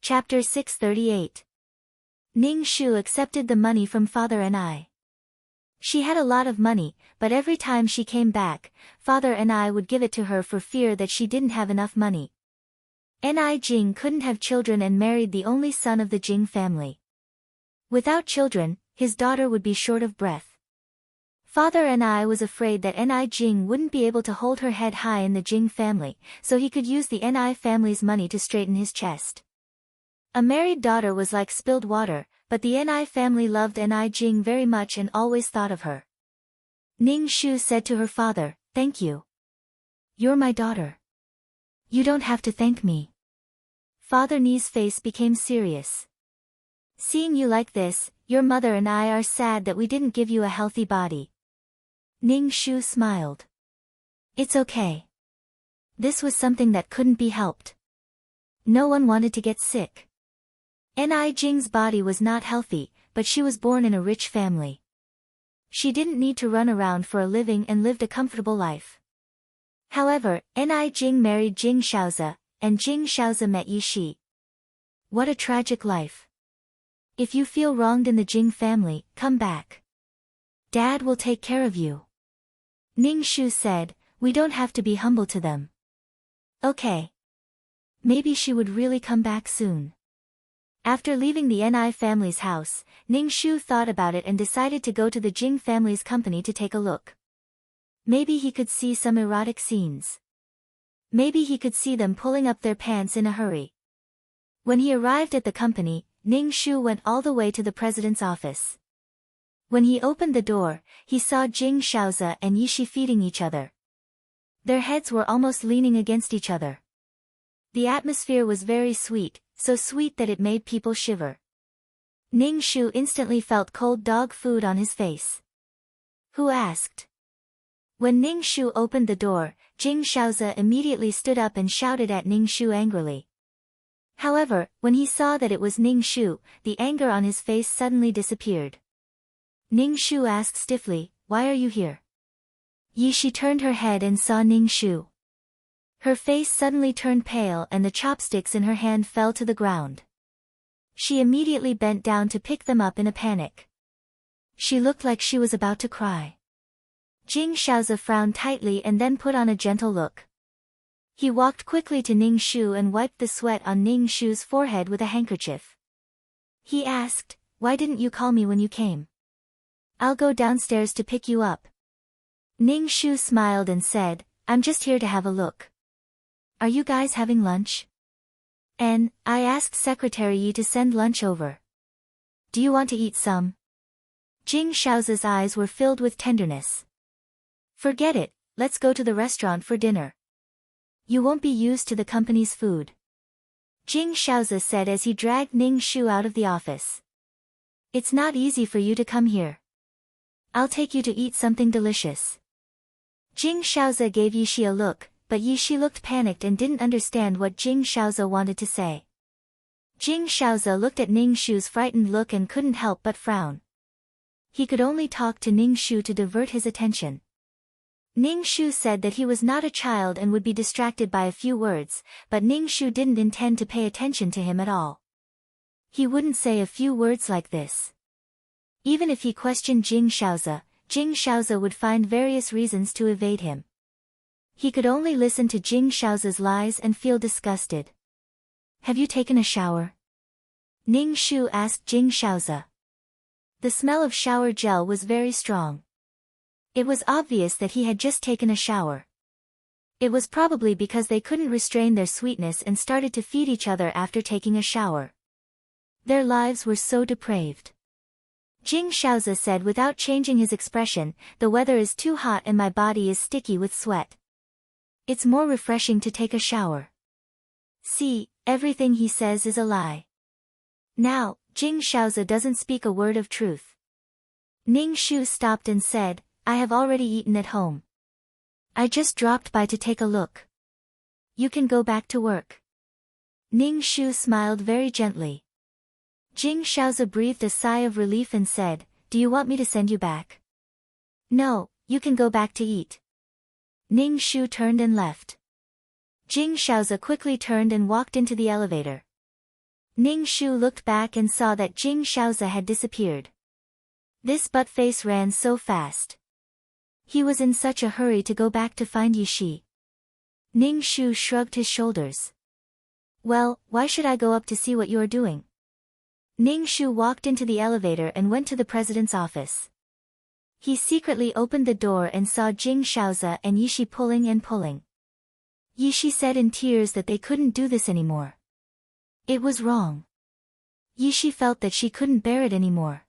Chapter 638. Ning Shu accepted the money from Father and I. She had a lot of money, but every time she came back, Father and I would give it to her for fear that she didn't have enough money. Ni Jing couldn't have children and married the only son of the Jing family. Without children, his daughter would be short of breath. Father and I was afraid that Ni Jing wouldn't be able to hold her head high in the Jing family, so he could use the Ni family's money to straighten his chest. A married daughter was like spilled water, but the Ni family loved Ni Jing very much and always thought of her. Ning Shu said to her father, "Thank you. You're my daughter. You don't have to thank me." Father Ni's face became serious. "Seeing you like this, your mother and I are sad that we didn't give you a healthy body." Ning Shu smiled. "It's okay. This was something that couldn't be helped. No one wanted to get sick. Ni Jing's body was not healthy, but she was born in a rich family. She didn't need to run around for a living and lived a comfortable life. However, Ni Jing married Jing Shaozi, and Jing Shaozi met Yi Shi. What a tragic life. If you feel wronged in the Jing family, come back. Dad will take care of you." Ning Shu said, "We don't have to be humble to them." Okay. Maybe she would really come back soon. After leaving the Ni family's house, Ning Shu thought about it and decided to go to the Jing family's company to take a look. Maybe he could see some erotic scenes. Maybe he could see them pulling up their pants in a hurry. When he arrived at the company, Ning Shu went all the way to the president's office. When he opened the door, he saw Jing Shaozi and Yi Shi feeding each other. Their heads were almost leaning against each other. The atmosphere was very sweet, so sweet that it made people shiver. Ning Shu instantly felt cold dog food on his face. "Who asked?" When Ning Shu opened the door, Jing Shaozi immediately stood up and shouted at Ning Shu angrily. However, when he saw that it was Ning Shu, the anger on his face suddenly disappeared. Ning Shu asked stiffly, "Why are you here?" Yi Shi turned her head and saw Ning Shu. Her face suddenly turned pale and the chopsticks in her hand fell to the ground. She immediately bent down to pick them up in a panic. She looked like she was about to cry. Jing Shaozi frowned tightly and then put on a gentle look. He walked quickly to Ning Shu and wiped the sweat on Ning Shu's forehead with a handkerchief. He asked, "Why didn't you call me when you came? I'll go downstairs to pick you up." Ning Shu smiled and said, "I'm just here to have a look. Are you guys having lunch?" I asked Secretary Yi to send lunch over. Do you want to eat some?" Jing Shaozi's eyes were filled with tenderness. "Forget it, let's go to the restaurant for dinner. You won't be used to the company's food," Jing Shaozi said as he dragged Ning Shu out of the office. "It's not easy for you to come here. I'll take you to eat something delicious." Jing Shaozi gave Yi Shi a look, but Yi Shi looked panicked and didn't understand what Jing Shaozi wanted to say. Jing Shaozi looked at Ning Shu's frightened look and couldn't help but frown. He could only talk to Ning Shu to divert his attention. Ning Shu said that he was not a child and would be distracted by a few words, but Ning Shu didn't intend to pay attention to him at all. He wouldn't say a few words like this. Even if he questioned Jing Shaozi would find various reasons to evade him. He could only listen to Jing Shaozi's lies and feel disgusted. "Have you taken a shower?" Ning Shu asked Jing Shaozi. The smell of shower gel was very strong. It was obvious that he had just taken a shower. It was probably because they couldn't restrain their sweetness and started to feed each other after taking a shower. Their lives were so depraved. Jing Shaozi said without changing his expression, "The weather is too hot and my body is sticky with sweat. It's more refreshing to take a shower." See, everything he says is a lie. Now, Jing Shaozi doesn't speak a word of truth. Ning Shu stopped and said, "I have already eaten at home. I just dropped by to take a look. You can go back to work." Ning Shu smiled very gently. Jing Shaozi breathed a sigh of relief and said, "Do you want me to send you back?" "No, you can go back to eat." Ning Shu turned and left. Jing Shaozi quickly turned and walked into the elevator. Ning Shu looked back and saw that Jing Shaozi had disappeared. This butt-face ran so fast. He was in such a hurry to go back to find Yishi. Ning Shu shrugged his shoulders. Well, why should I go up to see what you are doing? Ning Shu walked into the elevator and went to the president's office. He secretly opened the door and saw Jing Shaozi and Yishi pulling and pulling. Yishi said in tears that they couldn't do this anymore. It was wrong. Yishi felt that she couldn't bear it anymore.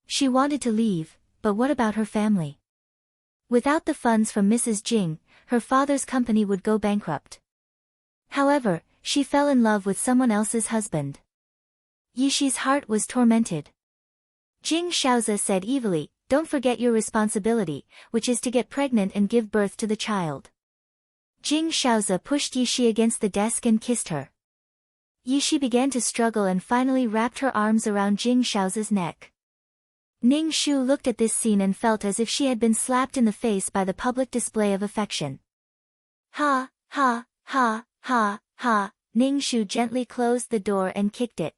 She wanted to leave, but what about her family? Without the funds from Mrs. Jing, her father's company would go bankrupt. However, she fell in love with someone else's husband. Yishi's heart was tormented. Jing Shaozi said evilly, "Don't forget your responsibility, which is to get pregnant and give birth to the child." Jing Shaozi pushed Yishi against the desk and kissed her. Yishi began to struggle and finally wrapped her arms around Jing Shaozi's neck. Ning Shu looked at this scene and felt as if she had been slapped in the face by the public display of affection. Ha, ha, ha, ha, ha, Ning Shu gently closed the door and kicked it.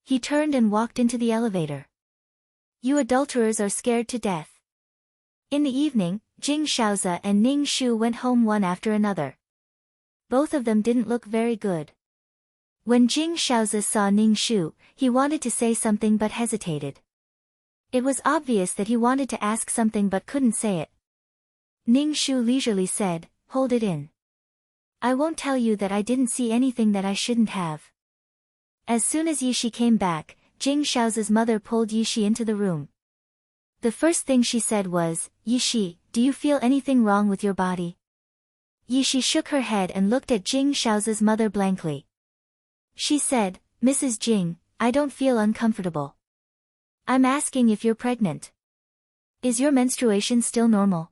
He turned and walked into the elevator. You adulterers are scared to death. In the evening, Jing Shaozi and Ning Shu went home one after another. Both of them didn't look very good. When Jing Shaozi saw Ning Shu, he wanted to say something but hesitated. It was obvious that he wanted to ask something but couldn't say it. Ning Shu leisurely said, "Hold it in. I won't tell you that I didn't see anything that I shouldn't have." As soon as Yishi came back, Jing Shaozi's mother pulled Yishi into the room. The first thing she said was, "Yishi, do you feel anything wrong with your body?" Yishi shook her head and looked at Jing Shaozi's mother blankly. She said, "Mrs. Jing, I don't feel uncomfortable. I'm asking if you're pregnant. Is your menstruation still normal?"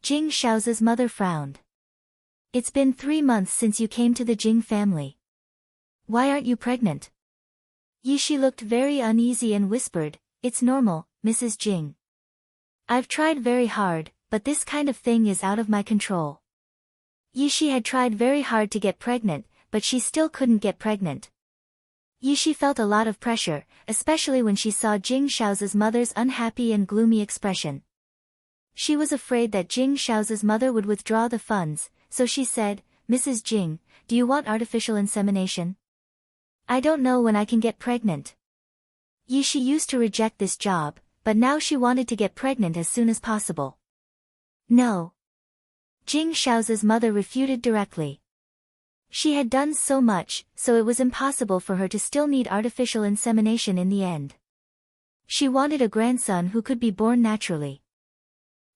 Jing Shaozi's mother frowned. "It's been 3 months since you came to the Jing family. Why aren't you pregnant?" Yishi looked very uneasy and whispered, "It's normal, Mrs. Jing. I've tried very hard, but this kind of thing is out of my control." Yishi had tried very hard to get pregnant, but she still couldn't get pregnant. Yishi felt a lot of pressure, especially when she saw Jing Shaozi's mother's unhappy and gloomy expression. She was afraid that Jing Shaozi's mother would withdraw the funds, so she said, "Mrs. Jing, do you want artificial insemination? I don't know when I can get pregnant." Yishi used to reject this job, but now she wanted to get pregnant as soon as possible. "No." Jing Shaozi's mother refuted directly. She had done so much, so it was impossible for her to still need artificial insemination in the end. She wanted a grandson who could be born naturally.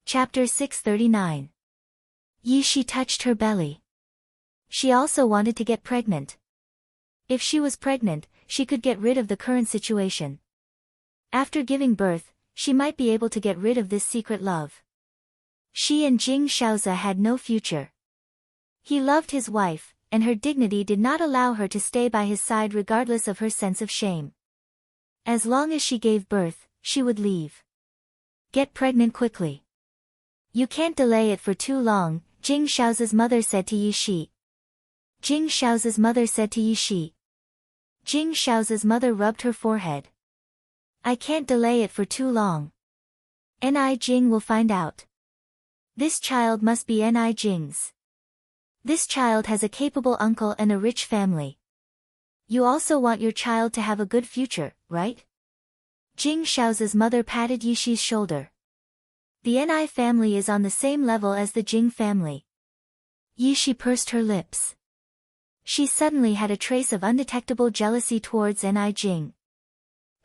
Chapter 639. Yishi touched her belly. She also wanted to get pregnant. If she was pregnant, she could get rid of the current situation. After giving birth, she might be able to get rid of this secret love. She and Jing Shaozi had no future. He loved his wife, and her dignity did not allow her to stay by his side regardless of her sense of shame. As long as she gave birth, she would leave. "Get pregnant quickly. You can't delay it for too long," Jing Shaozi's mother said to Yishi. Jing Shaozi's mother said to Yishi. Jing Shaozi's mother rubbed her forehead. "I can't delay it for too long. Ni Jing will find out. This child must be Ni Jing's. This child has a capable uncle and a rich family. You also want your child to have a good future, right?" Jing Shaozi's mother patted Yishi's shoulder. "The Ni family is on the same level as the Jing family." Yishi pursed her lips. She suddenly had a trace of undetectable jealousy towards Ni Jing.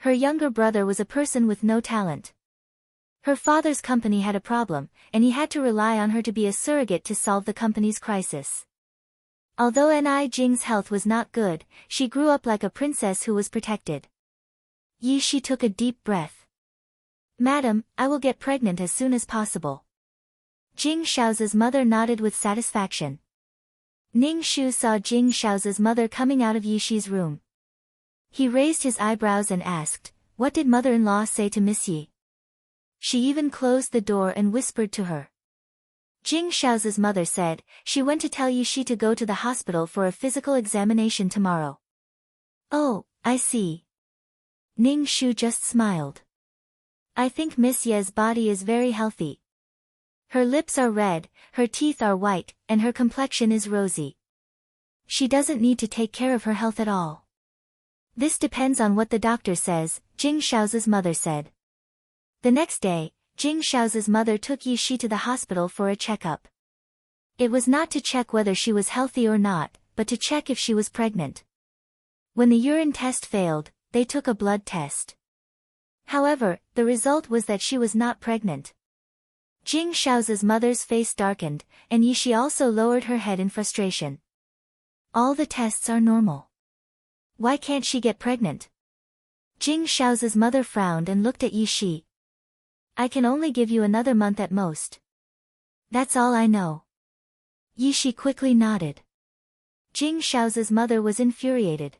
Her younger brother was a person with no talent. Her father's company had a problem, and he had to rely on her to be a surrogate to solve the company's crisis. Although Ni Jing's health was not good, she grew up like a princess who was protected. Yishi took a deep breath. "Madam, I will get pregnant as soon as possible." Jing Shaozi's mother nodded with satisfaction. Ning Shu saw Jing Shaozi's mother coming out of Yishi's room. He raised his eyebrows and asked, "What did mother-in-law say to Miss Yi?" She even closed the door and whispered to her. Jing Shaozi's mother said, she went to tell Yishi to go to the hospital for a physical examination tomorrow. Oh, I see. Ning Shu just smiled. I think Miss Ye's body is very healthy. Her lips are red, her teeth are white, and her complexion is rosy. She doesn't need to take care of her health at all. This depends on what the doctor says, Jing Shao's mother said. The next day, Jing Shao's mother took Yi Shi to the hospital for a checkup. It was not to check whether she was healthy or not, but to check if she was pregnant. When the urine test failed, they took a blood test. However, the result was that she was not pregnant. Jing Shao's mother's face darkened, and Yi Shi also lowered her head in frustration. All the tests are normal. Why can't she get pregnant? Jing Shao's mother frowned and looked at Yi Shi. I can only give you another month at most. That's all I know. Yi Shi quickly nodded. Jing Shao's mother was infuriated.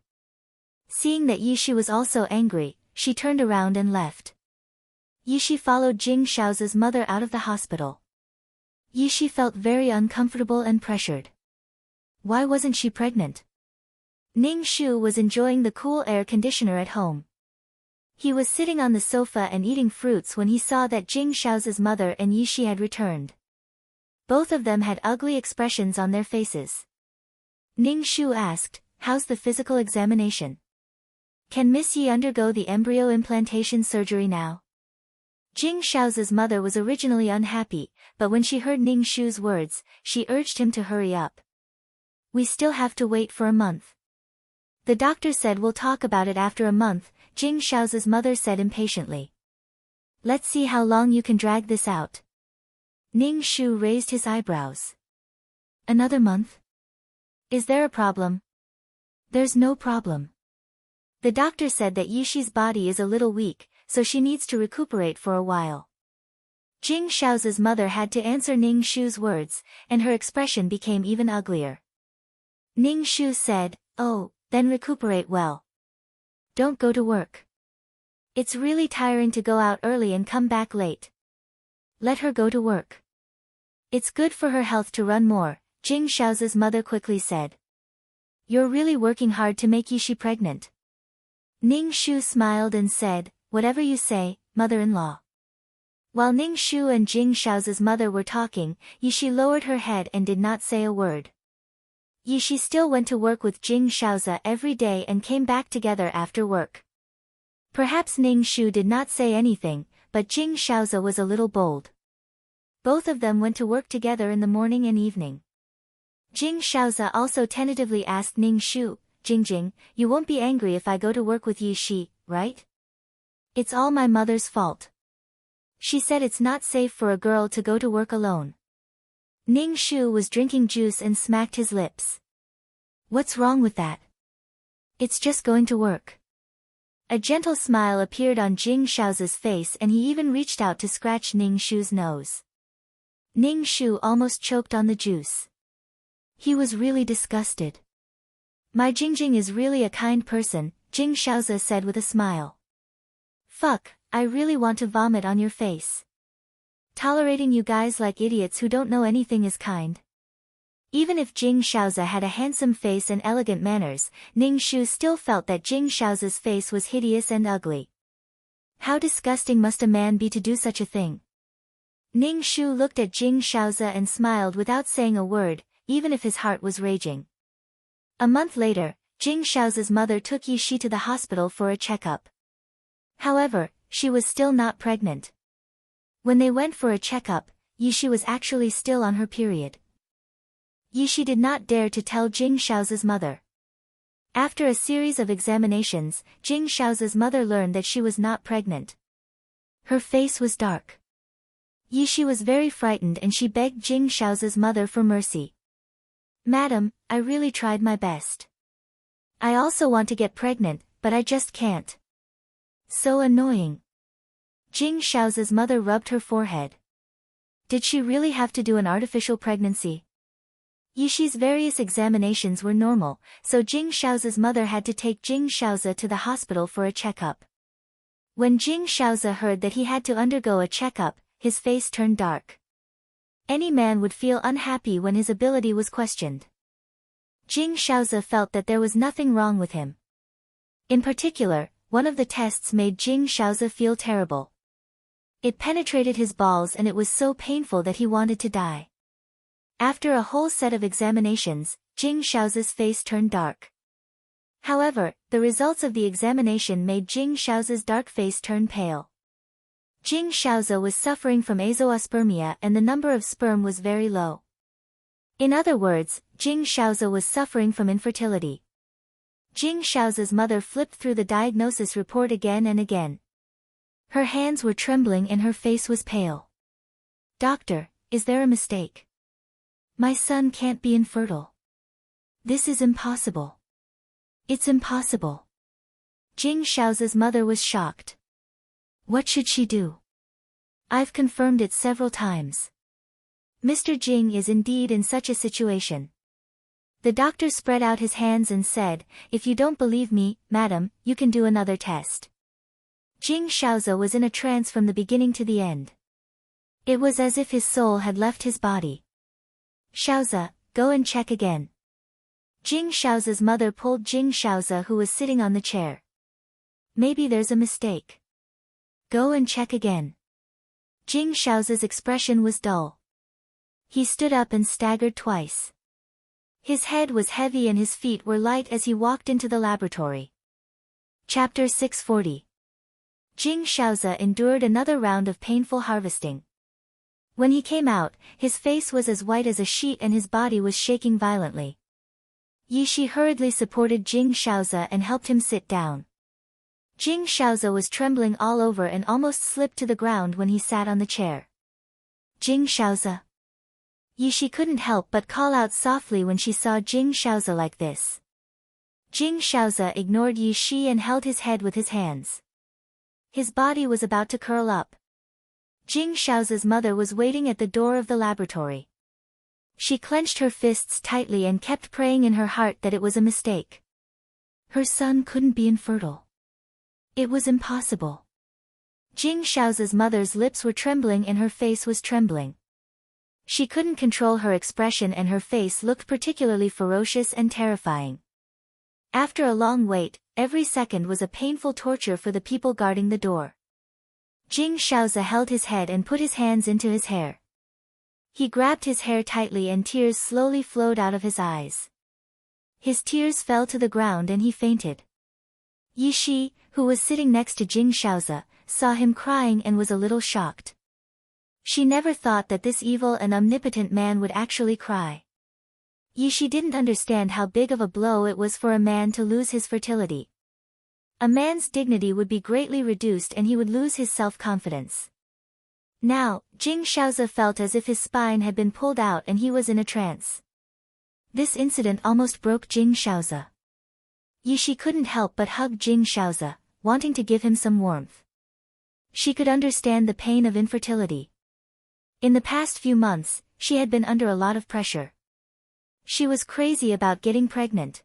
Seeing that Yi Shi was also angry, she turned around and left. Yi Shi followed Jing Shao's mother out of the hospital. Yi Shi felt very uncomfortable and pressured. Why wasn't she pregnant? Ning Shu was enjoying the cool air conditioner at home. He was sitting on the sofa and eating fruits when he saw that Jing Shao's mother and Yi Shi had returned. Both of them had ugly expressions on their faces. Ning Shu asked, "How's the physical examination? Can Miss Yi undergo the embryo implantation surgery now?" Jing Shao's mother was originally unhappy, but when she heard Ning Shu's words, she urged him to hurry up. We still have to wait for a month. The doctor said we'll talk about it after a month, Jing Shao's mother said impatiently. Let's see how long you can drag this out. Ning Shu raised his eyebrows. Another month? Is there a problem? There's no problem. The doctor said that Yi Shi's body is a little weak, so she needs to recuperate for a while. Jing Shao's mother had to answer Ning Shu's words, and her expression became even uglier. Ning Shu said, "Oh, then recuperate well. Don't go to work. It's really tiring to go out early and come back late. Let her go to work. It's good for her health to run more," Jing Shao's mother quickly said. You're really working hard to make Yi Shi pregnant. Ning Shu smiled and said, "Whatever you say, mother-in-law." While Ning Shu and Jing Shao's mother were talking, Yi Shi lowered her head and did not say a word. Yi Shi still went to work with Jing Shaoza every day and came back together after work. Perhaps Ning Shu did not say anything, but Jing Shaoza was a little bold. Both of them went to work together in the morning and evening. Jing Shaoza also tentatively asked Ning Shu, "Jingjing, you won't be angry if I go to work with Yi Shi, right? It's all my mother's fault. She said it's not safe for a girl to go to work alone." Ning Shu was drinking juice and smacked his lips. What's wrong with that? It's just going to work. A gentle smile appeared on Jing Shao's face and he even reached out to scratch Ning Shu's nose. Ning Shu almost choked on the juice. He was really disgusted. My Jingjing is really a kind person, Jing Shaoza said with a smile. Fuck, I really want to vomit on your face. Tolerating you guys like idiots who don't know anything is kind. Even if Jing Shaoza had a handsome face and elegant manners, Ning Shu still felt that Jing Shaoza's face was hideous and ugly. How disgusting must a man be to do such a thing? Ning Shu looked at Jing Shaoza and smiled without saying a word, even if his heart was raging. A month later, Jing Shao's mother took Yi Shi to the hospital for a checkup. However, she was still not pregnant. When they went for a checkup, Yi Shi was actually still on her period. Yi Shi did not dare to tell Jing Shao's mother. After a series of examinations, Jing Shao's mother learned that she was not pregnant. Her face was dark. Yi Shi was very frightened and she begged Jing Shao's mother for mercy. "Madam, I really tried my best. I also want to get pregnant, but I just can't. So annoying." Jing Shao's mother rubbed her forehead. Did she really have to do an artificial pregnancy? Yi Shi's various examinations were normal, so Jing Shao's mother had to take Jing Shaoza to the hospital for a checkup. When Jing Shaoza heard that he had to undergo a checkup, his face turned dark. Any man would feel unhappy when his ability was questioned. Jing Shaoza felt that there was nothing wrong with him. In particular, one of the tests made Jing Shaozi feel terrible. It penetrated his balls and it was so painful that he wanted to die. After a whole set of examinations, Jing Shaozi's face turned dark. However, the results of the examination made Jing Shaozi's dark face turn pale. Jing Shaozi was suffering from azoospermia and the number of sperm was very low. In other words, Jing Shaozi was suffering from infertility. Jing Shaozi's mother flipped through the diagnosis report again and again. Her hands were trembling and her face was pale. "Doctor, is there a mistake? My son can't be infertile. This is impossible. It's impossible." Jing Shaozi's mother was shocked. What should she do? "I've confirmed it several times. Mr. Jing is indeed in such a situation." The doctor spread out his hands and said, "If you don't believe me, madam, you can do another test." Jing Shaozi was in a trance from the beginning to the end. It was as if his soul had left his body. "Shaozi, go and check again." Jing Shaozi's mother pulled Jing Shaozi, who was sitting on the chair. "Maybe there's a mistake. Go and check again." Jing Shaozi's expression was dull. He stood up and staggered twice. His head was heavy and his feet were light as he walked into the laboratory. Chapter 640. Jing Shaozi endured another round of painful harvesting. When he came out, his face was as white as a sheet and his body was shaking violently. Yi Shi hurriedly supported Jing Shaozi and helped him sit down. Jing Shaozi was trembling all over and almost slipped to the ground when he sat on the chair. "Jing Shaozi." Yi Shi couldn't help but call out softly when she saw Jing Shaozi like this. Jing Shaozi ignored Yi Shi and held his head with his hands. His body was about to curl up. Jing Shaozi's mother was waiting at the door of the laboratory. She clenched her fists tightly and kept praying in her heart that it was a mistake. Her son couldn't be infertile. It was impossible. Jing Shaozi's mother's lips were trembling and her face was trembling. She couldn't control her expression and her face looked particularly ferocious and terrifying. After a long wait, every second was a painful torture for the people guarding the door. Jing Shaozi held his head and put his hands into his hair. He grabbed his hair tightly and tears slowly flowed out of his eyes. His tears fell to the ground and he fainted. Yi Shi, who was sitting next to Jing Shaozi, saw him crying and was a little shocked. She never thought that this evil and omnipotent man would actually cry. Yi Shi didn't understand how big of a blow it was for a man to lose his fertility. A man's dignity would be greatly reduced and he would lose his self-confidence. Now, Jing Shaozi felt as if his spine had been pulled out and he was in a trance. This incident almost broke Jing Shaozi. Yi Shi couldn't help but hug Jing Shaozi, wanting to give him some warmth. She could understand the pain of infertility. In the past few months, she had been under a lot of pressure. She was crazy about getting pregnant.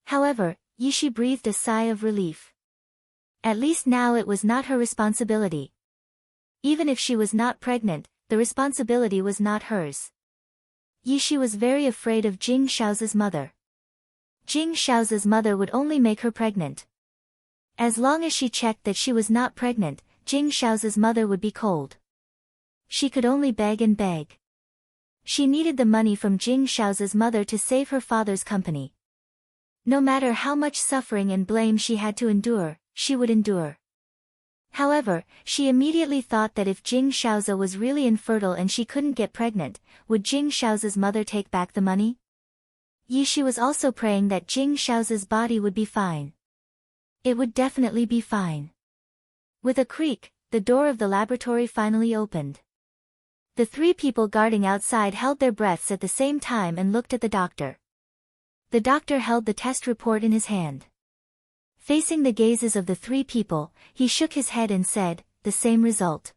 However, Yi Shi breathed a sigh of relief. At least now it was not her responsibility. Even if she was not pregnant, the responsibility was not hers. Yi Shi was very afraid of Jing Shaozi's mother. Jing Shaozi's mother would only make her pregnant. As long as she checked that she was not pregnant, Jing Shaozi's mother would be cold. She could only beg and beg. She needed the money from Jing Shaozi's mother to save her father's company. No matter how much suffering and blame she had to endure, she would endure. However, she immediately thought that if Jing Shaozi was really infertile and she couldn't get pregnant, would Jing Shaozi's mother take back the money? Yi Shi was also praying that Jing Shaozi's body would be fine. It would definitely be fine. With a creak, the door of the laboratory finally opened. The three people guarding outside held their breaths at the same time and looked at the doctor. The doctor held the test report in his hand. Facing the gazes of the three people, he shook his head and said, "The same result.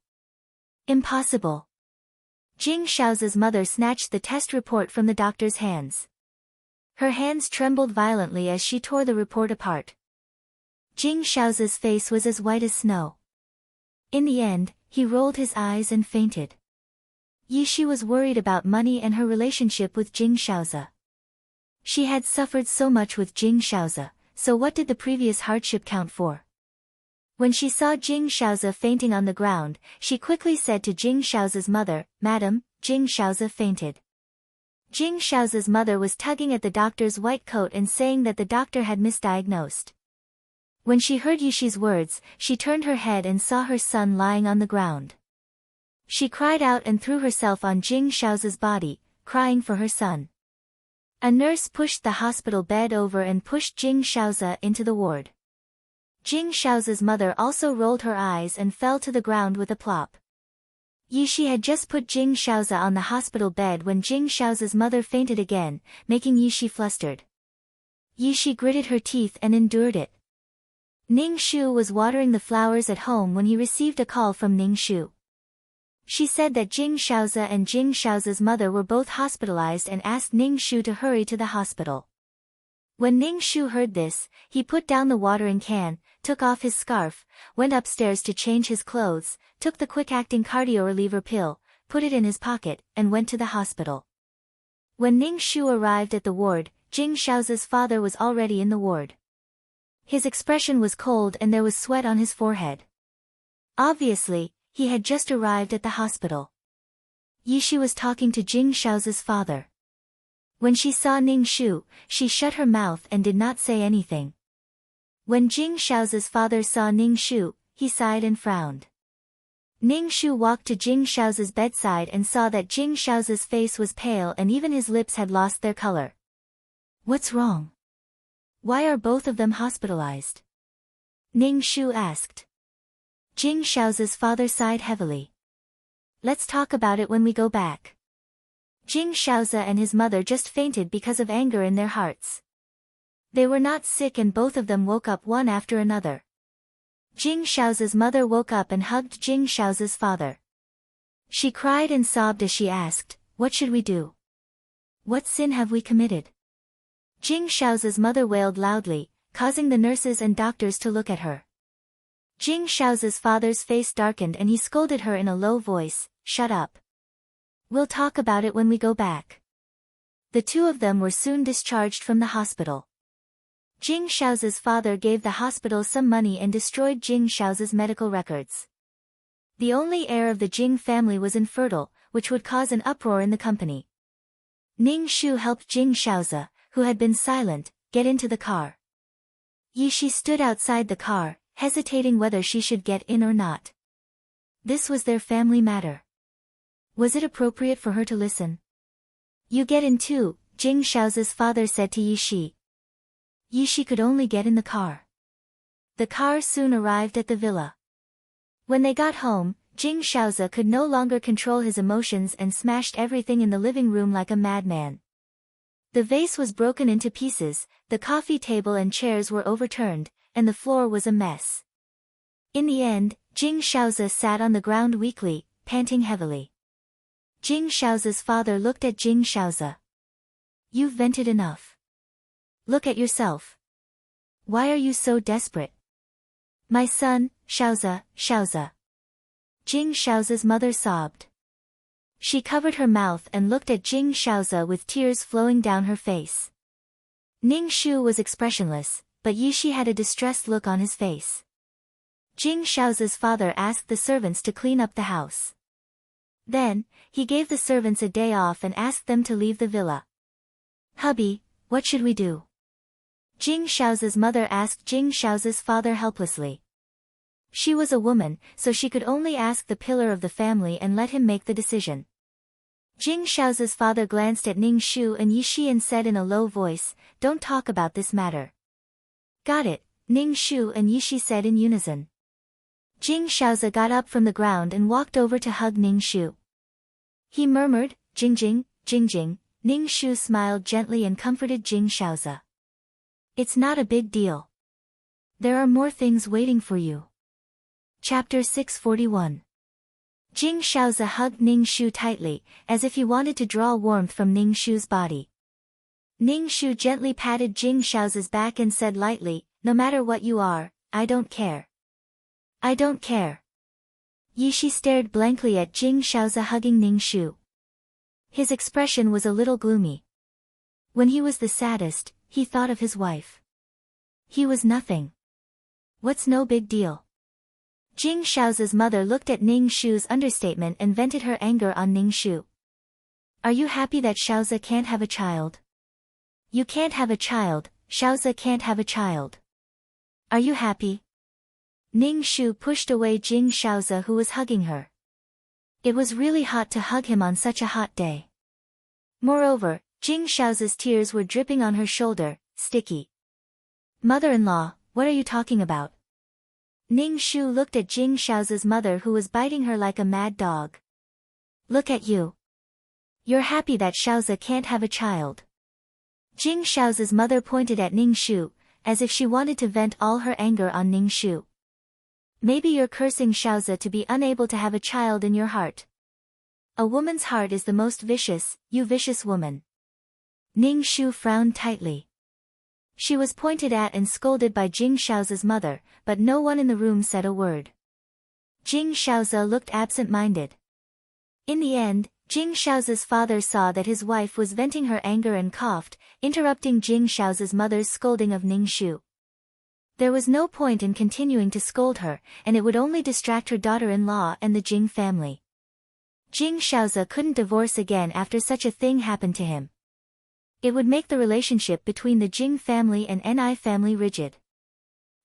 Impossible." Jing Shaozi's mother snatched the test report from the doctor's hands. Her hands trembled violently as she tore the report apart. Jing Shaozi's face was as white as snow. In the end, he rolled his eyes and fainted. Yi Shi was worried about money and her relationship with Jing Shaozi. She had suffered so much with Jing Shaozi, so what did the previous hardship count for? When she saw Jing Shaozi fainting on the ground, she quickly said to Jing Shaozi's mother, "Madam, Jing Shaozi fainted." Jing Shaozi's mother was tugging at the doctor's white coat and saying that the doctor had misdiagnosed. When she heard Yishi's words, she turned her head and saw her son lying on the ground. She cried out and threw herself on Jing Shaozi's body, crying for her son. A nurse pushed the hospital bed over and pushed Jing Shaozi into the ward. Jing Shaozi's mother also rolled her eyes and fell to the ground with a plop. Yishi had just put Jing Shaozi on the hospital bed when Jing Shaozi's mother fainted again, making Yishi flustered. Yishi gritted her teeth and endured it. Ning Shu was watering the flowers at home when he received a call from Ning Shu. She said that Jing Shaozi and Jing Shaozi's mother were both hospitalized and asked Ning Shu to hurry to the hospital. When Ning Shu heard this, he put down the watering can, took off his scarf, went upstairs to change his clothes, took the quick-acting cardio reliever pill, put it in his pocket, and went to the hospital. When Ning Shu arrived at the ward, Jing Shaozi's father was already in the ward. His expression was cold and there was sweat on his forehead. Obviously, he had just arrived at the hospital. Yishi was talking to Jing Shaozi's father. When she saw Ning Shu, she shut her mouth and did not say anything. When Jing Shaozi's father saw Ning Shu, he sighed and frowned. Ning Shu walked to Jing Shaozi's bedside and saw that Jing Shaozi's face was pale and even his lips had lost their color. "What's wrong? Why are both of them hospitalized?" Ning Shu asked. Jing Shaozi's father sighed heavily. "Let's talk about it when we go back." Jing Shaozi and his mother just fainted because of anger in their hearts. They were not sick and both of them woke up one after another. Jing Shaozi's mother woke up and hugged Jing Shaozi's father. She cried and sobbed as she asked, "What should we do? What sin have we committed?" Jing Shaozi's mother wailed loudly, causing the nurses and doctors to look at her. Jing Shaozi's father's face darkened and he scolded her in a low voice, "Shut up. We'll talk about it when we go back." The two of them were soon discharged from the hospital. Jing Shaozi's father gave the hospital some money and destroyed Jing Shaozi's medical records. The only heir of the Jing family was infertile, which would cause an uproar in the company. Ning Shu helped Jing Shaozi, who had been silent, get into the car. Yishi stood outside the car, hesitating whether she should get in or not. This was their family matter. Was it appropriate for her to listen? "You get in too," Jing Shaozi's father said to Yishi. Yishi could only get in the car. The car soon arrived at the villa. When they got home, Jing Shaozi could no longer control his emotions and smashed everything in the living room like a madman. The vase was broken into pieces, the coffee table and chairs were overturned, and the floor was a mess. In the end, Jing Shaozi sat on the ground weakly, panting heavily. Jing Shaozi's father looked at Jing Shaozi. "You've vented enough. Look at yourself. Why are you so desperate?" "My son, Shaozi, Shaozi." Jing Shaozi's mother sobbed. She covered her mouth and looked at Jing Shaozi with tears flowing down her face. Ning Shu was expressionless, but Yishi had a distressed look on his face. Jing Shaozi's father asked the servants to clean up the house. Then, he gave the servants a day off and asked them to leave the villa. "Hubby, what should we do?" Jing Shaozi's mother asked Jing Shaozi's father helplessly. She was a woman, so she could only ask the pillar of the family and let him make the decision. Jing Shaozi's father glanced at Ning Shu and Yishi and said in a low voice, "Don't talk about this matter." "Got it," Ning Shu and Yishi said in unison. Jing Shaozi got up from the ground and walked over to hug Ning Shu. He murmured, "Jingjing, Jingjing." Ning Shu smiled gently and comforted Jing Shaozi. "It's not a big deal. There are more things waiting for you." Chapter 641. Jing Shaozi hugged Ning Shu tightly, as if he wanted to draw warmth from Ning Shu's body. Ning Shu gently patted Jing Shaozi's back and said lightly, "No matter what you are, I don't care." "I don't care." Yishi stared blankly at Jing Shaozi hugging Ning Shu. His expression was a little gloomy. When he was the saddest, he thought of his wife. He was nothing. What's no big deal? Jing Shao's mother looked at Ning Shu's understatement and vented her anger on Ning Shu. Are you happy that Shaoza can't have a child? You can't have a child, Shaoza can't have a child. Are you happy? Ning Shu pushed away Jing Shaoza, who was hugging her. It was really hot to hug him on such a hot day. Moreover, Jing Shaoza's tears were dripping on her shoulder, sticky. Mother-in-law, what are you talking about? Ning Shu looked at Jing Shaoza's mother, who was biting her like a mad dog. Look at you. You're happy that Shaoza can't have a child. Jing Shaoza's mother pointed at Ning Shu, as if she wanted to vent all her anger on Ning Shu. Maybe you're cursing Shaoza to be unable to have a child in your heart. A woman's heart is the most vicious, you vicious woman. Ning Shu frowned tightly. She was pointed at and scolded by Jing Shaoza's mother, but no one in the room said a word. Jing Shaoza looked absent-minded. In the end, Jing Shaoza's father saw that his wife was venting her anger and coughed, interrupting Jing Shaoza's mother's scolding of Ning Shu. There was no point in continuing to scold her, and it would only distract her daughter-in-law and the Jing family. Jing Shaoza couldn't divorce again after such a thing happened to him. It would make the relationship between the Jing family and Ni family rigid.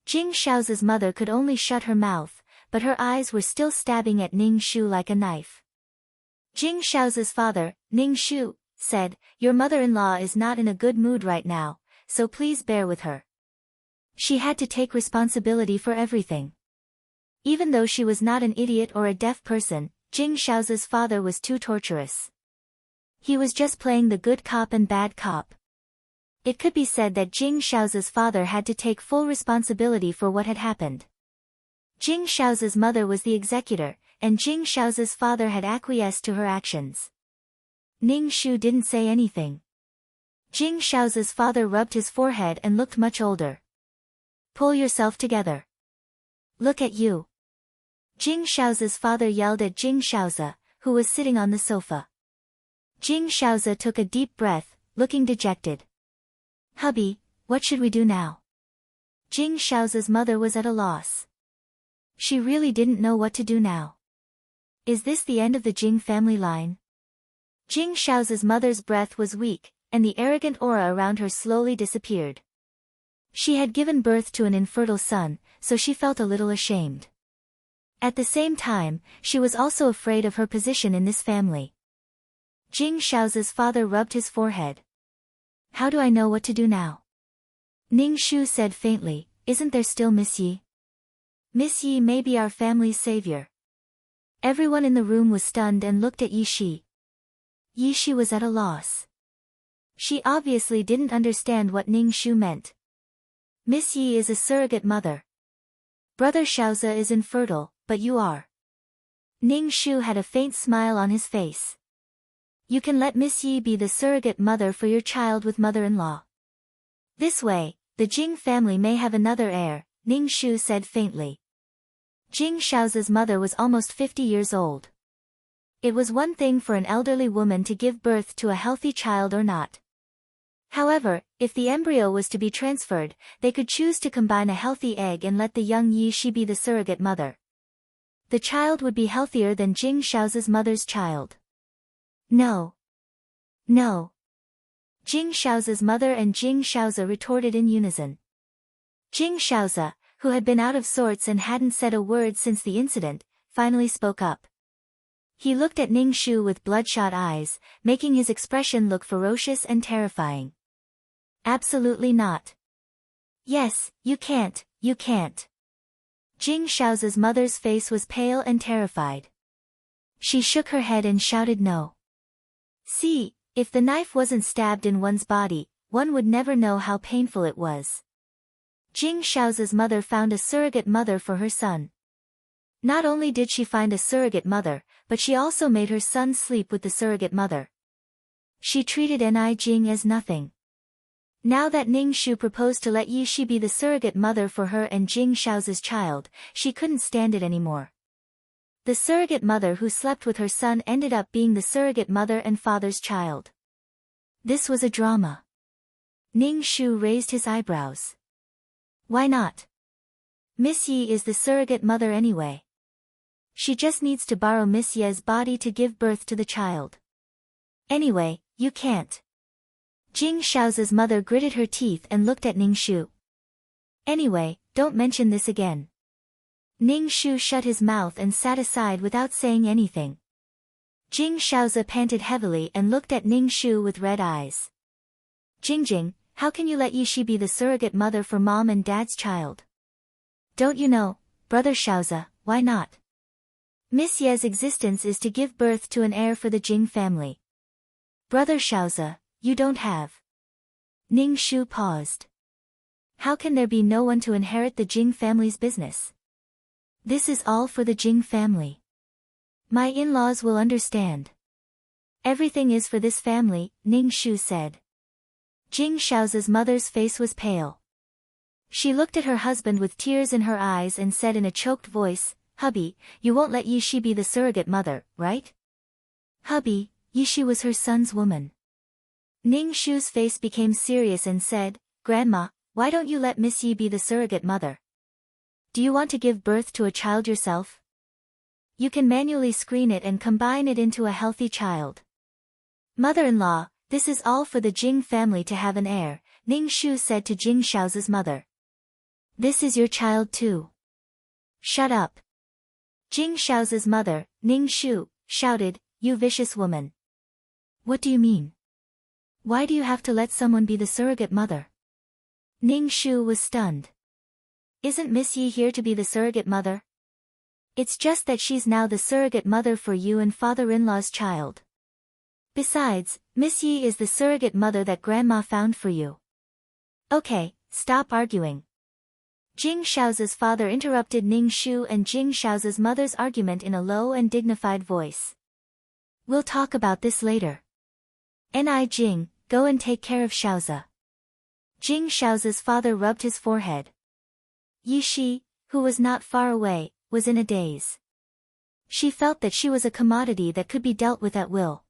Jing Shaoza's mother could only shut her mouth, but her eyes were still stabbing at Ning Shu like a knife. Jing Shaoza's father, Ning Shu, said, "Your mother-in-law is not in a good mood right now, so please bear with her. She had to take responsibility for everything." Even though she was not an idiot or a deaf person, Jing Shaoza's father was too torturous. He was just playing the good cop and bad cop. It could be said that Jing Shaoza's father had to take full responsibility for what had happened. Jing Shaoza's mother was the executor, and Jing Shaoza's father had acquiesced to her actions. Ning Shu didn't say anything. Jing Shaoza's father rubbed his forehead and looked much older. Pull yourself together. Look at you. Jing Shaoza's father yelled at Jing Shaoza, who was sitting on the sofa. Jing Shaoza took a deep breath, looking dejected. Hubby, what should we do now? Jing Shaoza's mother was at a loss. She really didn't know what to do now. Is this the end of the Jing family line? Jing Shaoza's mother's breath was weak, and the arrogant aura around her slowly disappeared. She had given birth to an infertile son, so she felt a little ashamed. At the same time, she was also afraid of her position in this family. Jing Shaoza's father rubbed his forehead. How do I know what to do now? Ning Shu said faintly, isn't there still Miss Yi? Miss Yi may be our family's savior. Everyone in the room was stunned and looked at Yi Shi. Yi Shi was at a loss. She obviously didn't understand what Ning Shu meant. Miss Yi is a surrogate mother. Brother Shaoza is infertile, but you are. Ning Shu had a faint smile on his face. You can let Miss Yi be the surrogate mother for your child with mother-in-law. This way, the Jing family may have another heir, Ning Shu said faintly. Jing Shaoza's mother was almost 50 years old. It was one thing for an elderly woman to give birth to a healthy child or not. However, if the embryo was to be transferred, they could choose to combine a healthy egg and let the young Yi Shi be the surrogate mother. The child would be healthier than Jing Shaoza's mother's child. No. No. Jing Shaoza's mother and Jing Shaoza retorted in unison. Jing Shaoza, who had been out of sorts and hadn't said a word since the incident, finally spoke up. He looked at Ning Shu with bloodshot eyes, making his expression look ferocious and terrifying. Absolutely not. Yes, you can't, you can't. Jing Shaoza's mother's face was pale and terrified. She shook her head and shouted no. See, if the knife wasn't stabbed in one's body, one would never know how painful it was. Jing Shaoza's mother found a surrogate mother for her son. Not only did she find a surrogate mother, but she also made her son sleep with the surrogate mother. She treated Ni Jing as nothing. Now that Ning Shu proposed to let Yi Shi be the surrogate mother for her and Jing Shaoza's child, she couldn't stand it anymore. The surrogate mother who slept with her son ended up being the surrogate mother and father's child. This was a drama. Ning Shu raised his eyebrows. Why not? Miss Yi is the surrogate mother anyway. She just needs to borrow Miss Ye's body to give birth to the child. Anyway, you can't. Jing Xiao's mother gritted her teeth and looked at Ning Shu. Anyway, don't mention this again. Ning Shu shut his mouth and sat aside without saying anything. Jing Xiaozi panted heavily and looked at Ning Shu with red eyes. Jingjing, how can you let Yishi be the surrogate mother for mom and dad's child? Don't you know, brother Xiaozi, why not? Miss Ye's existence is to give birth to an heir for the Jing family. Brother Xiaozi, you don't have. Ning Shu paused. How can there be no one to inherit the Jing family's business? This is all for the Jing family. My in-laws will understand. Everything is for this family, Ning Shu said. Jing Xiao's mother's face was pale. She looked at her husband with tears in her eyes and said in a choked voice, Hubby, you won't let Yishi be the surrogate mother, right? Hubby, Yishi was her son's woman. Ning Shu's face became serious and said, Grandma, why don't you let Miss Yi be the surrogate mother? Do you want to give birth to a child yourself? You can manually screen it and combine it into a healthy child. Mother-in-law, this is all for the Jing family to have an heir, Ning Shu said to Jing Xiao's mother. This is your child too. Shut up. Jing Xiao's mother, Ning Shu, shouted, You vicious woman. What do you mean? Why do you have to let someone be the surrogate mother? Ning Shu was stunned. Isn't Miss Yi here to be the surrogate mother? It's just that she's now the surrogate mother for you and father-in-law's child. Besides, Miss Yi is the surrogate mother that Grandma found for you. Okay, stop arguing. Jing Xiao's father interrupted Ning Shu and Jing Xiao's mother's argument in a low and dignified voice. We'll talk about this later. Ni Jing, go and take care of Xiaozi. Jing Xiao's father rubbed his forehead. Yishi, who was not far away, was in a daze. She felt that she was a commodity that could be dealt with at will.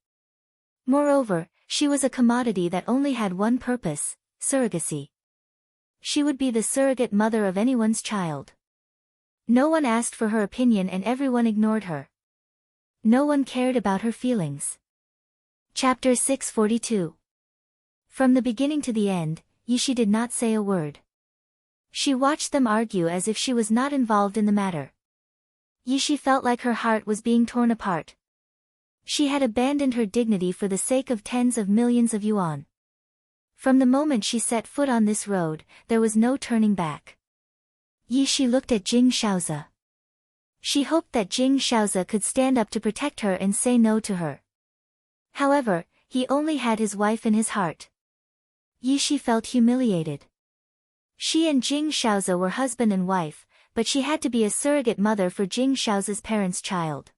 Moreover, she was a commodity that only had one purpose, surrogacy. She would be the surrogate mother of anyone's child. No one asked for her opinion and everyone ignored her. No one cared about her feelings. Chapter 642. From the beginning to the end, Yishi did not say a word. She watched them argue as if she was not involved in the matter. Yishi felt like her heart was being torn apart. She had abandoned her dignity for the sake of tens of millions of yuan. From the moment she set foot on this road, there was no turning back. Yishi looked at Jing Xiaozi. She hoped that Jing Xiaozi could stand up to protect her and say no to her. However, he only had his wife in his heart. Yishi felt humiliated. She and Jing Xiaozi were husband and wife, but she had to be a surrogate mother for Jing Xiaozi's parents' child.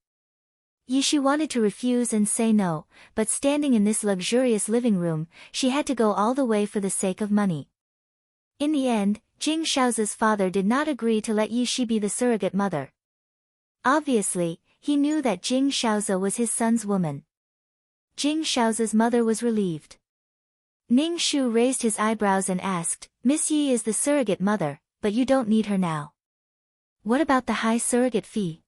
Yishi wanted to refuse and say no, but standing in this luxurious living room, she had to go all the way for the sake of money. In the end, Jing Xiaozi's father did not agree to let Yishi be the surrogate mother. Obviously, he knew that Jing Xiaozi was his son's woman. Jing Xiaozi's mother was relieved. Ning Shu raised his eyebrows and asked, Miss Yi is the surrogate mother, but you don't need her now. What about the high surrogate fee?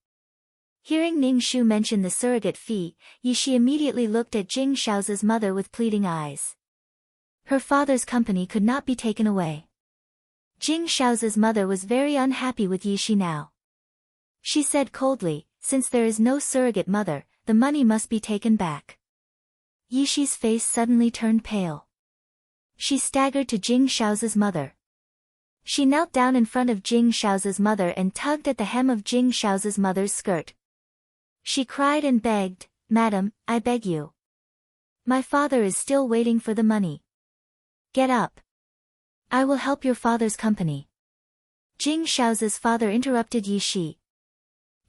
Hearing Ning Shu mention the surrogate fee, Yishi immediately looked at Jing Xiaozi's mother with pleading eyes. Her father's company could not be taken away. Jing Xiaozi's mother was very unhappy with Yishi now. She said coldly, since there is no surrogate mother, the money must be taken back. Yishi's face suddenly turned pale. She staggered to Jing Xiaozi's mother. She knelt down in front of Jing Xiaozi's mother and tugged at the hem of Jing Xiaozi's mother's skirt. She cried and begged, Madam, I beg you. My father is still waiting for the money. Get up. I will help your father's company. Jing Xiaozi's father interrupted Yishi.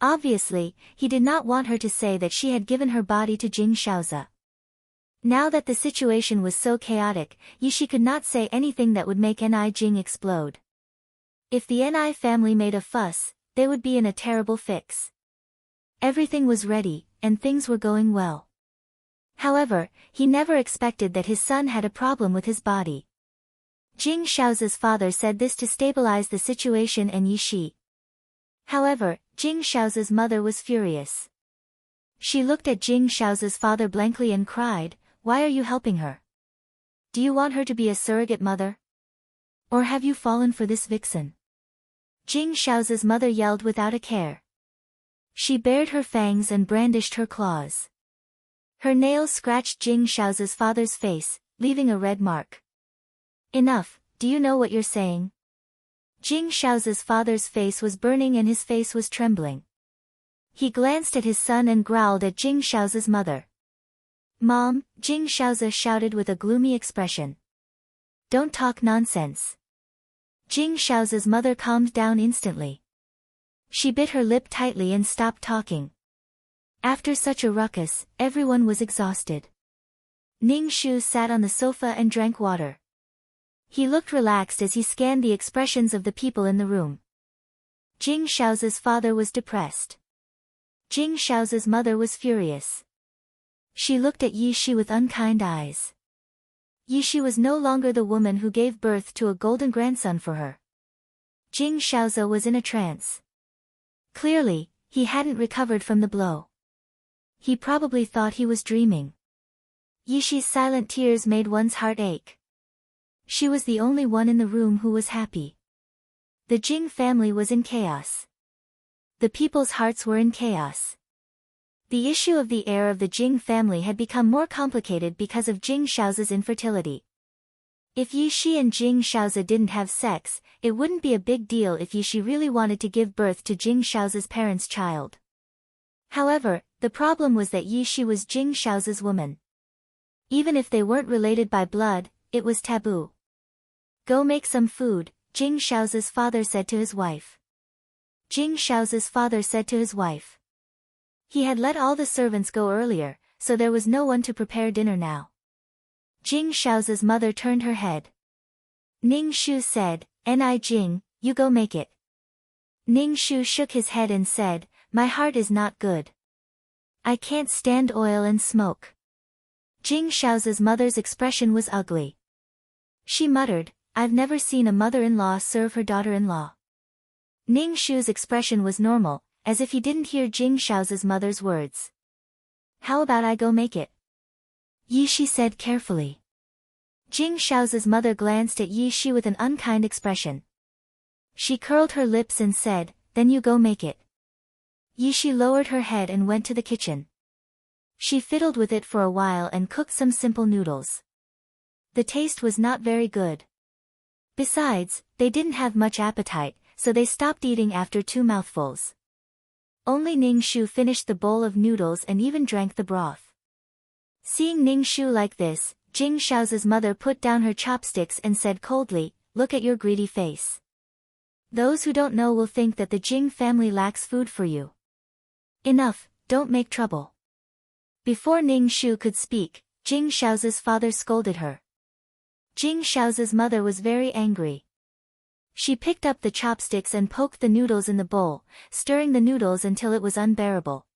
Obviously, he did not want her to say that she had given her body to Jing Xiaozi. Now that the situation was so chaotic, Yishi could not say anything that would make Ni Jing explode. If the Ni family made a fuss, they would be in a terrible fix. Everything was ready, and things were going well. However, he never expected that his son had a problem with his body. Jing Shao's father said this to stabilize the situation and Yi Shi. However, Jing Shao's mother was furious. She looked at Jing Shao's father blankly and cried, "Why are you helping her? Do you want her to be a surrogate mother? Or have you fallen for this vixen?" Jing Shao's mother yelled without a care. She bared her fangs and brandished her claws. Her nails scratched Jing Shao's father's face, leaving a red mark. "Enough, do you know what you're saying?" Jing Shao's father's face was burning and his face was trembling. He glanced at his son and growled at Jing Shao's mother. "Mom," Jing Shaozi shouted with a gloomy expression. "Don't talk nonsense." Jing Shao's mother calmed down instantly. She bit her lip tightly and stopped talking. After such a ruckus, everyone was exhausted. Ning Shu sat on the sofa and drank water. He looked relaxed as he scanned the expressions of the people in the room. Jing Shao's father was depressed. Jing Shao's mother was furious. She looked at Yi Shi with unkind eyes. Yi Shi was no longer the woman who gave birth to a golden grandson for her. Jing Shaozi was in a trance. Clearly, he hadn't recovered from the blow. He probably thought he was dreaming. Yi Shi's silent tears made one's heart ache. She was the only one in the room who was happy. The Jing family was in chaos. The people's hearts were in chaos. The issue of the heir of the Jing family had become more complicated because of Jing Shaozi's infertility. If Yi Shi and Jing Shaozi didn't have sex, it wouldn't be a big deal if Yi Shi really wanted to give birth to Jing Shaozi's parents' child. However, the problem was that Yi Shi was Jing Shaozi's woman. Even if they weren't related by blood, it was taboo. "Go make some food," Jing Shaozi's father said to his wife. Jing Shaozi's father said to his wife. He had let all the servants go earlier, so there was no one to prepare dinner now. Jing Shaozi's mother turned her head. Ning Shu said, "Ni Jing, you go make it." Ning Shu shook his head and said, "My heart is not good. I can't stand oil and smoke." Jing Shaozi's mother's expression was ugly. She muttered, "I've never seen a mother-in-law serve her daughter-in-law." Ning Shu's expression was normal, as if he didn't hear Jing Shaozi's mother's words. "How about I go make it?" Yi Shi said carefully. Jing Shaozi's mother glanced at Yi Shi with an unkind expression. She curled her lips and said, "Then you go make it." Yi Shi lowered her head and went to the kitchen. She fiddled with it for a while and cooked some simple noodles. The taste was not very good. Besides, they didn't have much appetite, so they stopped eating after 2 mouthfuls. Only Ning Shu finished the bowl of noodles and even drank the broth. Seeing Ning Shu like this, Jing Shaozi's mother put down her chopsticks and said coldly, "Look at your greedy face. Those who don't know will think that the Jing family lacks food for you. Enough, don't make trouble." Before Ning Shu could speak, Jing Shaozi's father scolded her. Jing Shaozi's mother was very angry. She picked up the chopsticks and poked the noodles in the bowl, stirring the noodles until it was unbearable.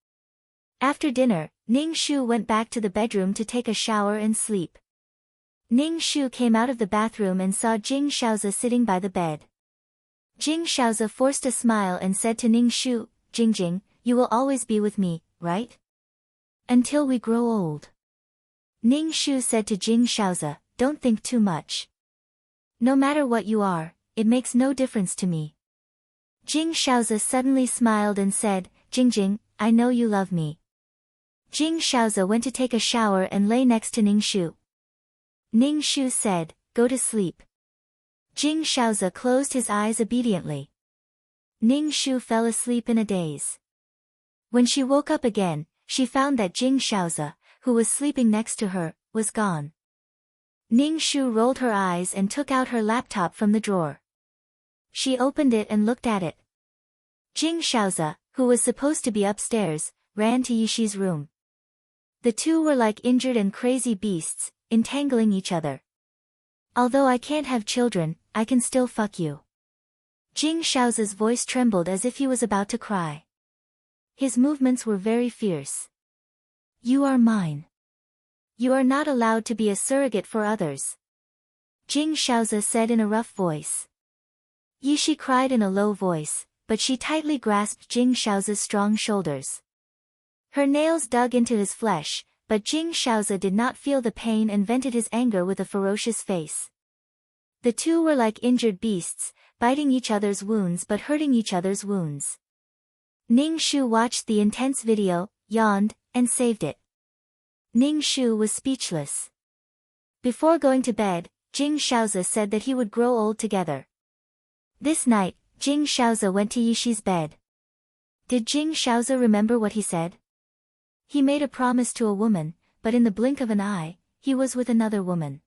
After dinner, Ning Shu went back to the bedroom to take a shower and sleep. Ning Shu came out of the bathroom and saw Jing Shaozi sitting by the bed. Jing Shaozi forced a smile and said to Ning Shu, "Jing, you will always be with me, right? Until we grow old." Ning Shu said to Jing Shaozi, "Don't think too much. No matter what you are, it makes no difference to me." Jing Shaozi suddenly smiled and said, Jing, I know you love me." Jing Shaozi went to take a shower and lay next to Ning Shu. Ning Shu said, "Go to sleep." Jing Shaozi closed his eyes obediently. Ning Shu fell asleep in a daze. When she woke up again, she found that Jing Shaozi, who was sleeping next to her, was gone. Ning Shu rolled her eyes and took out her laptop from the drawer. She opened it and looked at it. Jing Shaozi, who was supposed to be upstairs, ran to Yi Shi's room. The two were like injured and crazy beasts, entangling each other. "Although I can't have children, I can still fuck you." Jing Shaozi's voice trembled as if he was about to cry. His movements were very fierce. "You are mine. You are not allowed to be a surrogate for others." Jing Shaozi said in a rough voice. Yishi cried in a low voice, but she tightly grasped Jing Shaozi's strong shoulders. Her nails dug into his flesh, but Jing Shaozi did not feel the pain and vented his anger with a ferocious face. The two were like injured beasts, biting each other's wounds but hurting each other's wounds. Ning Shu watched the intense video, yawned, and saved it. Ning Shu was speechless. Before going to bed, Jing Shaozi said that he would grow old together. This night, Jing Shaozi went to Yishi's bed. Did Jing Shaozi remember what he said? He made a promise to a woman, but in the blink of an eye, he was with another woman.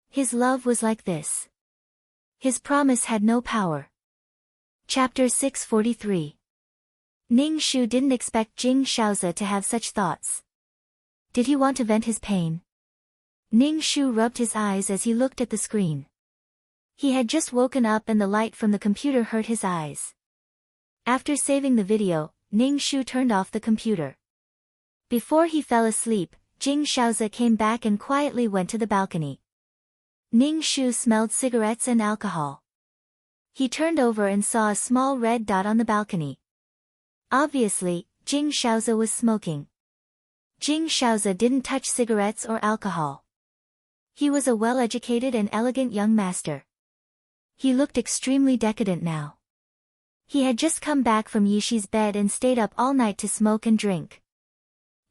His love was like this. His promise had no power. Chapter 643. Ning Shu didn't expect Jing Shaozi to have such thoughts. Did he want to vent his pain? Ning Shu rubbed his eyes as he looked at the screen. He had just woken up and the light from the computer hurt his eyes. After saving the video, Ning Shu turned off the computer. Before he fell asleep, Jing Shaozi came back and quietly went to the balcony. Ning Shu smelled cigarettes and alcohol. He turned over and saw a small red dot on the balcony. Obviously, Jing Shaozi was smoking. Jing Shaozi didn't touch cigarettes or alcohol. He was a well-educated and elegant young master. He looked extremely decadent now. He had just come back from Yishi's bed and stayed up all night to smoke and drink.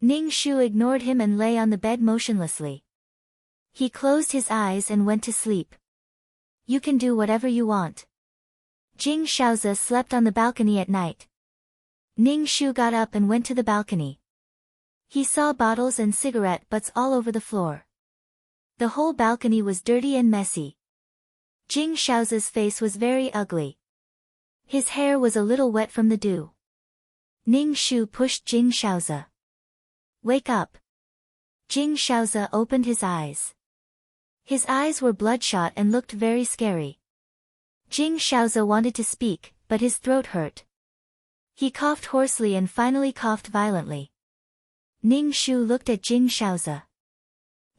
Ning Shu ignored him and lay on the bed motionlessly. He closed his eyes and went to sleep. You can do whatever you want. Jing Shaozi slept on the balcony at night. Ning Shu got up and went to the balcony. He saw bottles and cigarette butts all over the floor. The whole balcony was dirty and messy. Jing Shaozi's face was very ugly. His hair was a little wet from the dew. Ning Shu pushed Jing Shaozi. Wake up. Jing Shaozi opened his eyes. His eyes were bloodshot and looked very scary. Jing Shaozi wanted to speak, but his throat hurt. He coughed hoarsely and finally coughed violently. Ning Shu looked at Jing Shaozi.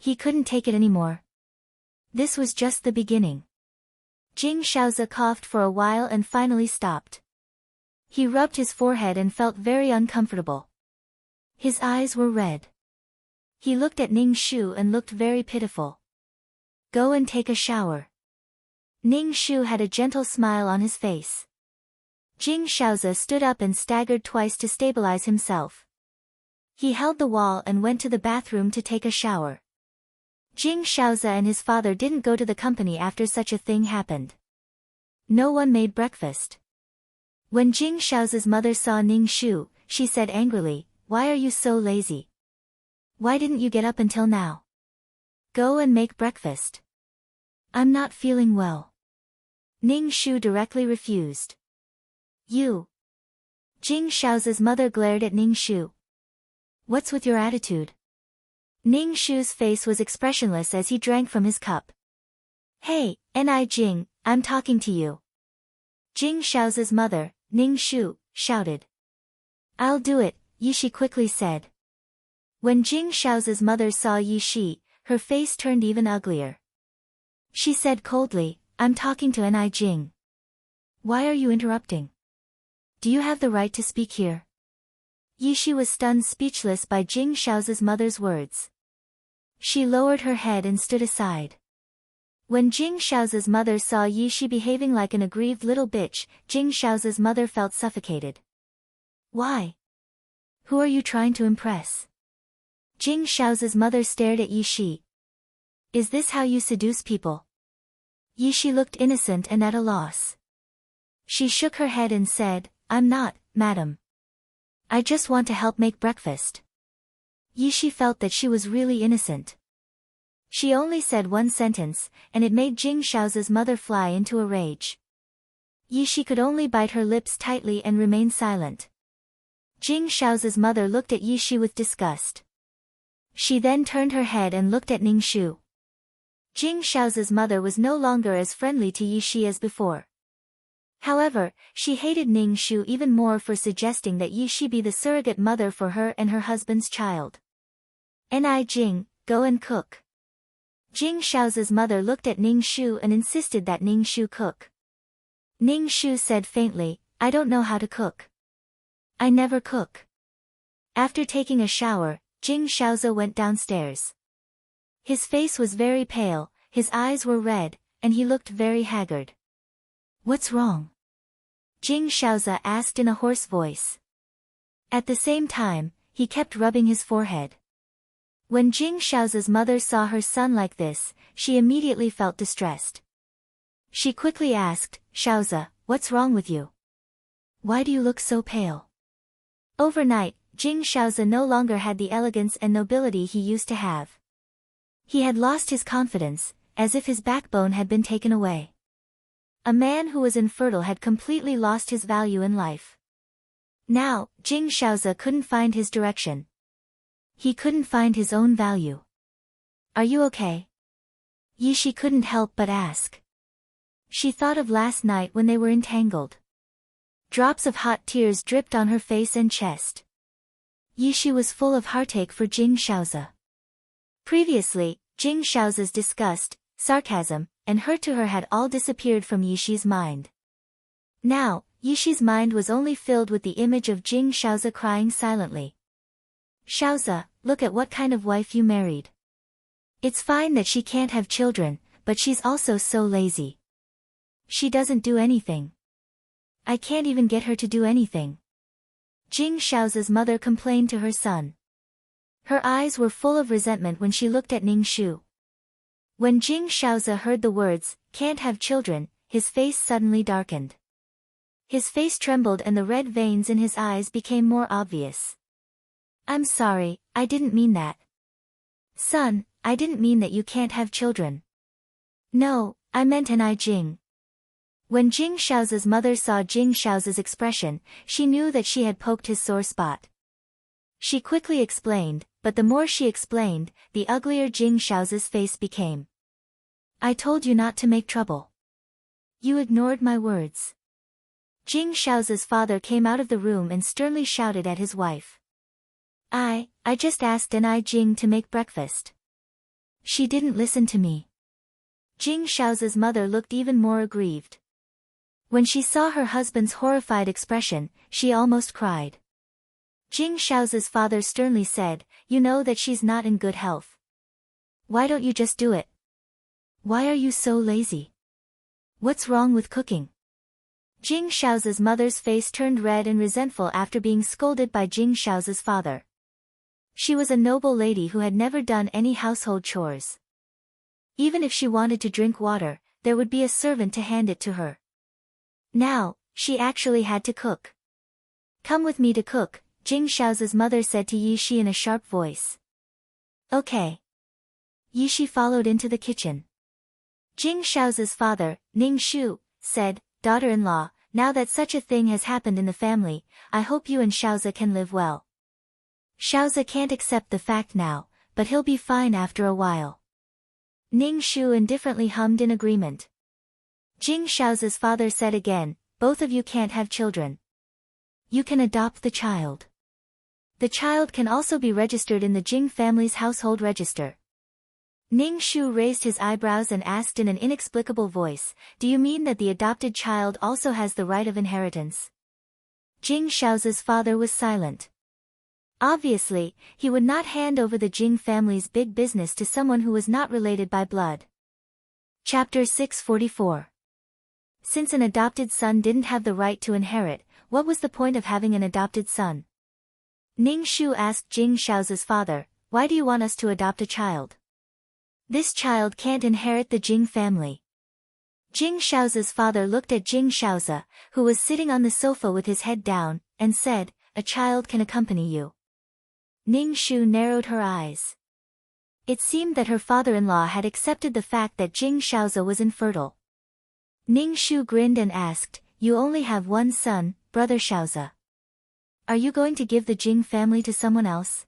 He couldn't take it anymore. This was just the beginning. Jing Shaozi coughed for a while and finally stopped. He rubbed his forehead and felt very uncomfortable. His eyes were red. He looked at Ning Shu and looked very pitiful. Go and take a shower. Ning Shu had a gentle smile on his face. Jing Shaozi stood up and staggered twice to stabilize himself. He held the wall and went to the bathroom to take a shower. Jing Shaozi and his father didn't go to the company after such a thing happened. No one made breakfast. When Jing Shaozi's mother saw Ning Shu, she said angrily, "Why are you so lazy? Why didn't you get up until now? Go and make breakfast." "I'm not feeling well." Ning Shu directly refused. "You." Jing Shaozi's mother glared at Ning Shu. "What's with your attitude?" Ning Shu's face was expressionless as he drank from his cup. "Hey, Ni Jing, I'm talking to you." Jing Shaozi's mother, Ning Shu, shouted. "I'll do it," Yishi quickly said. When Jing Shaozi's mother saw Yishi, her face turned even uglier. She said coldly, "I'm talking to Ni Jing. Why are you interrupting? Do you have the right to speak here?" Yishi was stunned speechless by Jing Shaozi's mother's words. She lowered her head and stood aside. When Jing Shaozi's mother saw Yishi behaving like an aggrieved little bitch, Jing Shaozi's mother felt suffocated. "Why? Who are you trying to impress?" Jing Shaozi's mother stared at Yishi. "Is this how you seduce people?" Yishi looked innocent and at a loss. She shook her head and said, "I'm not, madam. I just want to help make breakfast." Yishi felt that she was really innocent. She only said one sentence, and it made Jing Shaozi's mother fly into a rage. Yishi could only bite her lips tightly and remain silent. Jing Shaozi's mother looked at Yishi with disgust. She then turned her head and looked at Ning Shu. Jing Shaozi's mother was no longer as friendly to Yishi as before. However, she hated Ning Shu even more for suggesting that Yishi be the surrogate mother for her and her husband's child. "Ni Jing, go and cook." Jing Shaoza's mother looked at Ning Shu and insisted that Ning Shu cook. Ning Shu said faintly, I don't know how to cook. I never cook. After taking a shower, Jing Shaoza went downstairs. His face was very pale, his eyes were red, and he looked very haggard. What's wrong? Jing Shaoza asked in a hoarse voice. At the same time, he kept rubbing his forehead. When Jing Shaoza's mother saw her son like this, she immediately felt distressed. She quickly asked, Shaoza, what's wrong with you? Why do you look so pale? Overnight, Jing Shaoza no longer had the elegance and nobility he used to have. He had lost his confidence, as if his backbone had been taken away. A man who was infertile had completely lost his value in life. Now, Jing Shaoza couldn't find his direction. He couldn't find his own value. Are you okay? Yishi couldn't help but ask. She thought of last night when they were entangled. Drops of hot tears dripped on her face and chest. Yishi was full of heartache for Jing Shaoza. Previously, Jing Shaoza's disgust, sarcasm, and hurt to her had all disappeared from Yishi's mind. Now, Yishi's mind was only filled with the image of Jing Shaoza crying silently. Shaoza, look at what kind of wife you married. It's fine that she can't have children, but she's also so lazy. She doesn't do anything. I can't even get her to do anything. Jing Shaoza's mother complained to her son. Her eyes were full of resentment when she looked at Ning Shu. When Jing Shaoza heard the words, can't have children, his face suddenly darkened. His face trembled and the red veins in his eyes became more obvious. I'm sorry, I didn't mean that. Son, I didn't mean that you can't have children. No, I meant an I Jing. When Jing Shaoza's mother saw Jing Shaoza's expression, she knew that she had poked his sore spot. She quickly explained, but the more she explained, the uglier Jing Shaoza's face became. I told you not to make trouble. You ignored my words. Jing Shaoza's father came out of the room and sternly shouted at his wife. I just asked an I Jing to make breakfast. She didn't listen to me. Jing Shaoza's mother looked even more aggrieved. When she saw her husband's horrified expression, she almost cried. Jing Shaoza's father sternly said, you know that she's not in good health. Why don't you just do it? Why are you so lazy? What's wrong with cooking? Jing Shaoza's mother's face turned red and resentful after being scolded by Jing Shaoza's father. She was a noble lady who had never done any household chores. Even if she wanted to drink water, there would be a servant to hand it to her. Now, she actually had to cook. Come with me to cook, Jing Shaoza's mother said to Yishi in a sharp voice. Okay. Yishi followed into the kitchen. Jing Shaoza's father, Ning Shu, said, daughter-in-law, now that such a thing has happened in the family, I hope you and Shaoza can live well. Shaoza can't accept the fact now, but he'll be fine after a while. Ning Shu indifferently hummed in agreement. Jing Shaoza's father said again, both of you can't have children. You can adopt the child. The child can also be registered in the Jing family's household register. Ning Shu raised his eyebrows and asked in an inexplicable voice, do you mean that the adopted child also has the right of inheritance? Jing Shaoza's father was silent. Obviously, he would not hand over the Jing family's big business to someone who was not related by blood. Chapter 644. Since an adopted son didn't have the right to inherit, what was the point of having an adopted son? Ning Shu asked Jing Shaoza's father, why do you want us to adopt a child? This child can't inherit the Jing family. Jing Shaoza's father looked at Jing Shaoza, who was sitting on the sofa with his head down, and said, a child can accompany you. Ning Shu narrowed her eyes. It seemed that her father-in-law had accepted the fact that Jing Shaoza was infertile. Ning Shu grinned and asked, you only have one son, brother Shaoza. Are you going to give the Jing family to someone else?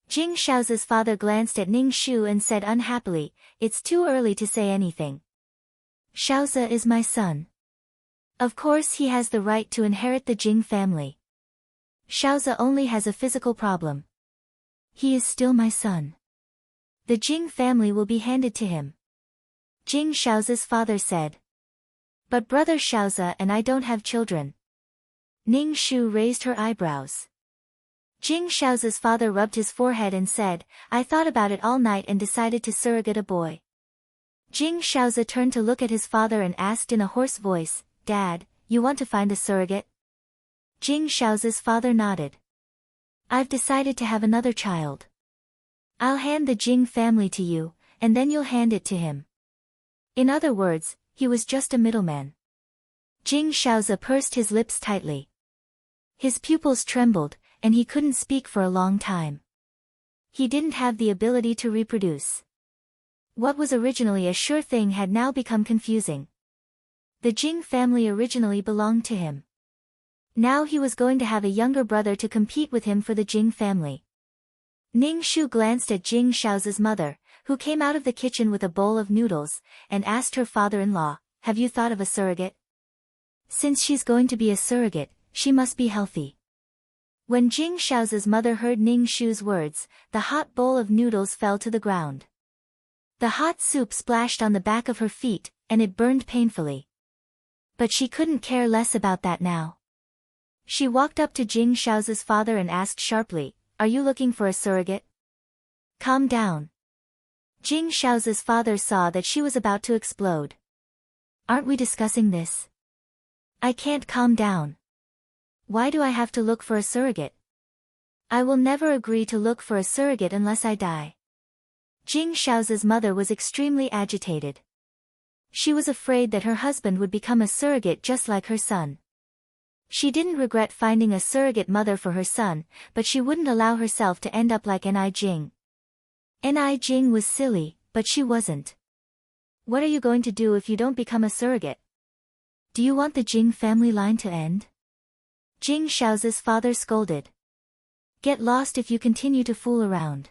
Jing Shaoza's father glanced at Ning Shu and said unhappily, it's too early to say anything. Shaoza is my son. Of course he has the right to inherit the Jing family. Shaoza only has a physical problem. He is still my son. The Jing family will be handed to him. Jing Shaoza's father said. But brother Shaoza and I don't have children. Ning Shu raised her eyebrows. Jing Shaoza's father rubbed his forehead and said, I thought about it all night and decided to surrogate a boy. Jing Shaoza turned to look at his father and asked in a hoarse voice, Dad, you want to find a surrogate? Jing Shaoza's father nodded. I've decided to have another child. I'll hand the Jing family to you, and then you'll hand it to him. In other words, he was just a middleman. Jing Shaoza pursed his lips tightly. His pupils trembled, and he couldn't speak for a long time. He didn't have the ability to reproduce. What was originally a sure thing had now become confusing. The Jing family originally belonged to him. Now he was going to have a younger brother to compete with him for the Jing family. Ning Shu glanced at Jing Shaoza's mother, who came out of the kitchen with a bowl of noodles, and asked her father-in-law, Have you thought of a surrogate? Since she's going to be a surrogate, she must be healthy. When Jing Shaoza's mother heard Ning Shu's words, the hot bowl of noodles fell to the ground. The hot soup splashed on the back of her feet, and it burned painfully. But she couldn't care less about that now. She walked up to Jing Shaoza's father and asked sharply, Are you looking for a surrogate? Calm down. Jing Shaoza's father saw that she was about to explode. Aren't we discussing this? I can't calm down. Why do I have to look for a surrogate? I will never agree to look for a surrogate unless I die. Jing Shaoza's mother was extremely agitated. She was afraid that her husband would become a surrogate just like her son. She didn't regret finding a surrogate mother for her son, but she wouldn't allow herself to end up like Ni Jing. Ni Jing was silly, but she wasn't. What are you going to do if you don't become a surrogate? Do you want the Jing family line to end? Jing Shaoza's father scolded. Get lost if you continue to fool around.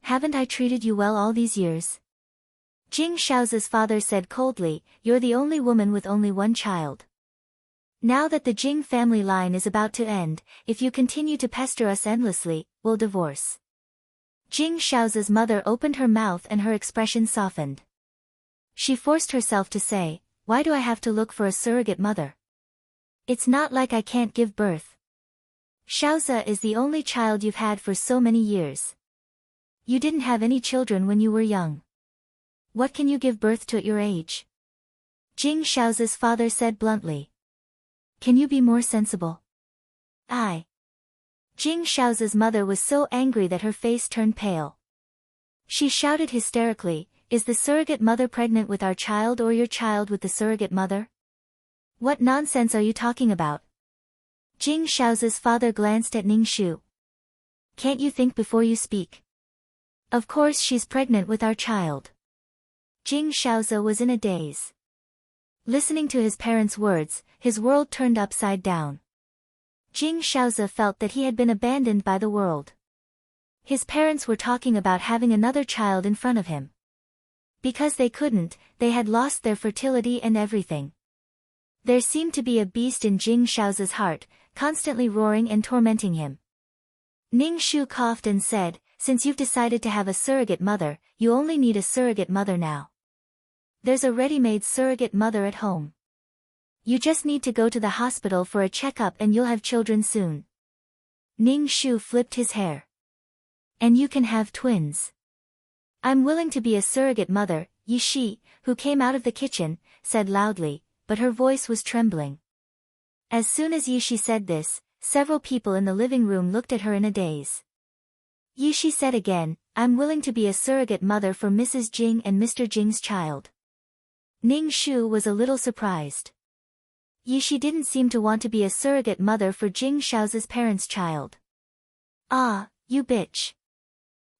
Haven't I treated you well all these years? Jing Shaoza's father said coldly, You're the only woman with only one child. Now that the Jing family line is about to end, if you continue to pester us endlessly, we'll divorce. Jing Shaoza's mother opened her mouth and her expression softened. She forced herself to say, Why do I have to look for a surrogate mother? It's not like I can't give birth. Shaoza is the only child you've had for so many years. You didn't have any children when you were young. What can you give birth to at your age? Jing Shaoza's father said bluntly. Can you be more sensible? Jing Shaoza's mother was so angry that her face turned pale. She shouted hysterically, Is the surrogate mother pregnant with our child or your child with the surrogate mother? What nonsense are you talking about? Jing Shaoza's father glanced at Ning Shu. Can't you think before you speak? Of course she's pregnant with our child. Jing Shaoza was in a daze. Listening to his parents' words, his world turned upside down. Jing Shaoza felt that he had been abandoned by the world. His parents were talking about having another child in front of him. Because they couldn't, they had lost their fertility and everything. There seemed to be a beast in Jing Shaoza's heart, constantly roaring and tormenting him. Ning Shu coughed and said, Since you've decided to have a surrogate mother, you only need a surrogate mother now. There's a ready-made surrogate mother at home. You just need to go to the hospital for a checkup and you'll have children soon. Ning Shu flipped his hair. And you can have twins. I'm willing to be a surrogate mother, Yi Shi, who came out of the kitchen, said loudly, but her voice was trembling. As soon as Yi Shi said this, several people in the living room looked at her in a daze. Yi Shi said again, I'm willing to be a surrogate mother for Mrs. Jing and Mr. Jing's child. Ning Shu was a little surprised. Yi Shi didn't seem to want to be a surrogate mother for Jing Shaoza's parents' child. Ah, you bitch.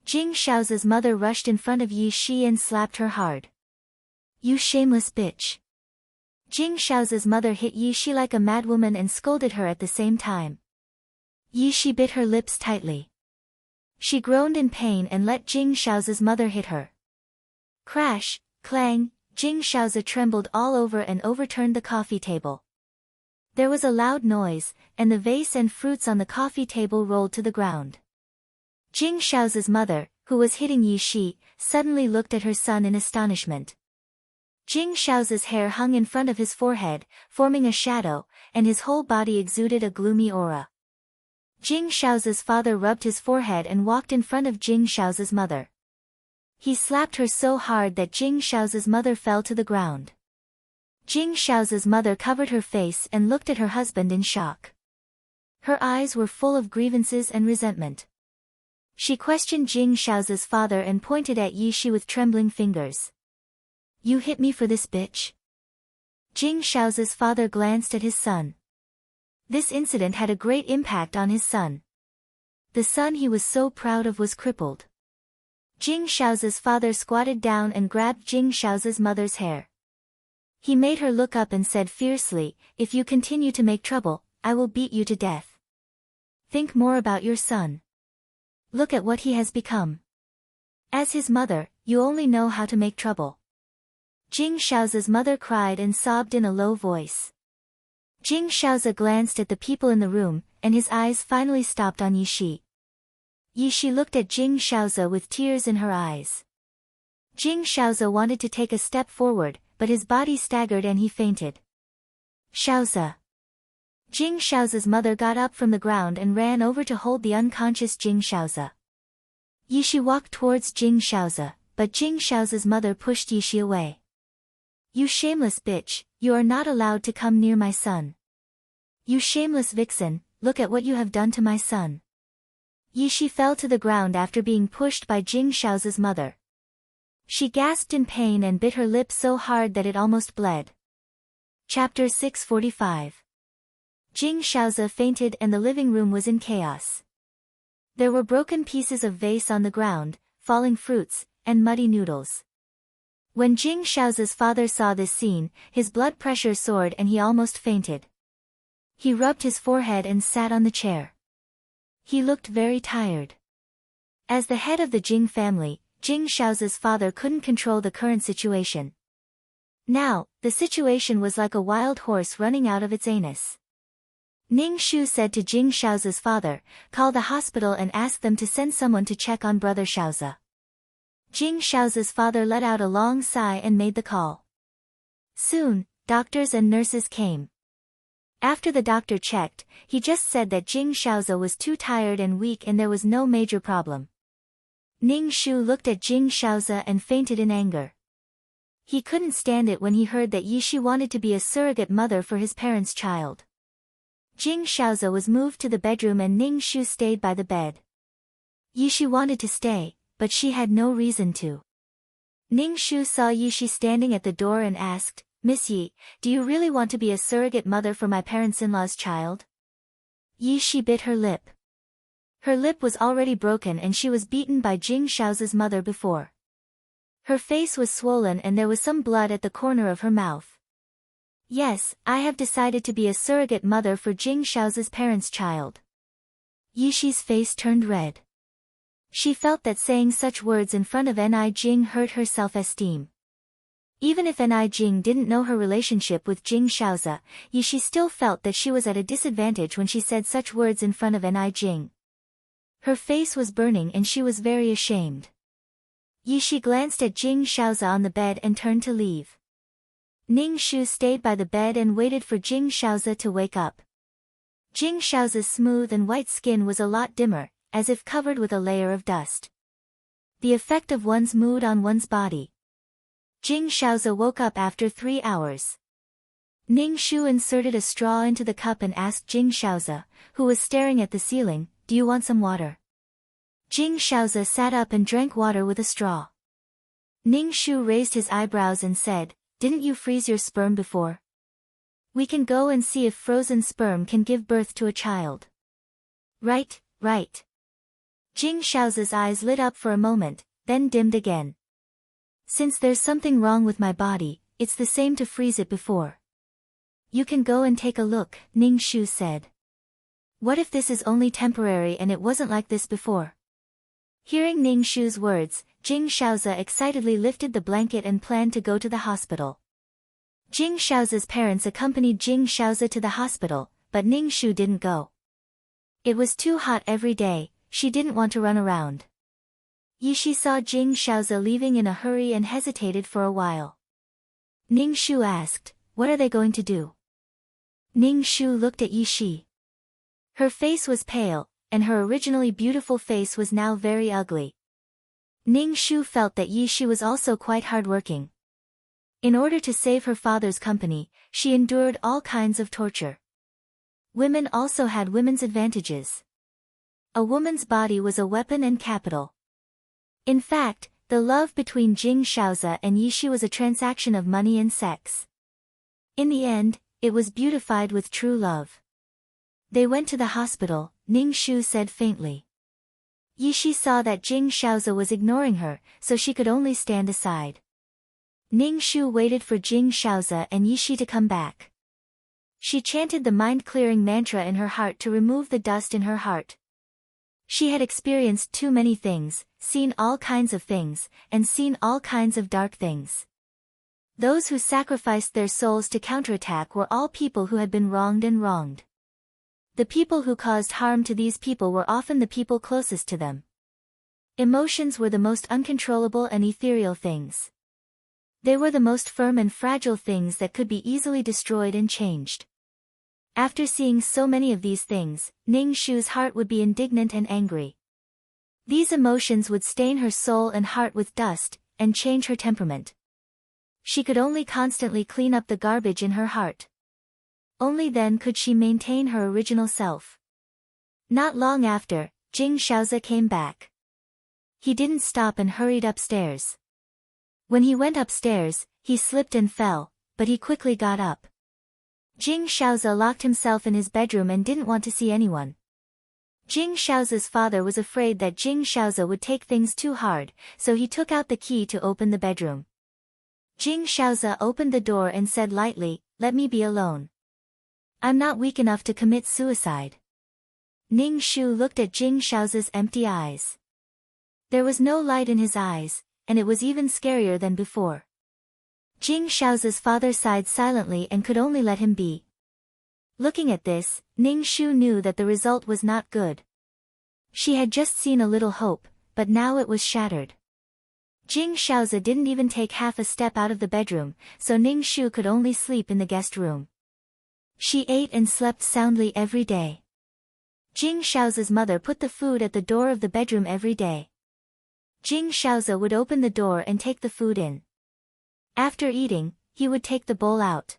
Jing Shaoza's mother rushed in front of Yi Shi and slapped her hard. You shameless bitch. Jing Shaoza's mother hit Yi Shi like a madwoman and scolded her at the same time. Yi Shi bit her lips tightly. She groaned in pain and let Jing Shaoza's mother hit her. Crash, clang, Jing Shaoza trembled all over and overturned the coffee table. There was a loud noise, and the vase and fruits on the coffee table rolled to the ground. Jing Shaoza's mother, who was hitting Yi Shi, suddenly looked at her son in astonishment. Jing Shao's hair hung in front of his forehead, forming a shadow, and his whole body exuded a gloomy aura. Jing Shao's father rubbed his forehead and walked in front of Jing Shao's mother. He slapped her so hard that Jing Shao's mother fell to the ground. Jing Shao's mother covered her face and looked at her husband in shock. Her eyes were full of grievances and resentment. She questioned Jing Shao's father and pointed at Yi Shi with trembling fingers. "You hit me for this, bitch?" Jing Shao's father glanced at his son. This incident had a great impact on his son. The son he was so proud of was crippled. Jing Shao's father squatted down and grabbed Jing Shao's mother's hair. He made her look up and said fiercely, "If you continue to make trouble, I will beat you to death. Think more about your son. Look at what he has become. As his mother, you only know how to make trouble." Jing Shao's mother cried and sobbed in a low voice. Jing Shaozi glanced at the people in the room, and his eyes finally stopped on Yi Shi. Yi Shi looked at Jing Shaozi with tears in her eyes. Jing Shaozi wanted to take a step forward, but his body staggered and he fainted. "Shaozi." Jing Shaozi's mother got up from the ground and ran over to hold the unconscious Jing Shaozi. Yi Shi walked towards Jing Shaozi, but Jing Shaozi's mother pushed Yi Shi away. "You shameless bitch, you are not allowed to come near my son. You shameless vixen, look at what you have done to my son." Yi Shi fell to the ground after being pushed by Jing Shaozi's mother. She gasped in pain and bit her lip so hard that it almost bled. Chapter 645. Jing Shaozi fainted and the living room was in chaos. There were broken pieces of vase on the ground, falling fruits, and muddy noodles. When Jing Shaozi's father saw this scene, his blood pressure soared and he almost fainted. He rubbed his forehead and sat on the chair. He looked very tired. As the head of the Jing family, Jing Shaozi's father couldn't control the current situation. Now, the situation was like a wild horse running out of its anus. Ning Shu said to Jing Shaozi's father, "Call the hospital and ask them to send someone to check on brother Shaozi." Jing Shaozi's father let out a long sigh and made the call. Soon, doctors and nurses came. After the doctor checked, he just said that Jing Shaozi was too tired and weak and there was no major problem. Ning Shu looked at Jing Shaozi and fainted in anger. He couldn't stand it when he heard that Yi Shi wanted to be a surrogate mother for his parents' child. Jing Shaozi was moved to the bedroom and Ning Shu stayed by the bed. Yi Shi wanted to stay, but she had no reason to. Ning Shu saw Yi Shi standing at the door and asked, "Miss Yi, do you really want to be a surrogate mother for my parents-in-law's child?" Yi Shi bit her lip. Her lip was already broken and she was beaten by Jing Shaozi's mother before. Her face was swollen and there was some blood at the corner of her mouth. "Yes, I have decided to be a surrogate mother for Jing Shaozi's parents' child." Yi Shi's face turned red. She felt that saying such words in front of Ni Jing hurt her self-esteem. Even if Ni Jing didn't know her relationship with Jing Shaozi, Yi Shi still felt that she was at a disadvantage when she said such words in front of Ni Jing. Her face was burning and she was very ashamed. Yi Shi glanced at Jing Shaozi on the bed and turned to leave. Ning Shu stayed by the bed and waited for Jing Shaozi to wake up. Jing Shaozi's smooth and white skin was a lot dimmer, as if covered with a layer of dust. The effect of one's mood on one's body. Jing Shaozi woke up after 3 hours. Ning Shu inserted a straw into the cup and asked Jing Shaozi, who was staring at the ceiling, "Do you want some water?" Jing Shaozi sat up and drank water with a straw. Ning Shu raised his eyebrows and said, "Didn't you freeze your sperm before? We can go and see if frozen sperm can give birth to a child." "Right, right." Jing Shaozi's eyes lit up for a moment, then dimmed again. "Since there's something wrong with my body, it's the same to freeze it before." "You can go and take a look," Ning Shu said. "What if this is only temporary and it wasn't like this before?" Hearing Ning Shu's words, Jing Shaozi excitedly lifted the blanket and planned to go to the hospital. Jing Shaozi's parents accompanied Jing Shaozi to the hospital, but Ning Shu didn't go. It was too hot every day, she didn't want to run around. Yishi saw Jing Shaozi leaving in a hurry and hesitated for a while. Ning Shu asked, "What are they going to do?" Ning Shu looked at Yishi. Her face was pale, and her originally beautiful face was now very ugly. Ning Shu felt that Yishi was also quite hardworking. In order to save her father's company, she endured all kinds of torture. Women also had women's advantages. A woman's body was a weapon and capital. In fact, the love between Jing Shaozi and Yishi was a transaction of money and sex. In the end, it was beautified with true love. They went to the hospital, Ning Shu said faintly. Yishi saw that Jing Shaozi was ignoring her, so she could only stand aside. Ning Shu waited for Jing Shaozi and Yishi to come back. She chanted the mind-clearing mantra in her heart to remove the dust in her heart. She had experienced too many things, seen all kinds of things, and seen all kinds of dark things. Those who sacrificed their souls to counterattack were all people who had been wronged and wronged. The people who caused harm to these people were often the people closest to them. Emotions were the most uncontrollable and ethereal things. They were the most firm and fragile things that could be easily destroyed and changed. After seeing so many of these things, Ning Shu's heart would be indignant and angry. These emotions would stain her soul and heart with dust, and change her temperament. She could only constantly clean up the garbage in her heart. Only then could she maintain her original self. Not long after, Jing Shaozi came back. He didn't stop and hurried upstairs. When he went upstairs, he slipped and fell, but he quickly got up. Jing Shaozi locked himself in his bedroom and didn't want to see anyone. Jing Shaozi's father was afraid that Jing Shaozi would take things too hard, so he took out the key to open the bedroom. Jing Shaozi opened the door and said lightly, "Let me be alone. I'm not weak enough to commit suicide." Ning Shu looked at Jing Shaozi's empty eyes. There was no light in his eyes, and it was even scarier than before. Jing Shaozi's father sighed silently and could only let him be. Looking at this, Ning Shu knew that the result was not good. She had just seen a little hope, but now it was shattered. Jing Shaozi didn't even take half a step out of the bedroom, so Ning Shu could only sleep in the guest room. She ate and slept soundly every day. Jing Shaozi's mother put the food at the door of the bedroom every day. Jing Shaozi would open the door and take the food in. After eating, he would take the bowl out.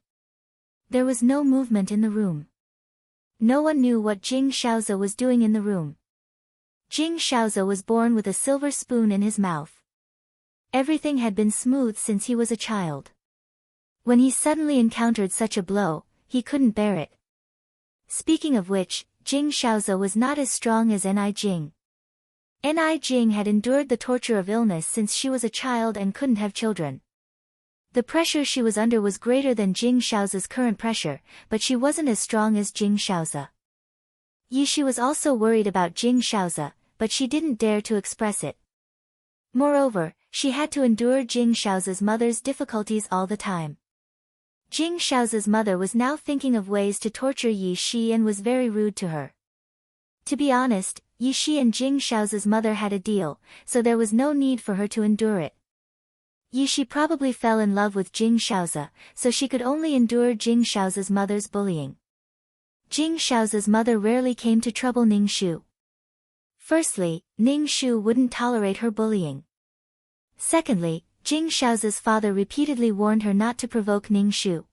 There was no movement in the room. No one knew what Jing Shaozi was doing in the room. Jing Shaozi was born with a silver spoon in his mouth. Everything had been smooth since he was a child. When he suddenly encountered such a blow, he couldn't bear it. Speaking of which, Jing Shaozi was not as strong as Ni Jing. Ni Jing had endured the torture of illness since she was a child and couldn't have children. The pressure she was under was greater than Jing Shaozi's current pressure, but she wasn't as strong as Jing Shaozi. Yishi was also worried about Jing Shaozi, but she didn't dare to express it. Moreover, she had to endure Jing Shaozi's mother's difficulties all the time. Jing Shaozi's mother was now thinking of ways to torture Yishi and was very rude to her. To be honest, Yishi and Jing Shaozi's mother had a deal, so there was no need for her to endure it. Yishi probably fell in love with Jing Shaozi, so she could only endure Jing Shaozi's mother's bullying. Jing Shaozi's mother rarely came to trouble Ning Shu. Firstly, Ning Shu wouldn't tolerate her bullying. Secondly, Jing Shaozi's father repeatedly warned her not to provoke Ning Shu.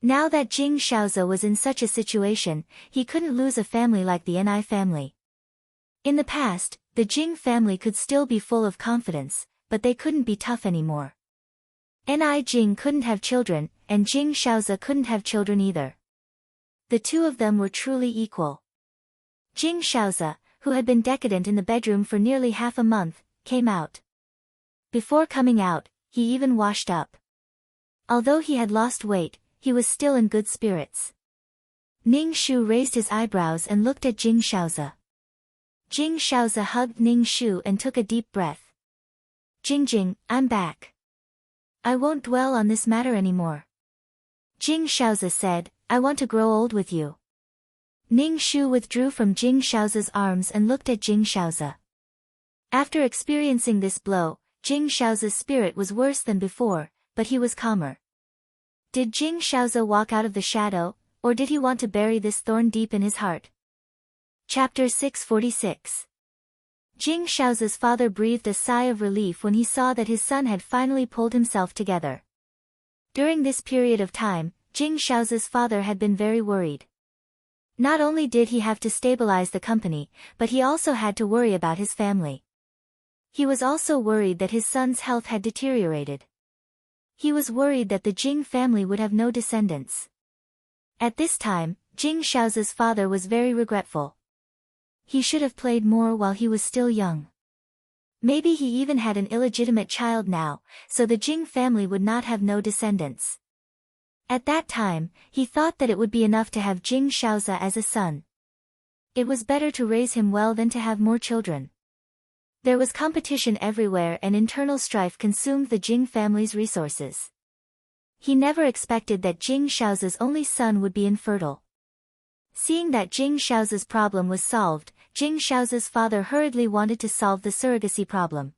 Now that Jing Shaozi was in such a situation, he couldn't lose a family like the Ni family. In the past, the Jing family could still be full of confidence, but they couldn't be tough anymore. Ni Jing couldn't have children, and Jing Shaozi couldn't have children either. The two of them were truly equal. Jing Shaozi, who had been decadent in the bedroom for nearly half a month, came out. Before coming out, he even washed up. Although he had lost weight, he was still in good spirits. Ning Shu raised his eyebrows and looked at Jing Shaozi. Jing Shaozi hugged Ning Shu and took a deep breath. "Jing, I'm back. I won't dwell on this matter anymore." Jing Shaozi said, "I want to grow old with you." Ning Shu withdrew from Jing Shaozi's arms and looked at Jing Shaozi. After experiencing this blow, Jing Shaoza's spirit was worse than before, but he was calmer. Did Jing Shaoza walk out of the shadow, or did he want to bury this thorn deep in his heart? Chapter 646. Jing Shaoza's father breathed a sigh of relief when he saw that his son had finally pulled himself together. During this period of time, Jing Shaoza's father had been very worried. Not only did he have to stabilize the company, but he also had to worry about his family. He was also worried that his son's health had deteriorated. He was worried that the Jing family would have no descendants. At this time, Jing Shaoza's father was very regretful. He should have played more while he was still young. Maybe he even had an illegitimate child now, so the Jing family would not have no descendants. At that time, he thought that it would be enough to have Jing Shaoza as a son. It was better to raise him well than to have more children. There was competition everywhere and internal strife consumed the Jing family's resources. He never expected that Jing Shaoza's only son would be infertile. Seeing that Jing Shaoza's problem was solved, Jing Shaoza's father hurriedly wanted to solve the surrogacy problem.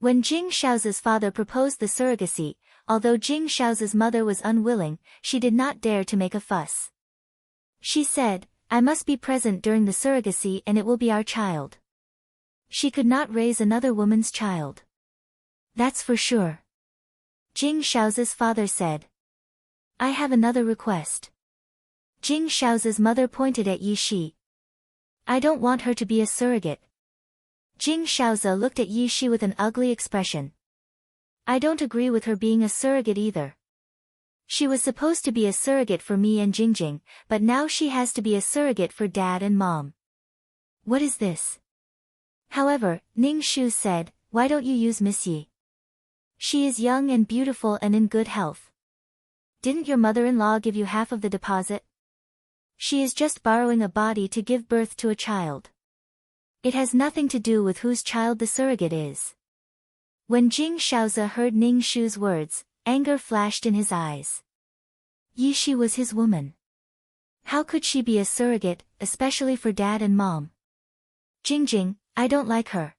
When Jing Shaoza's father proposed the surrogacy, although Jing Shaoza's mother was unwilling, she did not dare to make a fuss. She said, "I must be present during the surrogacy and it will be our child." She could not raise another woman's child. That's for sure. Jing Shaoza's father said. I have another request. Jing Shaoza's mother pointed at Yi Shi. I don't want her to be a surrogate. Jing Shaoza looked at Yi Shi with an ugly expression. I don't agree with her being a surrogate either. She was supposed to be a surrogate for me and Jingjing, but now she has to be a surrogate for Dad and Mom. What is this? However, Ning Shu said, why don't you use Miss Yi? She is young and beautiful and in good health. Didn't your mother-in-law give you half of the deposit? She is just borrowing a body to give birth to a child. It has nothing to do with whose child the surrogate is. When Jing Shaoza heard Ning Shu's words, anger flashed in his eyes. Yi Shi was his woman. How could she be a surrogate, especially for Dad and Mom? Jingjing, I don't like her.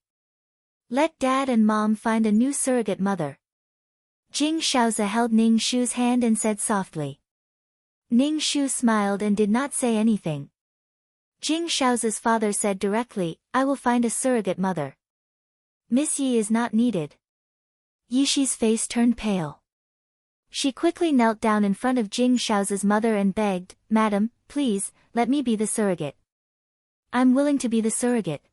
Let Dad and Mom find a new surrogate mother. Jing Shaoza held Ning Shu's hand and said softly. Ning Shu smiled and did not say anything. Jing Shaoza's father said directly, I will find a surrogate mother. Miss Yi is not needed. Yi Shi's face turned pale. She quickly knelt down in front of Jing Shaoza's mother and begged, Madam, please, let me be the surrogate. I'm willing to be the surrogate.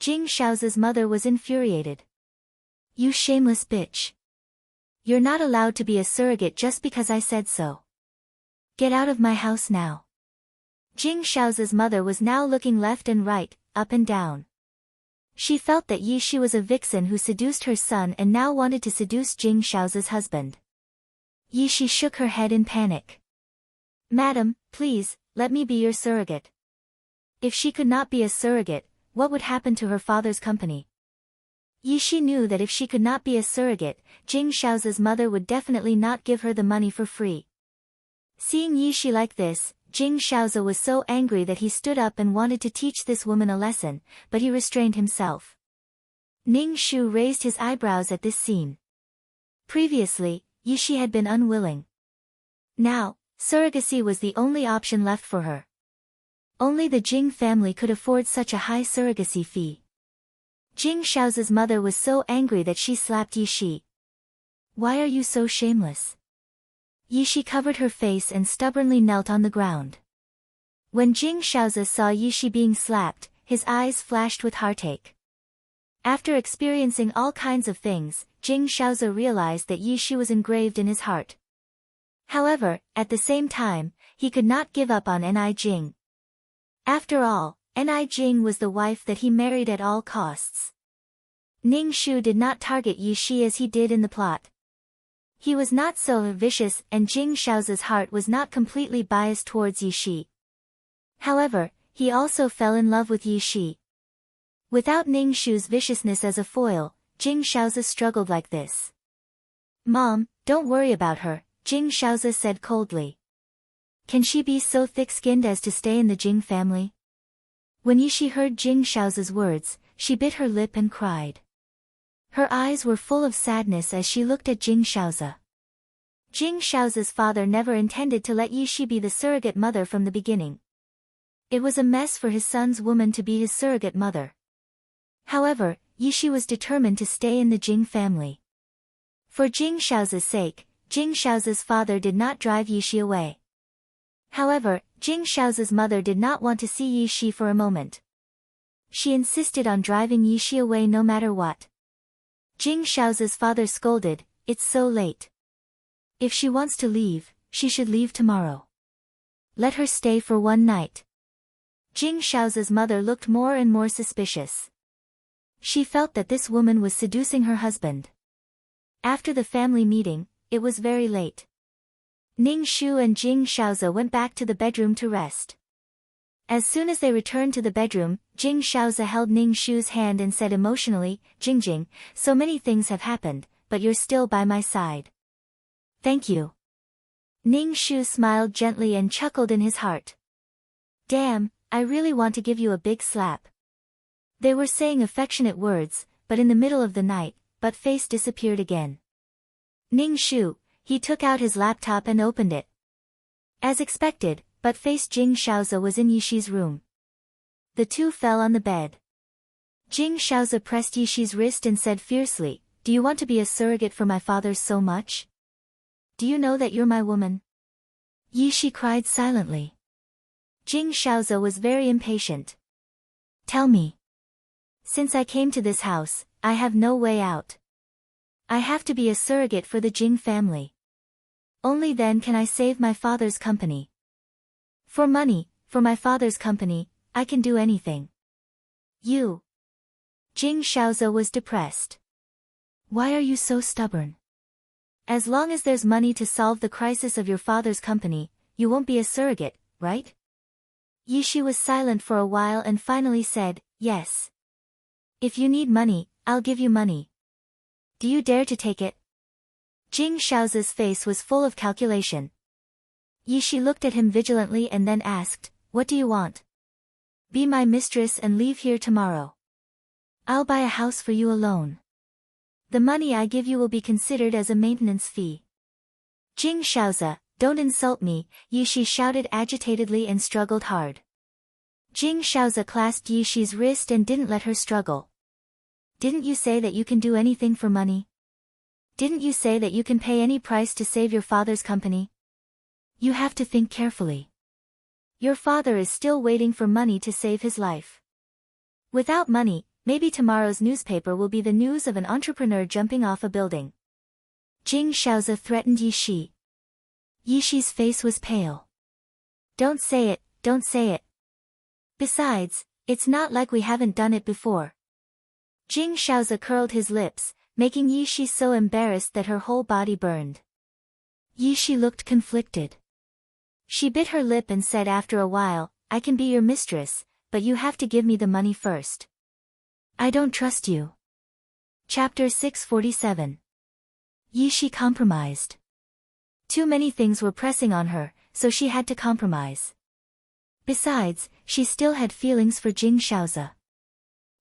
Jing Shaoza's mother was infuriated. You shameless bitch. You're not allowed to be a surrogate just because I said so. Get out of my house now. Jing Shaoza's mother was now looking left and right, up and down. She felt that Yi Shi was a vixen who seduced her son and now wanted to seduce Jing Shaoza's husband. Yi Shi shook her head in panic. Madam, please, let me be your surrogate. If she could not be a surrogate, what would happen to her father's company? Yi Shi knew that if she could not be a surrogate, Jing Shaoza's mother would definitely not give her the money for free. Seeing Yi Shi like this, Jing Shaoza was so angry that he stood up and wanted to teach this woman a lesson, but he restrained himself. Ning Shu raised his eyebrows at this scene. Previously, Yi Shi had been unwilling. Now, surrogacy was the only option left for her. Only the Jing family could afford such a high surrogacy fee. Jing Shaoza's mother was so angry that she slapped Yi Shi. Why are you so shameless? Yi Shi covered her face and stubbornly knelt on the ground. When Jing Shaoza saw Yi Shi being slapped, his eyes flashed with heartache. After experiencing all kinds of things, Jing Shaoza realized that Yi Shi was engraved in his heart. However, at the same time, he could not give up on Ni Jing. After all, Ni Jing was the wife that he married at all costs. Ning Shu did not target Yi Shi as he did in the plot. He was not so vicious and Jing Shaoza's heart was not completely biased towards Yi Shi. However, he also fell in love with Yi Shi. Without Ning Shu's viciousness as a foil, Jing Shaoza struggled like this. Mom, don't worry about her, Jing Shaoza said coldly. Can she be so thick-skinned as to stay in the Jing family? When Yi Shi heard Jing Shaoza's words, she bit her lip and cried. Her eyes were full of sadness as she looked at Jing Shaozi. Jing Shaozi's father never intended to let Yishi be the surrogate mother from the beginning. It was a mess for his son's woman to be his surrogate mother. However, Yishi was determined to stay in the Jing family. For Jing Shaozi's sake, Jing Shaozi's father did not drive Yishi away. However, Jing Shaozi's mother did not want to see Yishi for a moment. She insisted on driving Yishi away no matter what. Jing Shaozi's father scolded, "It's so late. If she wants to leave, she should leave tomorrow. Let her stay for one night." Jing Shaozi's mother looked more and more suspicious. She felt that this woman was seducing her husband. After the family meeting, it was very late. Ning Shu and Jing Shaozi went back to the bedroom to rest. As soon as they returned to the bedroom, Jing Shaozi held Ning Shu's hand and said emotionally, "Jingjing, so many things have happened, but you're still by my side. Thank you." Ning Shu smiled gently and chuckled in his heart. "Damn, I really want to give you a big slap." They were saying affectionate words, but in the middle of the night, Butt Face disappeared again. Ning Shu, he took out his laptop and opened it. As expected, Butt Face Jing Shaozi was in Yishi's room. The two fell on the bed. Jing Shaozi pressed Yishi's wrist and said fiercely, "Do you want to be a surrogate for my father so much? Do you know that you're my woman?" Yishi cried silently. Jing Shaozi was very impatient. "Tell me. Since I came to this house, I have no way out. I have to be a surrogate for the Jing family. Only then can I save my father's company. For money, for my father's company, I can do anything." "You." Jing Shaozi was depressed. "Why are you so stubborn? As long as there's money to solve the crisis of your father's company, you won't be a surrogate, right?" Yishi was silent for a while and finally said, "Yes. If you need money, I'll give you money. Do you dare to take it?" Jing Shaozi's face was full of calculation. Yishi looked at him vigilantly and then asked, "What do you want?" "Be my mistress and leave here tomorrow. I'll buy a house for you alone. The money I give you will be considered as a maintenance fee." "Jing Shaozi, don't insult me," Yishi shouted agitatedly and struggled hard. Jing Shaozi clasped Yishi's wrist and didn't let her struggle. "Didn't you say that you can do anything for money? Didn't you say that you can pay any price to save your father's company? You have to think carefully. Your father is still waiting for money to save his life. Without money, maybe tomorrow's newspaper will be the news of an entrepreneur jumping off a building." Jing Shaozi threatened Yishi. Yishi's face was pale. "Don't say it, don't say it. Besides, it's not like we haven't done it before." Jing Shaozi curled his lips, making Yishi so embarrassed that her whole body burned. Yishi looked conflicted. She bit her lip and said after a while, "I can be your mistress, but you have to give me the money first. I don't trust you." Chapter 647. Yishi compromised. Too many things were pressing on her, so she had to compromise. Besides, she still had feelings for Jing Shaozi.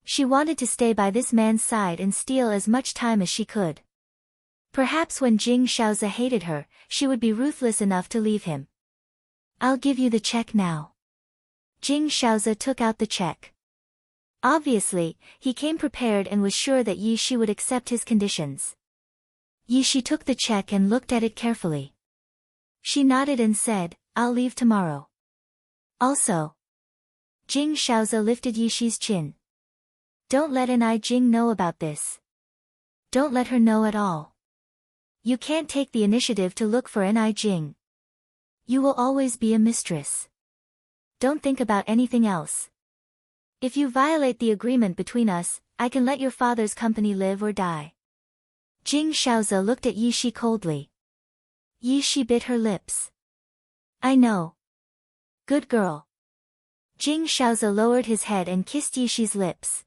She wanted to stay by this man's side and steal as much time as she could. Perhaps when Jing Shaozi hated her, she would be ruthless enough to leave him. "I'll give you the check now." Jing Shaozi took out the check. Obviously, he came prepared and was sure that Yishi would accept his conditions. Yishi took the check and looked at it carefully. She nodded and said, "I'll leave tomorrow." "Also." Jing Shaozi lifted Yishi's chin. "Don't let N.I. Jing know about this. Don't let her know at all. You can't take the initiative to look for N.I. Jing. You will always be a mistress. Don't think about anything else. If you violate the agreement between us, I can let your father's company live or die." Jing Shaozi looked at Yishi coldly. Yishi bit her lips. "I know. Good girl." Jing Shaozi lowered his head and kissed Yishi's lips.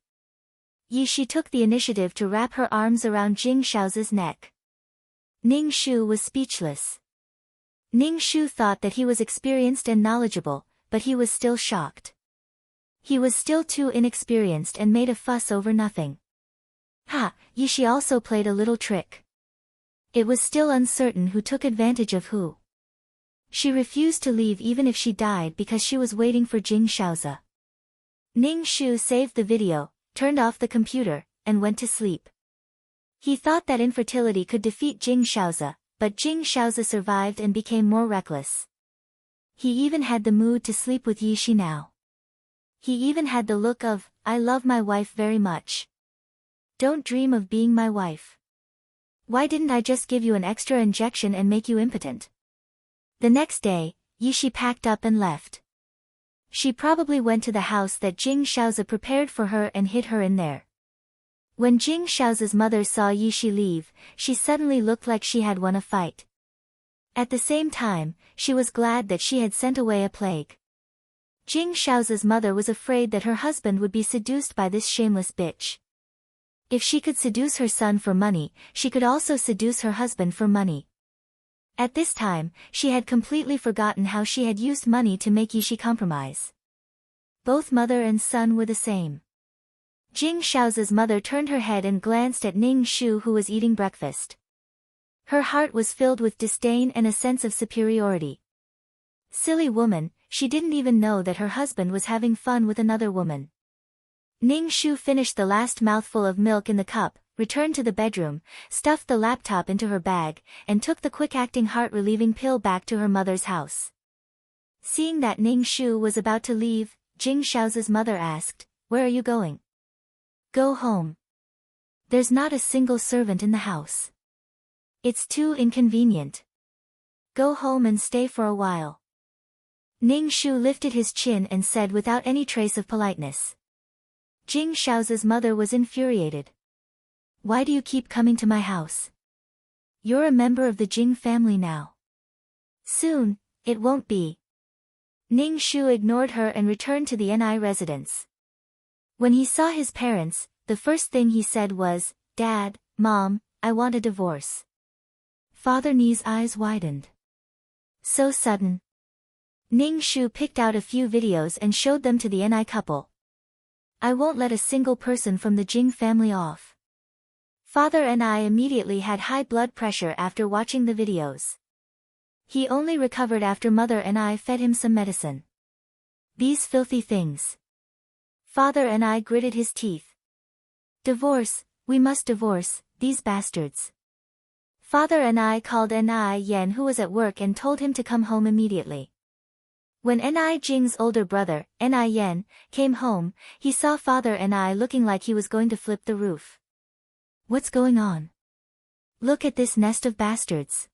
Yishi took the initiative to wrap her arms around Jing Shaozi's neck. Ning Shu was speechless. Ning Shu thought that he was experienced and knowledgeable, but he was still shocked. He was still too inexperienced and made a fuss over nothing. Yishi also played a little trick. It was still uncertain who took advantage of who. She refused to leave even if she died because she was waiting for Jing Shaozi. Ning Shu saved the video, turned off the computer, and went to sleep. He thought that infertility could defeat Jing Shaozi, but Jing Shaozi survived and became more reckless. He even had the mood to sleep with Yishi now. He even had the look of, "I love my wife very much. Don't dream of being my wife. Why didn't I just give you an extra injection and make you impotent?" The next day, Yishi packed up and left. She probably went to the house that Jing Shaozi prepared for her and hid her in there. When Jing Shaozi's mother saw Yishi leave, she suddenly looked like she had won a fight. At the same time, she was glad that she had sent away a plague. Jing Shaozi's mother was afraid that her husband would be seduced by this shameless bitch. If she could seduce her son for money, she could also seduce her husband for money. At this time, she had completely forgotten how she had used money to make Yishi compromise. Both mother and son were the same. Jing Shaozi's mother turned her head and glanced at Ning Shu, who was eating breakfast. Her heart was filled with disdain and a sense of superiority. Silly woman, she didn't even know that her husband was having fun with another woman. Ning Shu finished the last mouthful of milk in the cup, returned to the bedroom, stuffed the laptop into her bag, and took the quick-acting heart-relieving pill back to her mother's house. Seeing that Ning Shu was about to leave, Jing Shaozi's mother asked, "Where are you going?" "Go home. There's not a single servant in the house. It's too inconvenient. Go home and stay for a while." Ning Shu lifted his chin and said without any trace of politeness. Jing Shaozi's mother was infuriated. "Why do you keep coming to my house? You're a member of the Jing family now. Soon, it won't be." Ning Shu ignored her and returned to the Ni residence. When he saw his parents, the first thing he said was, "Dad, Mom, I want a divorce." Father Ni's eyes widened. So sudden. Ning Shu picked out a few videos and showed them to the Ni couple. "I won't let a single person from the Jing family off." Father Ni immediately had high blood pressure after watching the videos. He only recovered after Mother Ni fed him some medicine. These filthy things. Father Ni gritted his teeth. "Divorce, we must divorce, these bastards." Father Ni called Ni Yen, who was at work, and told him to come home immediately. When Ni Jing's older brother, Ni Yen, came home, he saw Father Ni looking like he was going to flip the roof. "What's going on? Look at this nest of bastards."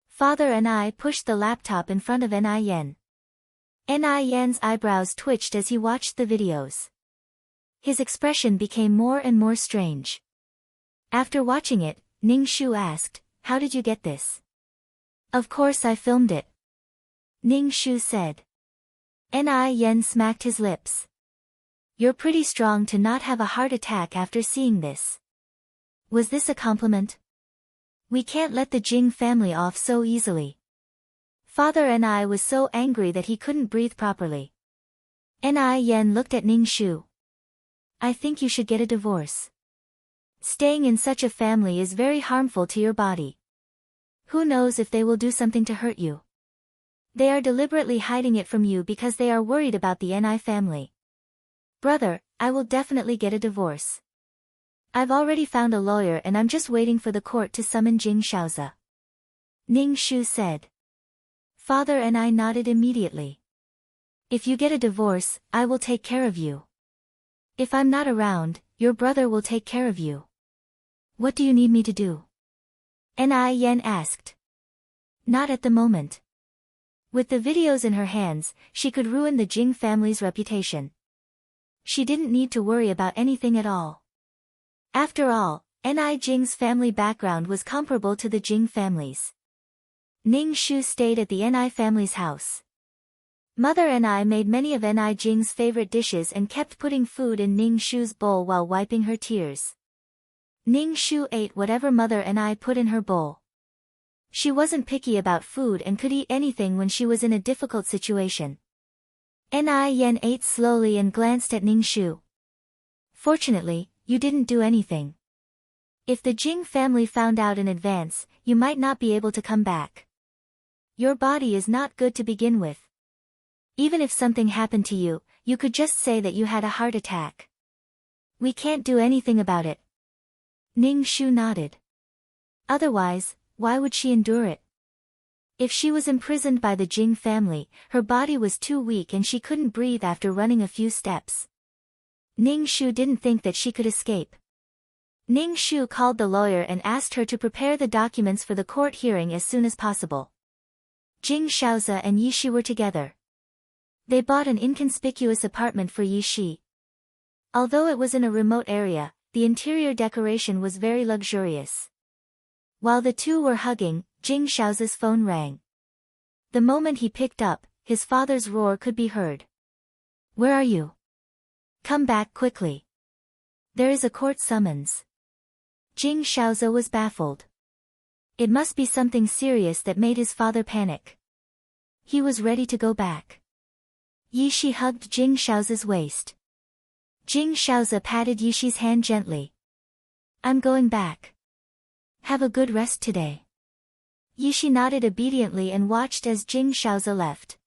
Father Ni pushed the laptop in front of Ni Yen. Ni Yen's eyebrows twitched as he watched the videos. His expression became more and more strange. After watching it, Ning Shu asked, "How did you get this?" "Of course I filmed it," Ning Shu said. Ni Yen smacked his lips. "You're pretty strong to not have a heart attack after seeing this." Was this a compliment? We can't let the Jing family off so easily. Father Ni was so angry that he couldn't breathe properly. Ni Yen looked at Ning Shu. "I think you should get a divorce. Staying in such a family is very harmful to your body. Who knows if they will do something to hurt you? They are deliberately hiding it from you because they are worried about the Ni family." "Brother, I will definitely get a divorce. I've already found a lawyer and I'm just waiting for the court to summon Jing Shaozi," Ning Shu said. Father Ni nodded immediately. "If you get a divorce, I will take care of you. If I'm not around, your brother will take care of you." "What do you need me to do?" Ni Yen asked. "Not at the moment." With the videos in her hands, she could ruin the Jing family's reputation. She didn't need to worry about anything at all. After all, Ni Jing's family background was comparable to the Jing family's. Ning Shu stayed at the Ni family's house. Mother Ni made many of Ni Jing's favorite dishes and kept putting food in Ning Shu's bowl while wiping her tears. Ning Shu ate whatever Mother Ni put in her bowl. She wasn't picky about food and could eat anything when she was in a difficult situation. Ni Yen ate slowly and glanced at Ning Shu. Fortunately, you didn't do anything. If the Jing family found out in advance, you might not be able to come back. Your body is not good to begin with. Even if something happened to you, you could just say that you had a heart attack. We can't do anything about it. Ning Shu nodded. Otherwise, why would she endure it? If she was imprisoned by the Jing family, her body was too weak and she couldn't breathe after running a few steps. Ning Shu didn't think that she could escape. Ning Shu called the lawyer and asked her to prepare the documents for the court hearing as soon as possible. Jing Shaozi and Yi Shi were together. They bought an inconspicuous apartment for Yi Shi. Although it was in a remote area, the interior decoration was very luxurious. While the two were hugging, Jing Shaozi's phone rang. The moment he picked up, his father's roar could be heard. Where are you? Come back quickly. There is a court summons. Jing Shaozi was baffled. It must be something serious that made his father panic. He was ready to go back. Yi Shi hugged Jing Shaozi's waist. Jing Shaozi patted Yi Shi's hand gently. I'm going back. Have a good rest today. Yi Shi nodded obediently and watched as Jing Shaozi left.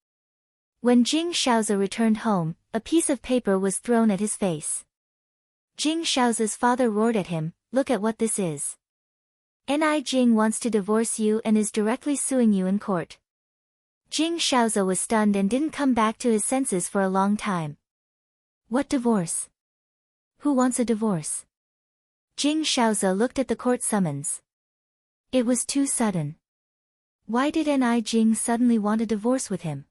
When Jing Shaozi returned home, a piece of paper was thrown at his face. Jing Shaozi's father roared at him, look at what this is. Ni Jing wants to divorce you and is directly suing you in court. Jing Shaozi was stunned and didn't come back to his senses for a long time. What divorce? Who wants a divorce? Jing Shaozi looked at the court summons. It was too sudden. Why did Ni Jing suddenly want a divorce with him?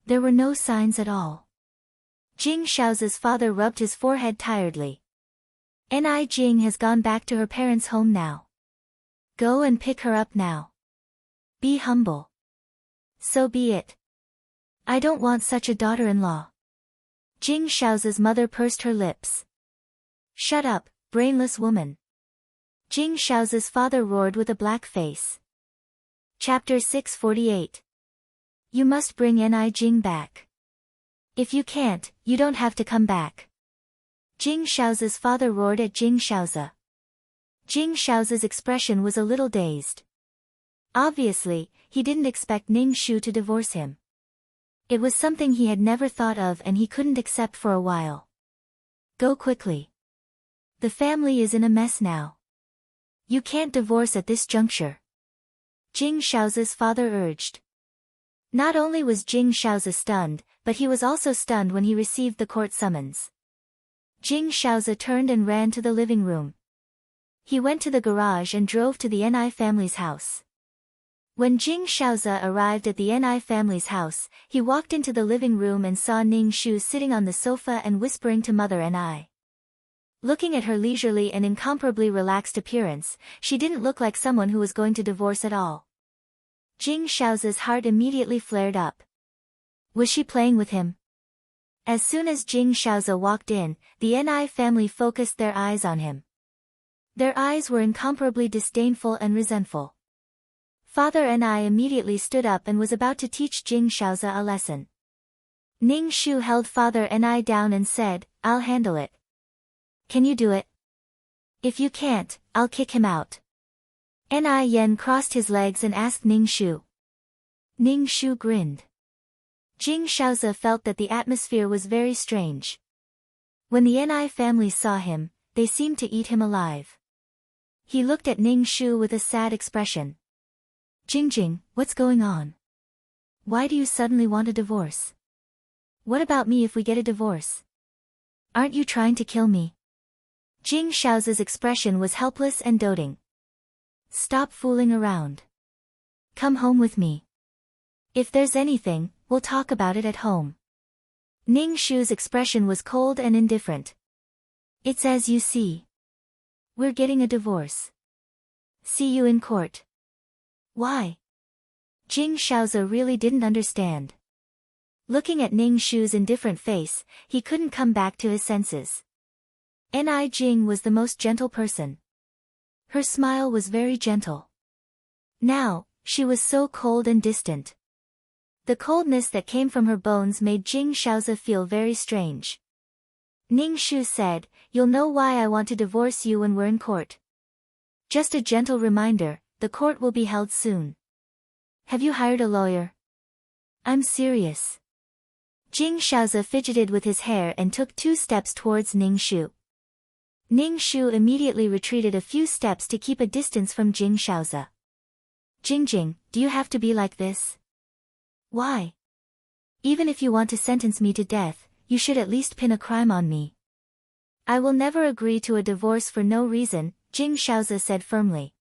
There were no signs at all. Jing Shaozi's father rubbed his forehead tiredly. Ni Jing has gone back to her parents' home now. Go and pick her up now. Be humble. So be it. I don't want such a daughter-in-law. Jing Shaozi's mother pursed her lips. Shut up, brainless woman. Jing Shaozi's father roared with a black face. Chapter 648. You must bring Ni Jing back. If you can't, you don't have to come back. Jing Shaozi's father roared at Jing Shaozi. Jing Shaozi's expression was a little dazed. Obviously, he didn't expect Ning Shu to divorce him. It was something he had never thought of and he couldn't accept for a while. Go quickly. The family is in a mess now. You can't divorce at this juncture. Jing Shaozi's father urged. Not only was Jing Shaozi stunned, but he was also stunned when he received the court summons. Jing Shaozi turned and ran to the living room. He went to the garage and drove to the Ni family's house. When Jing Shaozi arrived at the Ni family's house, he walked into the living room and saw Ning Shu sitting on the sofa and whispering to Mother Ni. Looking at her leisurely and incomparably relaxed appearance, she didn't look like someone who was going to divorce at all. Jing Shaozi's heart immediately flared up. Was she playing with him? As soon as Jing Shaozi walked in, the Ni family focused their eyes on him. Their eyes were incomparably disdainful and resentful. Father Ni immediately stood up and was about to teach Jing Shaozi a lesson. Ning Shu held Father Ni down and said, I'll handle it. Can you do it? If you can't, I'll kick him out. Ni Yen crossed his legs and asked Ning Shu. Ning Shu grinned. Jing Shaozi felt that the atmosphere was very strange. When the Ni family saw him, they seemed to eat him alive. He looked at Ning Shu with a sad expression. Jing, what's going on? Why do you suddenly want a divorce? What about me if we get a divorce? Aren't you trying to kill me? Jing Shaozi's expression was helpless and doting. Stop fooling around. Come home with me. If there's anything, we'll talk about it at home. Ning Shu's expression was cold and indifferent. It's as you see. We're getting a divorce. See you in court. Why? Jing Shaozi really didn't understand. Looking at Ning Shu's indifferent face, he couldn't come back to his senses. Ni Jing was the most gentle person. Her smile was very gentle. Now, she was so cold and distant. The coldness that came from her bones made Jing Shaoze feel very strange. Ning Shu said, "You'll know why I want to divorce you when we're in court. Just a gentle reminder, the court will be held soon. Have you hired a lawyer?" "I'm serious." Jing Shaoze fidgeted with his hair and took 2 steps towards Ning Shu. Ning Shu immediately retreated a few steps to keep a distance from Jing Shaoze. "Jing, do you have to be like this? Why? Even if you want to sentence me to death, you should at least pin a crime on me." "I will never agree to a divorce for no reason," Jing Shaoze said firmly.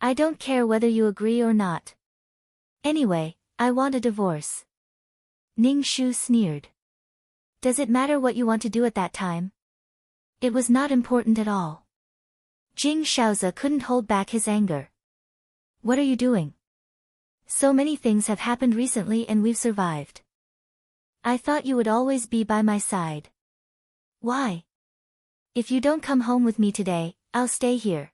"I don't care whether you agree or not. Anyway, I want a divorce." Ning Shu sneered. "Does it matter what you want to do at that time?" It was not important at all. Jing Shaoze couldn't hold back his anger. "What are you doing? So many things have happened recently and we've survived. I thought you would always be by my side. Why? If you don't come home with me today, I'll stay here."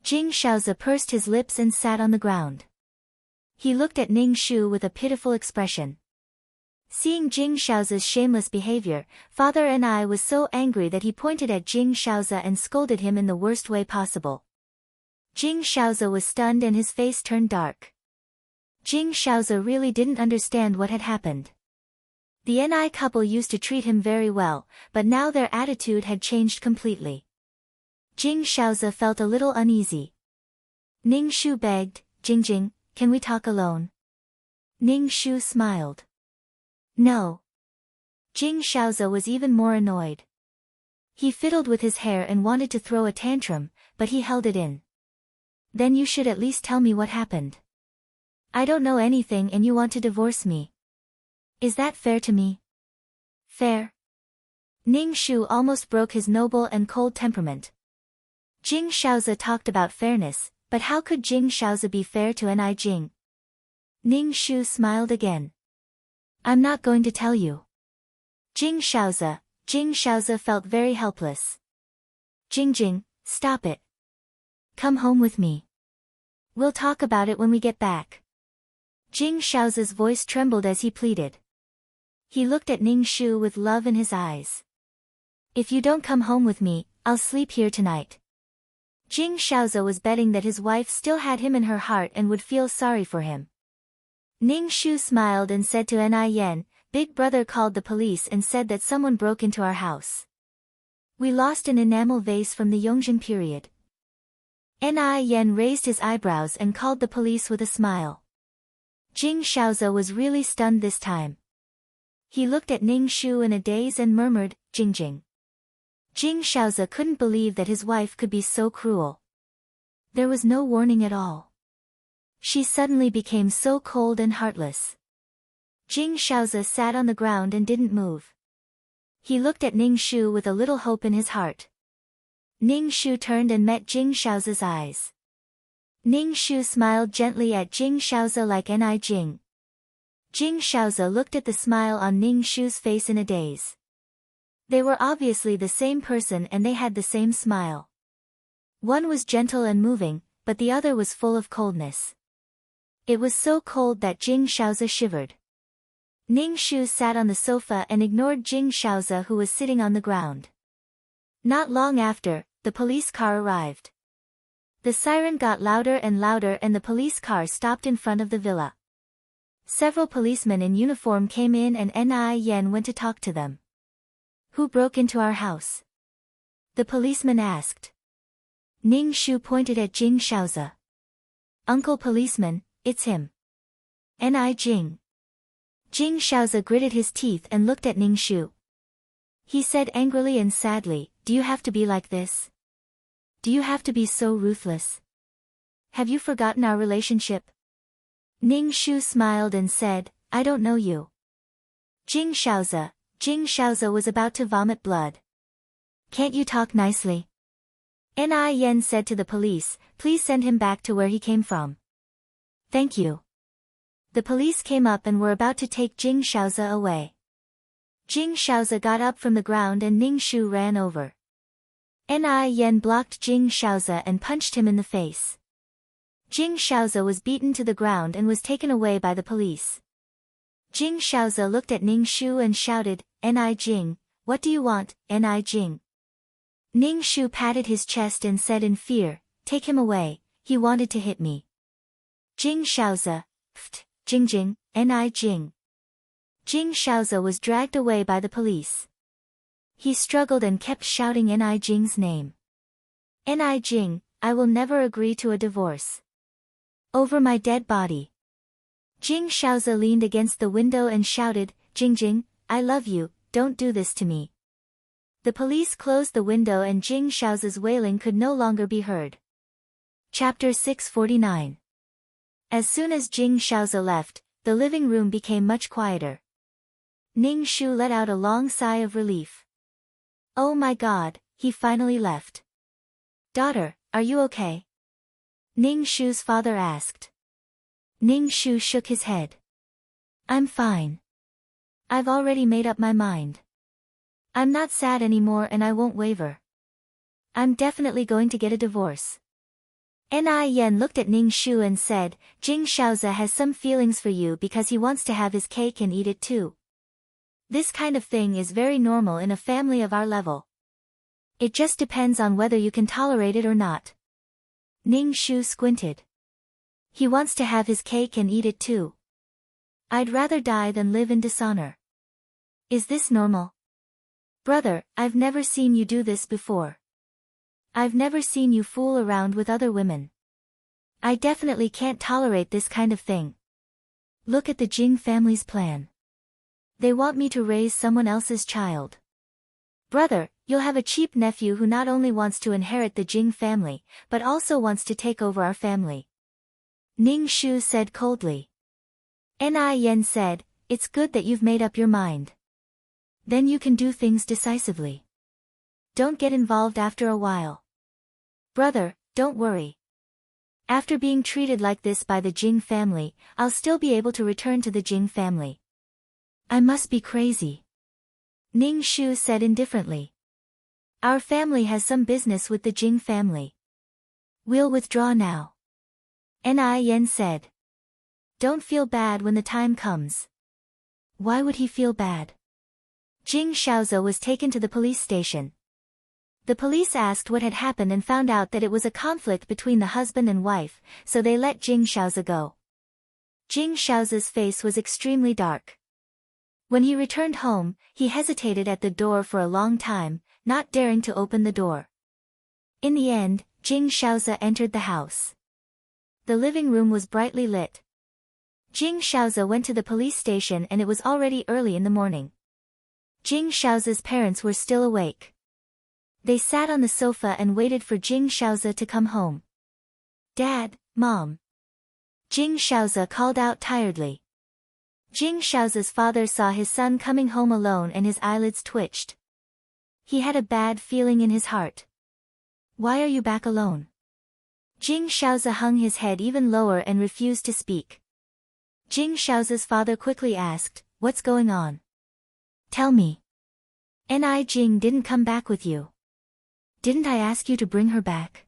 Jing Shaoze pursed his lips and sat on the ground. He looked at Ning Shu with a pitiful expression. Seeing Jing Shaoze's shameless behavior, Father Ni was so angry that he pointed at Jing Shaoze and scolded him in the worst way possible. Jing Shaoze was stunned and his face turned dark. Jing Shaoze really didn't understand what had happened. The Ni couple used to treat him very well, but now their attitude had changed completely. Jing Shaoze felt a little uneasy. Ning Shu begged, Jing, can we talk alone?" Ning Shu smiled. "No." Jing Shaoze was even more annoyed. He fiddled with his hair and wanted to throw a tantrum, but he held it in. "Then you should at least tell me what happened. I don't know anything and you want to divorce me. Is that fair to me?" "Fair?" Ning Shu almost broke his noble and cold temperament. Jing Shaoze talked about fairness, but how could Jing Shaoze be fair to Ni Jing? Ning Shu smiled again. "I'm not going to tell you." Jing Shaoze felt very helpless. Jing, stop it. Come home with me. We'll talk about it when we get back." Jing Shaoze's voice trembled as he pleaded. He looked at Ning Shu with love in his eyes. "If you don't come home with me, I'll sleep here tonight." Jing Shaoze was betting that his wife still had him in her heart and would feel sorry for him. Ning Shu smiled and said to Ni Yen, "Big brother called the police and said that someone broke into our house. We lost an enamel vase from the Yongjin period." Ni Yen raised his eyebrows and called the police with a smile. Jing Shaoze was really stunned this time. He looked at Ning Shu in a daze and murmured, Jing. Jing Shaoze couldn't believe that his wife could be so cruel. There was no warning at all. She suddenly became so cold and heartless. Jing Shaoze sat on the ground and didn't move. He looked at Ning Shu with a little hope in his heart. Ning Shu turned and met Jing Shaoze's eyes. Ning Shu smiled gently at Jing Shaoze like Ni Jing. Jing Shaoze looked at the smile on Ning Shu's face in a daze. They were obviously the same person and they had the same smile. One was gentle and moving, but the other was full of coldness. It was so cold that Jing Shaoze shivered. Ning Shu sat on the sofa and ignored Jing Shaoze who was sitting on the ground. Not long after, the police car arrived. The siren got louder and louder and the police car stopped in front of the villa. Several policemen in uniform came in and Ni Yen went to talk to them. "Who broke into our house?" the policeman asked. Ning Shu pointed at Jing Shaoze. "Uncle policeman, it's him. Ni Jing." Jing Shaoze gritted his teeth and looked at Ning Shu. He said angrily and sadly, "Do you have to be like this? Do you have to be so ruthless? Have you forgotten our relationship?" Ning Shu smiled and said, "I don't know you." Jing Shaoze was about to vomit blood. "Can't you talk nicely?" Ni Yen said to the police, "Please send him back to where he came from." "Thank you." The police came up and were about to take Jing Shaoze away. Jing Shaoze got up from the ground and Ning Shu ran over. Ni Yen blocked Jing Shaoze and punched him in the face. Jing Shaoze was beaten to the ground and was taken away by the police. Jing Shaoze looked at Ning Shu and shouted, "Ni Jing, what do you want, Ni Jing?" Ning Shu patted his chest and said in fear, "Take him away, he wanted to hit me." Jing Shaoze, "Pft, Jing Jing, Ni Jing." Jing Shaoze was dragged away by the police. He struggled and kept shouting Ni Jing's name. "Ni Jing, I will never agree to a divorce. Over my dead body." Jing Shaoze leaned against the window and shouted, "Jing Jing, I love you, don't do this to me." The police closed the window and Jing Shaoze's wailing could no longer be heard. Chapter 649. As soon as Jing Shaoze left, the living room became much quieter. Ning Shu let out a long sigh of relief. "Oh my God, he finally left." "Daughter, are you okay?" Ning Shu's father asked. Ning Shu shook his head. "I'm fine. I've already made up my mind. I'm not sad anymore and I won't waver. I'm definitely going to get a divorce." Ni Yen looked at Ning Shu and said, "Jing Shaoze has some feelings for you because he wants to have his cake and eat it too. This kind of thing is very normal in a family of our level. It just depends on whether you can tolerate it or not." Ning Shu squinted. "He wants to have his cake and eat it too. I'd rather die than live in dishonor. Is this normal? Brother, I've never seen you do this before. I've never seen you fool around with other women. I definitely can't tolerate this kind of thing. Look at the Jing family's plan. They want me to raise someone else's child. Brother, you'll have a cheap nephew who not only wants to inherit the Jing family, but also wants to take over our family." Ning Shu said coldly. Ni Yen said, "It's good that you've made up your mind. Then you can do things decisively. Don't get involved after a while. Brother, don't worry. After being treated like this by the Jing family, I'll still be able to return to the Jing family." "I must be crazy," Ning Shu said indifferently. "Our family has some business with the Jing family. We'll withdraw now." Ni Yen said. "Don't feel bad when the time comes." Why would he feel bad? Jing Shaoze was taken to the police station. The police asked what had happened and found out that it was a conflict between the husband and wife, so they let Jing Shaoze go. Jing Shaoze's face was extremely dark. When he returned home, he hesitated at the door for a long time, not daring to open the door. In the end, Jing Shaoze entered the house. The living room was brightly lit. Jing Shaoze went to the police station and it was already early in the morning. Jing Shaoze's parents were still awake. They sat on the sofa and waited for Jing Shaoze to come home. "Dad, Mom." Jing Shaoze called out tiredly. Jing Shaoze's father saw his son coming home alone and his eyelids twitched. He had a bad feeling in his heart. "Why are you back alone?" Jing Shaoze hung his head even lower and refused to speak. Jing Shaoze's father quickly asked, "What's going on? Tell me. Ni Jing didn't come back with you. Didn't I ask you to bring her back?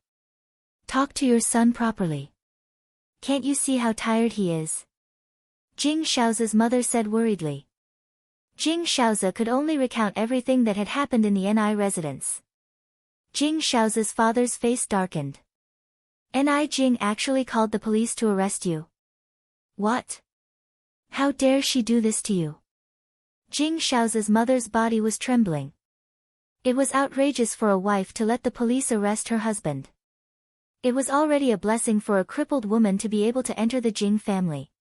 Talk to your son properly. Can't you see how tired he is?" Jing Shaoze's mother said worriedly. Jing Shaoze could only recount everything that had happened in the Ni residence. Jing Shaoze's father's face darkened. "Ni Jing actually called the police to arrest you? What? How dare she do this to you?" Jing Shaoze's mother's body was trembling. It was outrageous for a wife to let the police arrest her husband. It was already a blessing for a crippled woman to be able to enter the Jing family.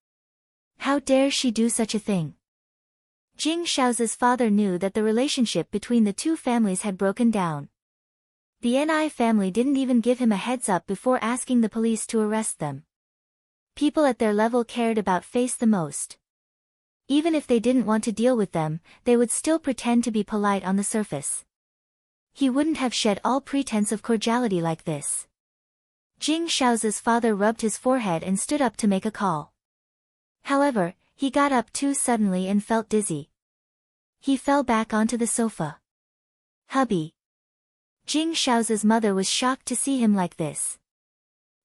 How dare she do such a thing? Jing Shaoze's father knew that the relationship between the two families had broken down. The Ni family didn't even give him a heads up before asking the police to arrest them. People at their level cared about face the most. Even if they didn't want to deal with them, they would still pretend to be polite on the surface. He wouldn't have shed all pretense of cordiality like this. Jing Shaoze's father rubbed his forehead and stood up to make a call. However, he got up too suddenly and felt dizzy. He fell back onto the sofa. "Hubby." Jing Shaoze's mother was shocked to see him like this.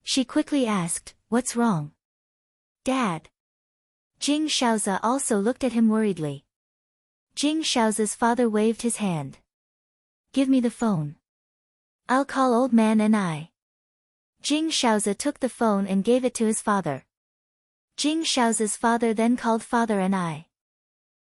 She quickly asked, "What's wrong?" "Dad." Jing Shaozi also looked at him worriedly. Jing Shaozi's father waved his hand. Give me the phone. I'll call old man and I. Jing Shaozi took the phone and gave it to his father. Jing Shaozi's father then called father and I.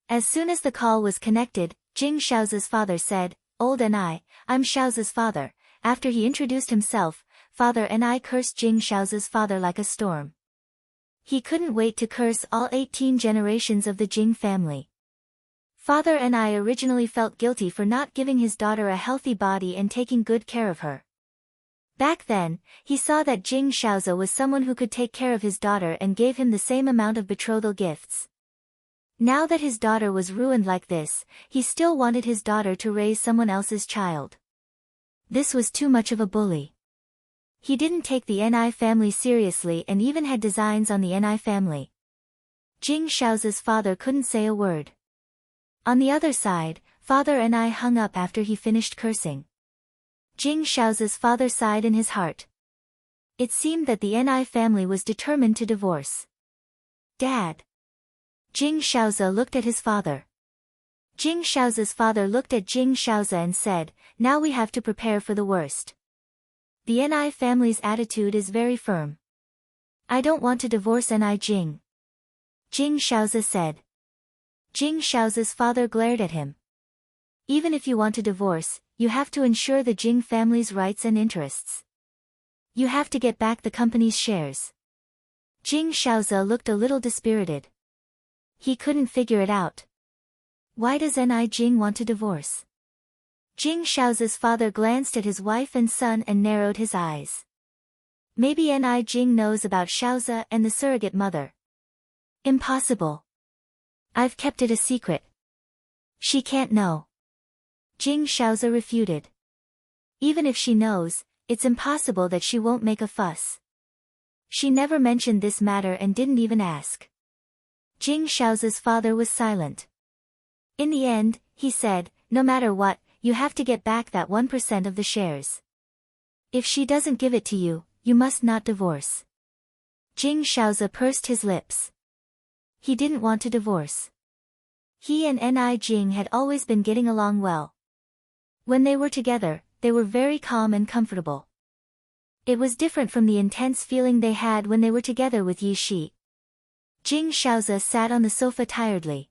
As soon as the call was connected, Jing Shaozi's father said, Old and I'm Shaozi's father. After he introduced himself, father and I cursed Jing Shaozi's father like a storm. He couldn't wait to curse all 18 generations of the Jing family. Father and I originally felt guilty for not giving his daughter a healthy body and taking good care of her. Back then, he saw that Jing Shaozi was someone who could take care of his daughter and gave him the same amount of betrothal gifts. Now that his daughter was ruined like this, he still wanted his daughter to raise someone else's child. This was too much of a bully. He didn't take the Ni family seriously and even had designs on the Ni family. Jing Shaozi's father couldn't say a word. On the other side, father and I hung up after he finished cursing. Jing Shaozi's father sighed in his heart. It seemed that the Ni family was determined to divorce. Dad. Jing Shaozi looked at his father. Jing Shaozi's father looked at Jing Shaozi and said, Now we have to prepare for the worst. The Ni family's attitude is very firm. I don't want to divorce Ni Jing. Jing Shaozi said. Jing Shaozi's father glared at him. Even if you want to divorce, you have to ensure the Jing family's rights and interests. You have to get back the company's shares. Jing Shaozi looked a little dispirited. He couldn't figure it out. Why does Ni Jing want to divorce? Jing Shaozi's father glanced at his wife and son and narrowed his eyes. Maybe Ni Jing knows about Shaozi and the surrogate mother. Impossible. I've kept it a secret. She can't know. Jing Shaozi refuted. Even if she knows, it's impossible that she won't make a fuss. She never mentioned this matter and didn't even ask. Jing Shaozi's father was silent. In the end, he said, No matter what, you have to get back that 1% of the shares. If she doesn't give it to you, you must not divorce. Jing Shaozi pursed his lips. He didn't want to divorce. He and Ni Jing had always been getting along well. When they were together, they were very calm and comfortable. It was different from the intense feeling they had when they were together with Yi Shi. Jing Shaozi sat on the sofa tiredly.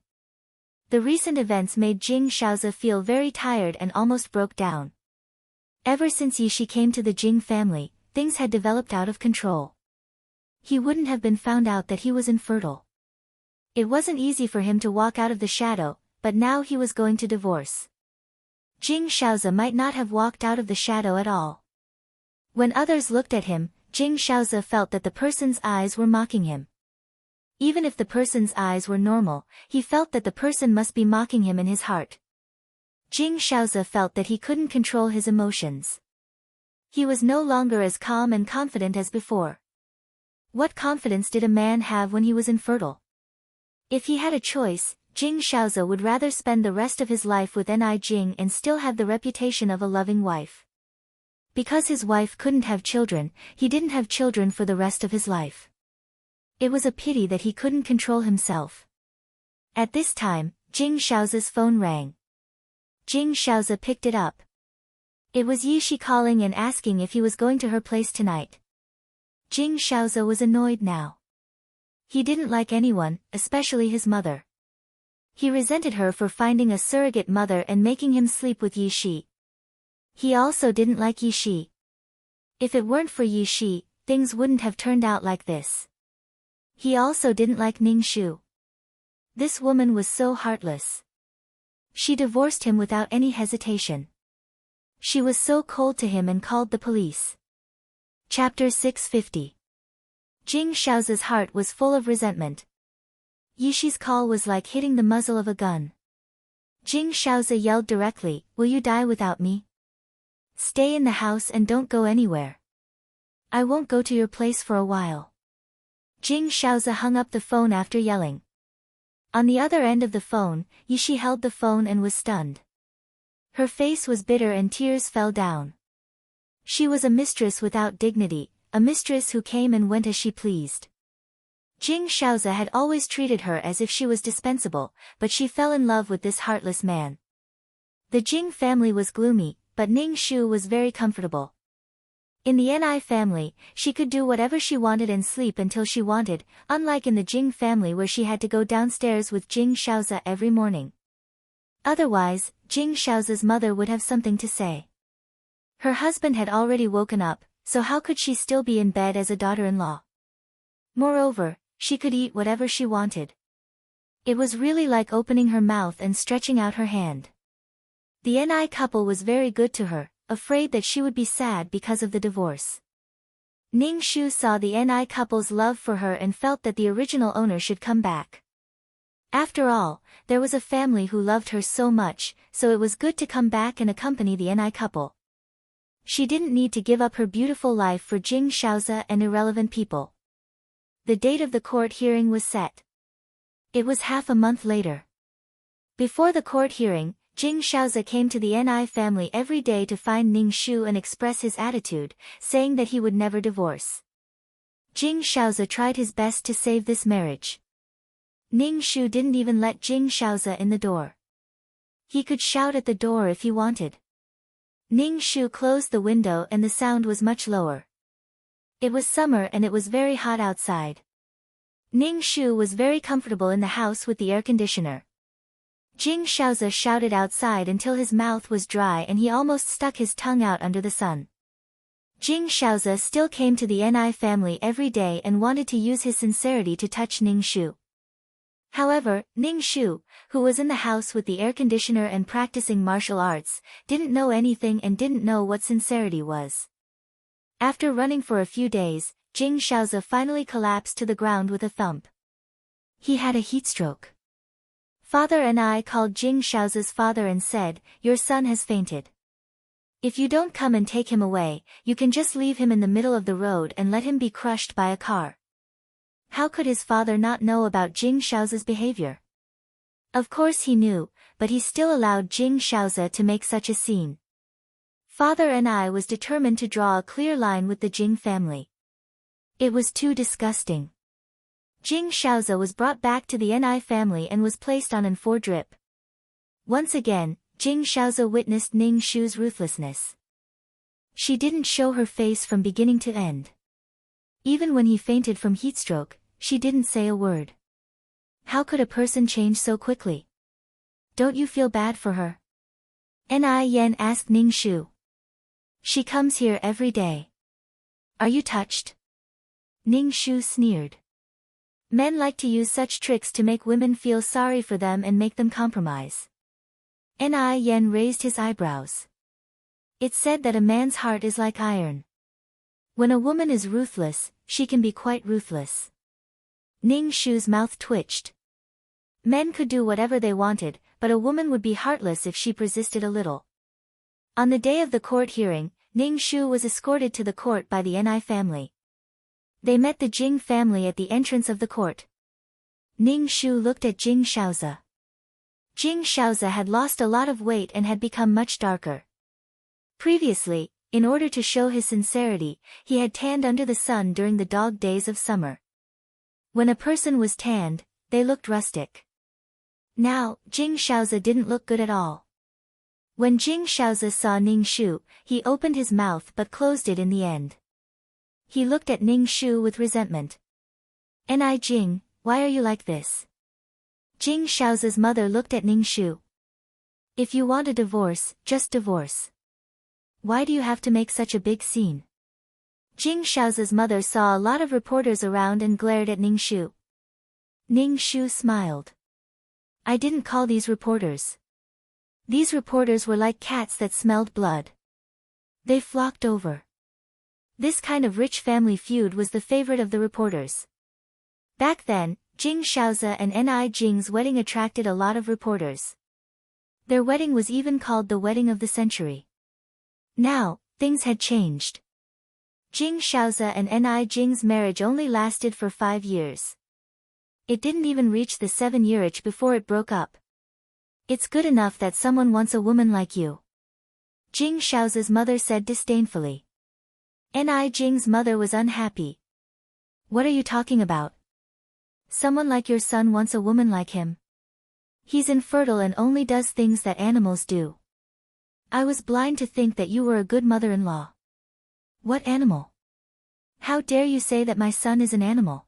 The recent events made Jing Shaozi feel very tired and almost broke down. Ever since Yi Shi came to the Jing family, things had developed out of control. He wouldn't have been found out that he was infertile. It wasn't easy for him to walk out of the shadow, but now he was going to divorce. Jing Shaozi might not have walked out of the shadow at all. When others looked at him, Jing Shaozi felt that the person's eyes were mocking him. Even if the person's eyes were normal, he felt that the person must be mocking him in his heart. Jing Shaozi felt that he couldn't control his emotions. He was no longer as calm and confident as before. What confidence did a man have when he was infertile? If he had a choice, Jing Shaozi would rather spend the rest of his life with Ni Jing and still have the reputation of a loving wife. Because his wife couldn't have children, he didn't have children for the rest of his life. It was a pity that he couldn't control himself. At this time, Jing Shaozi's phone rang. Jing Shaozi picked it up. It was Yi Shi calling and asking if he was going to her place tonight. Jing Shaozi was annoyed now. He didn't like anyone, especially his mother. He resented her for finding a surrogate mother and making him sleep with Yi Shi. He also didn't like Yi Shi. If it weren't for Yi Shi, things wouldn't have turned out like this. He also didn't like Ning Shu. This woman was so heartless. She divorced him without any hesitation. She was so cold to him and called the police. Chapter 650. Jing Shaozi's heart was full of resentment. Yi Shi's call was like hitting the muzzle of a gun. Jing Shaozi yelled directly, Will you die without me? Stay in the house and don't go anywhere. I won't go to your place for a while. Jing Shaozi hung up the phone after yelling. On the other end of the phone, Yi Shi held the phone and was stunned. Her face was bitter and tears fell down. She was a mistress without dignity, a mistress who came and went as she pleased. Jing Shaoze had always treated her as if she was dispensable, but she fell in love with this heartless man. The Jing family was gloomy, but Ning Shu was very comfortable. In the Ni family, she could do whatever she wanted and sleep until she wanted, unlike in the Jing family where she had to go downstairs with Jing Shaoze every morning. Otherwise, Jing Shaoze's mother would have something to say. Her husband had already woken up, so how could she still be in bed as a daughter-in-law? Moreover, she could eat whatever she wanted. It was really like opening her mouth and stretching out her hand. The Ni couple was very good to her, afraid that she would be sad because of the divorce. Ning Shu saw the Ni couple's love for her and felt that the original owner should come back. After all, there was a family who loved her so much, so it was good to come back and accompany the Ni couple. She didn't need to give up her beautiful life for Jing Shaoze and irrelevant people. The date of the court hearing was set. It was half a month later. Before the court hearing, Jing Shaoze came to the Ni family every day to find Ning Shu and express his attitude, saying that he would never divorce. Jing Shaoze tried his best to save this marriage. Ning Shu didn't even let Jing Shaoze in the door. He could shout at the door if he wanted. Ning Shu closed the window and the sound was much lower. It was summer and it was very hot outside. Ning Shu was very comfortable in the house with the air conditioner. Jing Shaoze shouted outside until his mouth was dry and he almost stuck his tongue out under the sun. Jing Shaoze still came to the Ni family every day and wanted to use his sincerity to touch Ning Shu. However, Ning Shu, who was in the house with the air conditioner and practicing martial arts, didn't know anything and didn't know what sincerity was. After running for a few days, Jing Shaoze finally collapsed to the ground with a thump. He had a heatstroke. Father Ni called Jing Shaoze's father and said, "Your son has fainted. If you don't come and take him away, you can just leave him in the middle of the road and let him be crushed by a car." How could his father not know about Jing Shaoze's behavior? Of course he knew, but he still allowed Jing Shaoze to make such a scene. Father Ni was determined to draw a clear line with the Jing family. It was too disgusting. Jing Shaoze was brought back to the Ni family and was placed on an 4-drip. Once again, Jing Shaoze witnessed Ning Shu's ruthlessness. She didn't show her face from beginning to end. Even when he fainted from heatstroke, she didn't say a word. How could a person change so quickly? Don't you feel bad for her? Ni Yen asked Ning Shu. She comes here every day. Are you touched? Ning Shu sneered. Men like to use such tricks to make women feel sorry for them and make them compromise. Ni Yen raised his eyebrows. It's said that a man's heart is like iron. When a woman is ruthless, she can be quite ruthless. Ning Shu's mouth twitched. Men could do whatever they wanted, but a woman would be heartless if she persisted a little. On the day of the court hearing, Ning Shu was escorted to the court by the Ni family. They met the Jing family at the entrance of the court. Ning Shu looked at Jing Shaoze. Jing Shaoze had lost a lot of weight and had become much darker. Previously, in order to show his sincerity, he had tanned under the sun during the dog days of summer. When a person was tanned, they looked rustic. Now, Jing Shaoze didn't look good at all. When Jing Shaoze saw Ning Shu, he opened his mouth but closed it in the end. He looked at Ning Shu with resentment. Ni Jing, why are you like this? Jing Shaoze's mother looked at Ning Shu. If you want a divorce, just divorce. Why do you have to make such a big scene? Jing Shaoze's mother saw a lot of reporters around and glared at Ning Shu. Ning Shu smiled. I didn't call these reporters. These reporters were like cats that smelled blood. They flocked over. This kind of rich family feud was the favorite of the reporters. Back then, Jing Shaoze and Ni Jing's wedding attracted a lot of reporters. Their wedding was even called the wedding of the century. Now, things had changed. Jing Shaoze and Ni Jing's marriage only lasted for 5 years. It didn't even reach the 7-year itch before it broke up. It's good enough that someone wants a woman like you. Jing Shaoze's mother said disdainfully. Ni Jing's mother was unhappy. What are you talking about? Someone like your son wants a woman like him. He's infertile and only does things that animals do. I was blind to think that you were a good mother-in-law. What animal? How dare you say that my son is an animal?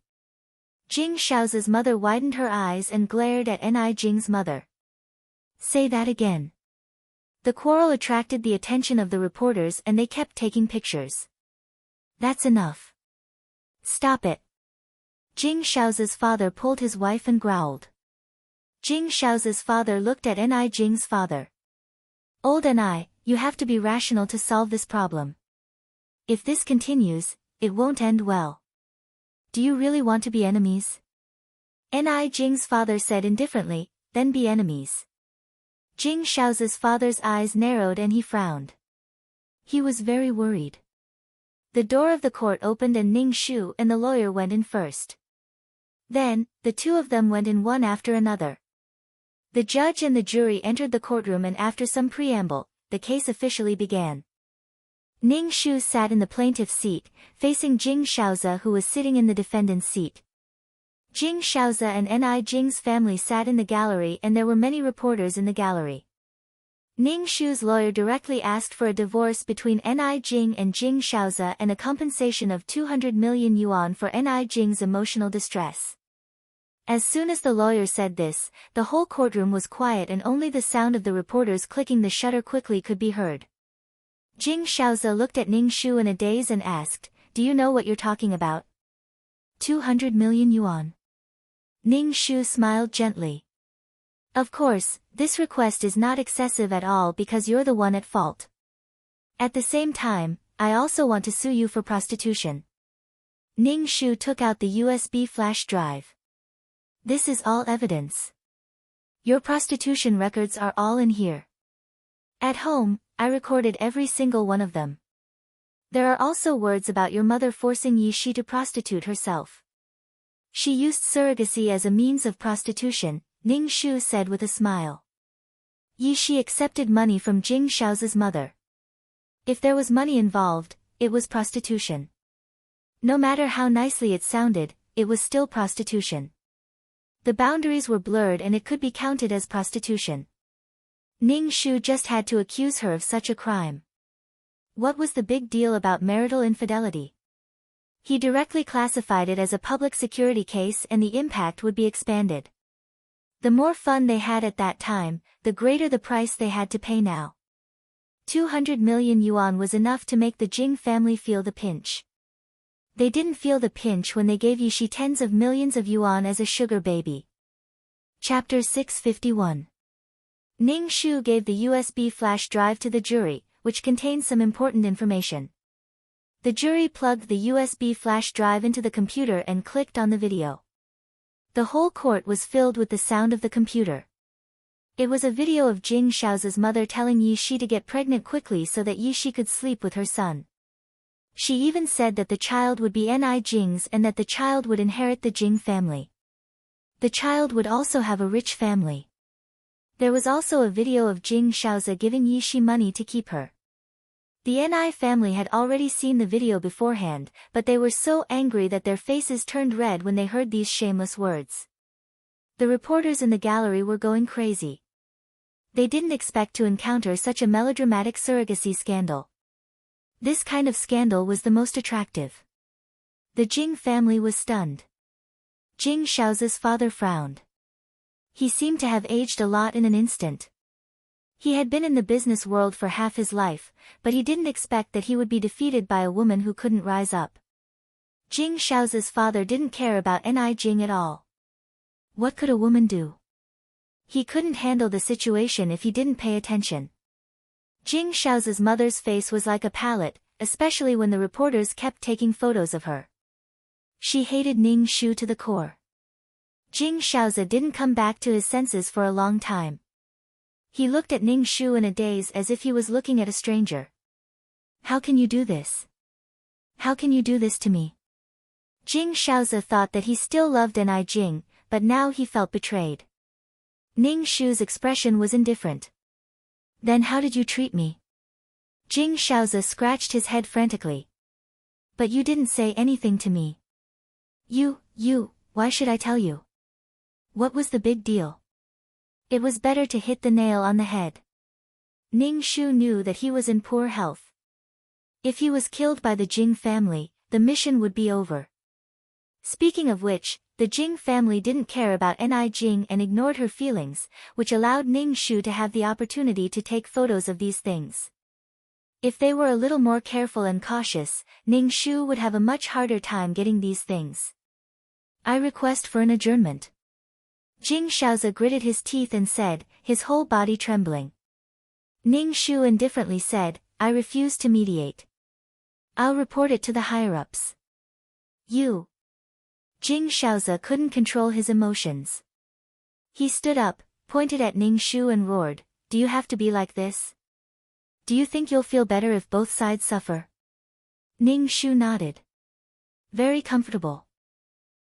Jing Shao's mother widened her eyes and glared at Ni Jing's mother. Say that again. The quarrel attracted the attention of the reporters and they kept taking pictures. That's enough. Stop it. Jing Shao's father pulled his wife and growled. Jing Shao's father looked at Ni Jing's father. Old Ni, you have to be rational to solve this problem. If this continues, it won't end well. Do you really want to be enemies? Ni Jing's father said indifferently, then be enemies. Jing Shao's father's eyes narrowed and he frowned. He was very worried. The door of the court opened and Ning Shu and the lawyer went in first. Then, the two of them went in one after another. The judge and the jury entered the courtroom and after some preamble, the case officially began. Ning Shu sat in the plaintiff's seat, facing Jing Shaoze who was sitting in the defendant's seat. Jing Shaoze and Ni Jing's family sat in the gallery and there were many reporters in the gallery. Ning Shu's lawyer directly asked for a divorce between Ni Jing and Jing Shaoze and a compensation of 200 million yuan for Ni Jing's emotional distress. As soon as the lawyer said this, the whole courtroom was quiet and only the sound of the reporters clicking the shutter quickly could be heard. Jing Shaoze looked at Ning Shu in a daze and asked, "Do you know what you're talking about?" 200 million yuan. Ning Shu smiled gently. Of course, this request is not excessive at all because you're the one at fault. At the same time, I also want to sue you for prostitution. Ning Shu took out the USB flash drive. This is all evidence. Your prostitution records are all in here. At home, I recorded every single one of them. There are also words about your mother forcing Yi Shi to prostitute herself. She used surrogacy as a means of prostitution, Ning Shu said with a smile. Yi Shi accepted money from Jing Shao's mother. If there was money involved, it was prostitution. No matter how nicely it sounded, it was still prostitution. The boundaries were blurred and it could be counted as prostitution. Ning Shu just had to accuse her of such a crime. What was the big deal about marital infidelity? He directly classified it as a public security case and the impact would be expanded. The more fun they had at that time, the greater the price they had to pay now. 200 million yuan was enough to make the Jing family feel the pinch. They didn't feel the pinch when they gave Yi Shi tens of millions of yuan as a sugar baby. Chapter 651. Ning Shu gave the USB flash drive to the jury, which contained some important information. The jury plugged the USB flash drive into the computer and clicked on the video. The whole court was filled with the sound of the computer. It was a video of Jing Shao's mother telling Yi Shi to get pregnant quickly so that Yi Shi could sleep with her son. She even said that the child would be Ni Jing's and that the child would inherit the Jing family. The child would also have a rich family. There was also a video of Jing Shaoze giving Yi Shi money to keep her. The Ni family had already seen the video beforehand, but they were so angry that their faces turned red when they heard these shameless words. The reporters in the gallery were going crazy. They didn't expect to encounter such a melodramatic surrogacy scandal. This kind of scandal was the most attractive. The Jing family was stunned. Jing Shao's father frowned. He seemed to have aged a lot in an instant. He had been in the business world for half his life, but he didn't expect that he would be defeated by a woman who couldn't rise up. Jing Shao's father didn't care about Ni Jing at all. What could a woman do? He couldn't handle the situation if he didn't pay attention. Jing Shao's mother's face was like a palette, especially when the reporters kept taking photos of her. She hated Ning Shu to the core. Jing Shaoze didn't come back to his senses for a long time. He looked at Ning Shu in a daze as if he was looking at a stranger. How can you do this? How can you do this to me? Jing Shaoze thought that he still loved Ni Jing, but now he felt betrayed. Ning Shu's expression was indifferent. Then how did you treat me? Jing Shaoze scratched his head frantically. But you didn't say anything to me. You why should I tell you? What was the big deal? It was better to hit the nail on the head. Ning Shu knew that he was in poor health. If he was killed by the Jing family, the mission would be over. Speaking of which, the Jing family didn't care about Ni Jing and ignored her feelings, which allowed Ning Shu to have the opportunity to take photos of these things. If they were a little more careful and cautious, Ning Shu would have a much harder time getting these things. I request for an adjournment. Jing Shaozi gritted his teeth and said, his whole body trembling. Ning Shu indifferently said, I refuse to mediate. I'll report it to the higher-ups. You. Jing Shaozi couldn't control his emotions. He stood up, pointed at Ning Shu and roared, do you have to be like this? Do you think you'll feel better if both sides suffer? Ning Shu nodded. Very comfortable.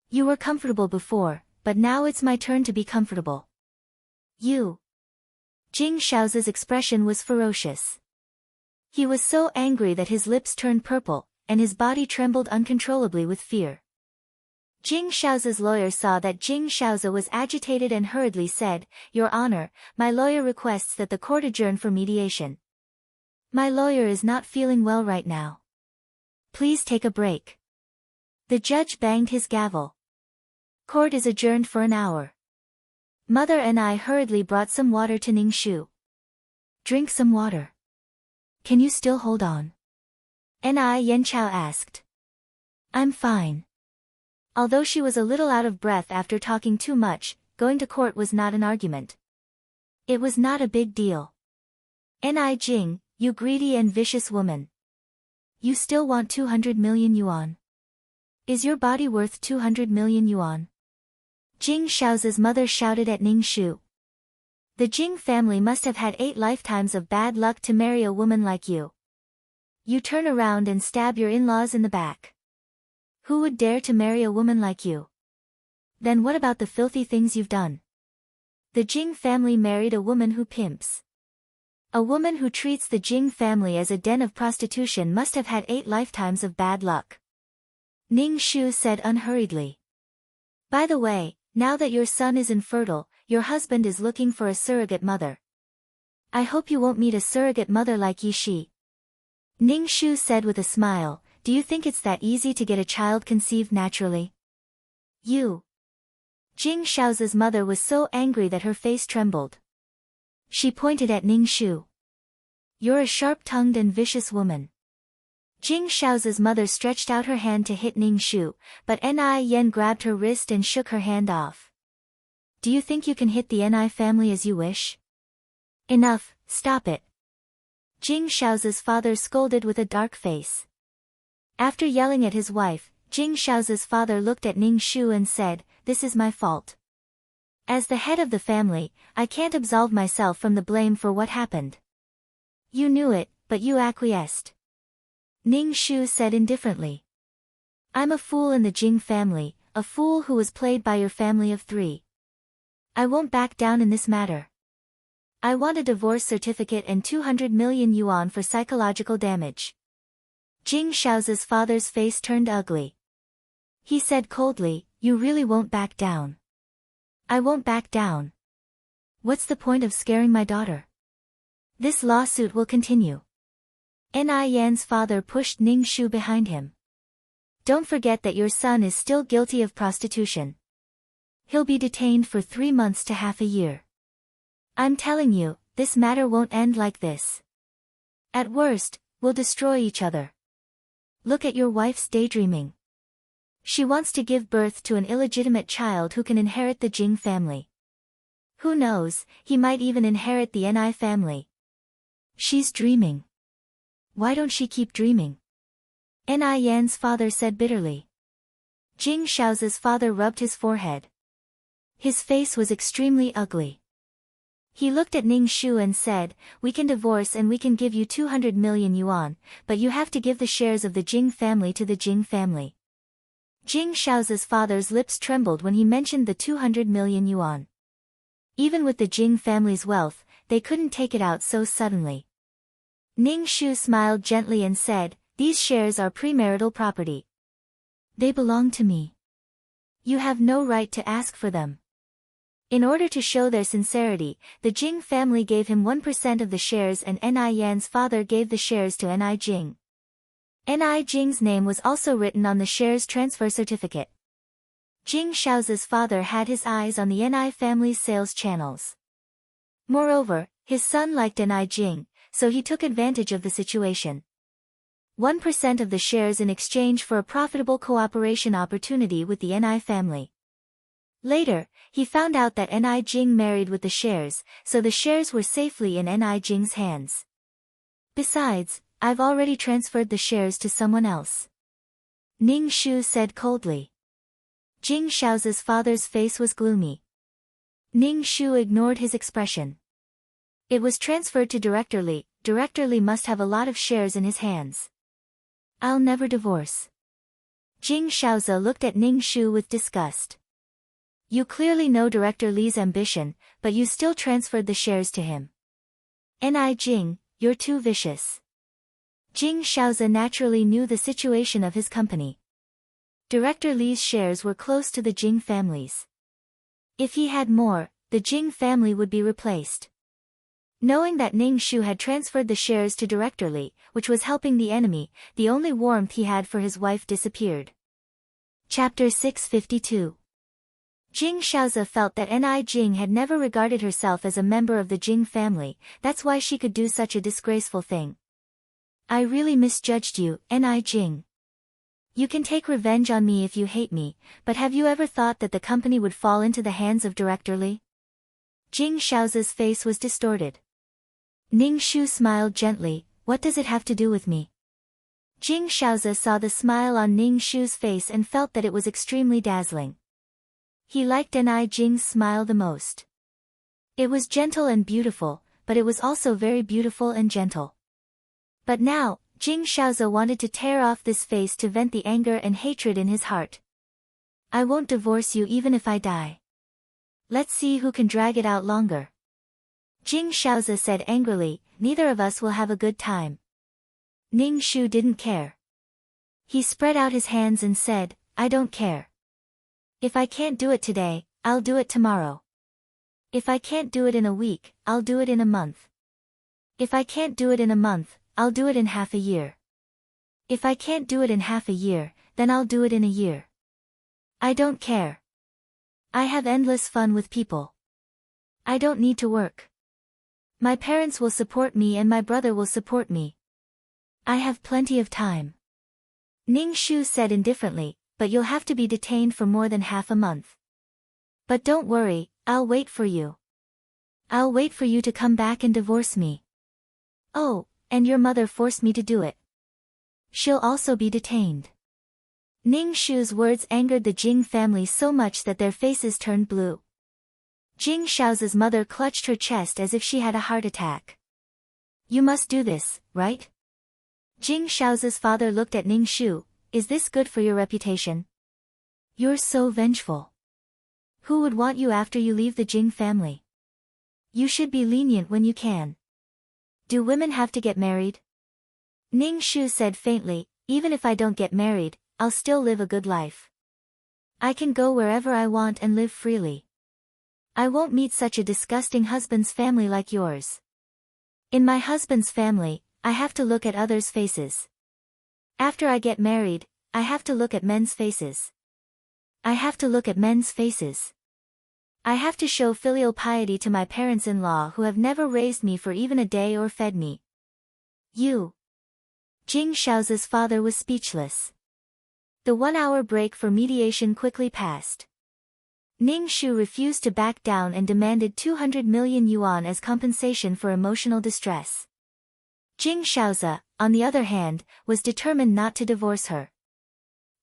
You were comfortable before, but now it's my turn to be comfortable. You. Jing Shaozi's expression was ferocious. He was so angry that his lips turned purple, and his body trembled uncontrollably with fear. Jing Shaozi's lawyer saw that Jing Shaozi was agitated and hurriedly said, Your Honor, my lawyer requests that the court adjourn for mediation. My lawyer is not feeling well right now. Please take a break. The judge banged his gavel. Court is adjourned for an hour. Mother and I hurriedly brought some water to Ning Shu. Drink some water. Can you still hold on? Ni Yanchao asked. I'm fine. Although she was a little out of breath after talking too much, going to court was not an argument. It was not a big deal. Ni Jing, you greedy and vicious woman. You still want 200 million yuan. Is your body worth 200 million yuan? Jing Shaozi's mother shouted at Ning Shu. The Jing family must have had 8 lifetimes of bad luck to marry a woman like you. You turn around and stab your in-laws in the back. Who would dare to marry a woman like you? Then what about the filthy things you've done? The Jing family married a woman who pimps. A woman who treats the Jing family as a den of prostitution must have had 8 lifetimes of bad luck. Ning Shu said unhurriedly. By the way, now that your son is infertile, your husband is looking for a surrogate mother. I hope you won't meet a surrogate mother like Yi Shi. Ning Shu said with a smile, do you think it's that easy to get a child conceived naturally? You. Jing Shaozi's mother was so angry that her face trembled. She pointed at Ning Shu. You're a sharp-tongued and vicious woman. Jing Shaozi's mother stretched out her hand to hit Ning Shu, but Ni Yan grabbed her wrist and shook her hand off. Do you think you can hit the Ni family as you wish? Enough, stop it. Jing Shaozi's father scolded with a dark face. After yelling at his wife, Jing Shaozi's father looked at Ning Shu and said, this is my fault. As the head of the family, I can't absolve myself from the blame for what happened. You knew it, but you acquiesced. Ning Shu said indifferently. I'm a fool in the Jing family, a fool who was played by your family of 3. I won't back down in this matter. I want a divorce certificate and 200 million yuan for psychological damage. Jing Shaozi's father's face turned ugly. He said coldly, you really won't back down. I won't back down. What's the point of scaring my daughter? This lawsuit will continue. Ni Yan's father pushed Ning Shu behind him. Don't forget that your son is still guilty of prostitution. He'll be detained for 3 months to half a year. I'm telling you, this matter won't end like this. At worst, we'll destroy each other. Look at your wife's daydreaming. She wants to give birth to an illegitimate child who can inherit the Jing family. Who knows, he might even inherit the Ni family. She's dreaming. Why don't she keep dreaming? Ni Yan's father said bitterly. Jing Shaozi's father rubbed his forehead. His face was extremely ugly. He looked at Ning Shu and said, we can divorce and we can give you 200 million yuan, but you have to give the shares of the Jing family to the Jing family. Jing Shaozi's father's lips trembled when he mentioned the 200 million yuan. Even with the Jing family's wealth, they couldn't take it out so suddenly. Ning Shu smiled gently and said, these shares are premarital property. They belong to me. You have no right to ask for them. In order to show their sincerity, the Jing family gave him 1% of the shares and Ni Yan's father gave the shares to Ni Jing. Ni Jing's name was also written on the shares transfer certificate. Jing Shaoza's father had his eyes on the Ni family's sales channels. Moreover, his son liked Ni Jing, so he took advantage of the situation. 1% of the shares in exchange for a profitable cooperation opportunity with the Ni family. Later, he found out that Ni Jing married with the shares, so the shares were safely in Ni Jing's hands. Besides, I've already transferred the shares to someone else. Ning Shu said coldly. Jing Shaoza's father's face was gloomy. Ning Shu ignored his expression. It was transferred to Director Li. Director Li must have a lot of shares in his hands. I'll never divorce. Jing Shaoza looked at Ning Shu with disgust. You clearly know Director Li's ambition, but you still transferred the shares to him. Ni Jing, you're too vicious. Jing Shaoza naturally knew the situation of his company. Director Li's shares were close to the Jing family's. If he had more, the Jing family would be replaced. Knowing that Ning Shu had transferred the shares to Director Li, which was helping the enemy, the only warmth he had for his wife disappeared. Chapter 652. Jing Shaoza felt that Ni Jing had never regarded herself as a member of the Jing family, that's why she could do such a disgraceful thing. I really misjudged you, Ni Jing. You can take revenge on me if you hate me, but have you ever thought that the company would fall into the hands of Director Li? Jing Shaoza's face was distorted. Ning Shu smiled gently, what does it have to do with me? Jing Shaoza saw the smile on Ning Shu's face and felt that it was extremely dazzling. He liked Ni Jing's smile the most. It was gentle and beautiful, but it was also very beautiful and gentle. But now, Jing Shaoza wanted to tear off this face to vent the anger and hatred in his heart. I won't divorce you even if I die. Let's see who can drag it out longer. Jing Shaoza said angrily, neither of us will have a good time. Ning Shu didn't care. He spread out his hands and said, I don't care. If I can't do it today, I'll do it tomorrow. If I can't do it in a week, I'll do it in a month. If I can't do it in a month, I'll do it in half a year. If I can't do it in half a year, then I'll do it in a year. I don't care. I have endless fun with people. I don't need to work. My parents will support me and my brother will support me. I have plenty of time. Ning Shu said indifferently, but you'll have to be detained for more than half a month. But don't worry, I'll wait for you. I'll wait for you to come back and divorce me. Oh, and your mother forced me to do it. She'll also be detained. Ning Shu's words angered the Jing family so much that their faces turned blue. Jing Shaoza's mother clutched her chest as if she had a heart attack. You must do this, right? Jing Shaoza's father looked at Ning Shu. Is this good for your reputation? You're so vengeful. Who would want you after you leave the Jing family? You should be lenient when you can. Do women have to get married? Ning Shu said faintly, even if I don't get married, I'll still live a good life. I can go wherever I want and live freely. I won't meet such a disgusting husband's family like yours. In my husband's family, I have to look at others' faces. After I get married, I have to look at men's faces. I have to look at men's faces. I have to show filial piety to my parents-in-law who have never raised me for even a day or fed me. You. Jing Shaoza's father was speechless. The 1-hour break for mediation quickly passed. Ning Shu refused to back down and demanded 200 million yuan as compensation for emotional distress. Jing Shaoza, on the other hand, was determined not to divorce her.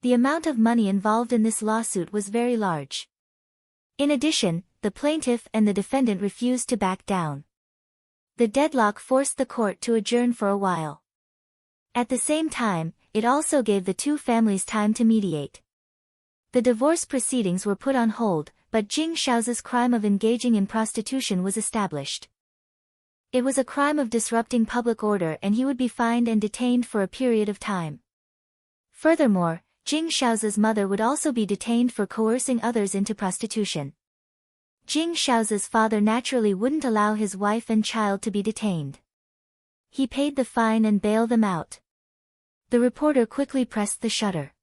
The amount of money involved in this lawsuit was very large. In addition, the plaintiff and the defendant refused to back down. The deadlock forced the court to adjourn for a while. At the same time, it also gave the two families time to mediate. The divorce proceedings were put on hold, but Jing Shaoza's crime of engaging in prostitution was established. It was a crime of disrupting public order and he would be fined and detained for a period of time. Furthermore, Jing Shaoza's mother would also be detained for coercing others into prostitution. Jing Shaoza's father naturally wouldn't allow his wife and child to be detained. He paid the fine and bailed them out. The reporter quickly pressed the shutter.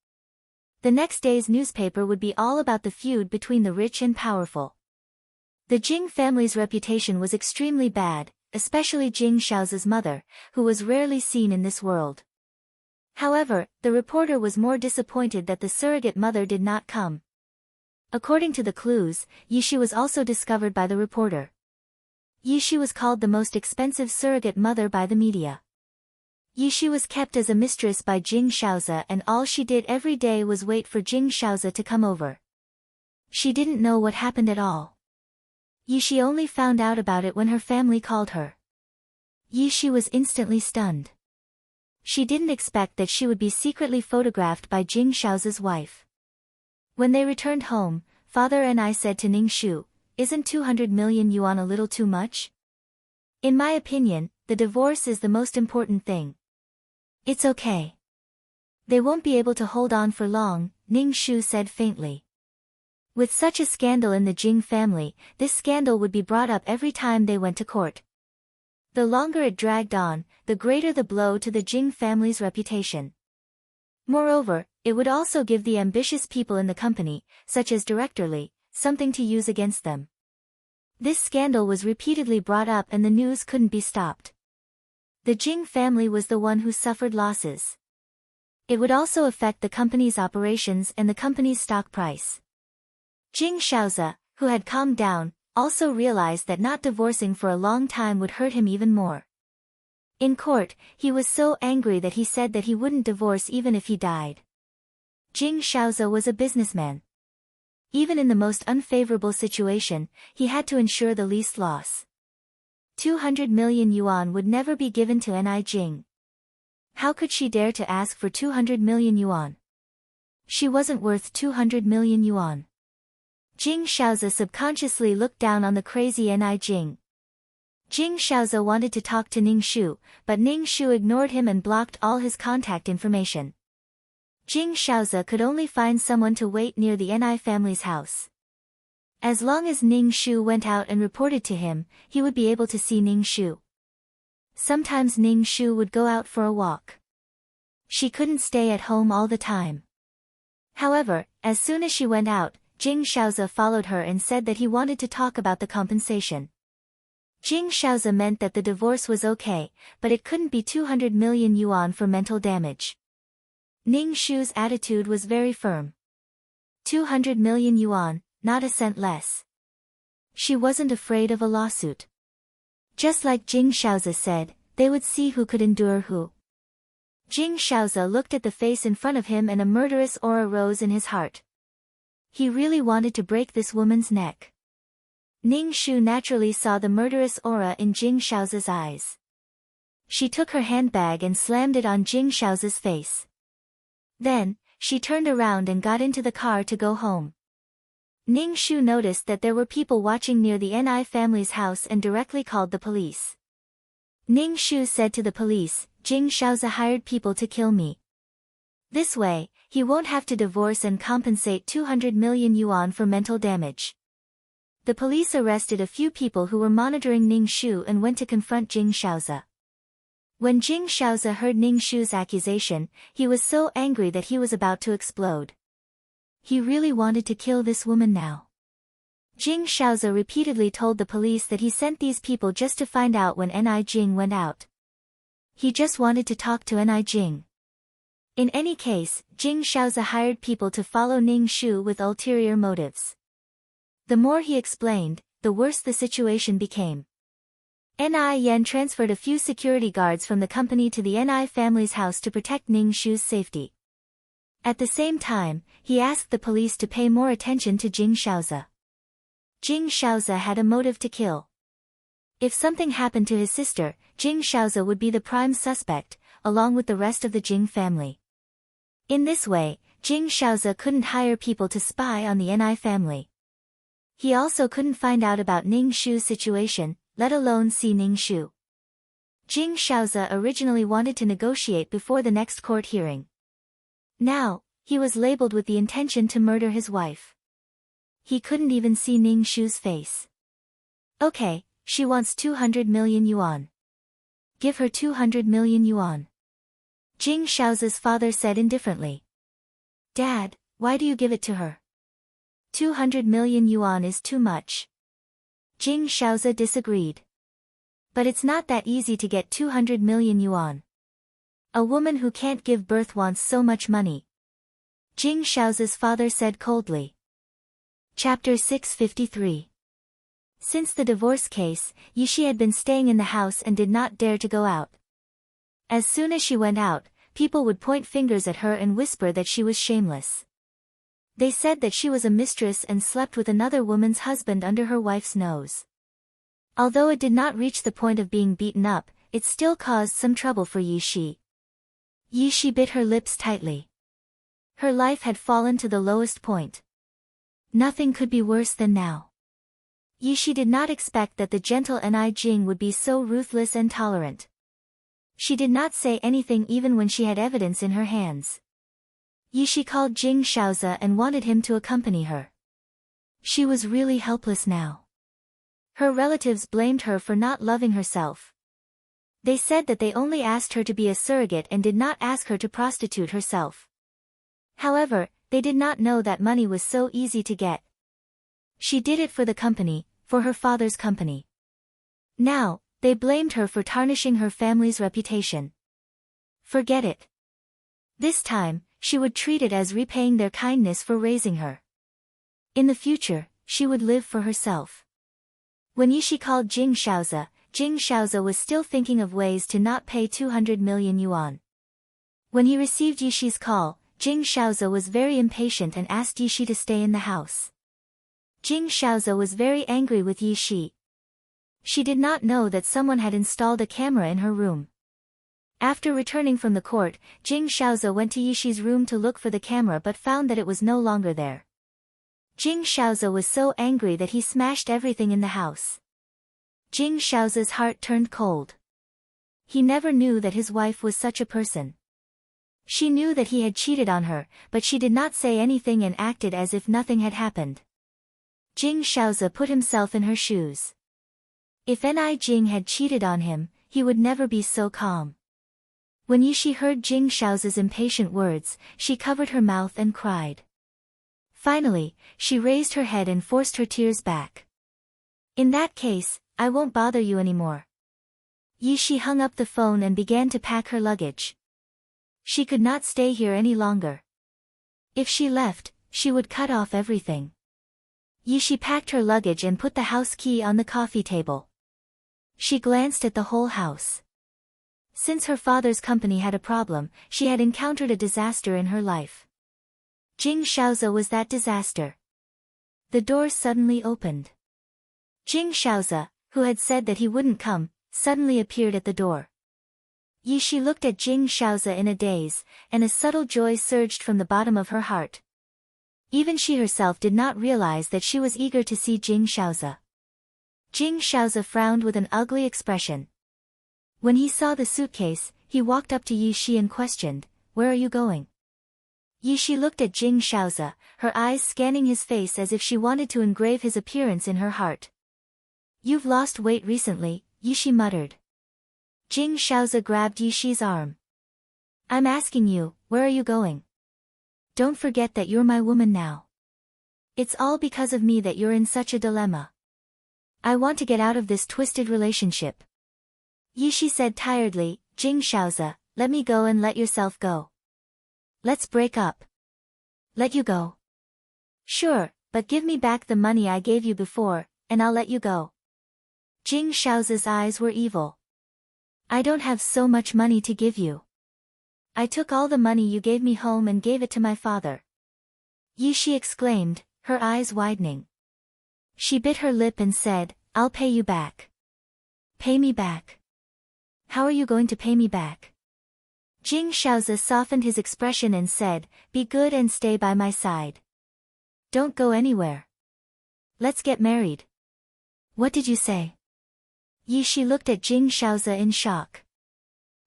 The next day's newspaper would be all about the feud between the rich and powerful. The Jing family's reputation was extremely bad, especially Jing Shaoza's mother, who was rarely seen in this world. However, the reporter was more disappointed that the surrogate mother did not come. According to the clues, Yishi was also discovered by the reporter. Yishi was called the most expensive surrogate mother by the media. Yishi was kept as a mistress by Jing Shaoza, and all she did every day was wait for Jing Shaoza to come over. She didn't know what happened at all. Yishi only found out about it when her family called her. Yishi was instantly stunned. She didn't expect that she would be secretly photographed by Jing Shaoza's wife. When they returned home, Father and I said to Ning Shu, "Isn't 200 million yuan a little too much? In my opinion, the divorce is the most important thing." "It's okay. They won't be able to hold on for long," Ning Shu said faintly. With such a scandal in the Jing family, this scandal would be brought up every time they went to court. The longer it dragged on, the greater the blow to the Jing family's reputation. Moreover, it would also give the ambitious people in the company, such as Director Li, something to use against them. This scandal was repeatedly brought up and the news couldn't be stopped. The Jing family was the one who suffered losses. It would also affect the company's operations and the company's stock price. Jing Shaoza, who had calmed down, also realized that not divorcing for a long time would hurt him even more. In court, he was so angry that he said that he wouldn't divorce even if he died. Jing Shaoza was a businessman. Even in the most unfavorable situation, he had to ensure the least loss. 200 million yuan would never be given to Ni Jing. How could she dare to ask for 200 million yuan? She wasn't worth 200 million yuan. Jing Shaoza subconsciously looked down on the crazy Ni Jing. Jing Shaoza wanted to talk to Ning Shu, but Ning Shu ignored him and blocked all his contact information. Jing Shaoza could only find someone to wait near the Ni family's house. As long as Ning Shu went out and reported to him, he would be able to see Ning Shu. Sometimes Ning Shu would go out for a walk. She couldn't stay at home all the time. However, as soon as she went out, Jing Shaoza followed her and said that he wanted to talk about the compensation. Jing Shaoza meant that the divorce was okay, but it couldn't be 200 million yuan for mental damage. Ning Shu's attitude was very firm. 200 million yuan, not a cent less. She wasn't afraid of a lawsuit. Just like Jing Shaoza said, they would see who could endure who. Jing Shaoza looked at the face in front of him and a murderous aura rose in his heart. He really wanted to break this woman's neck. Ning Shu naturally saw the murderous aura in Jing Shaoza's eyes. She took her handbag and slammed it on Jing Shaoza's face. Then, she turned around and got into the car to go home. Ning Shu noticed that there were people watching near the Ni family's house and directly called the police. Ning Shu said to the police, "Jing Shaoza hired people to kill me. This way, he won't have to divorce and compensate 200 million yuan for mental damage." The police arrested a few people who were monitoring Ning Shu and went to confront Jing Shaoza. When Jing Shaoza heard Ning Shu's accusation, he was so angry that he was about to explode. He really wanted to kill this woman now. Jing Shaoza repeatedly told the police that he sent these people just to find out when Ni Jing went out. He just wanted to talk to Ni Jing. In any case, Jing Shaoza hired people to follow Ning Shu with ulterior motives. The more he explained, the worse the situation became. Ni Yan transferred a few security guards from the company to the Ni family's house to protect Ning Shu's safety. At the same time, he asked the police to pay more attention to Jing Shaoza. Jing Shaoza had a motive to kill. If something happened to his sister, Jing Shaoza would be the prime suspect, along with the rest of the Jing family. In this way, Jing Shaoza couldn't hire people to spy on the Ni family. He also couldn't find out about Ning Shu's situation, let alone see Ning Shu. Jing Shaoza originally wanted to negotiate before the next court hearing. Now, He was labeled with the intention to murder his wife. He couldn't even see Ning Shu's face. Okay, she wants 200 million yuan. Give her 200 million yuan. Jing Shaoza's father said indifferently. Dad, why do you give it to her? 200 million yuan is too much. Jing Shaoza disagreed. But it's not that easy to get 200 million yuan. A woman who can't give birth wants so much money. Jing Shaoza's father said coldly. Chapter 653. Since the divorce case, Yishi had been staying in the house and did not dare to go out. As soon as she went out, people would point fingers at her and whisper that she was shameless. They said that she was a mistress and slept with another woman's husband under her wife's nose. Although it did not reach the point of being beaten up, it still caused some trouble for Yishi. Yishi bit her lips tightly. Her life had fallen to the lowest point. Nothing could be worse than now. Yishi did not expect that the gentle Ni Jing would be so ruthless and tolerant. She did not say anything even when she had evidence in her hands. Yishi called Jing Shaoza and wanted him to accompany her. She was really helpless now. Her relatives blamed her for not loving herself. They said that they only asked her to be a surrogate and did not ask her to prostitute herself. However, they did not know that money was so easy to get. She did it for the company, for her father's company. Now, they blamed her for tarnishing her family's reputation. Forget it. This time, she would treat it as repaying their kindness for raising her. In the future, she would live for herself. When Yishi called Jing Shaoza was still thinking of ways to not pay 200 million yuan. When he received Yishi's call, Jing Shaoza was very impatient and asked Yishi to stay in the house. Jing Shaoza was very angry with Yishi. She did not know that someone had installed a camera in her room. After returning from the court, Jing Shaoza went to Yishi's room to look for the camera but found that it was no longer there. Jing Shaoza was so angry that he smashed everything in the house. Jing Shaoza's heart turned cold. He never knew that his wife was such a person. She knew that he had cheated on her, but she did not say anything and acted as if nothing had happened. Jing Shaoza put himself in her shoes. If Ni Jing had cheated on him, he would never be so calm. When Yishi heard Jing Shaoza's impatient words, she covered her mouth and cried. Finally, she raised her head and forced her tears back. In that case, I won't bother you anymore. Yishi hung up the phone and began to pack her luggage. She could not stay here any longer. If she left, she would cut off everything. Yishi packed her luggage and put the house key on the coffee table. She glanced at the whole house. Since her father's company had a problem, she had encountered a disaster in her life. Jing Shaoza was that disaster. The door suddenly opened. Jing Shaoza, who had said that he wouldn't come, suddenly appeared at the door. Yishi looked at Jing Shaoza in a daze, and a subtle joy surged from the bottom of her heart. Even she herself did not realize that she was eager to see Jing Shaoza. Jing Shaoza frowned with an ugly expression. When he saw the suitcase, he walked up to Yishi and questioned, "Where are you going?" Yishi looked at Jing Shaoza, her eyes scanning his face as if she wanted to engrave his appearance in her heart. "You've lost weight recently," Yishi muttered. Jing Shaoza grabbed Yishi's arm. "I'm asking you, where are you going? Don't forget that you're my woman now. It's all because of me that you're in such a dilemma. I want to get out of this twisted relationship." Yishi said tiredly, "Jing Shaoza, let me go and let yourself go. Let's break up." "Let you go?" "Sure, but give me back the money I gave you before, and I'll let you go." Jing Shaoza's eyes were evil. "I don't have so much money to give you. I took all the money you gave me home and gave it to my father." Yishi exclaimed, her eyes widening. She bit her lip and said, "I'll pay you back." "Pay me back? How are you going to pay me back?" Jing Shaoza softened his expression and said, "Be good and stay by my side. Don't go anywhere. Let's get married." "What did you say?" Yishi looked at Jing Shaoza in shock.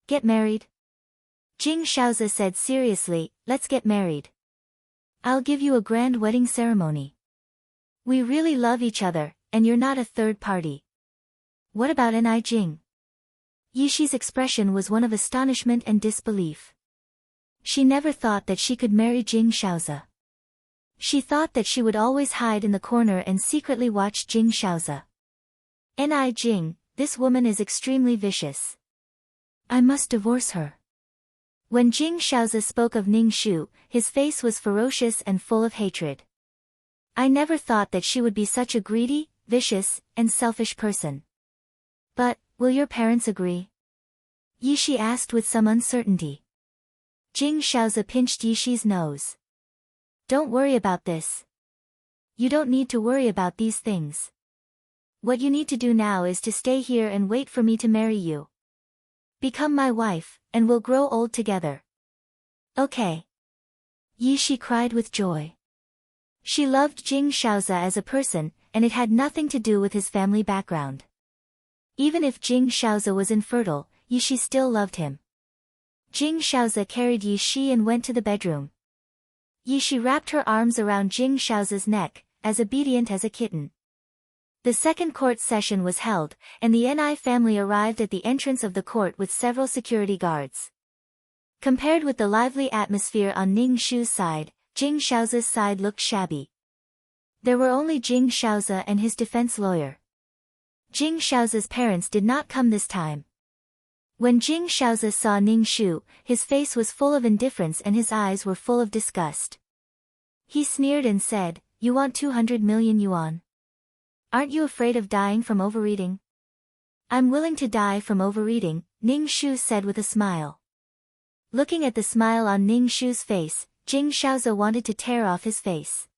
"Get married?" Jing Shaoza said seriously, "Let's get married. I'll give you a grand wedding ceremony. We really love each other, and you're not a third party. What about Ni Jing? Yishi's expression was one of astonishment and disbelief. She never thought that she could marry Jing Shaozi. She thought that she would always hide in the corner and secretly watch Jing Shaozi. Ni Jing, this woman is extremely vicious. I must divorce her. When Jing Shaozi spoke of Ning Shu, his face was ferocious and full of hatred. I never thought that she would be such a greedy, vicious, and selfish person. But, will your parents agree? Yishi asked with some uncertainty. Jing Shaozi pinched Yishi's nose. Don't worry about this. You don't need to worry about these things. What you need to do now is to stay here and wait for me to marry you. Become my wife, and we'll grow old together. Okay. Yishi cried with joy. She loved Jing Shaozi as a person, and it had nothing to do with his family background. Even if Jing Shaozi was infertile, Yishi still loved him. Jing Shaozi carried Yishi and went to the bedroom. Yishi wrapped her arms around Jing Shaozi's neck, as obedient as a kitten. The second court session was held, and the Ni family arrived at the entrance of the court with several security guards. Compared with the lively atmosphere on Ning Shu's side, Jing Shaozi's side looked shabby. There were only Jing Shaozi and his defense lawyer. Jing Shaozi's parents did not come this time. When Jing Shaozi saw Ning Shu, his face was full of indifference and his eyes were full of disgust. He sneered and said, "You want 200 million yuan? Aren't you afraid of dying from overeating?" "I'm willing to die from overeating," Ning Shu said with a smile. Looking at the smile on Ning Shu's face, Jing Shaozi wanted to tear off his face.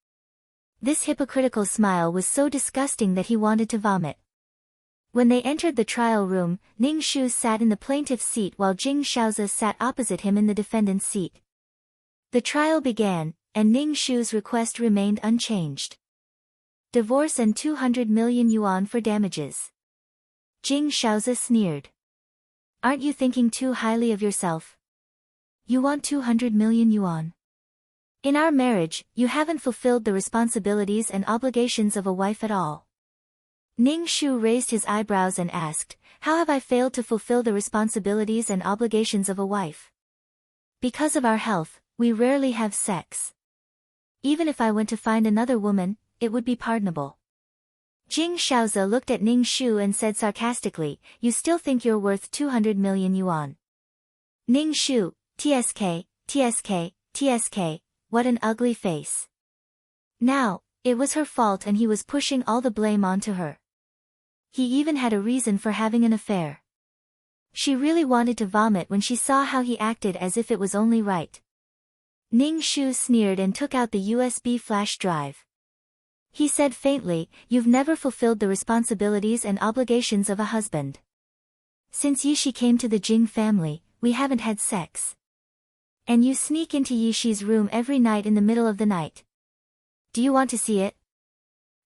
This hypocritical smile was so disgusting that he wanted to vomit. When they entered the trial room, Ning Shu sat in the plaintiff's seat while Jing Shaozi sat opposite him in the defendant's seat. The trial began, and Ning Shu's request remained unchanged. Divorce and 200 million yuan for damages. Jing Shaozi sneered. "Aren't you thinking too highly of yourself? You want 200 million yuan? In our marriage, you haven't fulfilled the responsibilities and obligations of a wife at all." Ning Shu raised his eyebrows and asked, "How have I failed to fulfill the responsibilities and obligations of a wife?" "Because of our health, we rarely have sex. Even if I went to find another woman, it would be pardonable." Jing Shaozi looked at Ning Shu and said sarcastically, "You still think you're worth 200 million yuan. Ning Shu, TSK, TSK, TSK, what an ugly face." Now, it was her fault and he was pushing all the blame onto her. He even had a reason for having an affair. She really wanted to vomit when she saw how he acted as if it was only right. Ning Shu sneered and took out the USB flash drive. He said faintly, "You've never fulfilled the responsibilities and obligations of a husband. Since Yishi came to the Jing family, we haven't had sex. And you sneak into Yishi's room every night in the middle of the night. Do you want to see it?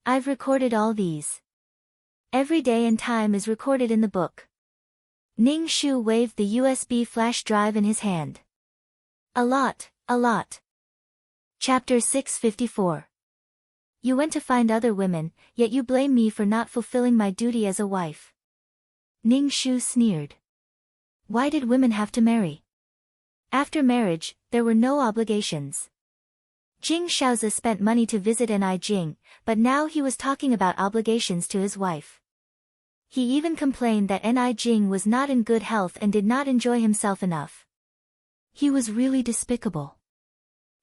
I've recorded all these. Every day and time is recorded in the book." Ning Shu waved the USB flash drive in his hand. A lot. Chapter 654. You went to find other women, yet you blame me for not fulfilling my duty as a wife. Ning Shu sneered. Why did women have to marry? After marriage, there were no obligations. Jing Shaozi spent money to visit Ni Jing, but now he was talking about obligations to his wife. He even complained that Ni Jing was not in good health and did not enjoy himself enough. He was really despicable.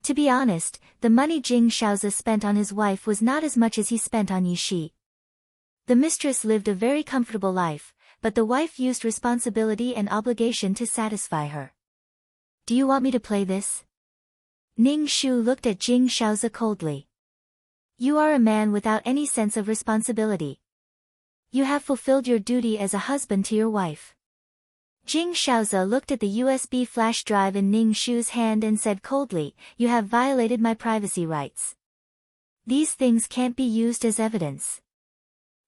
To be honest, the money Jing Shaozi spent on his wife was not as much as he spent on Yishi. The mistress lived a very comfortable life, but the wife used responsibility and obligation to satisfy her. Do you want me to play this? Ning Shu looked at Jing Shaozi coldly. You are a man without any sense of responsibility. You have fulfilled your duty as a husband to your wife. Jing Shaozi looked at the USB flash drive in Ning Shu's hand and said coldly, You have violated my privacy rights. These things can't be used as evidence.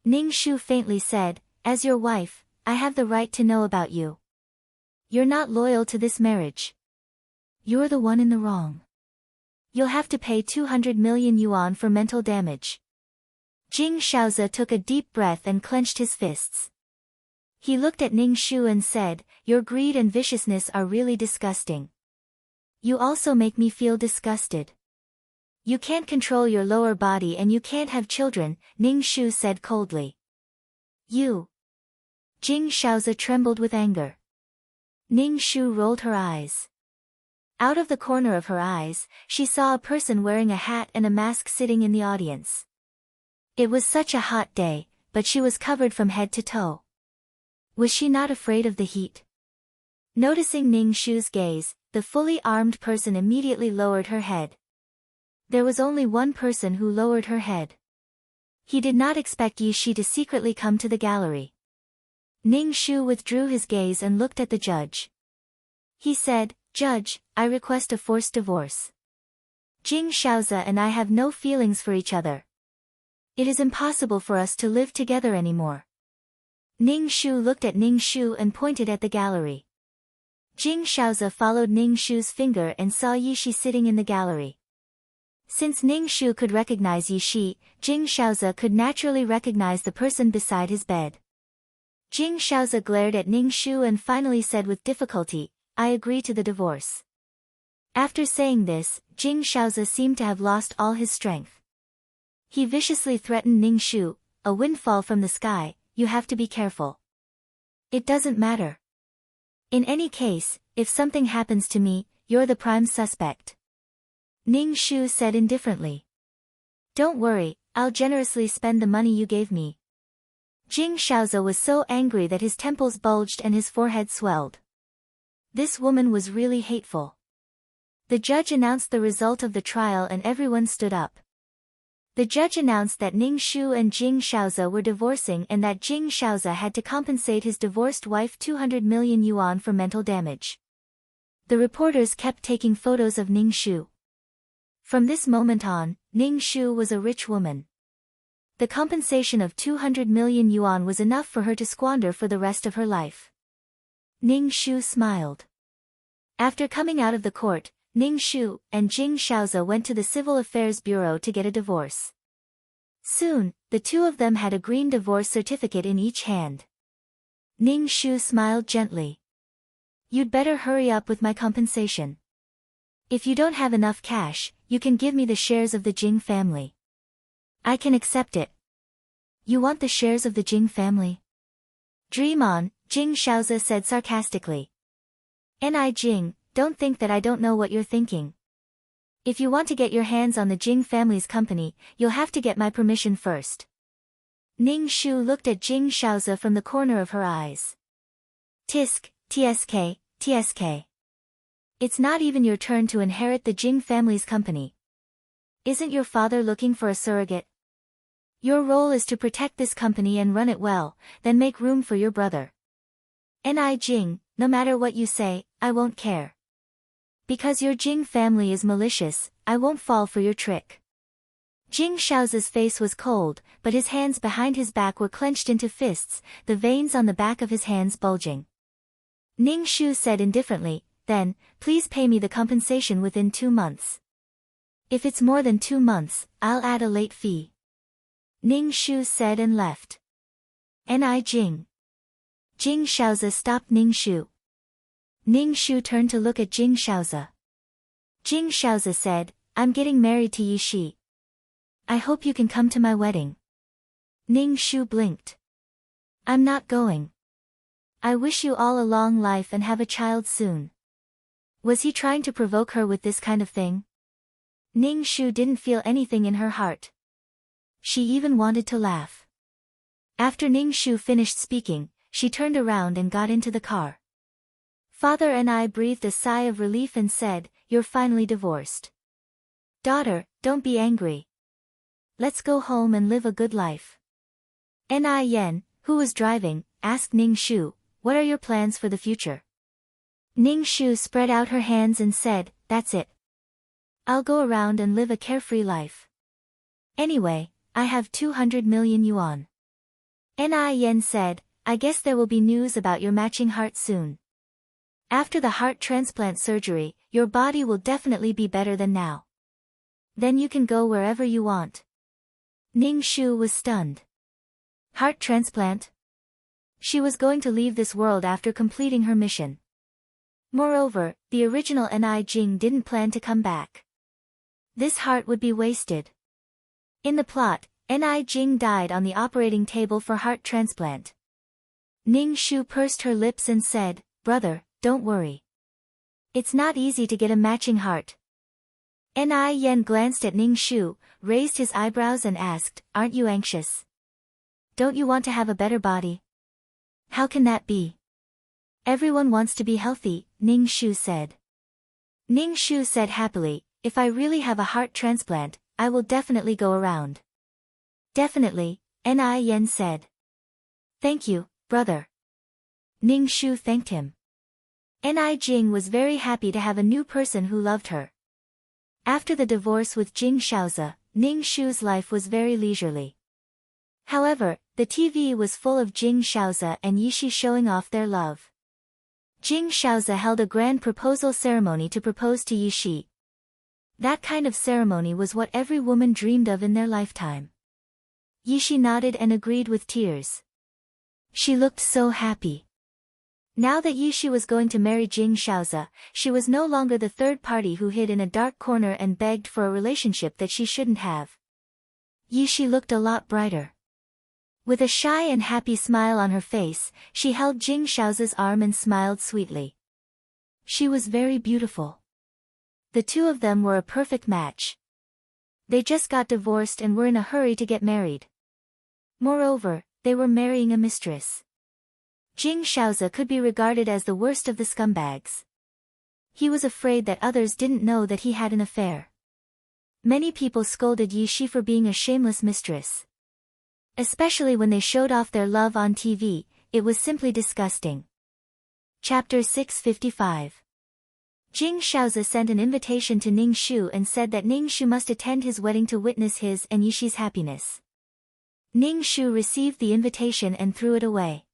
Ning Shu faintly said, As your wife, I have the right to know about you. You're not loyal to this marriage. You're the one in the wrong. You'll have to pay 200 million yuan for mental damage. Jing Shaoze took a deep breath and clenched his fists. He looked at Ning Shu and said, "Your greed and viciousness are really disgusting. You also make me feel disgusted. You can't control your lower body and you can't have children," Ning Shu said coldly. "You." Jing Shaoze trembled with anger. Ning Shu rolled her eyes. Out of the corner of her eyes, she saw a person wearing a hat and a mask sitting in the audience. It was such a hot day, but she was covered from head to toe. Was she not afraid of the heat? Noticing Ning Shu's gaze, the fully armed person immediately lowered her head. There was only one person who lowered her head. He did not expect Yi Shi to secretly come to the gallery. Ning Shu withdrew his gaze and looked at the judge. He said, "Judge, I request a forced divorce. Jing Shaoze and I have no feelings for each other. It is impossible for us to live together anymore." Ning Shu looked at Ning Shu and pointed at the gallery. Jing Shaoze followed Ning Shu's finger and saw Yi Shi sitting in the gallery. Since Ning Shu could recognize Yi Shi, Jing Shaoze could naturally recognize the person beside his bed. Jing Shaoze glared at Ning Shu and finally said with difficulty, "I agree to the divorce." After saying this, Jing Shaoze seemed to have lost all his strength. He viciously threatened Ning Shu, "A windfall from the sky, you have to be careful. It doesn't matter. In any case, if something happens to me, you're the prime suspect." Ning Shu said indifferently. "Don't worry, I'll generously spend the money you gave me." Jing Shaoze was so angry that his temples bulged and his forehead swelled. This woman was really hateful. The judge announced the result of the trial and everyone stood up. The judge announced that Ning Shu and Jing Shaoze were divorcing and that Jing Shaoze had to compensate his divorced wife 200 million yuan for mental damage. The reporters kept taking photos of Ning Shu. From this moment on, Ning Shu was a rich woman. The compensation of 200 million yuan was enough for her to squander for the rest of her life. Ning Shu smiled. After coming out of the court, Ning Shu and Jing Shaoze went to the Civil Affairs Bureau to get a divorce. Soon, the two of them had a green divorce certificate in each hand. Ning Shu smiled gently. "You'd better hurry up with my compensation. If you don't have enough cash, you can give me the shares of the Jing family. I can accept it." "You want the shares of the Jing family?" "Dream on," Jing Shaoze said sarcastically. "Ni Jing, don't think that I don't know what you're thinking. If you want to get your hands on the Jing family's company, you'll have to get my permission first." Ning Shu looked at Jing Shaoze from the corner of her eyes. "Tisk, tsk, tsk. It's not even your turn to inherit the Jing family's company. Isn't your father looking for a surrogate? Your role is to protect this company and run it well, then make room for your brother. Ni Jing, no matter what you say, I won't care. Because your Jing family is malicious, I won't fall for your trick." Jing Shaoze's face was cold, but his hands behind his back were clenched into fists, the veins on the back of his hands bulging. Ning Shu said indifferently, "Then, please pay me the compensation within 2 months. If it's more than 2 months, I'll add a late fee." Ning Shu said and left. Ni Jing. Jing Shaoze stopped Ning Shu. Ning Shu turned to look at Jing Shaoze. Jing Shaoze said, "I'm getting married to Yi Shi. I hope you can come to my wedding." Ning Shu blinked. "I'm not going. I wish you all a long life and have a child soon." Was he trying to provoke her with this kind of thing? Ning Shu didn't feel anything in her heart. She even wanted to laugh. After Ning Shu finished speaking, she turned around and got into the car. Father and I breathed a sigh of relief and said, "You're finally divorced. Daughter, don't be angry. Let's go home and live a good life." Ni Yen, who was driving, asked Ning Shu, "What are your plans for the future?" Ning Shu spread out her hands and said, "That's it. I'll go around and live a carefree life. Anyway, I have 200 million yuan. Ni Yen said, "I guess there will be news about your matching heart soon. After the heart transplant surgery, your body will definitely be better than now. Then you can go wherever you want. Ning Shu was stunned. Heart transplant? She was going to leave this world after completing her mission. Moreover, the original Ni Jing didn't plan to come back. This heart would be wasted. In the plot, Ni Jing died on the operating table for heart transplant. Ning Shu pursed her lips and said, "Brother, don't worry. It's not easy to get a matching heart." Ni Yen glanced at Ning Shu, raised his eyebrows and asked, "Aren't you anxious? Don't you want to have a better body?" "How can that be?" "Everyone wants to be healthy," Ning Shu said. Ning Shu said happily, "If I really have a heart transplant, I will definitely go around." "Definitely," Ni Yen said. "Thank you, brother." Ning Shu thanked him. Ni Jing was very happy to have a new person who loved her. After the divorce with Jing Shaozi, Ning Shu's life was very leisurely. However, the TV was full of Jing Shaozi and Yishi showing off their love. Jing Shaozi held a grand proposal ceremony to propose to Yishi. That kind of ceremony was what every woman dreamed of in their lifetime. Yishi nodded and agreed with tears. She looked so happy. Now that Yishi was going to marry Jing Shaozi, she was no longer the third party who hid in a dark corner and begged for a relationship that she shouldn't have. Yishi looked a lot brighter. With a shy and happy smile on her face, she held Jing Shaozi's arm and smiled sweetly. She was very beautiful. The two of them were a perfect match. They just got divorced and were in a hurry to get married. Moreover, they were marrying a mistress. Jing Shaozi could be regarded as the worst of the scumbags. He was afraid that others didn't know that he had an affair. Many people scolded Yishi for being a shameless mistress. Especially when they showed off their love on TV, it was simply disgusting. Chapter 655. Jing Shaozi sent an invitation to Ning Shu and said that Ning Shu must attend his wedding to witness his and Yishi's happiness. Ning Shu received the invitation and threw it away.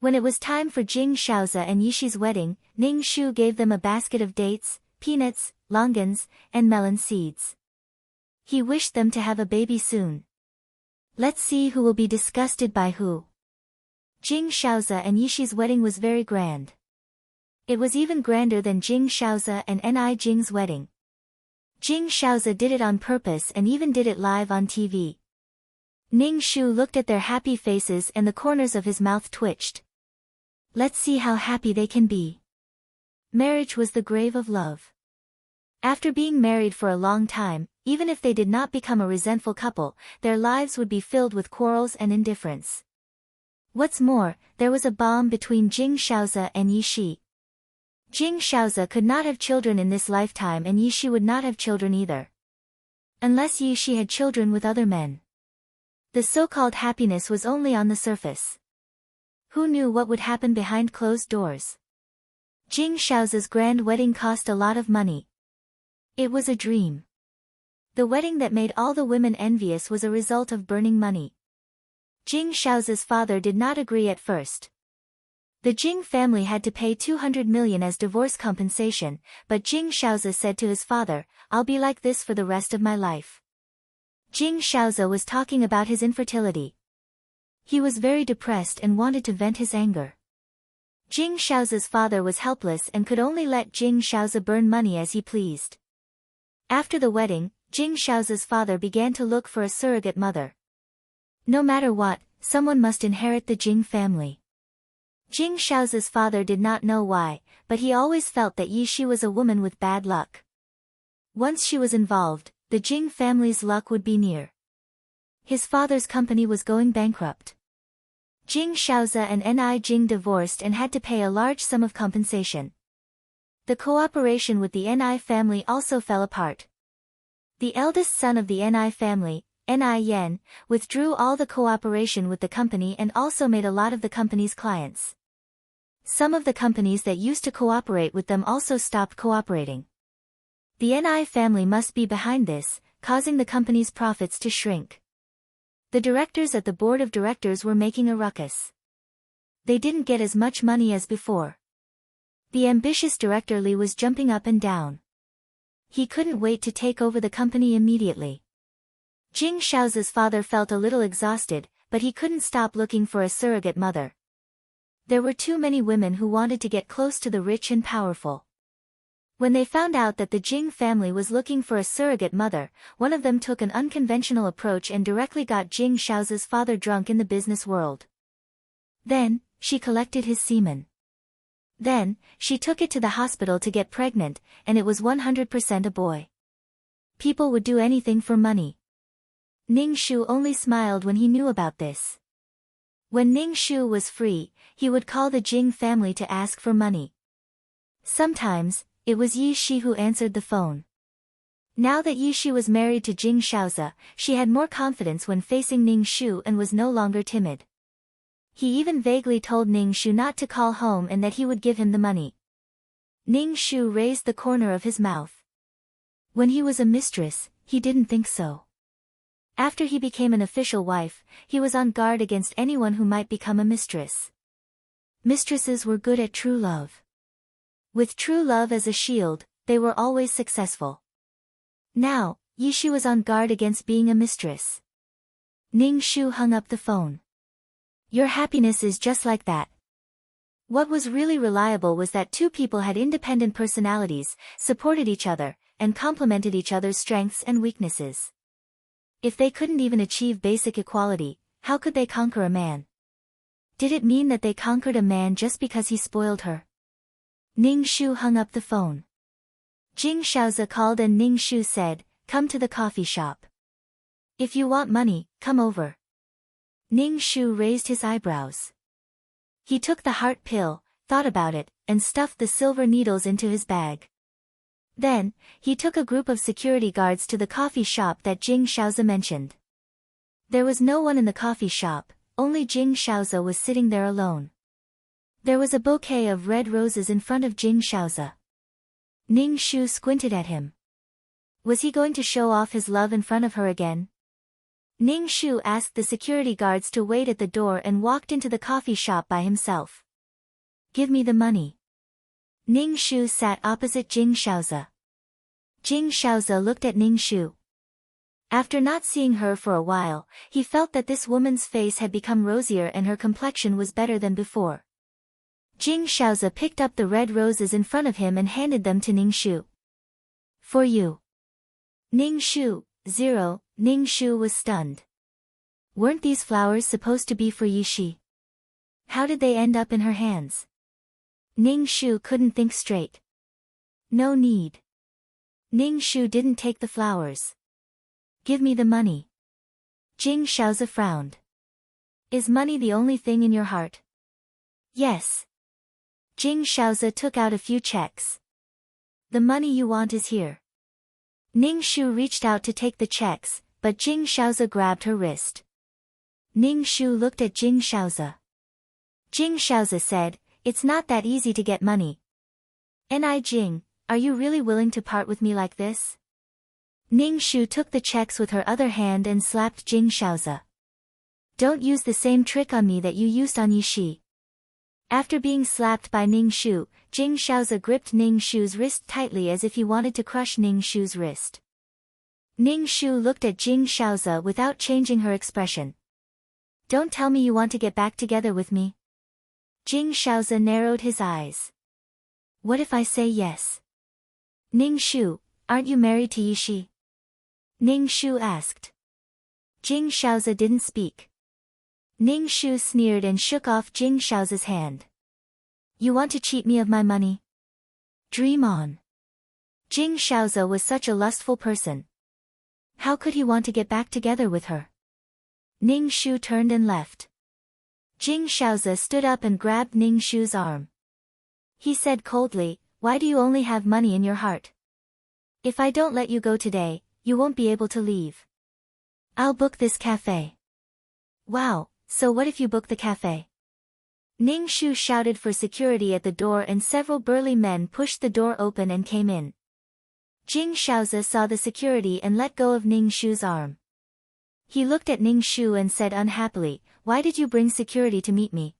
When it was time for Jing Shaozi and Yishi's wedding, Ning Shu gave them a basket of dates, peanuts, longans, and melon seeds. He wished them to have a baby soon. Let's see who will be disgusted by who. Jing Shaozi and Yishi's wedding was very grand. It was even grander than Jing Shaozi and Ni Jing's wedding. Jing Shaozi did it on purpose and even did it live on TV. Ning Shu looked at their happy faces and the corners of his mouth twitched. Let's see how happy they can be. Marriage was the grave of love. After being married for a long time, even if they did not become a resentful couple, their lives would be filled with quarrels and indifference. What's more, there was a bond between Jing Shaozi and Yishi. Jing Shaozi could not have children in this lifetime and Yishi would not have children either. Unless Yishi had children with other men. The so-called happiness was only on the surface. Who knew what would happen behind closed doors? Jing Shaozi's grand wedding cost a lot of money. It was a dream. The wedding that made all the women envious was a result of burning money. Jing Shaozi's father did not agree at first. The Jing family had to pay 200 million as divorce compensation, but Jing Shaozi said to his father, "I'll be like this for the rest of my life." Jing Shaozi was talking about his infertility. He was very depressed and wanted to vent his anger. Jing Shaozi's father was helpless and could only let Jing Shaozi burn money as he pleased. After the wedding, Jing Shaozi's father began to look for a surrogate mother. No matter what, someone must inherit the Jing family. Jing Shaozi's father did not know why, but he always felt that Yishi was a woman with bad luck. Once she was involved, the Jing family's luck would be near. His father's company was going bankrupt. Jing Shaozi and Ni Jing divorced and had to pay a large sum of compensation. The cooperation with the Ni family also fell apart. The eldest son of the Ni family, Ni Yen, withdrew all the cooperation with the company and also made a lot of the company's clients. Some of the companies that used to cooperate with them also stopped cooperating. The Ni family must be behind this, causing the company's profits to shrink. The directors at the board of directors were making a ruckus. They didn't get as much money as before. The ambitious director Li was jumping up and down. He couldn't wait to take over the company immediately. Jing Shaoza's father felt a little exhausted, but he couldn't stop looking for a surrogate mother. There were too many women who wanted to get close to the rich and powerful. When they found out that the Jing family was looking for a surrogate mother, one of them took an unconventional approach and directly got Jing Shaoza's father drunk in the business world. Then, she collected his semen. Then, she took it to the hospital to get pregnant, and it was 100% a boy. People would do anything for money. Ning Shu only smiled when he knew about this. When Ning Shu was free, he would call the Jing family to ask for money. Sometimes, it was Yi Shi who answered the phone. Now that Yi Shi was married to Jing Shaoza, she had more confidence when facing Ning Shu and was no longer timid. He even vaguely told Ning Shu not to call home and that he would give him the money. Ning Shu raised the corner of his mouth. When he was a mistress, he didn't think so. After he became an official wife, he was on guard against anyone who might become a mistress. Mistresses were good at true love. With true love as a shield, they were always successful. Now, Yi Shi was on guard against being a mistress. Ning Shu hung up the phone. Your happiness is just like that. What was really reliable was that two people had independent personalities, supported each other, and complemented each other's strengths and weaknesses. If they couldn't even achieve basic equality, how could they conquer a man? Did it mean that they conquered a man just because he spoiled her? Ning Shu hung up the phone. Jing Shaoza called and Ning Shu said, "Come to the coffee shop. If you want money, come over." Ning Shu raised his eyebrows. He took the heart pill, thought about it, and stuffed the silver needles into his bag. Then, he took a group of security guards to the coffee shop that Jing Shaoza mentioned. There was no one in the coffee shop, only Jing Shaoza was sitting there alone. There was a bouquet of red roses in front of Jing Shaoza. Ning Shu squinted at him. Was he going to show off his love in front of her again? Ning Shu asked the security guards to wait at the door and walked into the coffee shop by himself. Give me the money. Ning Shu sat opposite Jing Shaoza. Jing Shaoza looked at Ning Shu. After not seeing her for a while, he felt that this woman's face had become rosier and her complexion was better than before. Jing Shaoza picked up the red roses in front of him and handed them to Ning Shu. For you. Ning Shu, 0, Ning Shu was stunned. Weren't these flowers supposed to be for Yi Shi? How did they end up in her hands? Ning Shu couldn't think straight. No need. Ning Shu didn't take the flowers. Give me the money. Jing Shaoza frowned. Is money the only thing in your heart? Yes. Jing Shaoza took out a few checks. The money you want is here. Ning Shu reached out to take the checks, but Jing Shaoza grabbed her wrist. Ning Shu looked at Jing Shaoza. Jing Shaoza said, "It's not that easy to get money. Ni Jing, are you really willing to part with me like this?" Ning Shu took the checks with her other hand and slapped Jing Shaoza. Don't use the same trick on me that you used on Yi Shi. After being slapped by Ning Shu, Jing Shaoza gripped Ning Shu's wrist tightly as if he wanted to crush Ning Shu's wrist. Ning Shu looked at Jing Shaoza without changing her expression. Don't tell me you want to get back together with me. Jing Shaoza narrowed his eyes. What if I say yes? Ning Shu, aren't you married to Yi Shi? Ning Shu asked. Jing Shaoza didn't speak. Ning Shu sneered and shook off Jing Shaoza's hand. You want to cheat me of my money? Dream on. Jing Shaoza was such a lustful person. How could he want to get back together with her? Ning Shu turned and left. Jing Shaoza stood up and grabbed Ning Shu's arm. He said coldly, "Why do you only have money in your heart? If I don't let you go today, you won't be able to leave. I'll book this cafe." Wow, so what if you book the cafe? Ning Shu shouted for security at the door and several burly men pushed the door open and came in. Jing Shaoza saw the security and let go of Ning Shu's arm. He looked at Ning Shu and said unhappily, "Why did you bring security to meet me?"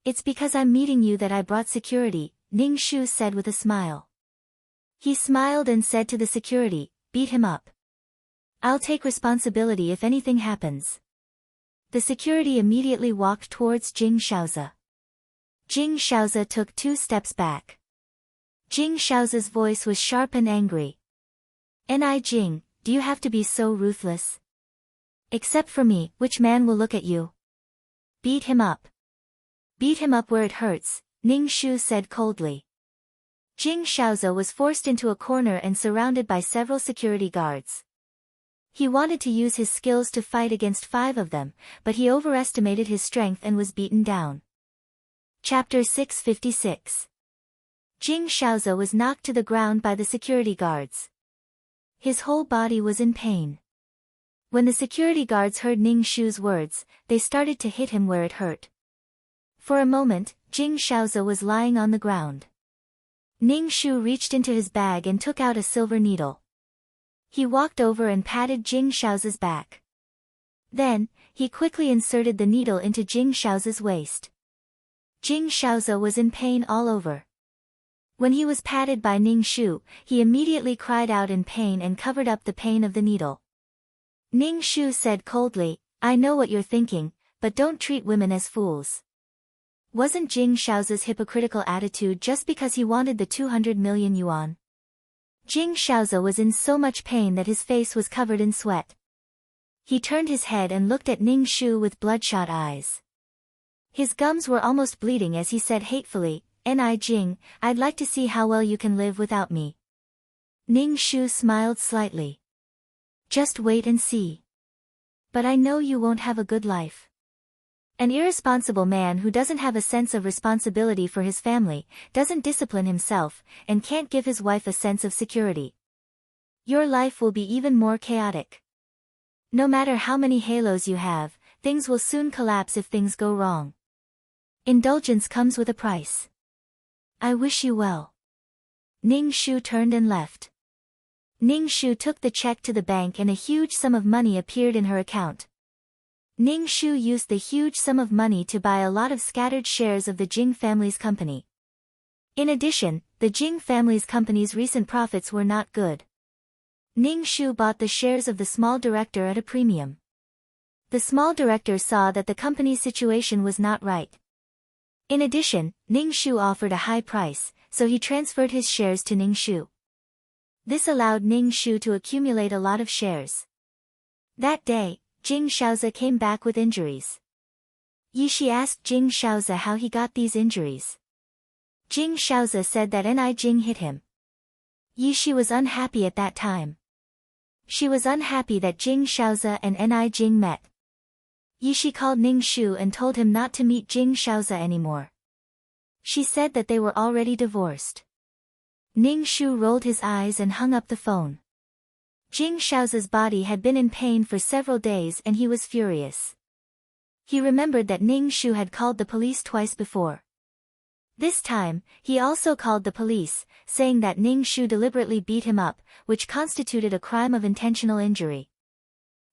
"It's because I'm meeting you that I brought security," Ning Shu said with a smile. He smiled and said to the security, "Beat him up. I'll take responsibility if anything happens." The security immediately walked towards Jing Shaozi. Jing Shaozi took 2 steps back. Jing Shaozi's voice was sharp and angry. "Ni Jing, do you have to be so ruthless? Except for me, which man will look at you? Beat him up." "Beat him up where it hurts," Ning Shu said coldly. Jing Shaozi was forced into a corner and surrounded by several security guards. He wanted to use his skills to fight against 5 of them, but he overestimated his strength and was beaten down. Chapter 656. Jing Shaozi was knocked to the ground by the security guards. His whole body was in pain. When the security guards heard Ning Shu's words, they started to hit him where it hurt. For a moment, Jing Shaozi was lying on the ground. Ning Shu reached into his bag and took out a silver needle. He walked over and patted Jing Shaozi's back. Then, he quickly inserted the needle into Jing Shaozi's waist. Jing Shaozi was in pain all over. When he was patted by Ning Shu, he immediately cried out in pain and covered up the pain of the needle. Ning Shu said coldly, "I know what you're thinking, but don't treat women as fools." Wasn't Jing Shaozi's hypocritical attitude just because he wanted the 200 million yuan? Jing Shaozi was in so much pain that his face was covered in sweat. He turned his head and looked at Ning Shu with bloodshot eyes. His gums were almost bleeding as he said hatefully, "Ni Jing, I'd like to see how well you can live without me." Ning Shu smiled slightly. "Just wait and see. But I know you won't have a good life. An irresponsible man who doesn't have a sense of responsibility for his family, doesn't discipline himself, and can't give his wife a sense of security. Your life will be even more chaotic. No matter how many halos you have, things will soon collapse if things go wrong. Indulgence comes with a price. I wish you well." Ning Shu turned and left. Ning Shu took the check to the bank and a huge sum of money appeared in her account. Ning Shu used the huge sum of money to buy a lot of scattered shares of the Jing family's company. In addition, the Jing family's company's recent profits were not good. Ning Shu bought the shares of the small director at a premium. The small director saw that the company's situation was not right. In addition, Ning Shu offered a high price, so he transferred his shares to Ning Shu. This allowed Ning Shu to accumulate a lot of shares. That day, Jing Shaozi came back with injuries. Yishi asked Jing Shaozi how he got these injuries. Jing Shaozi said that Ni Jing hit him. Yishi was unhappy at that time. She was unhappy that Jing Shaozi and Ni Jing met. Yishi called Ning Shu and told him not to meet Jing Shaozi anymore. She said that they were already divorced. Ning Shu rolled his eyes and hung up the phone. Jing Shaozi's body had been in pain for several days and he was furious. He remembered that Ning Shu had called the police twice before. This time, he also called the police, saying that Ning Shu deliberately beat him up, which constituted a crime of intentional injury.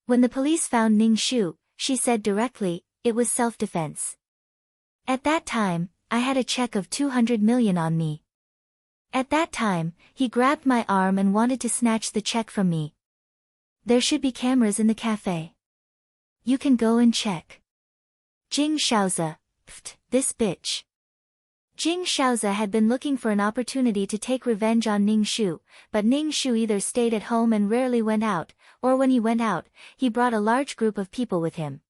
When the police found Ning Shu, she said directly, "It was self-defense. At that time, I had a check of 200 million on me. At that time, he grabbed my arm and wanted to snatch the check from me. There should be cameras in the cafe. You can go and check." Jing Shaozi, pfft, this bitch. Jing Shaozi had been looking for an opportunity to take revenge on Ning Shu, but Ning Shu either stayed at home and rarely went out, or when he went out, he brought a large group of people with him.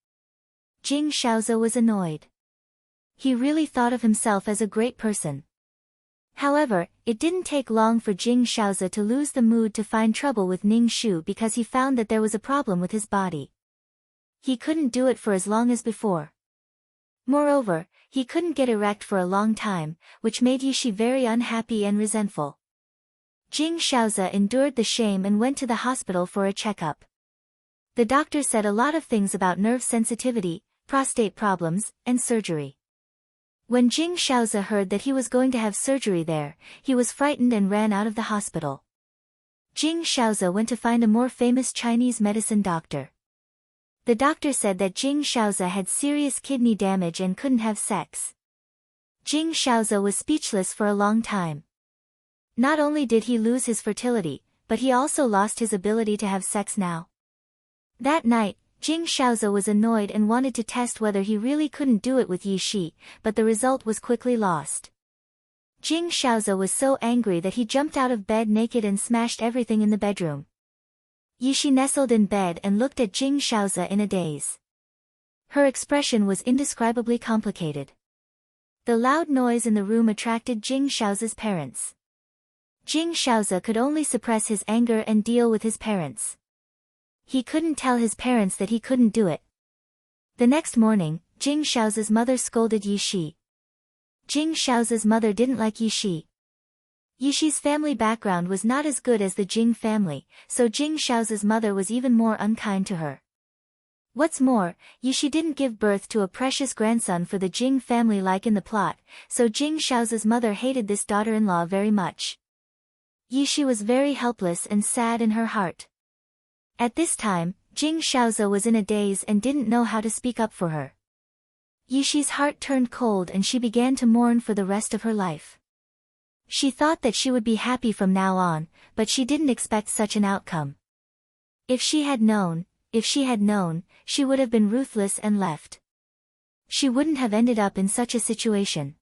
Jing Shaozi was annoyed. He really thought of himself as a great person. However, it didn't take long for Jing Shaozi to lose the mood to find trouble with Ning Shu because he found that there was a problem with his body. He couldn't do it for as long as before. Moreover, he couldn't get erect for a long time, which made Yishi very unhappy and resentful. Jing Shaozi endured the shame and went to the hospital for a checkup. The doctor said a lot of things about nerve sensitivity, prostate problems, and surgery. When Jing Shaozi heard that he was going to have surgery there, he was frightened and ran out of the hospital. Jing Shaozi went to find a more famous Chinese medicine doctor. The doctor said that Jing Shaozi had serious kidney damage and couldn't have sex. Jing Shaozi was speechless for a long time. Not only did he lose his fertility, but he also lost his ability to have sex now. That night, Jing Shaoze was annoyed and wanted to test whether he really couldn't do it with Yi Shi, but the result was quickly lost. Jing Shaoze was so angry that he jumped out of bed naked and smashed everything in the bedroom. Yi Shi nestled in bed and looked at Jing Shaoze in a daze. Her expression was indescribably complicated. The loud noise in the room attracted Jing Shaoze's parents. Jing Shaoze could only suppress his anger and deal with his parents. He couldn't tell his parents that he couldn't do it. The next morning, Jing Shaoze's mother scolded Yi Shi. Jing Shaoze's mother didn't like Yi Shi. Yi Shi's family background was not as good as the Jing family, so Jing Shaoze's mother was even more unkind to her. What's more, Yi Shi didn't give birth to a precious grandson for the Jing family like in the plot, so Jing Shaoze's mother hated this daughter-in-law very much. Yi Shi was very helpless and sad in her heart. At this time, Jing Shaoze was in a daze and didn't know how to speak up for her. Yi Shi's heart turned cold and she began to mourn for the rest of her life. She thought that she would be happy from now on, but she didn't expect such an outcome. If she had known, she would have been ruthless and left. She wouldn't have ended up in such a situation.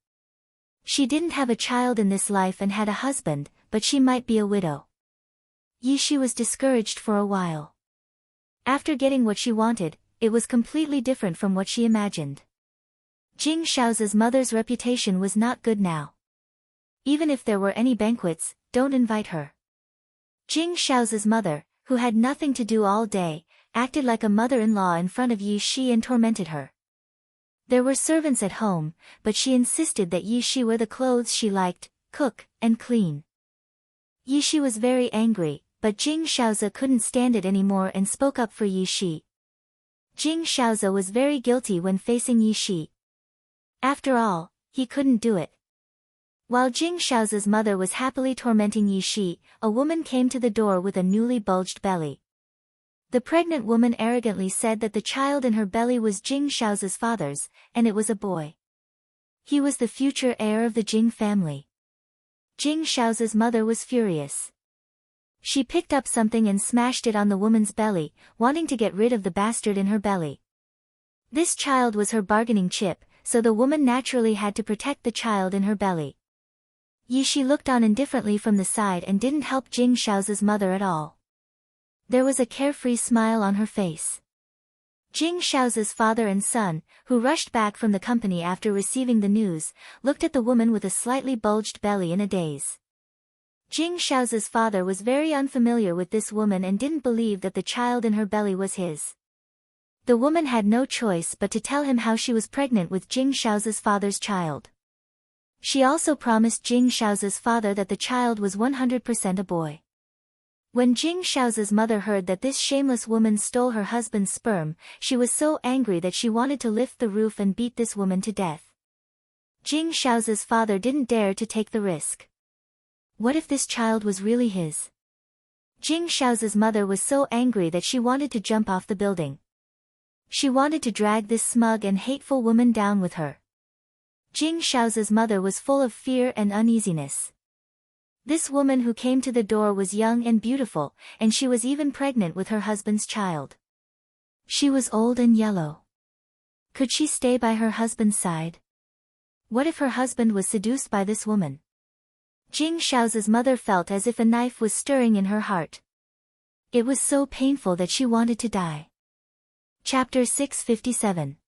She didn't have a child in this life and had a husband, but she might be a widow. Yi Shi was discouraged for a while. After getting what she wanted, it was completely different from what she imagined. Jing Shaoze's mother's reputation was not good now. Even if there were any banquets, don't invite her. Jing Shaoze's mother, who had nothing to do all day, acted like a mother-in-law in front of Yi Shi and tormented her. There were servants at home, but she insisted that Yi Shi wear the clothes she liked, cook, and clean. Yi Shi was very angry, but Jing Shaoze couldn't stand it anymore and spoke up for Yi Shi. Jing Shaoze was very guilty when facing Yi Shi. After all, he couldn't do it. While Jing Shaoze's mother was happily tormenting Yi Shi, a woman came to the door with a newly bulged belly. The pregnant woman arrogantly said that the child in her belly was Jing Shaoze's father's, and it was a boy. He was the future heir of the Jing family. Jing Shaoze's mother was furious. She picked up something and smashed it on the woman's belly, wanting to get rid of the bastard in her belly. This child was her bargaining chip, so the woman naturally had to protect the child in her belly. Yi Shi looked on indifferently from the side and didn't help Jing Shaoze's mother at all. There was a carefree smile on her face. Jing Shaoze's father and son, who rushed back from the company after receiving the news, looked at the woman with a slightly bulged belly in a daze. Jing Shaoze's father was very unfamiliar with this woman and didn't believe that the child in her belly was his. The woman had no choice but to tell him how she was pregnant with Jing Shaoze's father's child. She also promised Jing Shaoze's father that the child was 100% a boy. When Jing Shaoze's mother heard that this shameless woman stole her husband's sperm, she was so angry that she wanted to lift the roof and beat this woman to death. Jing Shaoze's father didn't dare to take the risk. What if this child was really his? Jing Shaoze's mother was so angry that she wanted to jump off the building. She wanted to drag this smug and hateful woman down with her. Jing Shaoze's mother was full of fear and uneasiness. This woman who came to the door was young and beautiful, and she was even pregnant with her husband's child. She was old and yellow. Could she stay by her husband's side? What if her husband was seduced by this woman? Jing Shaoze's mother felt as if a knife was stirring in her heart. It was so painful that she wanted to die. Chapter 657.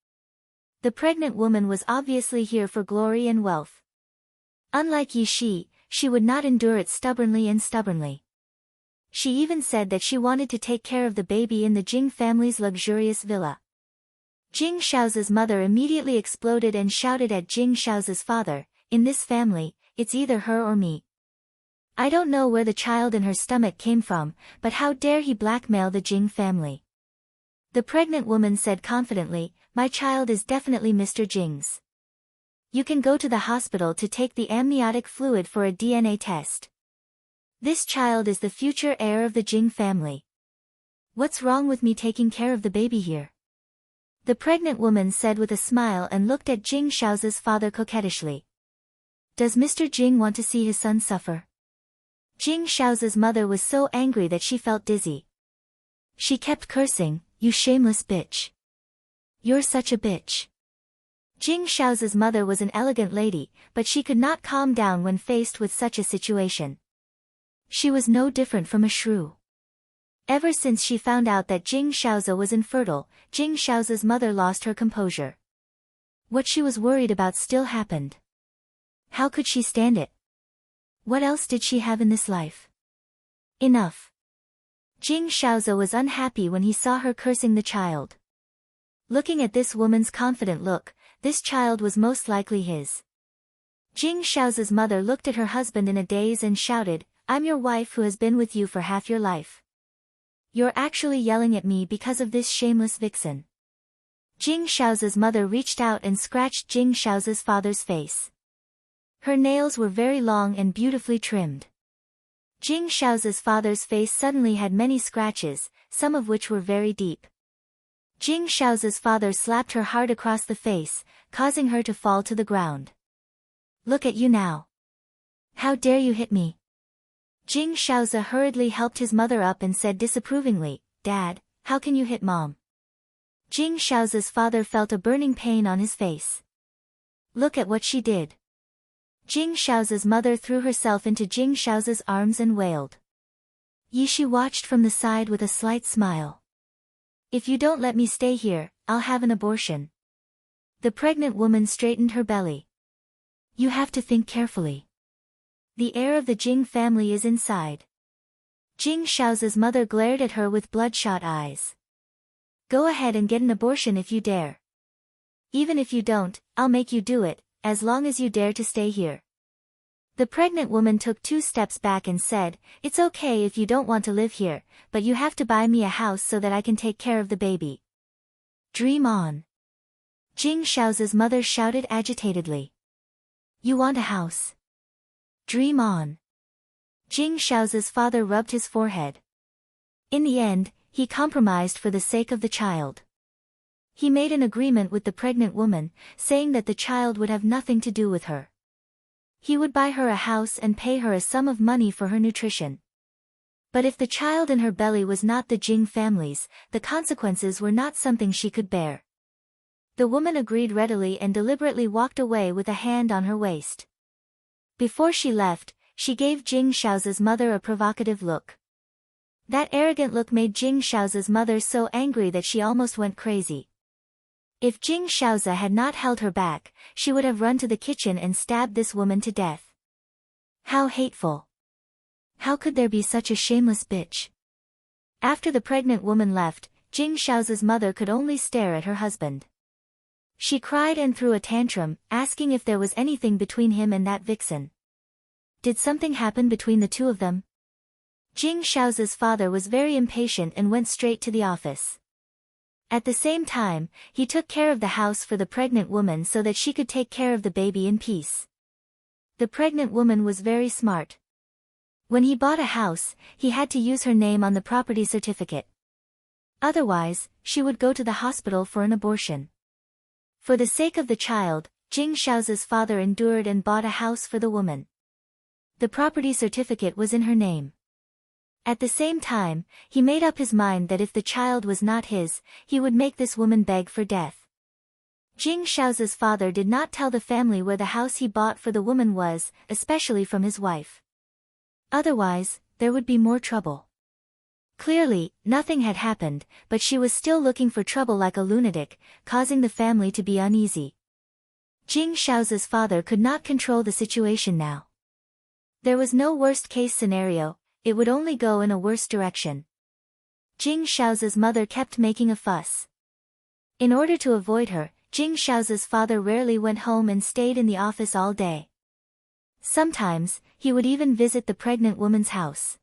The pregnant woman was obviously here for glory and wealth. Unlike Yi Shi, she would not endure it stubbornly. She even said that she wanted to take care of the baby in the Jing family's luxurious villa. Jing Shaoze's mother immediately exploded and shouted at Jing Shaoze's father, "In this family, it's either her or me. I don't know where the child in her stomach came from, but how dare he blackmail the Jing family?" The pregnant woman said confidently, "My child is definitely Mr. Jing's. You can go to the hospital to take the amniotic fluid for a DNA test. This child is the future heir of the Jing family. What's wrong with me taking care of the baby here?" The pregnant woman said with a smile and looked at Jing Shaoze's father coquettishly. "Does Mr. Jing want to see his son suffer?" Jing Shao's mother was so angry that she felt dizzy. She kept cursing, "You shameless bitch. You're such a bitch." Jing Shao's mother was an elegant lady, but she could not calm down when faced with such a situation. She was no different from a shrew. Ever since she found out that Jing Shaozi was infertile, Jing Shaozi's mother lost her composure. What she was worried about still happened. How could she stand it? What else did she have in this life? Enough. Jing Shaozi was unhappy when he saw her cursing the child. Looking at this woman's confident look, this child was most likely his. Jing Shaozi's mother looked at her husband in a daze and shouted, "I'm your wife who has been with you for half your life. You're actually yelling at me because of this shameless vixen." Jing Shaozi's mother reached out and scratched Jing Shaozi's father's face. Her nails were very long and beautifully trimmed. Jing Shaozi's father's face suddenly had many scratches, some of which were very deep. Jing Shaozi's father slapped her hard across the face, causing her to fall to the ground. "Look at you now. How dare you hit me?" Jing Shaozi hurriedly helped his mother up and said disapprovingly, "Dad, how can you hit Mom?" Jing Shaozi's father felt a burning pain on his face. "Look at what she did." Jing Shaozi's mother threw herself into Jing Shaozi's arms and wailed. Yishi watched from the side with a slight smile. "If you don't let me stay here, I'll have an abortion." The pregnant woman straightened her belly. "You have to think carefully. The heir of the Jing family is inside." Jing Shaozi's mother glared at her with bloodshot eyes. "Go ahead and get an abortion if you dare. Even if you don't, I'll make you do it, as long as you dare to stay here." The pregnant woman took 2 steps back and said, "It's okay if you don't want to live here, but you have to buy me a house so that I can take care of the baby." "Dream on." Jing Shaozi's mother shouted agitatedly. "You want a house? Dream on." Jing Shaozi's father rubbed his forehead. In the end, he compromised for the sake of the child. He made an agreement with the pregnant woman, saying that the child would have nothing to do with her. He would buy her a house and pay her a sum of money for her nutrition. But if the child in her belly was not the Jing family's, the consequences were not something she could bear. The woman agreed readily and deliberately walked away with a hand on her waist. Before she left, she gave Jing Shaozi's mother a provocative look. That arrogant look made Jing Shaozi's mother so angry that she almost went crazy. If Jing Shaozi had not held her back, she would have run to the kitchen and stabbed this woman to death. How hateful! How could there be such a shameless bitch? After the pregnant woman left, Jing Shaozi's mother could only stare at her husband. She cried and threw a tantrum, asking if there was anything between him and that vixen. Did something happen between the two of them? Jing Shaozi's father was very impatient and went straight to the office. At the same time, he took care of the house for the pregnant woman so that she could take care of the baby in peace. The pregnant woman was very smart. When he bought a house, he had to use her name on the property certificate. Otherwise, she would go to the hospital for an abortion. For the sake of the child, Jing Shaozi's father endured and bought a house for the woman. The property certificate was in her name. At the same time, he made up his mind that if the child was not his, he would make this woman beg for death. Jing Shaozi's father did not tell the family where the house he bought for the woman was, especially from his wife. Otherwise, there would be more trouble. Clearly, nothing had happened, but she was still looking for trouble like a lunatic, causing the family to be uneasy. Jing Shaozi's father could not control the situation now. There was no worst-case scenario. It would only go in a worse direction. Jing Shaozi's mother kept making a fuss. In order to avoid her, Jing Shaozi's father rarely went home and stayed in the office all day. Sometimes, he would even visit the pregnant woman's house.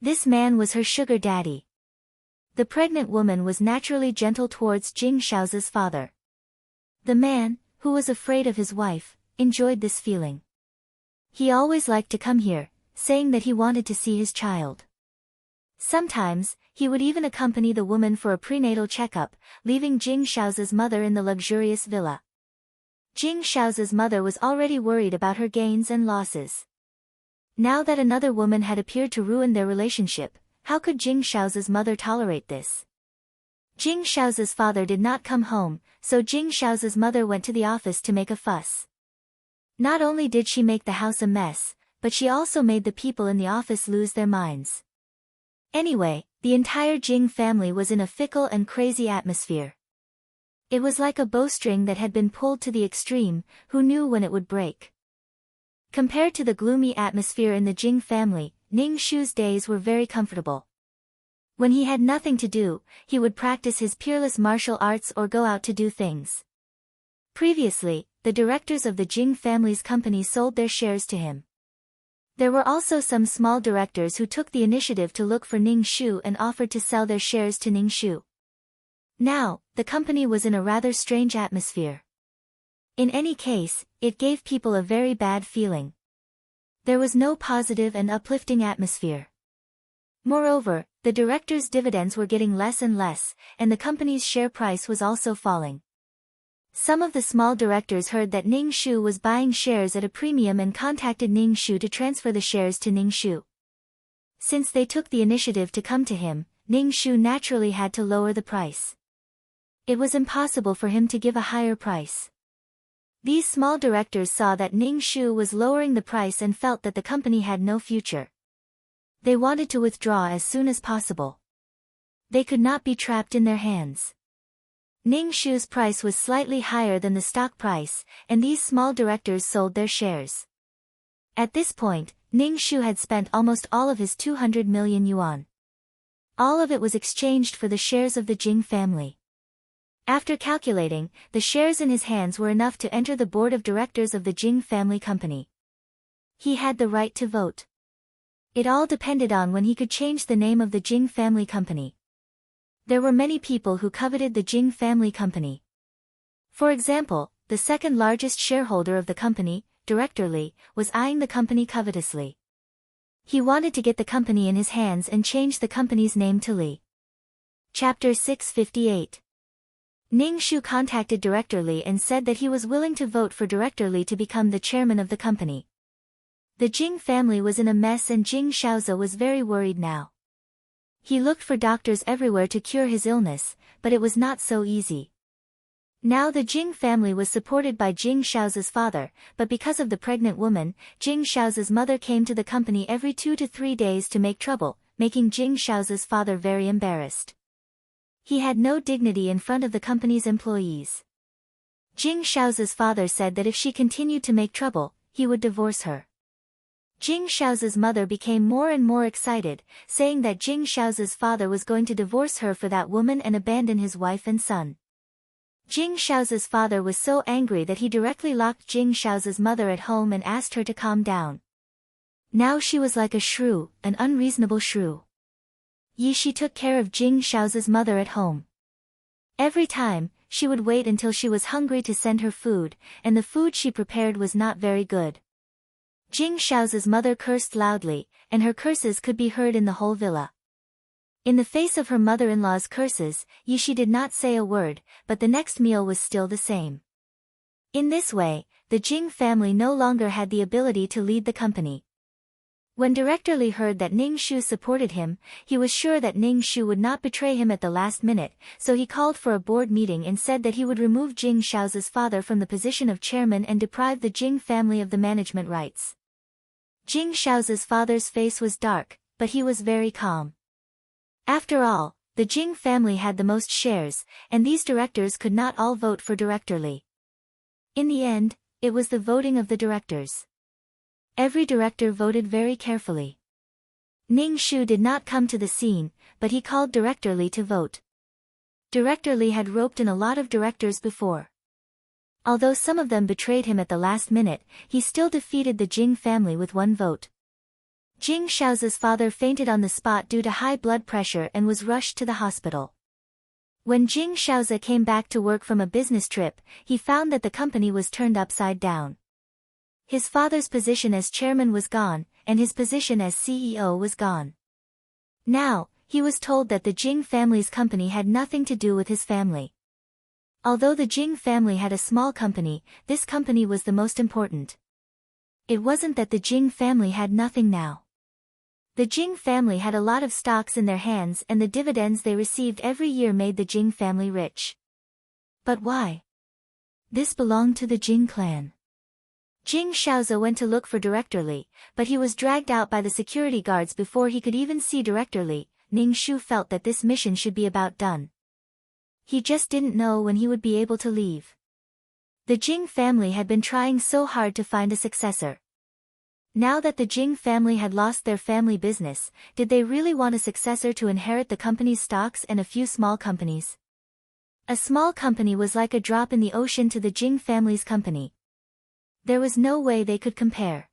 This man was her sugar daddy. The pregnant woman was naturally gentle towards Jing Shaozi's father. The man, who was afraid of his wife, enjoyed this feeling. He always liked to come here, saying that he wanted to see his child. Sometimes, he would even accompany the woman for a prenatal checkup, leaving Jing Shaozi's mother in the luxurious villa. Jing Shaozi's mother was already worried about her gains and losses. Now that another woman had appeared to ruin their relationship, how could Jing Shao's mother tolerate this? Jing Shao's father did not come home, so Jing Shao's mother went to the office to make a fuss. Not only did she make the house a mess, but she also made the people in the office lose their minds. Anyway, the entire Jing family was in a fickle and crazy atmosphere. It was like a bowstring that had been pulled to the extreme, who knew when it would break. Compared to the gloomy atmosphere in the Jing family, Ning Shu's days were very comfortable. When he had nothing to do, he would practice his peerless martial arts or go out to do things. Previously, the directors of the Jing family's company sold their shares to him. There were also some small directors who took the initiative to look for Ning Shu and offered to sell their shares to Ning Shu. Now, the company was in a rather strange atmosphere. In any case, it gave people a very bad feeling. There was no positive and uplifting atmosphere. Moreover, the directors' dividends were getting less and less, and the company's share price was also falling. Some of the small directors heard that Ning Shu was buying shares at a premium and contacted Ning Shu to transfer the shares to Ning Shu. Since they took the initiative to come to him, Ning Shu naturally had to lower the price. It was impossible for him to give a higher price. These small directors saw that Ning Shu was lowering the price and felt that the company had no future. They wanted to withdraw as soon as possible. They could not be trapped in their hands. Ning Shu's price was slightly higher than the stock price, and these small directors sold their shares. At this point, Ning Shu had spent almost all of his 200 million yuan. All of it was exchanged for the shares of the Jing family. After calculating, the shares in his hands were enough to enter the board of directors of the Jing family company. He had the right to vote. It all depended on when he could change the name of the Jing family company. There were many people who coveted the Jing family company. For example, the second largest shareholder of the company, Director Li, was eyeing the company covetously. He wanted to get the company in his hands and change the company's name to Li. Chapter 658. Ning Shu contacted Director Li and said that he was willing to vote for Director Li to become the chairman of the company. The Jing family was in a mess and Jing Shaozi was very worried now. He looked for doctors everywhere to cure his illness, but it was not so easy. Now the Jing family was supported by Jing Shaozi's father, but because of the pregnant woman, Jing Shaozi's mother came to the company every 2 to 3 days to make trouble, making Jing Shaozi's father very embarrassed. He had no dignity in front of the company's employees. Jing Shaozi's father said that if she continued to make trouble, he would divorce her. Jing Shaozi's mother became more and more excited, saying that Jing Shaozi's father was going to divorce her for that woman and abandon his wife and son. Jing Shaozi's father was so angry that he directly locked Jing Shaozi's mother at home and asked her to calm down. Now she was like a shrew, an unreasonable shrew. She took care of Jing Shaozi's mother at home. Every time, she would wait until she was hungry to send her food, and the food she prepared was not very good. Jing Shaozi's mother cursed loudly, and her curses could be heard in the whole villa. In the face of her mother-in-law's curses, she did not say a word, but the next meal was still the same. In this way, the Jing family no longer had the ability to lead the company. When Director Li heard that Ning Shu supported him, he was sure that Ning Shu would not betray him at the last minute, so he called for a board meeting and said that he would remove Jing Shaozi's father from the position of chairman and deprive the Jing family of the management rights. Jing Shaozi's father's face was dark, but he was very calm. After all, the Jing family had the most shares, and these directors could not all vote for Director Li. In the end, it was the voting of the directors. Every director voted very carefully. Ning Shu did not come to the scene, but he called Director Li to vote. Director Li had roped in a lot of directors before. Although some of them betrayed him at the last minute, he still defeated the Jing family with 1 vote. Jing Shaozi's father fainted on the spot due to high blood pressure and was rushed to the hospital. When Jing Shaozi came back to work from a business trip, he found that the company was turned upside down. His father's position as chairman was gone, and his position as CEO was gone. Now, he was told that the Jing family's company had nothing to do with his family. Although the Jing family had a small company, this company was the most important. It wasn't that the Jing family had nothing now. The Jing family had a lot of stocks in their hands and the dividends they received every year made the Jing family rich. But why? This belonged to the Jing clan. Jing Shaozi went to look for Director Li, but he was dragged out by the security guards before he could even see Director Li. Ning Shu felt that this mission should be about done. He just didn't know when he would be able to leave. The Jing family had been trying so hard to find a successor. Now that the Jing family had lost their family business, did they really want a successor to inherit the company's stocks and a few small companies? A small company was like a drop in the ocean to the Jing family's company. There was no way they could compare.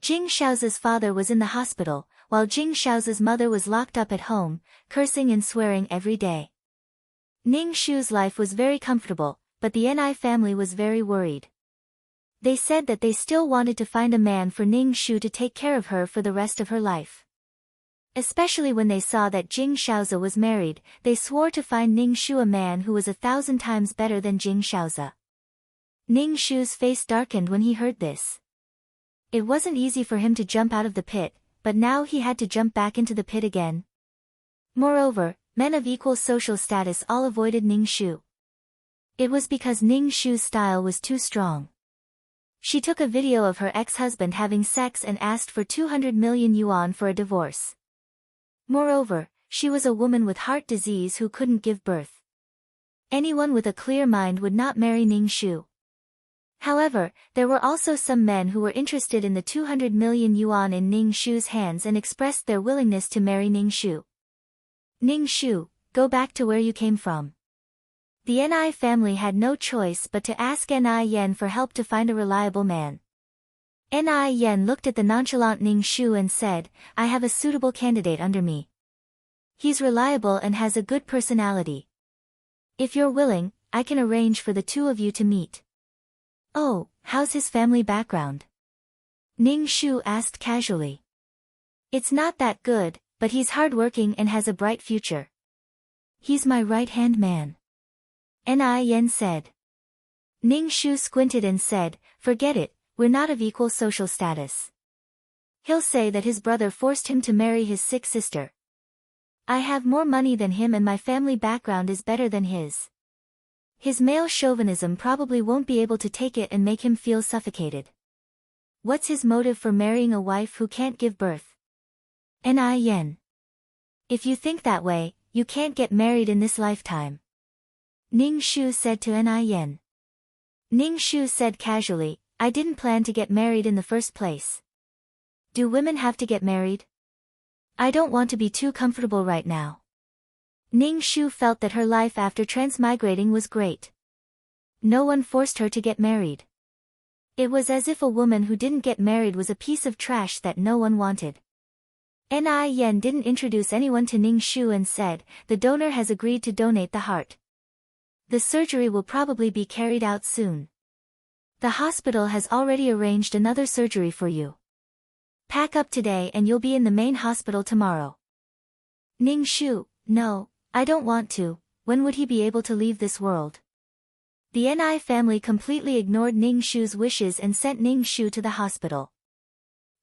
Jing Shaozi's father was in the hospital, while Jing Shaozi's mother was locked up at home, cursing and swearing every day. Ning Shu's life was very comfortable, but the Ni family was very worried. They said that they still wanted to find a man for Ning Shu to take care of her for the rest of her life. Especially when they saw that Jing Shaozi was married, they swore to find Ning Shu a man who was 1,000 times better than Jing Shaozi. Ning Shu's face darkened when he heard this. It wasn't easy for him to jump out of the pit, but now he had to jump back into the pit again. Moreover, men of equal social status all avoided Ning Shu. It was because Ning Shu's style was too strong. She took a video of her ex-husband having sex and asked for 200 million yuan for a divorce. Moreover, she was a woman with heart disease who couldn't give birth. Anyone with a clear mind would not marry Ning Shu. However, there were also some men who were interested in the 200 million yuan in Ning Shu's hands and expressed their willingness to marry Ning Shu. Ning Shu, go back to where you came from. The Ni family had no choice but to ask Ni Yen for help to find a reliable man. Ni Yen looked at the nonchalant Ning Shu and said, I have a suitable candidate under me. He's reliable and has a good personality. If you're willing, I can arrange for the two of you to meet. Oh, how's his family background? Ning Shu asked casually. It's not that good, but he's hardworking and has a bright future. He's my right-hand man. Ni Yen said. Ning Shu squinted and said, forget it, we're not of equal social status. He'll say that his brother forced him to marry his sick sister. I have more money than him and my family background is better than his. His male chauvinism probably won't be able to take it and make him feel suffocated. What's his motive for marrying a wife who can't give birth? Ni Yen. If you think that way, you can't get married in this lifetime. Ning Shu said to Ni Yen. Ning Shu said casually, I didn't plan to get married in the first place. Do women have to get married? I don't want to be too comfortable right now. Ning Shu felt that her life after transmigrating was great. No one forced her to get married. It was as if a woman who didn't get married was a piece of trash that no one wanted. Ni Yen didn't introduce anyone to Ning Shu and said, the donor has agreed to donate the heart. The surgery will probably be carried out soon. The hospital has already arranged another surgery for you. Pack up today and you'll be in the main hospital tomorrow. Ning Shu, no, I don't want to. When would he be able to leave this world? The Ni family completely ignored Ning Shu's wishes and sent Ning Shu to the hospital.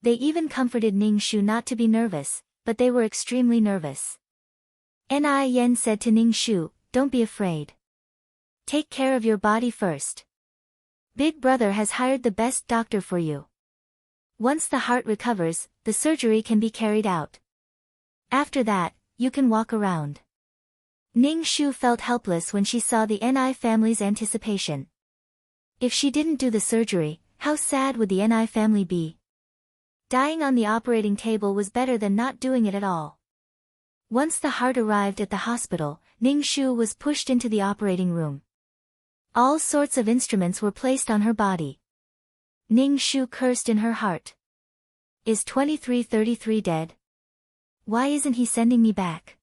They even comforted Ning Shu not to be nervous, but they were extremely nervous. Ni Yen said to Ning Shu, don't be afraid. Take care of your body first. Big Brother has hired the best doctor for you. Once the heart recovers, the surgery can be carried out. After that, you can walk around. Ning Shu felt helpless when she saw the Ni family's anticipation. If she didn't do the surgery, how sad would the Ni family be? Dying on the operating table was better than not doing it at all. Once the heart arrived at the hospital, Ning Shu was pushed into the operating room. All sorts of instruments were placed on her body. Ning Shu cursed in her heart. Is 2333 dead? Why isn't he sending me back?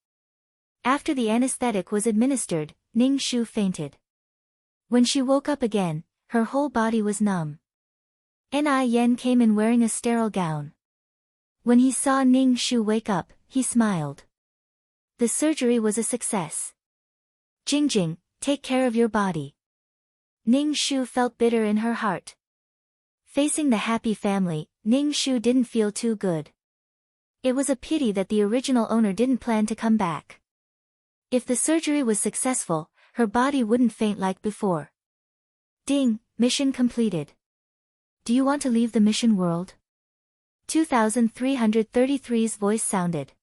After the anesthetic was administered, Ning Shu fainted. When she woke up again, her whole body was numb. Ni Yen came in wearing a sterile gown. When he saw Ning Shu wake up, he smiled. The surgery was a success. Jingjing, take care of your body. Ning Shu felt bitter in her heart. Facing the happy family, Ning Shu didn't feel too good. It was a pity that the original owner didn't plan to come back. If the surgery was successful, her body wouldn't faint like before. Ding, mission completed. Do you want to leave the mission world? 2333's voice sounded.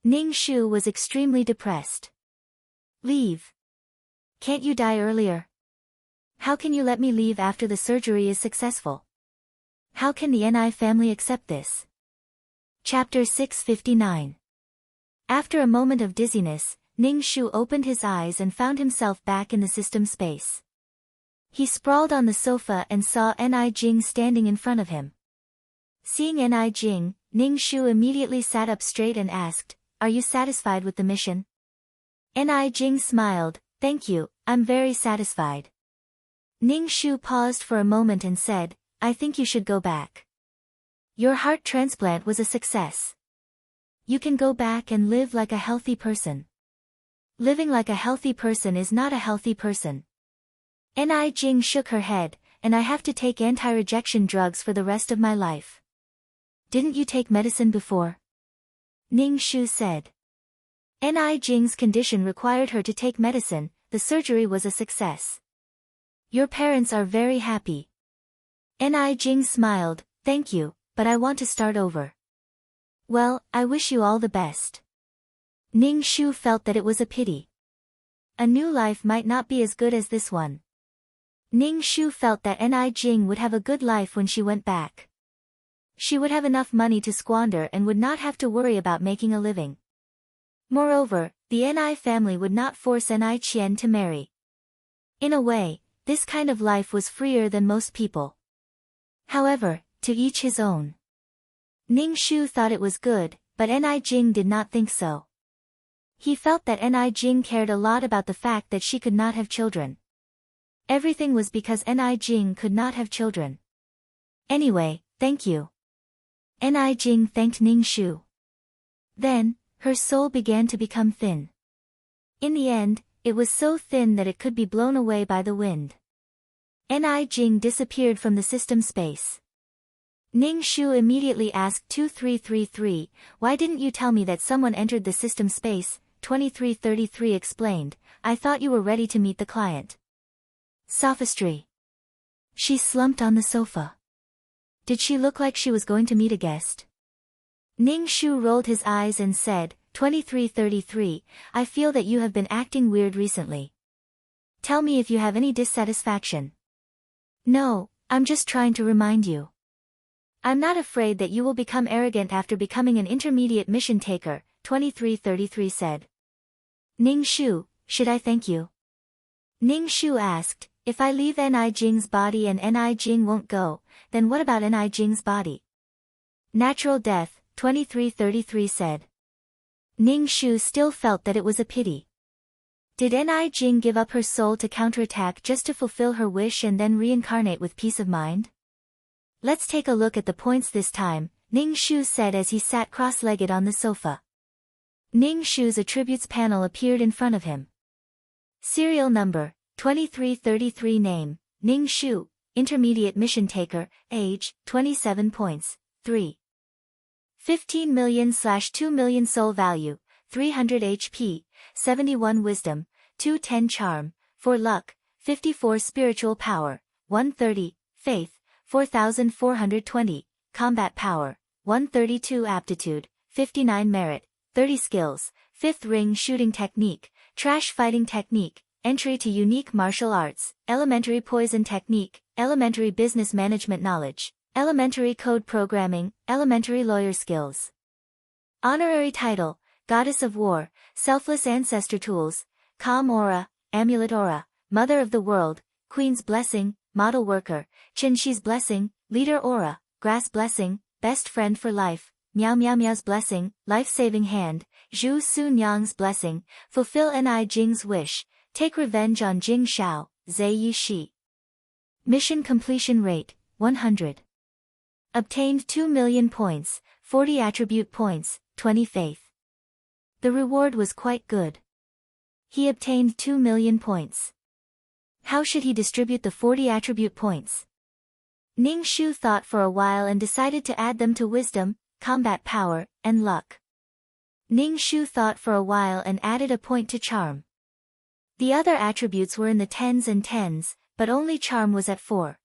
Ning Shu was extremely depressed. Leave. Can't you die earlier? How can you let me leave after the surgery is successful? How can the Ni family accept this? Chapter 659. After a moment of dizziness, Ning Shu opened his eyes and found himself back in the system space. He sprawled on the sofa and saw Ni Jing standing in front of him. Seeing Ni Jing, Ning Shu immediately sat up straight and asked, "Are you satisfied with the mission?" Ni Jing smiled, "Thank you, I'm very satisfied." Ning Shu paused for a moment and said, "I think you should go back. Your heart transplant was a success. You can go back and live like a healthy person." Living like a healthy person is not a healthy person. Ni Jing shook her head, "And I have to take anti-rejection drugs for the rest of my life." "Didn't you take medicine before?" Ning Shu said. Ni Jing's condition required her to take medicine. The surgery was a success. "Your parents are very happy." Ni Jing smiled, "Thank you, but I want to start over." "Well, I wish you all the best." Ning Shu felt that it was a pity. A new life might not be as good as this one. Ning Shu felt that Ni Jing would have a good life when she went back. She would have enough money to squander and would not have to worry about making a living. Moreover, the Ni family would not force Ni Qian to marry. In a way, this kind of life was freer than most people. However, to each his own. Ning Shu thought it was good, but Ni Jing did not think so. He felt that Ni Jing cared a lot about the fact that she could not have children. Everything was because Ni Jing could not have children. "Anyway, thank you." Ni Jing thanked Ning Shu. Then, her soul began to become thin. In the end, it was so thin that it could be blown away by the wind. Ni Jing disappeared from the system space. Ning Shu immediately asked 2333, "Why didn't you tell me that someone entered the system space?" 2333 explained, "I thought you were ready to meet the client." Sophistry. She slumped on the sofa. Did she look like she was going to meet a guest? Ning Shu rolled his eyes and said, 2333, "I feel that you have been acting weird recently. Tell me if you have any dissatisfaction." "No, I'm just trying to remind you. I'm not afraid that you will become arrogant after becoming an intermediate mission taker," 2333 said. "Ning Shu, should I thank you?" Ning Shu asked, "If I leave Ni Jing's body and Ni Jing won't go, then what about Ni Jing's body?" "Natural death," 2333 said. Ning Shu still felt that it was a pity. Did Ni Jing give up her soul to counterattack just to fulfill her wish and then reincarnate with peace of mind? "Let's take a look at the points this time," Ning Shu said as he sat cross-legged on the sofa. Ning Shu's attributes panel appeared in front of him. Serial number, 2333 Name, Ning Shu, Intermediate Mission Taker, Age, 27 points, 3. 15 million/2 million Soul Value, 300 HP, 71 Wisdom, 210 Charm, 4 Luck, 54 Spiritual Power, 130, Faith, 4420, Combat Power, 132 Aptitude, 59 Merit, 30 Skills, 5th Ring Shooting Technique, Trash Fighting Technique, Entry to Unique Martial Arts, Elementary Poison Technique, Elementary Business Management Knowledge, Elementary Code Programming, Elementary Lawyer Skills. Honorary Title, Goddess of War, Selfless Ancestor Tools, Calm Aura, Amulet Aura, Mother of the World, Queen's Blessing, Model Worker, Qinshi's Blessing, Leader Aura, Grass Blessing, Best Friend for Life, Miao Miao Miao's Blessing, Life-Saving Hand, Zhu Su Nyang's Blessing, Fulfill Ni Jing's Wish, Take Revenge on Jing Shao, Zai Yi Shi. Mission Completion Rate, 100. Obtained 2 million points, 40 Attribute Points, 20 Faith. The reward was quite good. He obtained 2 million points. How should he distribute the 40 attribute points? Ning Shu thought for a while and decided to add them to wisdom, combat power, and luck. Ning Shu thought for a while and added a point to charm. The other attributes were in the tens and tens, but only charm was at 4.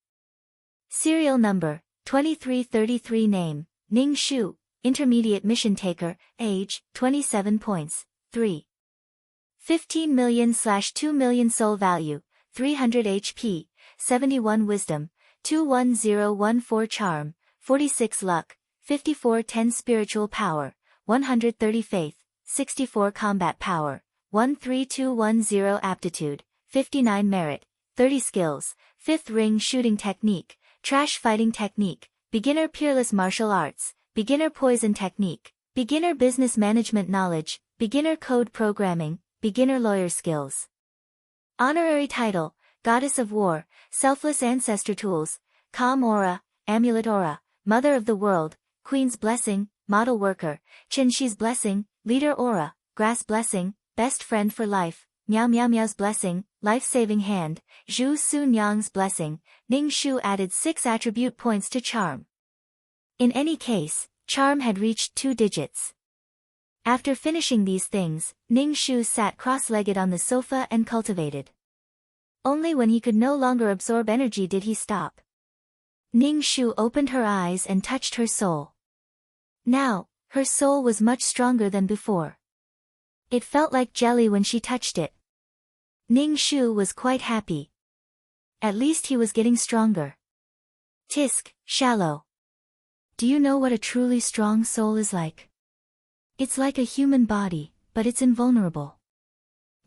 Serial number, 2333. Name, Ning Shu, intermediate mission taker, age, 27 points, 3. 15 million/2 million soul value, 300 HP, 71 wisdom, 21014 charm, 46 luck, 5410 spiritual power, 130 faith, 64 combat power, 13210 aptitude, 59 merit, 30 skills, 5th ring shooting technique, trash fighting technique, beginner peerless martial arts, beginner poison technique, beginner business management knowledge, beginner code programming, beginner lawyer skills. Honorary title, Goddess of War, Selfless Ancestor Tools, Calm Aura, Amulet Aura, Mother of the World, Queen's Blessing, Model Worker, Qinshi's Blessing, Leader Aura, Grass Blessing, Best Friend for Life, Miao Miao Miao's Blessing, Life-Saving Hand, Zhu Su Nyang's Blessing. Ning Shu added 6 attribute points to charm. In any case, charm had reached 2 digits. After finishing these things, Ning Shu sat cross-legged on the sofa and cultivated. Only when he could no longer absorb energy did he stop. Ning Shu opened her eyes and touched her soul. Now, her soul was much stronger than before. It felt like jelly when she touched it. Ning Shu was quite happy. At least he was getting stronger. Tisk, shallow. Do you know what a truly strong soul is like? It's like a human body, but it's invulnerable.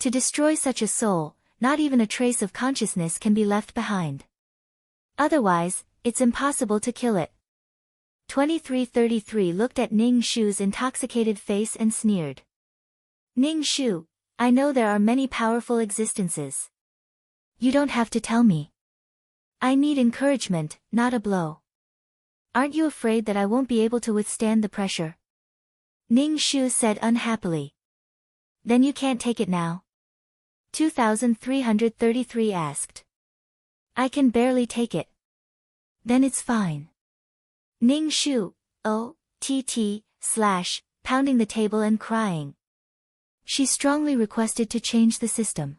To destroy such a soul, not even a trace of consciousness can be left behind. Otherwise, it's impossible to kill it. 2333 looked at Ning Shu's intoxicated face and sneered. Ning Shu, I know there are many powerful existences. You don't have to tell me. I need encouragement, not a blow. Aren't you afraid that I won't be able to withstand the pressure? Ning Shu said unhappily. Then you can't take it now? 2333 asked. I can barely take it. Then it's fine. Ning Shu, pounding the table and crying. She strongly requested to change the system.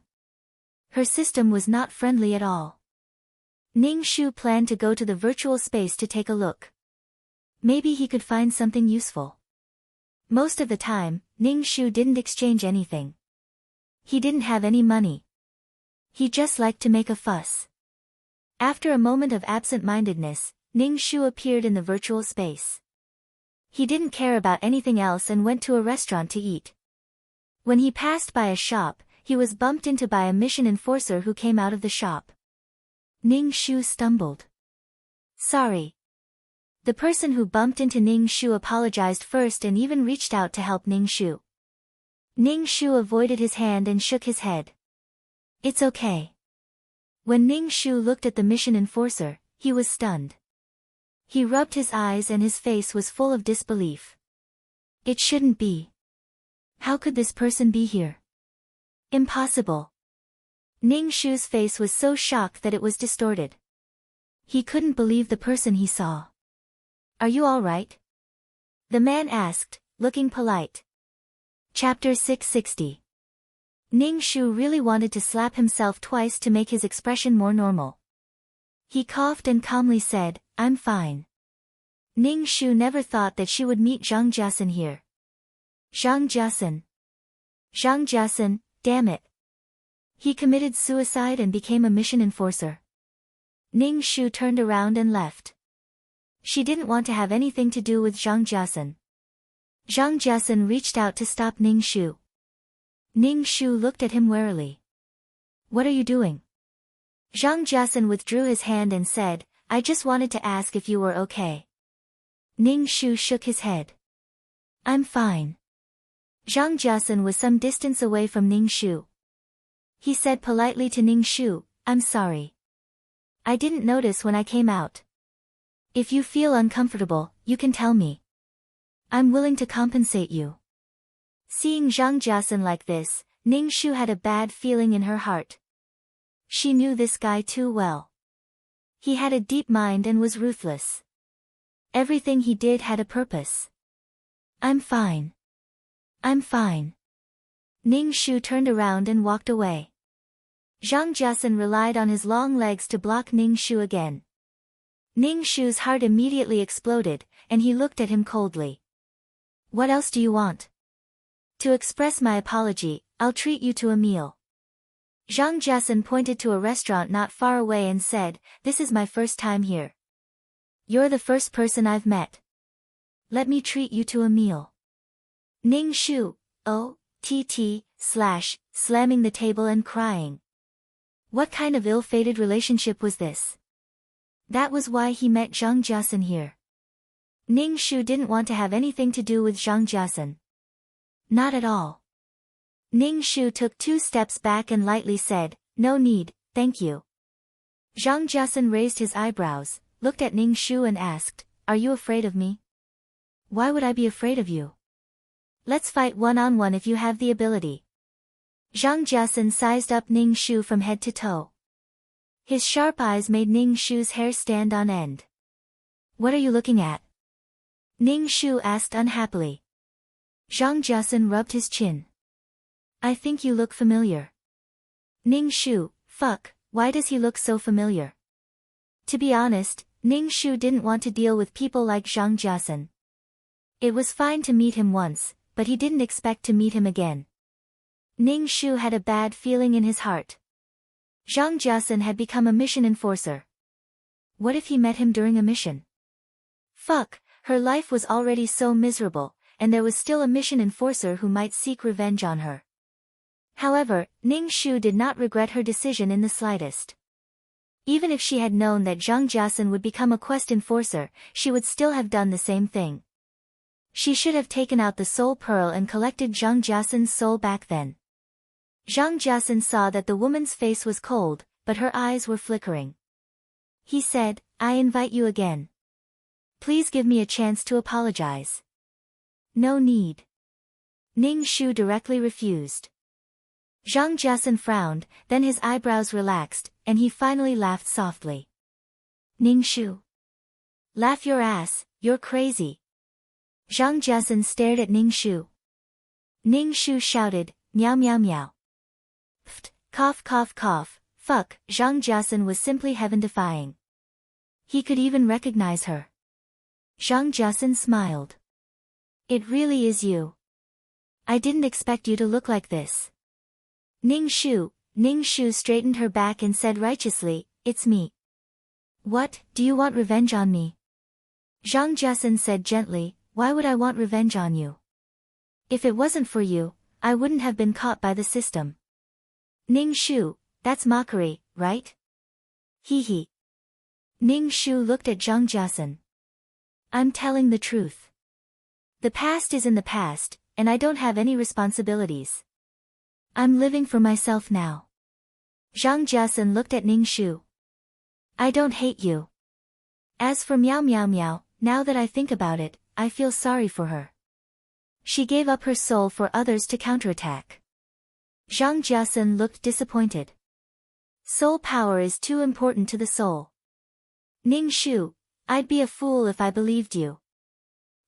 Her system was not friendly at all. Ning Shu planned to go to the virtual space to take a look. Maybe he could find something useful. Most of the time, Ning Shu didn't exchange anything. He didn't have any money. He just liked to make a fuss. After a moment of absent-mindedness, Ning Shu appeared in the virtual space. He didn't care about anything else and went to a restaurant to eat. When he passed by a shop, he was bumped into by a mission enforcer who came out of the shop. Ning Shu stumbled. Sorry. The person who bumped into Ning Shu apologized first and even reached out to help Ning Shu. Ning Shu avoided his hand and shook his head. It's okay. When Ning Shu looked at the mission enforcer, he was stunned. He rubbed his eyes and his face was full of disbelief. It shouldn't be. How could this person be here? Impossible. Ning Shu's face was so shocked that it was distorted. He couldn't believe the person he saw. Are you all right? The man asked, looking polite. Chapter 660. Ning Shu really wanted to slap himself twice to make his expression more normal. He coughed and calmly said, I'm fine. Ning Shu never thought that she would meet Zhang Jiasun here. Zhang Jiasun. Zhang Jiasun, damn it. He committed suicide and became a mission enforcer. Ning Shu turned around and left. She didn't want to have anything to do with Zhang Jiasun. Zhang Jiasun reached out to stop Ning Shu. Ning Shu looked at him warily. What are you doing? Zhang Jiasun withdrew his hand and said, I just wanted to ask if you were okay. Ning Shu shook his head. I'm fine. Zhang Jiasun was some distance away from Ning Shu. He said politely to Ning Shu, I'm sorry. I didn't notice when I came out. If you feel uncomfortable, you can tell me. I'm willing to compensate you. Seeing Zhang Jiasun like this, Ning Shu had a bad feeling in her heart. She knew this guy too well. He had a deep mind and was ruthless. Everything he did had a purpose. I'm fine. I'm fine. Ning Shu turned around and walked away. Zhang Jiasun relied on his long legs to block Ning Shu again. Ning Shu's heart immediately exploded, and he looked at him coldly. What else do you want? To express my apology, I'll treat you to a meal. Zhang Jiasun pointed to a restaurant not far away and said, this is my first time here. You're the first person I've met. Let me treat you to a meal. Ning Shu, slamming the table and crying. What kind of ill-fated relationship was this? That was why he met Zhang Jiasun here. Ning Shu didn't want to have anything to do with Zhang Jiasun. Not at all. Ning Shu took 2 steps back and lightly said, no need, thank you. Zhang Jiasun raised his eyebrows, looked at Ning Shu and asked, are you afraid of me? Why would I be afraid of you? Let's fight one-on-one if you have the ability. Zhang Jiasun sized up Ning Shu from head to toe. His sharp eyes made Ning Shu's hair stand on end. What are you looking at? Ning Shu asked unhappily. Zhang Jiasun rubbed his chin. I think you look familiar. Ning Shu, fuck, why does he look so familiar? To be honest, Ning Shu didn't want to deal with people like Zhang Jiasun. It was fine to meet him once, but he didn't expect to meet him again. Ning Shu had a bad feeling in his heart. Zhang Jiasun had become a mission enforcer. What if he met him during a mission? Fuck, her life was already so miserable, and there was still a mission enforcer who might seek revenge on her. However, Ning Shu did not regret her decision in the slightest. Even if she had known that Zhang Jiasun would become a quest enforcer, she would still have done the same thing. She should have taken out the soul pearl and collected Zhang Jiasun's soul back then. Zhang Jiasun saw that the woman's face was cold, but her eyes were flickering. He said, I invite you again. Please give me a chance to apologize. No need. Ning Shu directly refused. Zhang Jiasun frowned, then his eyebrows relaxed, and he finally laughed softly. Ning Shu. Laugh your ass, you're crazy. Zhang Jiasun stared at Ning Shu. Ning Shu shouted, meow meow meow. Pft, cough cough cough, fuck, Zhang Jiasun was simply heaven-defying. He could even recognize her. Zhang Jiasun smiled. It really is you. I didn't expect you to look like this. Ning Shu straightened her back and said righteously, it's me. What, do you want revenge on me? Zhang Jiasun said gently, why would I want revenge on you? If it wasn't for you, I wouldn't have been caught by the system. Ning Shu, that's mockery, right? Hee hee. Ning Shu looked at Zhang Jiasun. I'm telling the truth. The past is in the past, and I don't have any responsibilities. I'm living for myself now. Zhang Jiasun looked at Ning Shu. I don't hate you. As for meow meow meow, now that I think about it, I feel sorry for her. She gave up her soul for others to counterattack. Zhang Jiasun looked disappointed. Soul power is too important to the soul. Ning Shu, I'd be a fool if I believed you.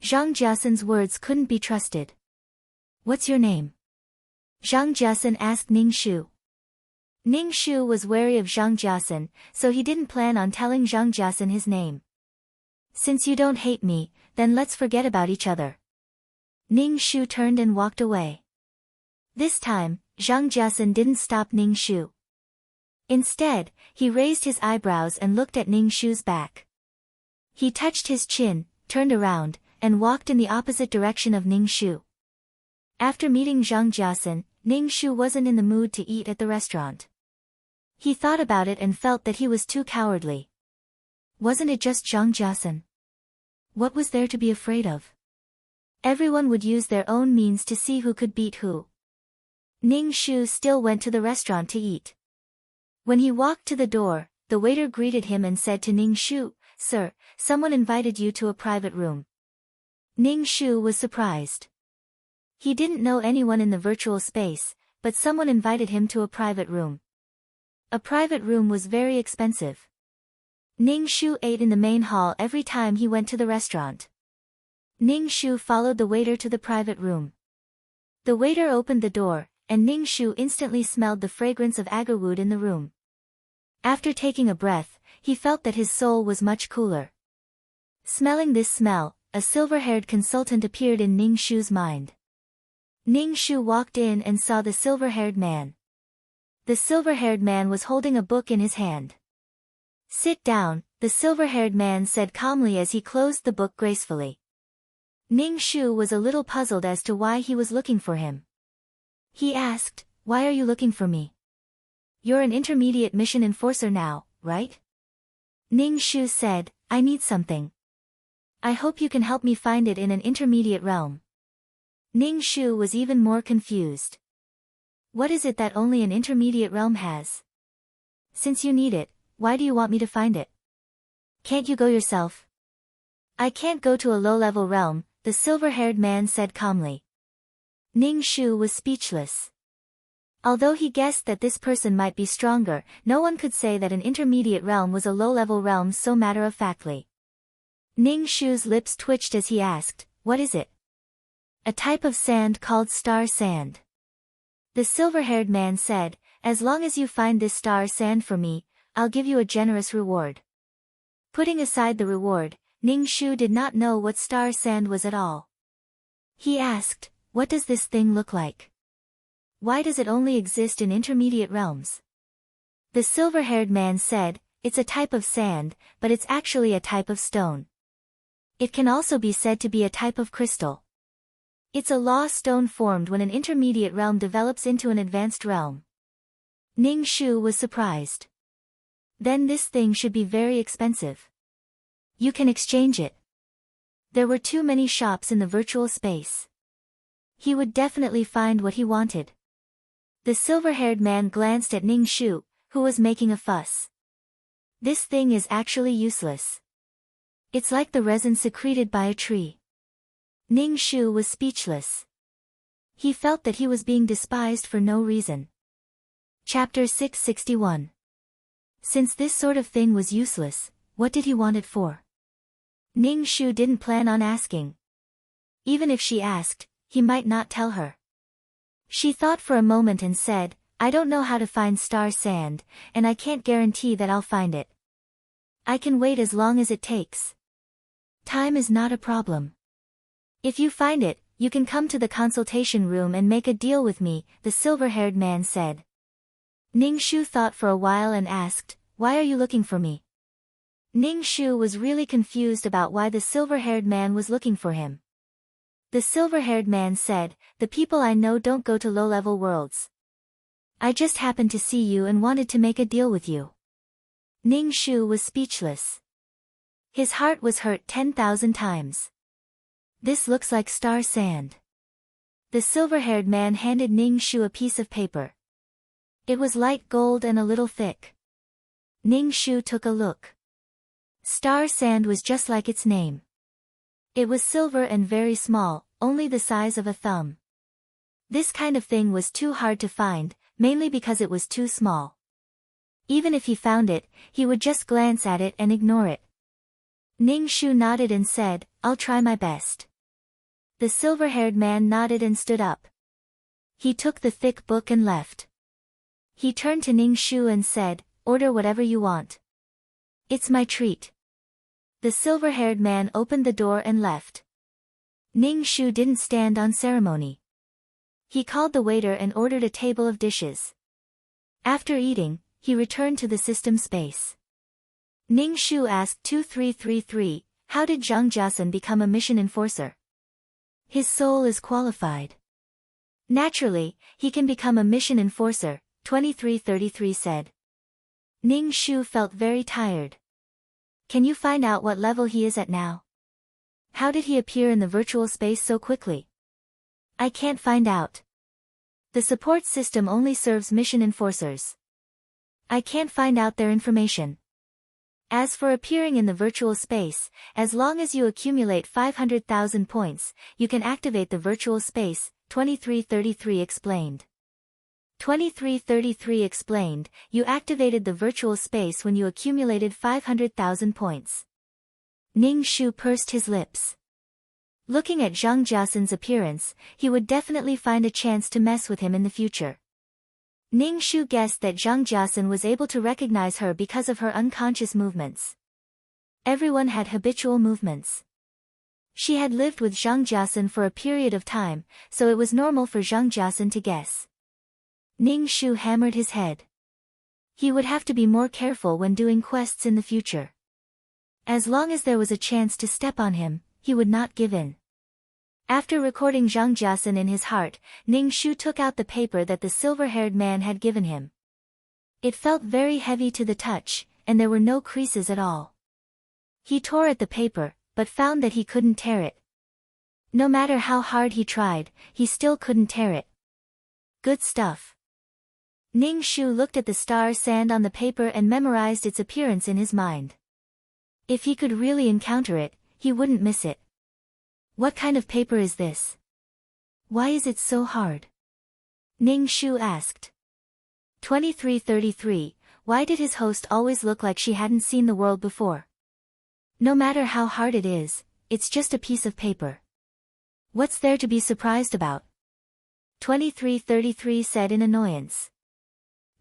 Zhang Jiasun's words couldn't be trusted. What's your name? Zhang Jiasun asked Ning Shu. Ning Shu was wary of Zhang Jiasun, so he didn't plan on telling Zhang Jiasun his name. Since you don't hate me, then let's forget about each other. Ning Shu turned and walked away. This time, Zhang Jiasun didn't stop Ning Shu. Instead, he raised his eyebrows and looked at Ning Shu's back. He touched his chin, turned around, and walked in the opposite direction of Ning Shu. After meeting Zhang Jiasun, Ning Shu wasn't in the mood to eat at the restaurant. He thought about it and felt that he was too cowardly. Wasn't it just Zhang Jiasun? What was there to be afraid of? Everyone would use their own means to see who could beat who. Ning Shu still went to the restaurant to eat. When he walked to the door, the waiter greeted him and said to Ning Shu, Sir, someone invited you to a private room. Ning Shu was surprised. He didn't know anyone in the virtual space, but someone invited him to a private room. A private room was very expensive. Ning Shu ate in the main hall every time he went to the restaurant. Ning Shu followed the waiter to the private room. The waiter opened the door, and Ning Shu instantly smelled the fragrance of agarwood in the room. After taking a breath, he felt that his soul was much cooler. Smelling this smell, a silver-haired consultant appeared in Ning Shu's mind. Ning Shu walked in and saw the silver-haired man. The silver-haired man was holding a book in his hand. "Sit down," the silver-haired man said calmly as he closed the book gracefully. Ning Shu was a little puzzled as to why he was looking for him. He asked, "Why are you looking for me? You're an intermediate mission enforcer now, right?" Ning Shu said, "I need something. I hope you can help me find it in an intermediate realm." Ning Shu was even more confused. What is it that only an intermediate realm has? Since you need it, why do you want me to find it? Can't you go yourself? "I can't go to a low-level realm," the silver-haired man said calmly. Ning Shu was speechless. Although he guessed that this person might be stronger, no one could say that an intermediate realm was a low-level realm so matter-of-factly. Ning Shu's lips twitched as he asked, "What is it?" "A type of sand called star sand." The silver-haired man said, "As long as you find this star sand for me, I'll give you a generous reward." Putting aside the reward, Ning Shu did not know what star sand was at all. He asked, "What does this thing look like? Why does it only exist in intermediate realms?" The silver-haired man said, "It's a type of sand, but it's actually a type of stone. It can also be said to be a type of crystal. It's a law stone formed when an intermediate realm develops into an advanced realm." Ning Shu was surprised. Then this thing should be very expensive. You can exchange it. There were too many shops in the virtual space. He would definitely find what he wanted. The silver-haired man glanced at Ning Shu, who was making a fuss. "This thing is actually useless. It's like the resin secreted by a tree." Ning Shu was speechless. He felt that he was being despised for no reason. Chapter 661. Since this sort of thing was useless, what did he want it for? Ning Shu didn't plan on asking. Even if she asked, he might not tell her. She thought for a moment and said, "I don't know how to find star sand, and I can't guarantee that I'll find it. I can wait as long as it takes. Time is not a problem. If you find it, you can come to the consultation room and make a deal with me," the silver-haired man said. Ning Shu thought for a while and asked, "Why are you looking for me?" Ning Shu was really confused about why the silver-haired man was looking for him. The silver-haired man said, "The people I know don't go to low-level worlds. I just happened to see you and wanted to make a deal with you." Ning Shu was speechless. His heart was hurt 10,000 times. "This looks like star sand." The silver-haired man handed Ning Shu a piece of paper. It was light gold and a little thick. Ning Shu took a look. Star sand was just like its name. It was silver and very small, only the size of a thumb. This kind of thing was too hard to find, mainly because it was too small. Even if he found it, he would just glance at it and ignore it. Ning Shu nodded and said, "I'll try my best." The silver-haired man nodded and stood up. He took the thick book and left. He turned to Ning Shu and said, "Order whatever you want. It's my treat." The silver-haired man opened the door and left. Ning Shu didn't stand on ceremony. He called the waiter and ordered a table of dishes. After eating, he returned to the system space. Ning Shu asked 2333, "How did Zhang Jiasun become a mission enforcer?" "His soul is qualified. Naturally, he can become a mission enforcer," 2333 said. Ning Shu felt very tired. "Can you find out what level he is at now? How did he appear in the virtual space so quickly?" "I can't find out. The support system only serves mission enforcers. I can't find out their information. As for appearing in the virtual space, as long as you accumulate 500,000 points, you can activate the virtual space," 2333 explained. 2333 explained, you activated the virtual space when you accumulated 500,000 points. Ning Shu pursed his lips. Looking at Zhang Jiasan's appearance, he would definitely find a chance to mess with him in the future. Ning Shu guessed that Zhang Jiasan was able to recognize her because of her unconscious movements. Everyone had habitual movements. She had lived with Zhang Jiasan for a period of time, so it was normal for Zhang Jiasan to guess. Ning Shu hammered his head. He would have to be more careful when doing quests in the future. As long as there was a chance to step on him, he would not give in. After recording Zhang Jiasan in his heart, Ning Shu took out the paper that the silver-haired man had given him. It felt very heavy to the touch, and there were no creases at all. He tore at the paper, but found that he couldn't tear it. No matter how hard he tried, he still couldn't tear it. Good stuff. Ning Shu looked at the star sand on the paper and memorized its appearance in his mind. If he could really encounter it, he wouldn't miss it. What kind of paper is this? Why is it so hard? Ning Shu asked. 2333, why did his host always look like she hadn't seen the world before? No matter how hard it is, it's just a piece of paper. What's there to be surprised about? 2333 said in annoyance.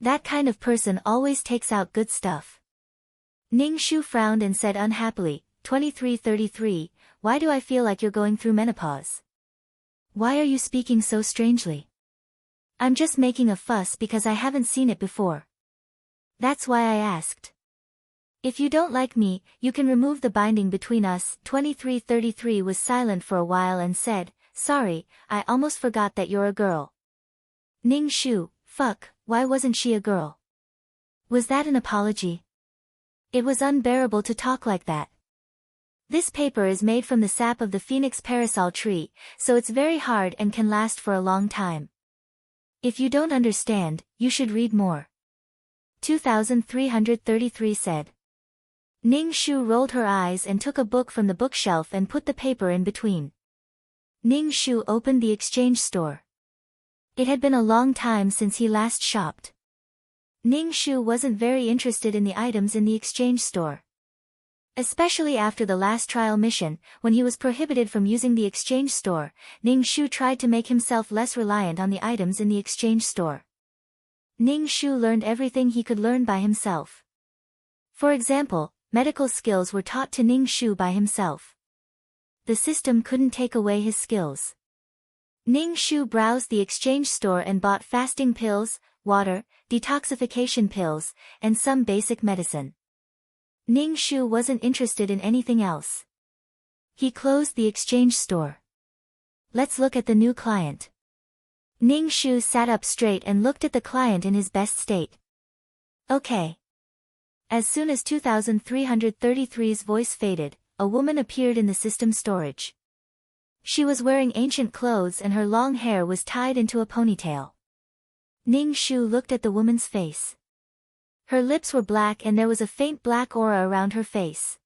That kind of person always takes out good stuff. Ning Shu frowned and said unhappily, 2333, why do I feel like you're going through menopause? Why are you speaking so strangely? I'm just making a fuss because I haven't seen it before. That's why I asked. If you don't like me, you can remove the binding between us. 2333 was silent for a while and said, sorry, I almost forgot that you're a girl. Ning Shu, fuck, why wasn't she a girl? Was that an apology? It was unbearable to talk like that. This paper is made from the sap of the phoenix parasol tree, so it's very hard and can last for a long time. If you don't understand, you should read more. 2333 said. Ning Shu rolled her eyes and took a book from the bookshelf and put the paper in between. Ning Shu opened the exchange store. It had been a long time since he last shopped. Ning Shu wasn't very interested in the items in the exchange store. Especially after the last trial mission, when he was prohibited from using the exchange store, Ning Shu tried to make himself less reliant on the items in the exchange store. Ning Shu learned everything he could learn by himself. For example, medical skills were taught to Ning Shu by himself. The system couldn't take away his skills. Ning Shu browsed the exchange store and bought fasting pills, water, detoxification pills, and some basic medicine. Ning Shu wasn't interested in anything else. He closed the exchange store. Let's look at the new client. Ning Shu sat up straight and looked at the client in his best state. Okay. As soon as 2333's voice faded, a woman appeared in the system storage. She was wearing ancient clothes and her long hair was tied into a ponytail. Ning Shu looked at the woman's face. Her lips were black and there was a faint black aura around her face.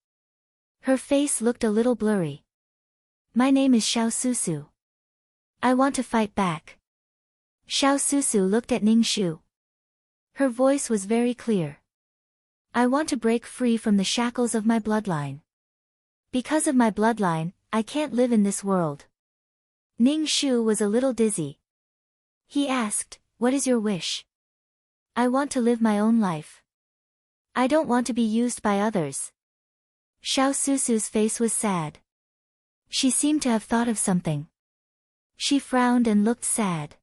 Her face looked a little blurry. My name is Xiao Susu. I want to fight back. Xiao Susu looked at Ning Shu. Her voice was very clear. I want to break free from the shackles of my bloodline. Because of my bloodline, I can't live in this world. Ning Shu was a little dizzy. He asked, what is your wish? I want to live my own life. I don't want to be used by others. Xiao Susu's face was sad. She seemed to have thought of something. She frowned and looked sad.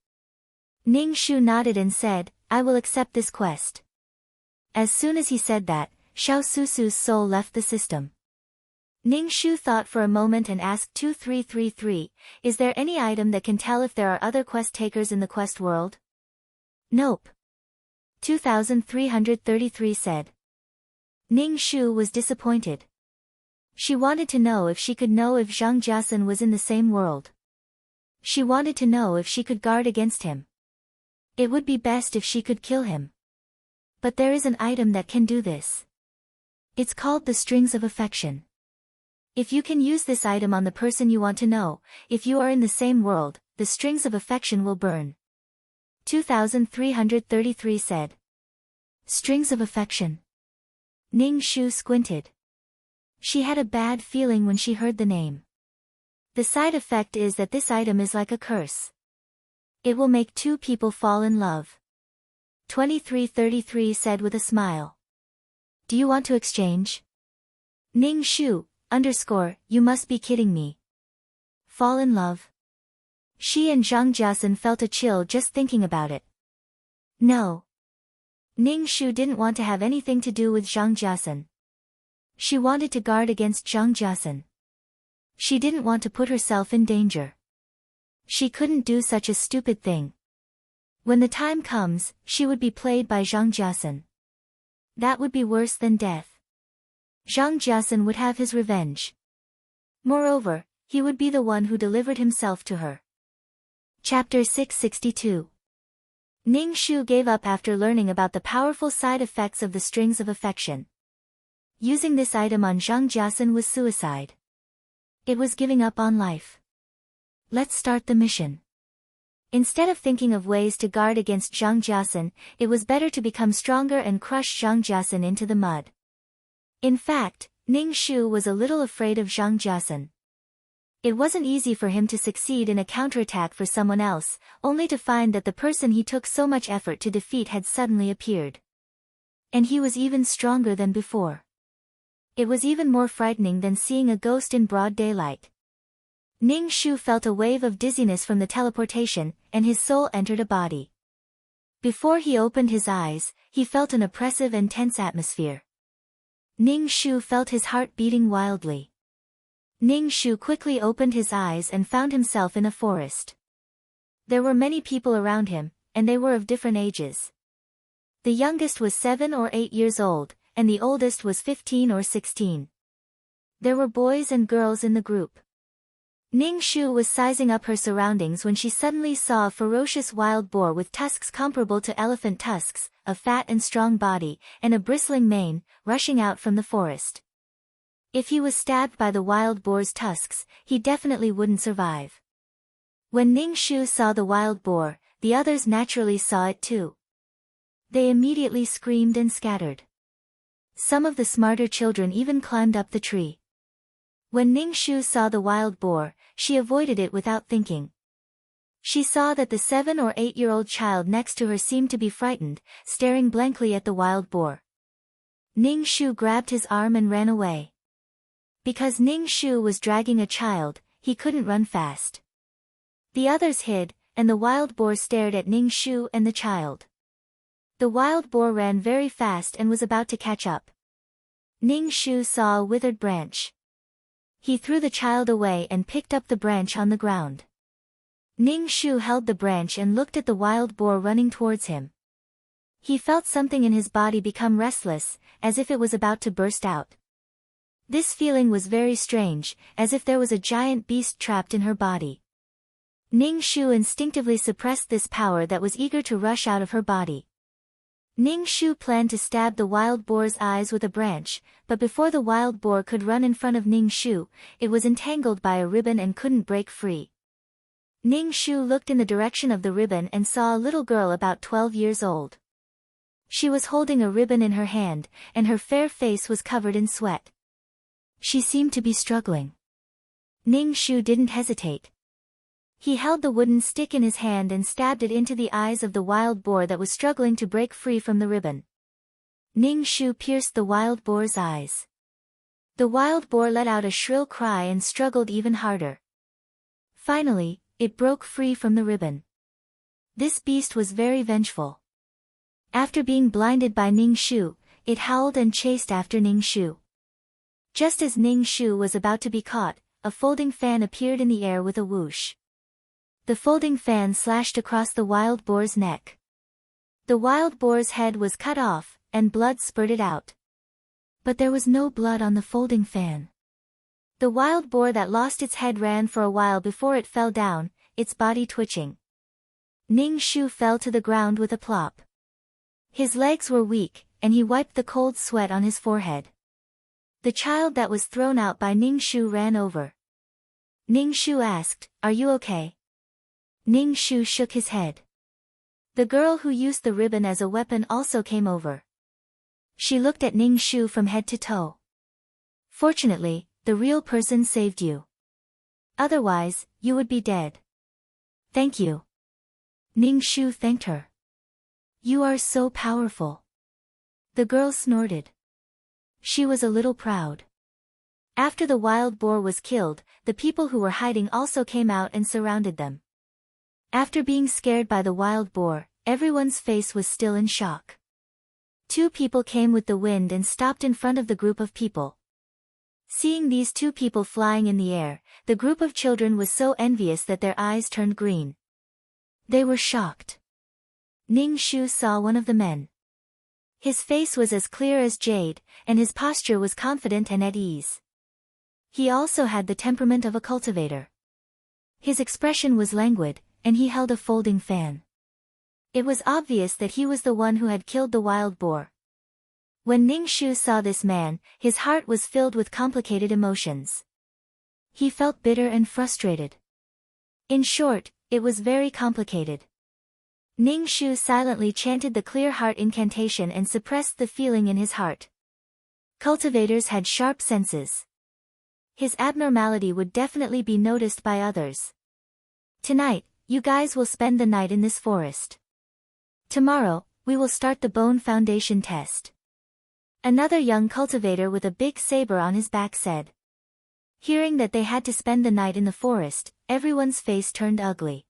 Ning Shu nodded and said, I will accept this quest. As soon as he said that, Xiao Susu's soul left the system. Ning Shu thought for a moment and asked 2333, is there any item that can tell if there are other quest takers in the quest world? Nope. 2333 said. Ning Shu was disappointed. She wanted to know if she could know if Zhang Jiasan was in the same world. She wanted to know if she could guard against him. It would be best if she could kill him. But there is an item that can do this. It's called the Strings of Affection. If you can use this item on the person you want to know, if you are in the same world, the strings of affection will burn. 2333 said. Strings of affection. Ning Shu squinted. She had a bad feeling when she heard the name. The side effect is that this item is like a curse. It will make two people fall in love. 2333 said with a smile. Do you want to exchange? Ning Shu, you must be kidding me. Fall in love? She and Zhang Jiasen felt a chill just thinking about it. No. Ning Shu didn't want to have anything to do with Zhang Jiasen. She wanted to guard against Zhang Jiasen. She didn't want to put herself in danger. She couldn't do such a stupid thing. When the time comes, she would be played by Zhang Jiasen. That would be worse than death. Zhang Jiasen would have his revenge. Moreover, he would be the one who delivered himself to her. Chapter 662. Ning Shu gave up after learning about the powerful side effects of the strings of affection. Using this item on Zhang Jiasen was suicide. It was giving up on life. Let's start the mission. Instead of thinking of ways to guard against Zhang Jiasen, it was better to become stronger and crush Zhang Jiasen into the mud. In fact, Ning Shu was a little afraid of Zhang Jiasen. It wasn't easy for him to succeed in a counterattack for someone else, only to find that the person he took so much effort to defeat had suddenly appeared. And he was even stronger than before. It was even more frightening than seeing a ghost in broad daylight. Ning Shu felt a wave of dizziness from the teleportation, and his soul entered a body. Before he opened his eyes, he felt an oppressive and tense atmosphere. Ning Shu felt his heart beating wildly. Ning Shu quickly opened his eyes and found himself in a forest. There were many people around him, and they were of different ages. The youngest was 7 or 8 years old, and the oldest was 15 or 16. There were boys and girls in the group. Ning Shu was sizing up her surroundings when she suddenly saw a ferocious wild boar with tusks comparable to elephant tusks, a fat and strong body, and a bristling mane, rushing out from the forest. If he was stabbed by the wild boar's tusks, he definitely wouldn't survive. When Ning Shu saw the wild boar, the others naturally saw it too. They immediately screamed and scattered. Some of the smarter children even climbed up the tree. When Ning Shu saw the wild boar, she avoided it without thinking. She saw that the 7 or 8-year-old child next to her seemed to be frightened, staring blankly at the wild boar. Ning Shu grabbed his arm and ran away. Because Ning Shu was dragging a child, he couldn't run fast. The others hid, and the wild boar stared at Ning Shu and the child. The wild boar ran very fast and was about to catch up. Ning Shu saw a withered branch. He threw the child away and picked up the branch on the ground. Ning Shu held the branch and looked at the wild boar running towards him. He felt something in his body become restless, as if it was about to burst out. This feeling was very strange, as if there was a giant beast trapped in her body. Ning Shu instinctively suppressed this power that was eager to rush out of her body. Ning Shu planned to stab the wild boar's eyes with a branch, but before the wild boar could run in front of Ning Shu, it was entangled by a ribbon and couldn't break free. Ning Shu looked in the direction of the ribbon and saw a little girl about 12 years old. She was holding a ribbon in her hand, and her fair face was covered in sweat. She seemed to be struggling. Ning Shu didn't hesitate. He held the wooden stick in his hand and stabbed it into the eyes of the wild boar that was struggling to break free from the ribbon. Ning Shu pierced the wild boar's eyes. The wild boar let out a shrill cry and struggled even harder. Finally, it broke free from the ribbon. This beast was very vengeful. After being blinded by Ning Shu, it howled and chased after Ning Shu. Just as Ning Shu was about to be caught, a folding fan appeared in the air with a whoosh. The folding fan slashed across the wild boar's neck. The wild boar's head was cut off, and blood spurted out. But there was no blood on the folding fan. The wild boar that lost its head ran for a while before it fell down, its body twitching. Ning Shu fell to the ground with a plop. His legs were weak, and he wiped the cold sweat on his forehead. The child that was thrown out by Ning Shu ran over. Ning Shu asked, "Are you okay?" Ning Shu shook his head. The girl who used the ribbon as a weapon also came over. She looked at Ning Shu from head to toe. Fortunately, the real person saved you. Otherwise, you would be dead. Thank you. Ning Shu thanked her. You are so powerful. The girl snorted. She was a little proud. After the wild boar was killed, the people who were hiding also came out and surrounded them. After being scared by the wild boar, everyone's face was still in shock. Two people came with the wind and stopped in front of the group of people. Seeing these two people flying in the air, the group of children was so envious that their eyes turned green. They were shocked. Ning Shu saw one of the men. His face was as clear as jade, and his posture was confident and at ease. He also had the temperament of a cultivator. His expression was languid, and he held a folding fan. It was obvious that he was the one who had killed the wild boar. When Ning Shu saw this man, his heart was filled with complicated emotions. He felt bitter and frustrated. In short, it was very complicated. Ning Shu silently chanted the clear heart incantation and suppressed the feeling in his heart. Cultivators had sharp senses. His abnormality would definitely be noticed by others. Tonight, you guys will spend the night in this forest. Tomorrow, we will start the bone foundation test. Another young cultivator with a big saber on his back said. Hearing that they had to spend the night in the forest, everyone's face turned ugly.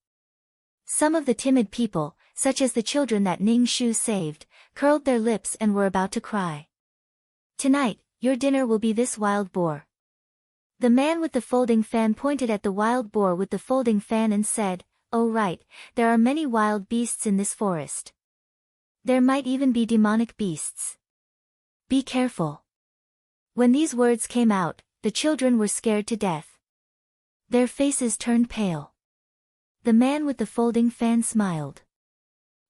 Some of the timid people, such as the children that Ning Shu saved, curled their lips and were about to cry. Tonight, your dinner will be this wild boar. The man with the folding fan pointed at the wild boar with the folding fan and said, "Oh right, there are many wild beasts in this forest. There might even be demonic beasts. Be careful." When these words came out, the children were scared to death. Their faces turned pale. The man with the folding fan smiled.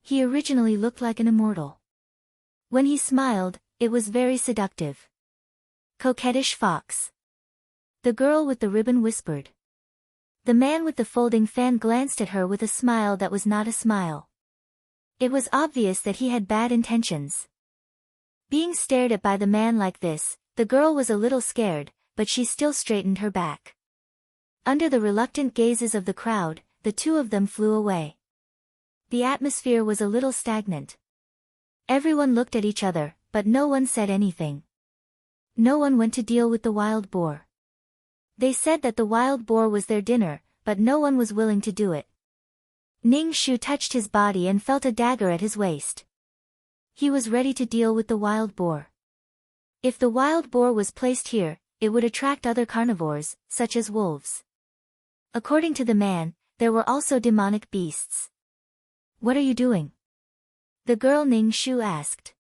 He originally looked like an immortal. When he smiled, it was very seductive. Coquettish fox. The girl with the ribbon whispered. The man with the folding fan glanced at her with a smile that was not a smile. It was obvious that he had bad intentions. Being stared at by the man like this, the girl was a little scared, but she still straightened her back. Under the reluctant gazes of the crowd, the two of them flew away. The atmosphere was a little stagnant. Everyone looked at each other, but no one said anything. No one went to deal with the wild boar. They said that the wild boar was their dinner, but no one was willing to do it. Ning Shu touched his body and felt a dagger at his waist. He was ready to deal with the wild boar. If the wild boar was placed here, it would attract other carnivores, such as wolves. According to the man, there were also demonic beasts. What are you doing? The girl Ning Shu asked.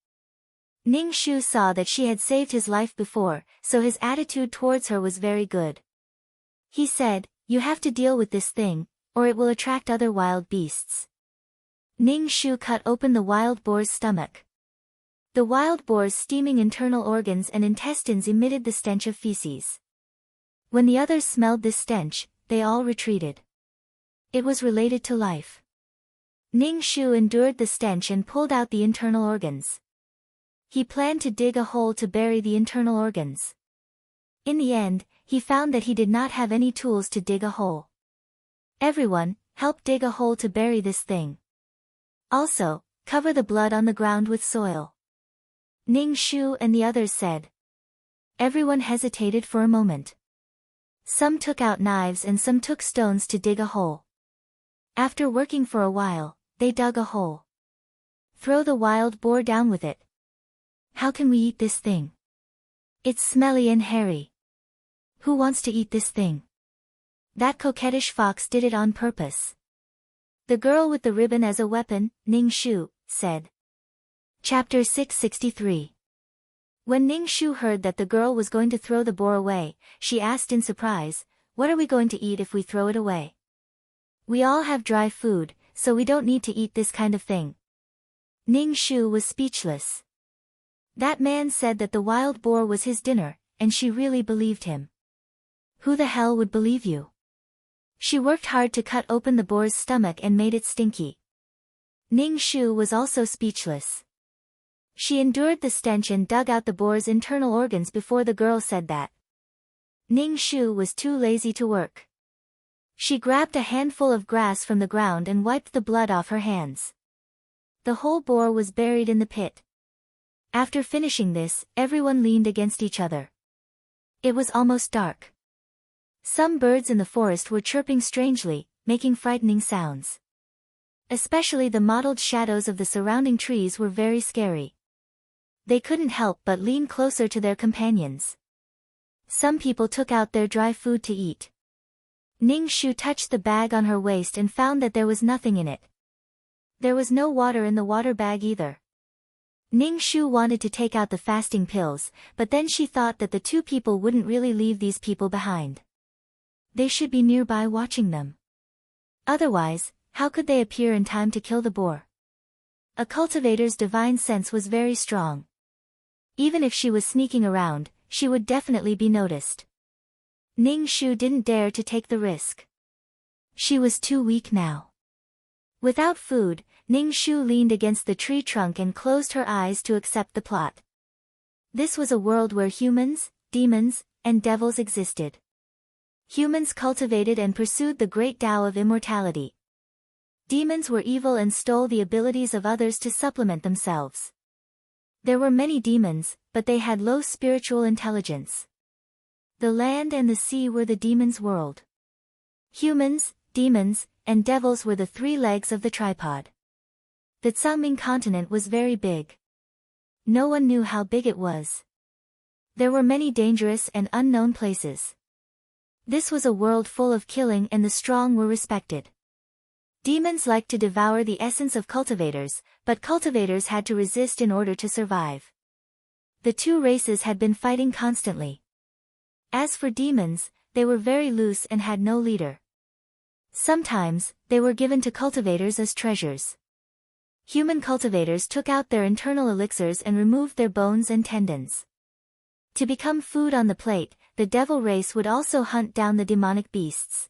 Ning Shu saw that she had saved his life before, so his attitude towards her was very good. He said, "You have to deal with this thing, or it will attract other wild beasts." Ning Shu cut open the wild boar's stomach. The wild boar's steaming internal organs and intestines emitted the stench of feces. When the others smelled this stench, they all retreated. It was related to life. Ning Shu endured the stench and pulled out the internal organs. He planned to dig a hole to bury the internal organs. In the end, he found that he did not have any tools to dig a hole. Everyone, help dig a hole to bury this thing. Also, cover the blood on the ground with soil. Ning Shu and the others said. Everyone hesitated for a moment. Some took out knives and some took stones to dig a hole. After working for a while, they dug a hole. Throw the wild boar down with it. How can we eat this thing? It's smelly and hairy. Who wants to eat this thing? That coquettish fox did it on purpose. The girl with the ribbon as a weapon, Ning Shu, said. Chapter 663. When Ning Shu heard that the girl was going to throw the boar away, she asked in surprise, "What are we going to eat if we throw it away? We all have dry food, so we don't need to eat this kind of thing." Ning Shu was speechless. That man said that the wild boar was his dinner, and she really believed him. Who the hell would believe you? She worked hard to cut open the boar's stomach and made it stinky. Ning Shu was also speechless. She endured the stench and dug out the boar's internal organs before the girl said that. Ning Shu was too lazy to work. She grabbed a handful of grass from the ground and wiped the blood off her hands. The whole boar was buried in the pit. After finishing this, everyone leaned against each other. It was almost dark. Some birds in the forest were chirping strangely, making frightening sounds. Especially the mottled shadows of the surrounding trees were very scary. They couldn't help but lean closer to their companions. Some people took out their dry food to eat. Ning Shu touched the bag on her waist and found that there was nothing in it. There was no water in the water bag either. Ning Shu wanted to take out the fasting pills, but then she thought that the two people wouldn't really leave these people behind. They should be nearby watching them. Otherwise, how could they appear in time to kill the boar? A cultivator's divine sense was very strong. Even if she was sneaking around, she would definitely be noticed. Ning Shu didn't dare to take the risk. She was too weak now. Without food, Ning Shu leaned against the tree trunk and closed her eyes to accept the plot. This was a world where humans, demons, and devils existed. Humans cultivated and pursued the great Tao of immortality. Demons were evil and stole the abilities of others to supplement themselves. There were many demons, but they had low spiritual intelligence. The land and the sea were the demons' world. Humans, demons, and devils were the three legs of the tripod. The Tsangming continent was very big. No one knew how big it was. There were many dangerous and unknown places. This was a world full of killing and the strong were respected. Demons liked to devour the essence of cultivators, but cultivators had to resist in order to survive. The two races had been fighting constantly. As for demons, they were very loose and had no leader. Sometimes, they were given to cultivators as treasures. Human cultivators took out their internal elixirs and removed their bones and tendons. To become food on the plate, the devil race would also hunt down the demonic beasts.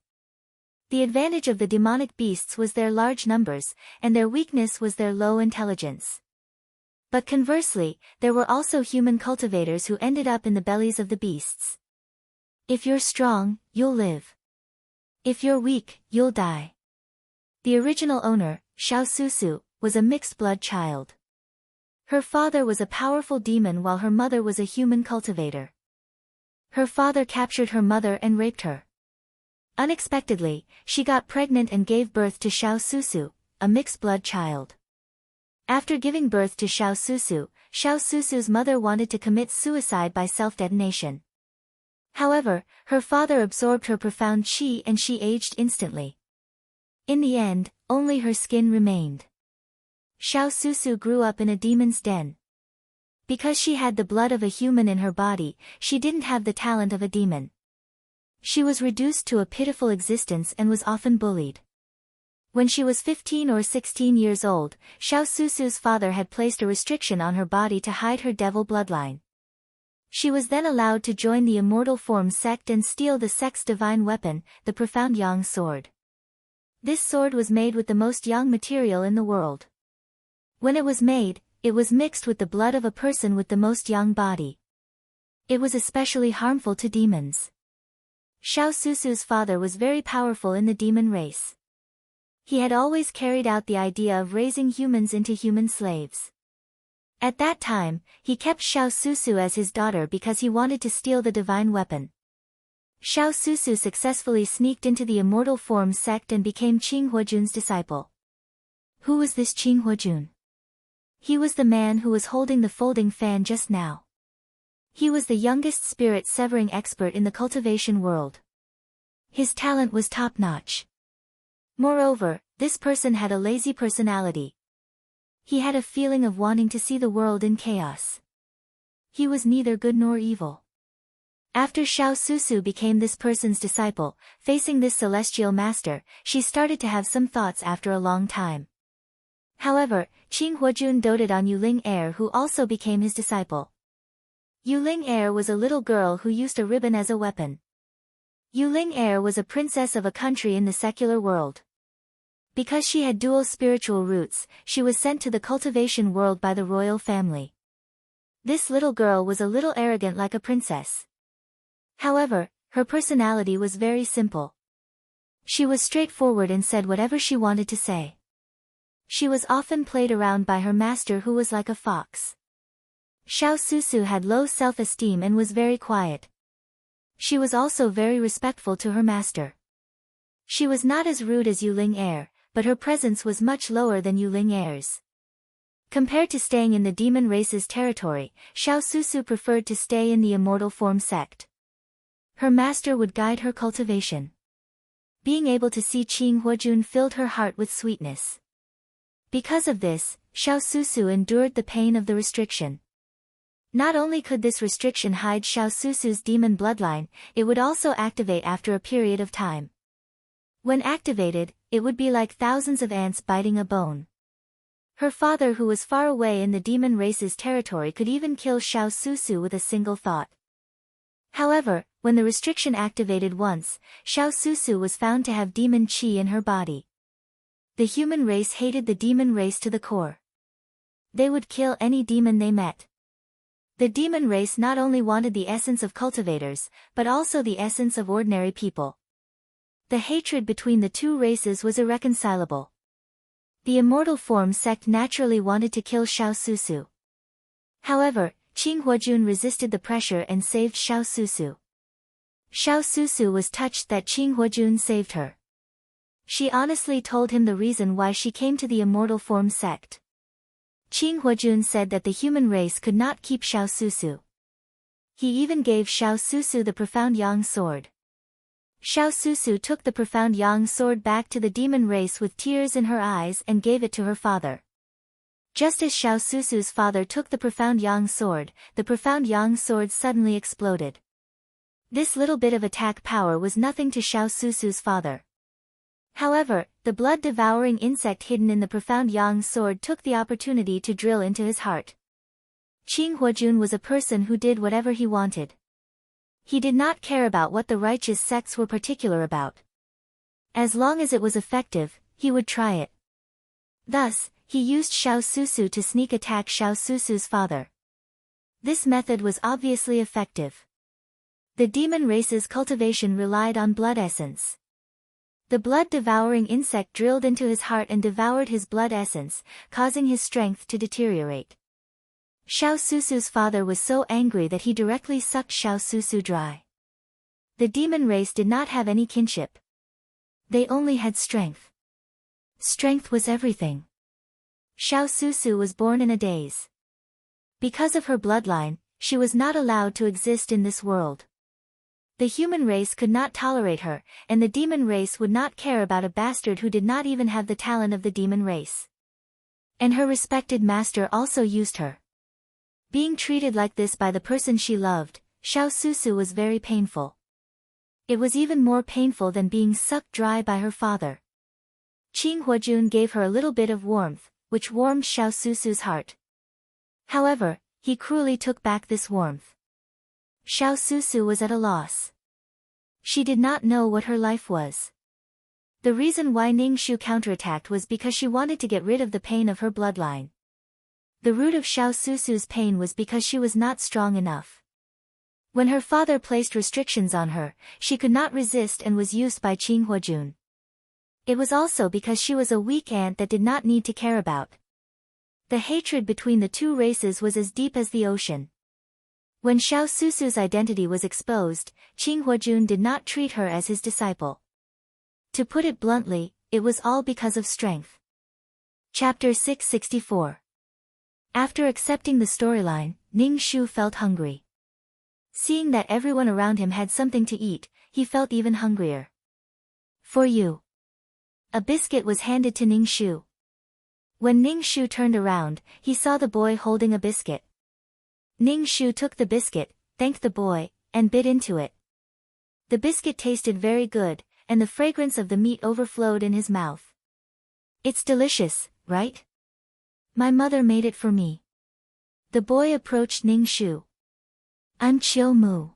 The advantage of the demonic beasts was their large numbers, and their weakness was their low intelligence. But conversely, there were also human cultivators who ended up in the bellies of the beasts. If you're strong, you'll live. If you're weak, you'll die. The original owner, Xiao Susu, was a mixed-blood child. Her father was a powerful demon while her mother was a human cultivator. Her father captured her mother and raped her. Unexpectedly, she got pregnant and gave birth to Xiao Susu, a mixed-blood child. After giving birth to Xiao Susu's mother wanted to commit suicide by self-detonation. However, her father absorbed her profound qi and she aged instantly. In the end, only her skin remained. Xiao Susu grew up in a demon's den. Because she had the blood of a human in her body, she didn't have the talent of a demon. She was reduced to a pitiful existence and was often bullied. When she was 15 or 16 years old, Xiao Susu's father had placed a restriction on her body to hide her devil bloodline. She was then allowed to join the Immortal Form sect and steal the sect's divine weapon, the Profound Yang sword. This sword was made with the most yang material in the world. When it was made, it was mixed with the blood of a person with the most yang body. It was especially harmful to demons. Xiao Susu's father was very powerful in the demon race. He had always carried out the idea of raising humans into human slaves. At that time, he kept Xiao Susu as his daughter because he wanted to steal the divine weapon. Xiao Susu successfully sneaked into the Immortal Form sect and became Qing Huojun's disciple. Who was this Qing Huojun? He was the man who was holding the folding fan just now. He was the youngest spirit severing expert in the cultivation world. His talent was top-notch. Moreover, this person had a lazy personality. He had a feeling of wanting to see the world in chaos. He was neither good nor evil. After Xiao Susu became this person's disciple, facing this celestial master, she started to have some thoughts after a long time. However, Qing Huojun doted on Yuling Air, who also became his disciple. Yuling Air was a little girl who used a ribbon as a weapon. Yuling Air was a princess of a country in the secular world. Because she had dual spiritual roots, she was sent to the cultivation world by the royal family. This little girl was a little arrogant like a princess. However, her personality was very simple. She was straightforward and said whatever she wanted to say. She was often played around by her master, who was like a fox. Xiao Susu had low self-esteem and was very quiet. She was also very respectful to her master. She was not as rude as Yuling Air, but her presence was much lower than Yuling Air's. Compared to staying in the demon race's territory, Xiao Susu preferred to stay in the immortal form sect. Her master would guide her cultivation. Being able to see Qing Huojun filled her heart with sweetness. Because of this, Xiao Susu endured the pain of the restriction. Not only could this restriction hide Xiao Susu's demon bloodline, it would also activate after a period of time. When activated, it would be like thousands of ants biting a bone. Her father, who was far away in the demon race's territory, could even kill Xiao Susu with a single thought. However, when the restriction activated once, Xiao Susu was found to have demon qi in her body. The human race hated the demon race to the core. They would kill any demon they met. The demon race not only wanted the essence of cultivators, but also the essence of ordinary people. The hatred between the two races was irreconcilable. The immortal form sect naturally wanted to kill Xiao Susu. However, Qing Huojun resisted the pressure and saved Xiao Susu. Xiao Susu was touched that Qing Huojun saved her. She honestly told him the reason why she came to the immortal form sect. Qing Huojun said that the human race could not keep Xiao Susu. He even gave Xiao Susu the profound yang sword. Xiao Susu took the profound yang sword back to the demon race with tears in her eyes and gave it to her father. Just as Xiao Susu's father took the profound yang sword suddenly exploded. This little bit of attack power was nothing to Xiao Susu's father. However, the blood-devouring insect hidden in the profound yang sword took the opportunity to drill into his heart. Qing Huojun was a person who did whatever he wanted. He did not care about what the righteous sects were particular about. As long as it was effective, he would try it. Thus, he used Xiao Susu to sneak attack Xiao Susu's father. This method was obviously effective. The demon race's cultivation relied on blood essence. The blood-devouring insect drilled into his heart and devoured his blood essence, causing his strength to deteriorate. Xiao Susu's father was so angry that he directly sucked Xiao Susu dry. The demon race did not have any kinship. They only had strength. Strength was everything. Xiao Susu was born in a daze. Because of her bloodline, she was not allowed to exist in this world. The human race could not tolerate her, and the demon race would not care about a bastard who did not even have the talent of the demon race. And her respected master also used her. Being treated like this by the person she loved, Xiao Susu was very painful. It was even more painful than being sucked dry by her father. Qing Huojun gave her a little bit of warmth, which warmed Xiao Susu's heart. However, he cruelly took back this warmth. Xiao Susu was at a loss. She did not know what her life was. The reason why Ningshu counterattacked was because she wanted to get rid of the pain of her bloodline. The root of Xiao Susu's pain was because she was not strong enough. When her father placed restrictions on her, she could not resist and was used by Qing Huojun. It was also because she was a weak ant that did not need to care about. The hatred between the two races was as deep as the ocean. When Xiao Susu's identity was exposed, Qing Huojun did not treat her as his disciple. To put it bluntly, it was all because of strength. Chapter 664. After accepting the storyline, Ning Shu felt hungry. Seeing that everyone around him had something to eat, he felt even hungrier. For you. A biscuit was handed to Ning Shu. When Ning Shu turned around, he saw the boy holding a biscuit. Ning Shu took the biscuit, thanked the boy, and bit into it. The biscuit tasted very good, and the fragrance of the meat overflowed in his mouth. It's delicious, right? My mother made it for me. The boy approached Ning Shu. I'm Chiu Mu.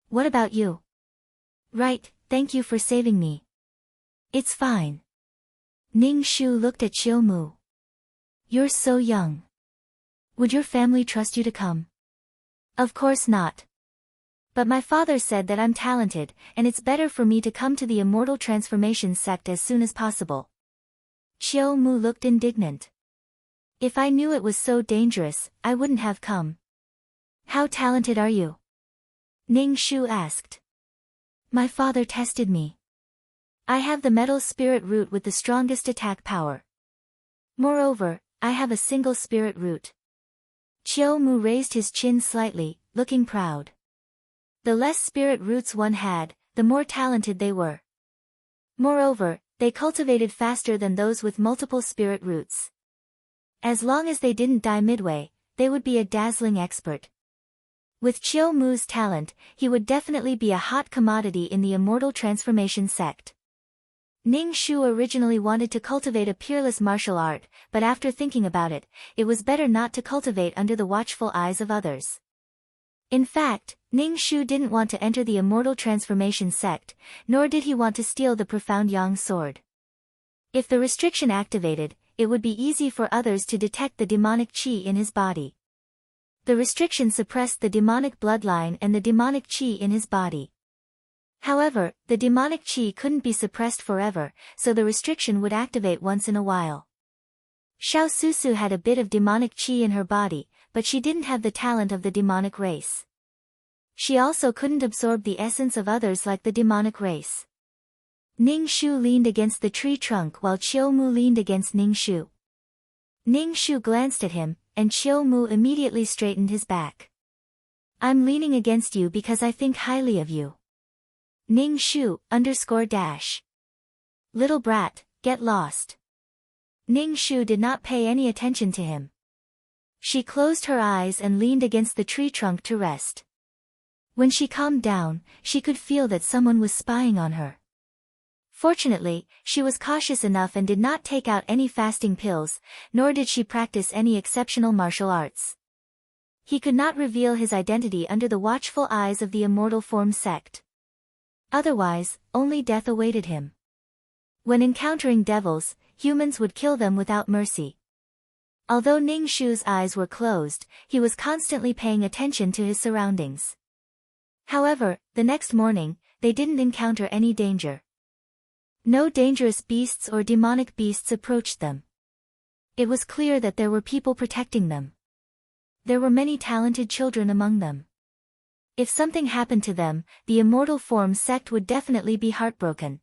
What about you? Right, thank you for saving me. It's fine. Ning Shu looked at Qiu Mu. You're so young. Would your family trust you to come? Of course not. But my father said that I'm talented, and it's better for me to come to the Immortal Transformation sect as soon as possible. Qiu Mu looked indignant. If I knew it was so dangerous, I wouldn't have come. How talented are you? Ning Shu asked. My father tested me. I have the metal spirit root with the strongest attack power. Moreover, I have a single spirit root. Qiu Mu raised his chin slightly, looking proud. The less spirit roots one had, the more talented they were. Moreover, they cultivated faster than those with multiple spirit roots. As long as they didn't die midway, they would be a dazzling expert. With Qiu Mu's talent, he would definitely be a hot commodity in the Immortal Transformation sect. Ning Shu originally wanted to cultivate a peerless martial art, but after thinking about it, it was better not to cultivate under the watchful eyes of others. In fact, Ning Shu didn't want to enter the Immortal Transformation sect, nor did he want to steal the Profound Yang sword. If the restriction activated, it would be easy for others to detect the demonic qi in his body. The restriction suppressed the demonic bloodline and the demonic qi in his body. However, the demonic qi couldn't be suppressed forever, so the restriction would activate once in a while. Xiao Susu had a bit of demonic qi in her body, but she didn't have the talent of the demonic race. She also couldn't absorb the essence of others like the demonic race. Ning Shu leaned against the tree trunk while Qiu Mu leaned against Ning Shu. Ning Shu glanced at him, and Qiu Mu immediately straightened his back. I'm leaning against you because I think highly of you. Ning Shu, _. Little brat, get lost. Ning Shu did not pay any attention to him. She closed her eyes and leaned against the tree trunk to rest. When she calmed down, she could feel that someone was spying on her. Fortunately, she was cautious enough and did not take out any fasting pills, nor did she practice any exceptional martial arts. He could not reveal his identity under the watchful eyes of the Immortal Form sect. Otherwise, only death awaited him. When encountering devils, humans would kill them without mercy. Although Ning Shu's eyes were closed, he was constantly paying attention to his surroundings. However, the next morning, they didn't encounter any danger. No dangerous beasts or demonic beasts approached them. It was clear that there were people protecting them. There were many talented children among them. If something happened to them, the Immortal Form sect would definitely be heartbroken.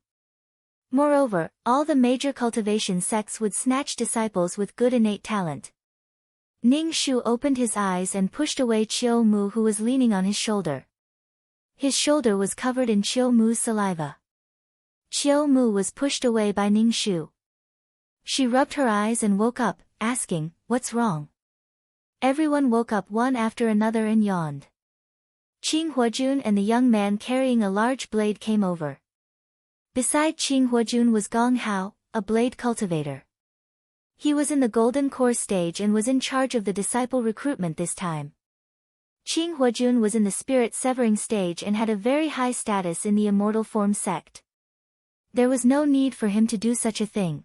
Moreover, all the major cultivation sects would snatch disciples with good innate talent. Ning Shu opened his eyes and pushed away Qiu Mu who was leaning on his shoulder. His shoulder was covered in Qiu Mu's saliva. Qiu Mu was pushed away by Ning Shu. She rubbed her eyes and woke up, asking, "What's wrong?" Everyone woke up one after another and yawned. Qing Huojun and the young man carrying a large blade came over. Beside Qing Huojun was Gong Hao, a blade cultivator. He was in the Golden Core stage and was in charge of the disciple recruitment this time. Qing Huojun was in the spirit severing stage and had a very high status in the Immortal Form sect. There was no need for him to do such a thing.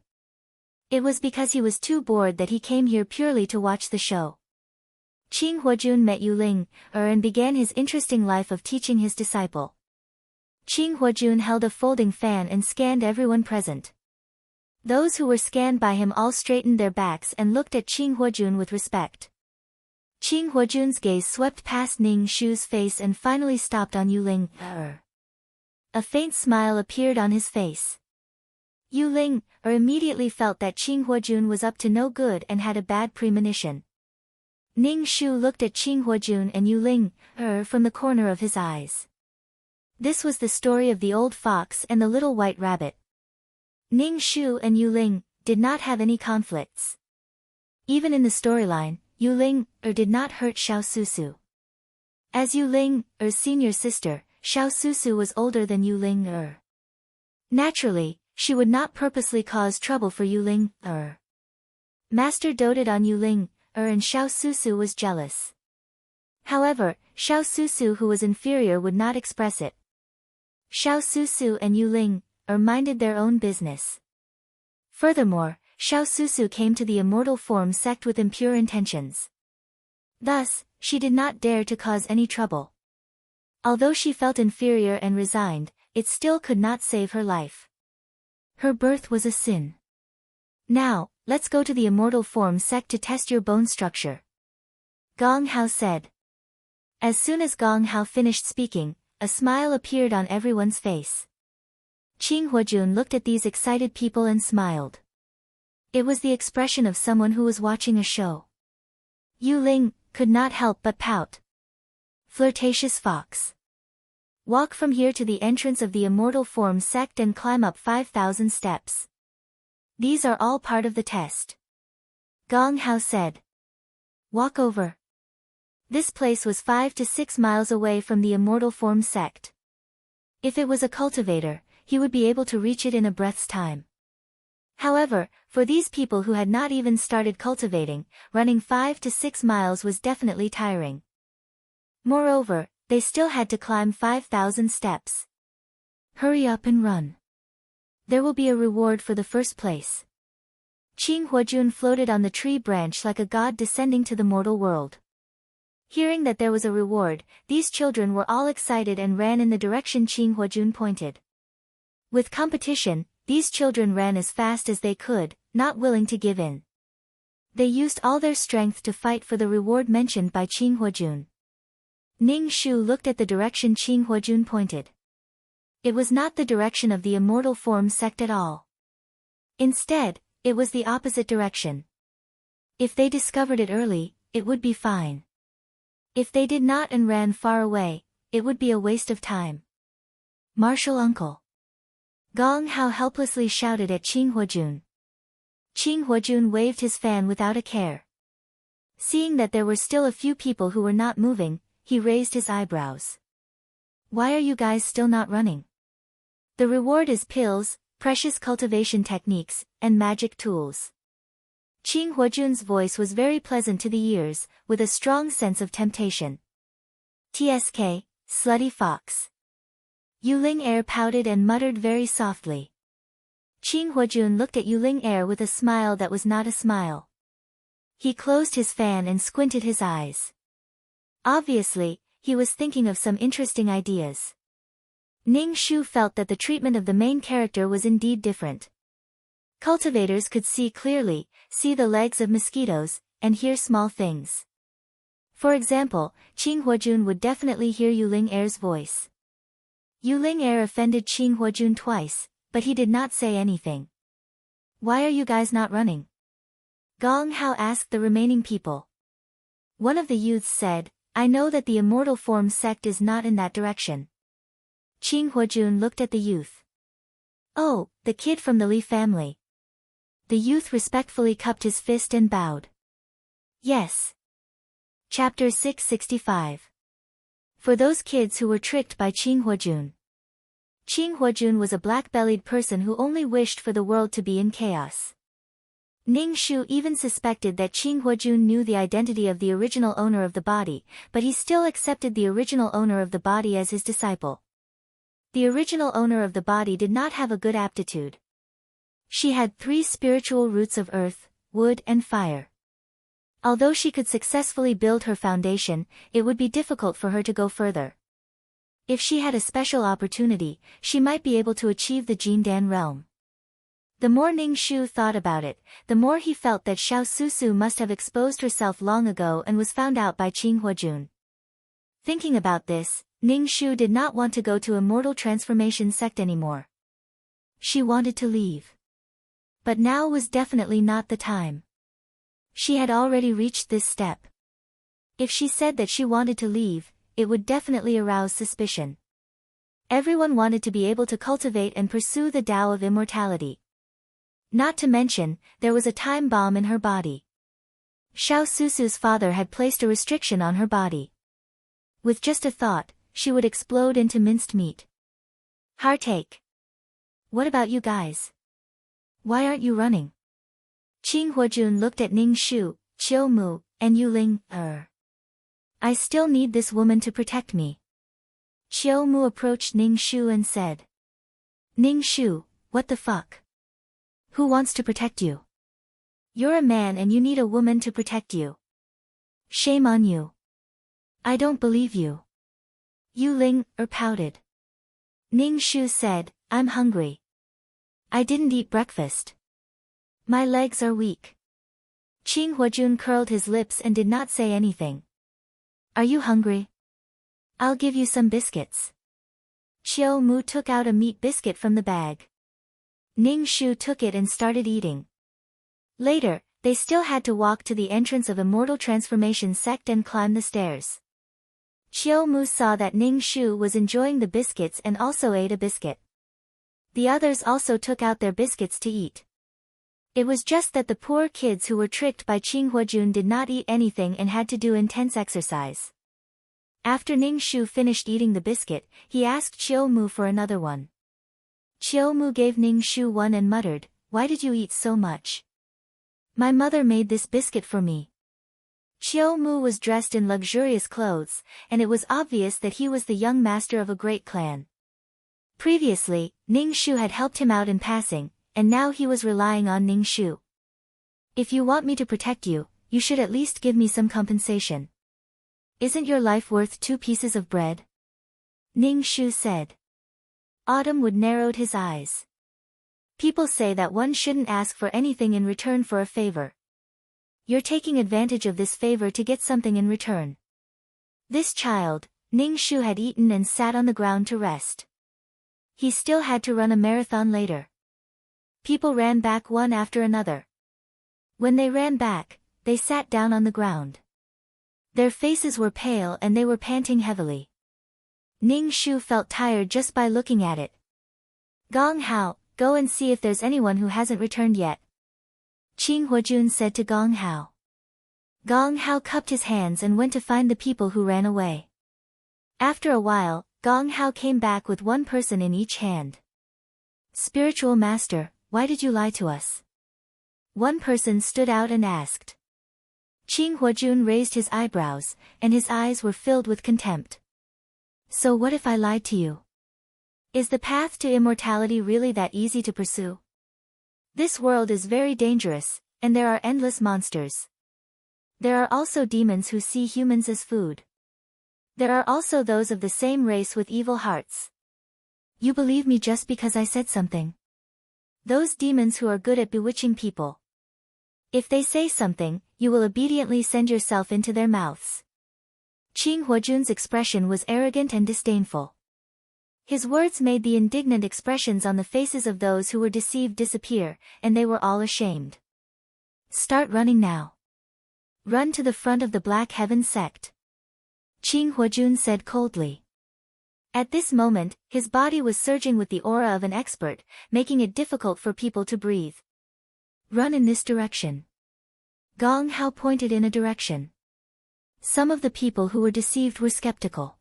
It was because he was too bored that he came here purely to watch the show. Qing Huojun met Yu Ling, and began his interesting life of teaching his disciple. Qing Huojun held a folding fan and scanned everyone present. Those who were scanned by him all straightened their backs and looked at Qing Huojun with respect. Qing Huojun's gaze swept past Ning Shu's face and finally stopped on Yu Ling. A faint smile appeared on his face. Yu Ling immediately felt that Qing Huojun was up to no good and had a bad premonition. Ning Shu looked at Qing Huojun and Yu Ling from the corner of his eyes. This was the story of the old fox and the little white rabbit. Ning Shu and Yu Ling did not have any conflicts. Even in the storyline, Yu Ling did not hurt Xiao Susu. As Yu Ling's senior sister, Xiao Susu was older than Yu Ling. Naturally, she would not purposely cause trouble for Yu Ling. Master doted on Yu Ling, and Xiao Susu was jealous. However, Xiao Susu who was inferior would not express it. Xiao Susu and Yu Ling minded their own business. Furthermore, Xiao Susu came to the immortal form sect with impure intentions. Thus, she did not dare to cause any trouble. Although she felt inferior and resigned, it still could not save her life. Her birth was a sin. Now, let's go to the immortal form sect to test your bone structure, Gong Hao said. As soon as Gong Hao finished speaking, a smile appeared on everyone's face. Qing Huojun looked at these excited people and smiled. It was the expression of someone who was watching a show. Yu Ling could not help but pout. Flirtatious fox. Walk from here to the entrance of the immortal form sect and climb up 5,000 steps. These are all part of the test, Gong Hao said. Walk over. This place was 5 to 6 miles away from the immortal form sect. If it was a cultivator, he would be able to reach it in a breath's time. However, for these people who had not even started cultivating, running 5 to 6 miles was definitely tiring. Moreover, they still had to climb 5,000 steps. Hurry up and run. There will be a reward for the first place. Qing Huojun floated on the tree branch like a god descending to the mortal world. Hearing that there was a reward, these children were all excited and ran in the direction Qing Huojun pointed. With competition, these children ran as fast as they could, not willing to give in. They used all their strength to fight for the reward mentioned by Qing Huojun. Ning Shu looked at the direction Qing Huojun pointed. It was not the direction of the immortal form sect at all. Instead, it was the opposite direction. If they discovered it early, it would be fine. If they did not and ran far away, it would be a waste of time. Martial uncle. Gong Hao helplessly shouted at Qing Huojun. Qing Huojun waved his fan without a care. Seeing that there were still a few people who were not moving, he raised his eyebrows. Why are you guys still not running? The reward is pills, precious cultivation techniques, and magic tools. Qing Huojun's voice was very pleasant to the ears, with a strong sense of temptation. TSK, slutty fox. Yu Ling Er pouted and muttered very softly. Qing Huojun looked at Yu Ling Er with a smile that was not a smile. He closed his fan and squinted his eyes. Obviously, he was thinking of some interesting ideas. Ning Shu felt that the treatment of the main character was indeed different. Cultivators could see clearly, see the legs of mosquitoes, and hear small things. For example, Qing Huojun would definitely hear Yu Ling Er's voice. Yu Ling Er offended Qing Huojun twice, but he did not say anything. Why are you guys not running? Gong Hao asked the remaining people. One of the youths said, I know that the immortal form sect is not in that direction. Qing Huojun looked at the youth. Oh, the kid from the Li family. The youth respectfully cupped his fist and bowed. Yes. Chapter 665. For those kids who were tricked by Qing Huojun. Qing Huojun was a black-bellied person who only wished for the world to be in chaos. Ning Shu even suspected that Qing Huojun knew the identity of the original owner of the body, but he still accepted the original owner of the body as his disciple. The original owner of the body did not have a good aptitude. She had 3 spiritual roots of earth, wood and fire. Although she could successfully build her foundation, it would be difficult for her to go further. If she had a special opportunity, she might be able to achieve the Jindan realm. The more Ning Shu thought about it, the more he felt that Xiao Susu must have exposed herself long ago and was found out by Qing Huojun. Thinking about this, Ning Shu did not want to go to Immortal Transformation Sect anymore. She wanted to leave. But now was definitely not the time. She had already reached this step. If she said that she wanted to leave, it would definitely arouse suspicion. Everyone wanted to be able to cultivate and pursue the Tao of immortality. Not to mention, there was a time bomb in her body. Xiao Susu's father had placed a restriction on her body. With just a thought, she would explode into minced meat. Heartache. What about you guys? Why aren't you running? Qing Huojun looked at Ning Shu, Qiu Mu, and Yu Ling Er. I still need this woman to protect me. Qiu Mu approached Ning Shu and said. Ning Shu, what the fuck? Who wants to protect you? You're a man and you need a woman to protect you. Shame on you. I don't believe you. Yu Ling pouted. Ning Shu said, I'm hungry. I didn't eat breakfast. My legs are weak. Qing Huajun curled his lips and did not say anything. Are you hungry? I'll give you some biscuits. Qiu Mu took out a meat biscuit from the bag. Ning Shu took it and started eating. Later, they still had to walk to the entrance of Immortal Transformation Sect and climb the stairs. Qiu Mu saw that Ning Shu was enjoying the biscuits and also ate a biscuit. The others also took out their biscuits to eat. It was just that the poor kids who were tricked by Qing Huajun did not eat anything and had to do intense exercise. After Ning Shu finished eating the biscuit, he asked Qiu Mu for another one. Qiu Mu gave Ning Shu one and muttered, Why did you eat so much? My mother made this biscuit for me. Qiu Mu was dressed in luxurious clothes, and it was obvious that he was the young master of a great clan. Previously, Ning Shu had helped him out in passing, and now he was relying on Ning Shu. If you want me to protect you, you should at least give me some compensation. Isn't your life worth 2 pieces of bread? Ning Shu said. Autumn Wood narrowed his eyes. People say that one shouldn't ask for anything in return for a favor. You're taking advantage of this favor to get something in return. This child, Ning Shu had eaten and sat on the ground to rest. He still had to run a marathon later. People ran back one after another. When they ran back, they sat down on the ground. Their faces were pale and they were panting heavily. Ning Shu felt tired just by looking at it. Gong Hao, go and see if there's anyone who hasn't returned yet. Qing Huajun said to Gong Hao. Gong Hao cupped his hands and went to find the people who ran away. After a while, Gong Hao came back with one person in each hand. Spiritual Master, why did you lie to us? One person stood out and asked. Qing Huajun raised his eyebrows, and his eyes were filled with contempt. So what if I lied to you? Is the path to immortality really that easy to pursue? This world is very dangerous, and there are endless monsters. There are also demons who see humans as food. There are also those of the same race with evil hearts. You believe me just because I said something. Those demons who are good at bewitching people. If they say something, you will obediently send yourself into their mouths. Qing Huajun's expression was arrogant and disdainful. His words made the indignant expressions on the faces of those who were deceived disappear, and they were all ashamed. Start running now. Run to the front of the Black Heaven sect. Qing Huajun said coldly. At this moment, his body was surging with the aura of an expert, making it difficult for people to breathe. Run in this direction. Gong Hao pointed in a direction. Some of the people who were deceived were skeptical.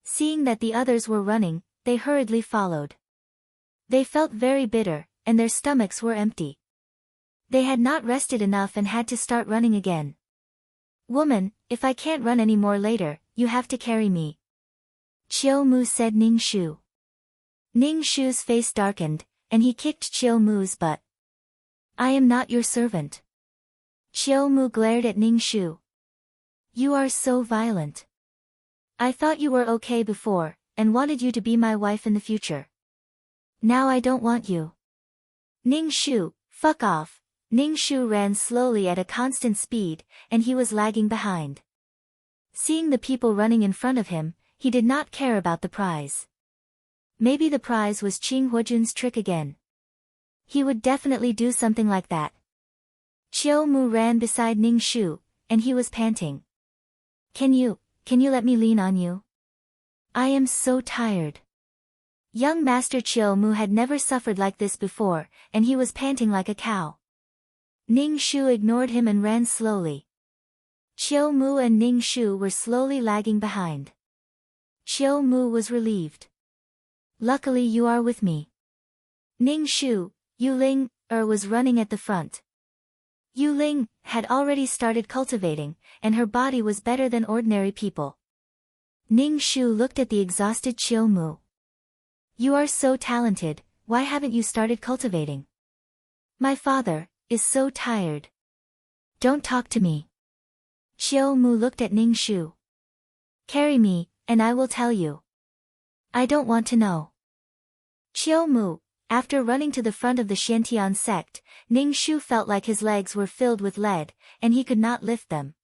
Seeing that the others were running, they hurriedly followed. They felt very bitter, and their stomachs were empty. They had not rested enough and had to start running again. Woman, if I can't run any more later, you have to carry me. Qiu Mu said Ning Shu. Ning Shu's face darkened, and he kicked Qiu Mu's butt. I am not your servant. Qiu Mu glared at Ning Shu. You are so violent. I thought you were okay before, and wanted you to be my wife in the future. Now I don't want you. Ning Shu, fuck off. Ning Shu ran slowly at a constant speed, and he was lagging behind. Seeing the people running in front of him, he did not care about the prize. Maybe the prize was Qing Huajun's trick again. He would definitely do something like that. Qiu Mu ran beside Ning Shu, and he was panting. Can you let me lean on you? I am so tired. Young Master Qiu Mu had never suffered like this before, and he was panting like a cow. Ning Shu ignored him and ran slowly. Qiu Mu and Ning Shu were slowly lagging behind. Qiu Mu was relieved. Luckily you are with me. Ning Shu, Yu Ling, was running at the front. Yu Ling had already started cultivating, and her body was better than ordinary people. Ning Shu looked at the exhausted Qiu Mu. You are so talented, why haven't you started cultivating? My father is so tired. Don't talk to me. Xiao Mu looked at Ning Shu. Carry me, and I will tell you. I don't want to know. Xiao Mu, after running to the front of the Xiantian sect, Ning Shu felt like his legs were filled with lead, and he could not lift them.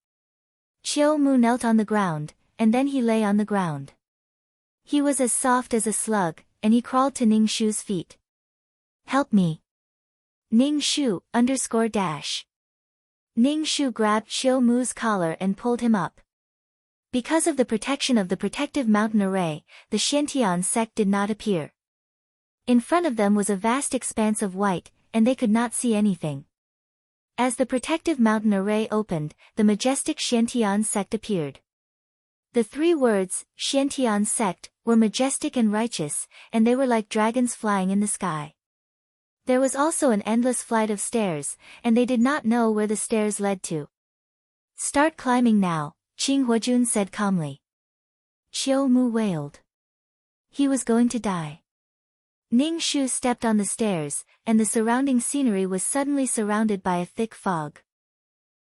Xiao Mu knelt on the ground, and then he lay on the ground. He was as soft as a slug, and he crawled to Ning Shu's feet. Help me. Ning Shu, _. Ning Shu grabbed Xiao Mu's collar and pulled him up. Because of the protection of the protective mountain array, the Xiantian sect did not appear. In front of them was a vast expanse of white, and they could not see anything. As the protective mountain array opened, the majestic Xiantian sect appeared. The 3 words, Xiantian sect, were majestic and righteous, and they were like dragons flying in the sky. There was also an endless flight of stairs, and they did not know where the stairs led to. Start climbing now, Qing Huajun said calmly. Xiao Mu wailed. He was going to die. Ning Shu stepped on the stairs, and the surrounding scenery was suddenly surrounded by a thick fog.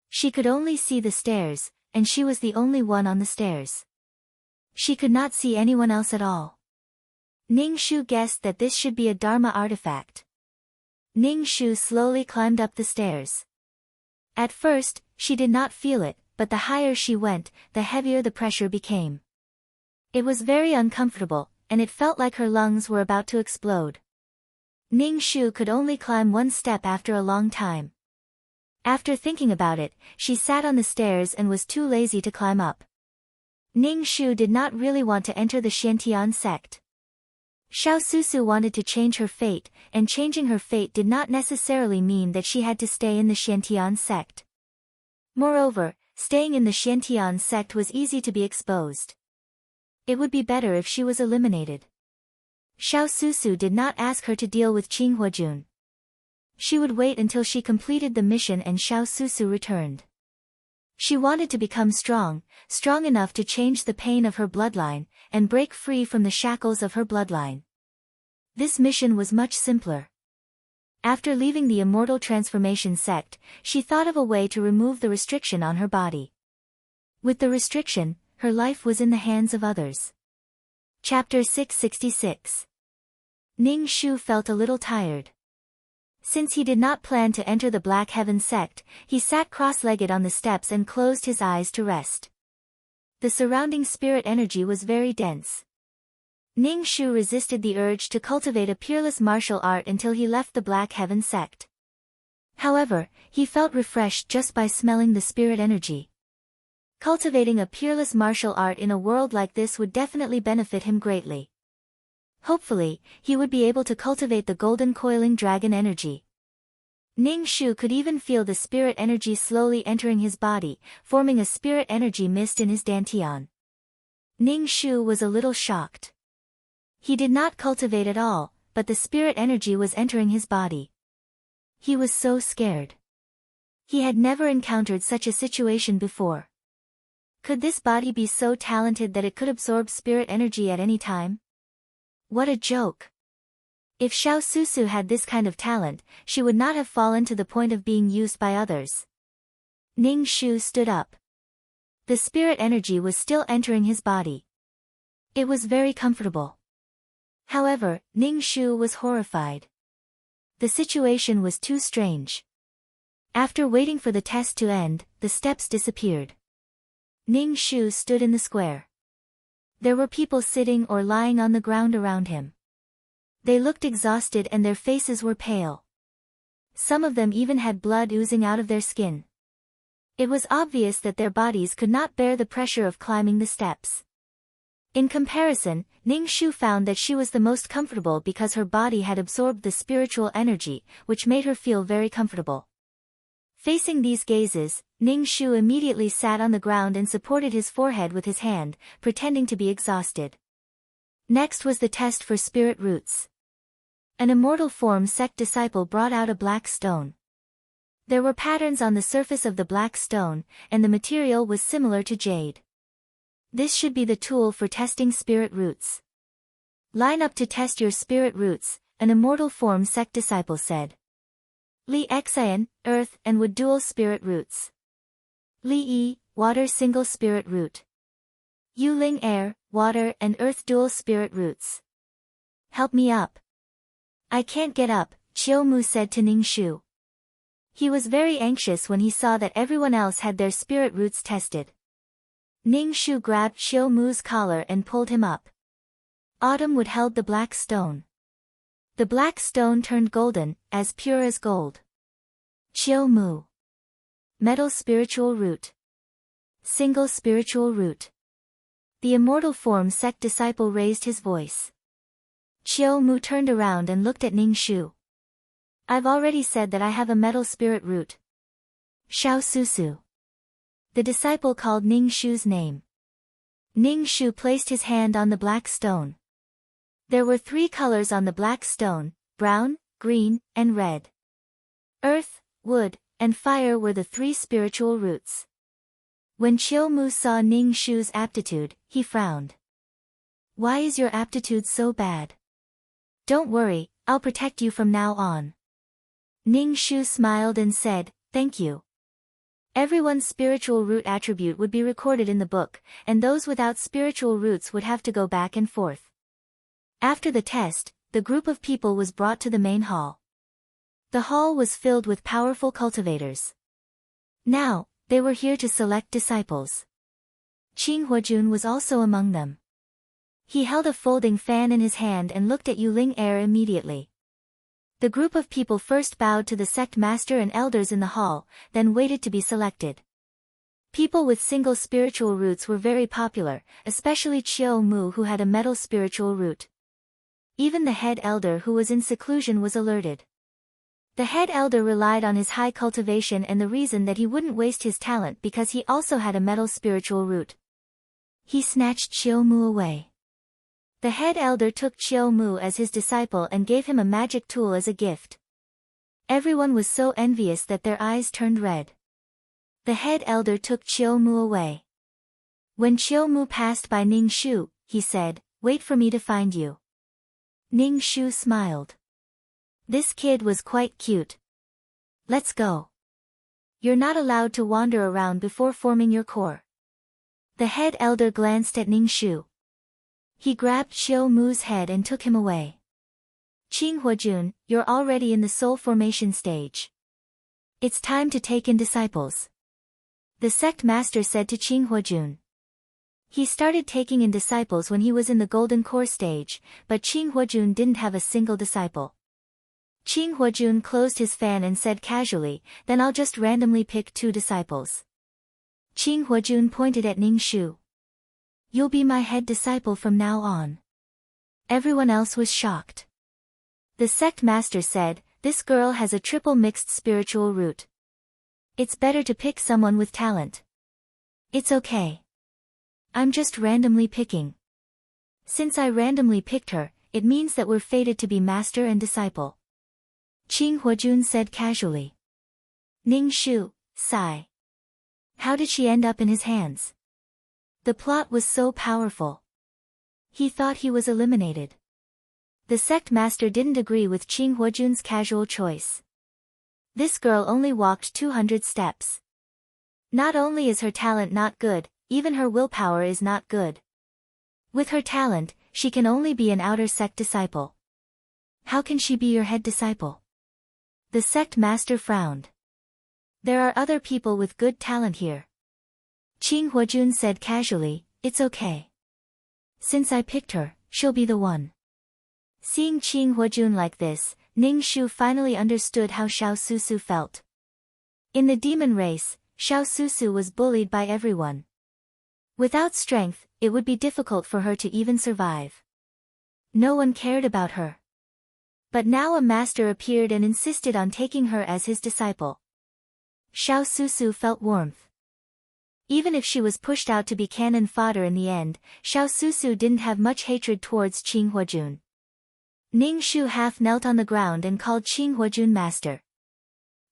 She could only see the stairs, and she was the only one on the stairs. She could not see anyone else at all. Ning Shu guessed that this should be a Dharma artifact. Ning Shu slowly climbed up the stairs. At first, she did not feel it, but the higher she went, the heavier the pressure became. It was very uncomfortable, and it felt like her lungs were about to explode. Ning Shu could only climb 1 step after a long time. After thinking about it, she sat on the stairs and was too lazy to climb up. Ning Shu did not really want to enter the Xiantian sect. Xiao Susu wanted to change her fate, and changing her fate did not necessarily mean that she had to stay in the Xiantian sect. Moreover, staying in the Xiantian sect was easy to be exposed. It would be better if she was eliminated. Xiao Susu did not ask her to deal with Qing Huajun. She would wait until she completed the mission and Xiao Susu returned. She wanted to become strong enough to change the pain of her bloodline, and break free from the shackles of her bloodline. This mission was much simpler. After leaving the Immortal Transformation sect, she thought of a way to remove the restriction on her body. With the restriction, her life was in the hands of others. Chapter 666. Ning Shu felt a little tired. Since he did not plan to enter the Black Heaven sect, he sat cross-legged on the steps and closed his eyes to rest. The surrounding spirit energy was very dense. Ning Shu resisted the urge to cultivate a peerless martial art until he left the Black Heaven sect. However, he felt refreshed just by smelling the spirit energy. Cultivating a peerless martial art in a world like this would definitely benefit him greatly. Hopefully, he would be able to cultivate the golden coiling dragon energy. Ning Shu could even feel the spirit energy slowly entering his body, forming a spirit energy mist in his dantian. Ning Shu was a little shocked. He did not cultivate at all, but the spirit energy was entering his body. He was so scared. He had never encountered such a situation before. Could this body be so talented that it could absorb spirit energy at any time? What a joke! If Xiao Susu had this kind of talent, she would not have fallen to the point of being used by others. Ning Shu stood up. The spirit energy was still entering his body. It was very comfortable. However, Ning Shu was horrified. The situation was too strange. After waiting for the test to end, the steps disappeared. Ning Shu stood in the square. There were people sitting or lying on the ground around him. They looked exhausted and their faces were pale. Some of them even had blood oozing out of their skin. It was obvious that their bodies could not bear the pressure of climbing the steps. In comparison, Ning Shu found that she was the most comfortable because her body had absorbed the spiritual energy, which made her feel very comfortable. Facing these gazes, Ning Shu immediately sat on the ground and supported his forehead with his hand, pretending to be exhausted. Next was the test for spirit roots. An immortal form sect disciple brought out a black stone. There were patterns on the surface of the black stone, and the material was similar to jade. This should be the tool for testing spirit roots. Line up to test your spirit roots, an immortal form sect disciple said. Li Xian, earth and wood dual spirit roots. Li Yi, water single spirit root. Yu Ling air, water and earth dual spirit roots. Help me up. I can't get up, Qiu Mu said to Ning Shu. He was very anxious when he saw that everyone else had their spirit roots tested. Ning Shu grabbed Qiu Mu's collar and pulled him up. Autumn Wood held the black stone. The black stone turned golden, as pure as gold. Qiu Mu. Metal spiritual root. Single spiritual root. The immortal form sect disciple raised his voice. Qiu Mu turned around and looked at Ning Shu. I've already said that I have a metal spirit root. Xiao Susu. The disciple called Ning Shu's name. Ning Shu placed his hand on the black stone. There were 3 colors on the black stone, brown, green, and red. Earth, wood, and fire were the 3 spiritual roots. When Qiu Mu saw Ning Shu's aptitude, he frowned. Why is your aptitude so bad? Don't worry, I'll protect you from now on. Ning Shu smiled and said, thank you. Everyone's spiritual root attribute would be recorded in the book, and those without spiritual roots would have to go back and forth. After the test, the group of people was brought to the main hall. The hall was filled with powerful cultivators. Now, they were here to select disciples. Qing Huojun was also among them. He held a folding fan in his hand and looked at Yu Ling Air immediately. The group of people first bowed to the sect master and elders in the hall, then waited to be selected. People with single spiritual roots were very popular, especially Qiu Mu who had a metal spiritual root. Even the head elder who was in seclusion was alerted. The head elder relied on his high cultivation and the reason that he wouldn't waste his talent because he also had a metal spiritual root. He snatched Qiu Mu away. The head elder took Qiu Mu as his disciple and gave him a magic tool as a gift. Everyone was so envious that their eyes turned red. The head elder took Qiu Mu away. When Qiu Mu passed by Ning Shu, he said, "Wait for me to find you." Ning Shu smiled. This kid was quite cute. Let's go. You're not allowed to wander around before forming your core. The head elder glanced at Ning Shu. He grabbed Qiu Mu's head and took him away. Qing Huojun, you're already in the soul formation stage. It's time to take in disciples. The sect master said to Qing Huojun. He started taking in disciples when he was in the golden core stage, but Qing Huojun didn't have a single disciple. Qing Huojun closed his fan and said casually, then I'll just randomly pick 2 disciples. Qing Huojun pointed at Ning Shu. You'll be my head disciple from now on. Everyone else was shocked. The sect master said, this girl has a triple mixed spiritual root. It's better to pick someone with talent. It's okay. I'm just randomly picking. Since I randomly picked her, it means that we're fated to be master and disciple. Qing Huojun said casually. Ning Shu, sigh. How did she end up in his hands? The plot was so powerful. He thought he was eliminated. The sect master didn't agree with Qing Huojun's casual choice. This girl only walked 200 steps. Not only is her talent not good, even her willpower is not good. With her talent, she can only be an outer sect disciple. How can she be your head disciple? The sect master frowned. There are other people with good talent here. Qing Huojun said casually, it's okay. Since I picked her, she'll be the one. Seeing Qing Huojun like this, Ning Shu finally understood how Xiao Susu felt. In the demon race, Xiao Susu was bullied by everyone. Without strength, it would be difficult for her to even survive. No one cared about her. But now a master appeared and insisted on taking her as his disciple. Xiao Susu felt warmth. Even if she was pushed out to be cannon fodder in the end, Xiao Susu didn't have much hatred towards Qing Huojun. Ning Shu half knelt on the ground and called Qing Huojun master.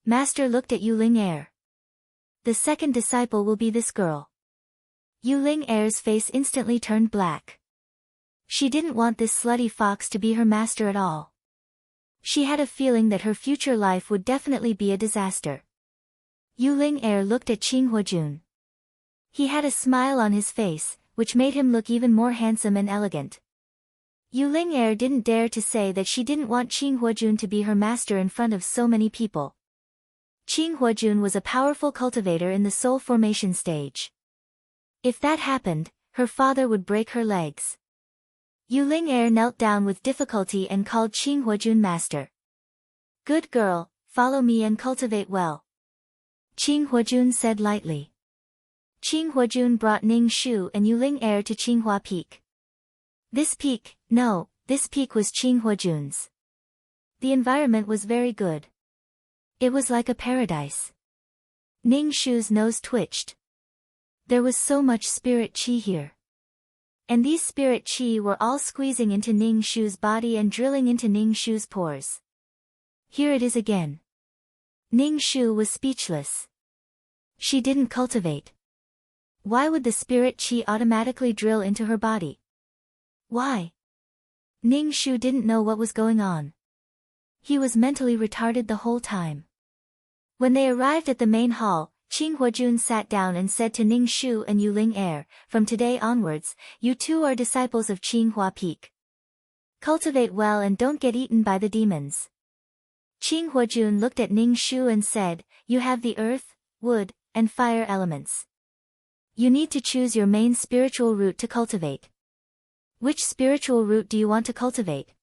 Master looked at Yu Ling Air. The second disciple will be this girl. Yu Ling Air's face instantly turned black. She didn't want this slutty fox to be her master at all. She had a feeling that her future life would definitely be a disaster. Yuling Er looked at Qing Huajun. He had a smile on his face, which made him look even more handsome and elegant. Yuling Er didn't dare to say that she didn't want Qing Huajun to be her master in front of so many people. Qing Huajun was a powerful cultivator in the soul formation stage. If that happened, her father would break her legs. Yuling Er knelt down with difficulty and called Qing Huajun master. Good girl, follow me and cultivate well. Qing Huajun said lightly. Qing Huajun brought Ning Shu and Yuling Er to Qinghua Peak. This peak was Qing Huajun's. The environment was very good. It was like a paradise. Ning Shu's nose twitched. There was so much spirit qi here. And these spirit qi were all squeezing into Ning Shu's body and drilling into Ning Shu's pores. Here it is again. Ning Shu was speechless. She didn't cultivate. Why would the spirit qi automatically drill into her body? Why? Ning Shu didn't know what was going on. He was mentally retarded the whole time. When they arrived at the main hall, Qing Huajun sat down and said to Ning Shu and Yuling Er, from today onwards, you two are disciples of Qinghua Peak. Cultivate well and don't get eaten by the demons. Qing Huajun looked at Ning Shu and said, you have the earth, wood, and fire elements. You need to choose your main spiritual root to cultivate. Which spiritual root do you want to cultivate?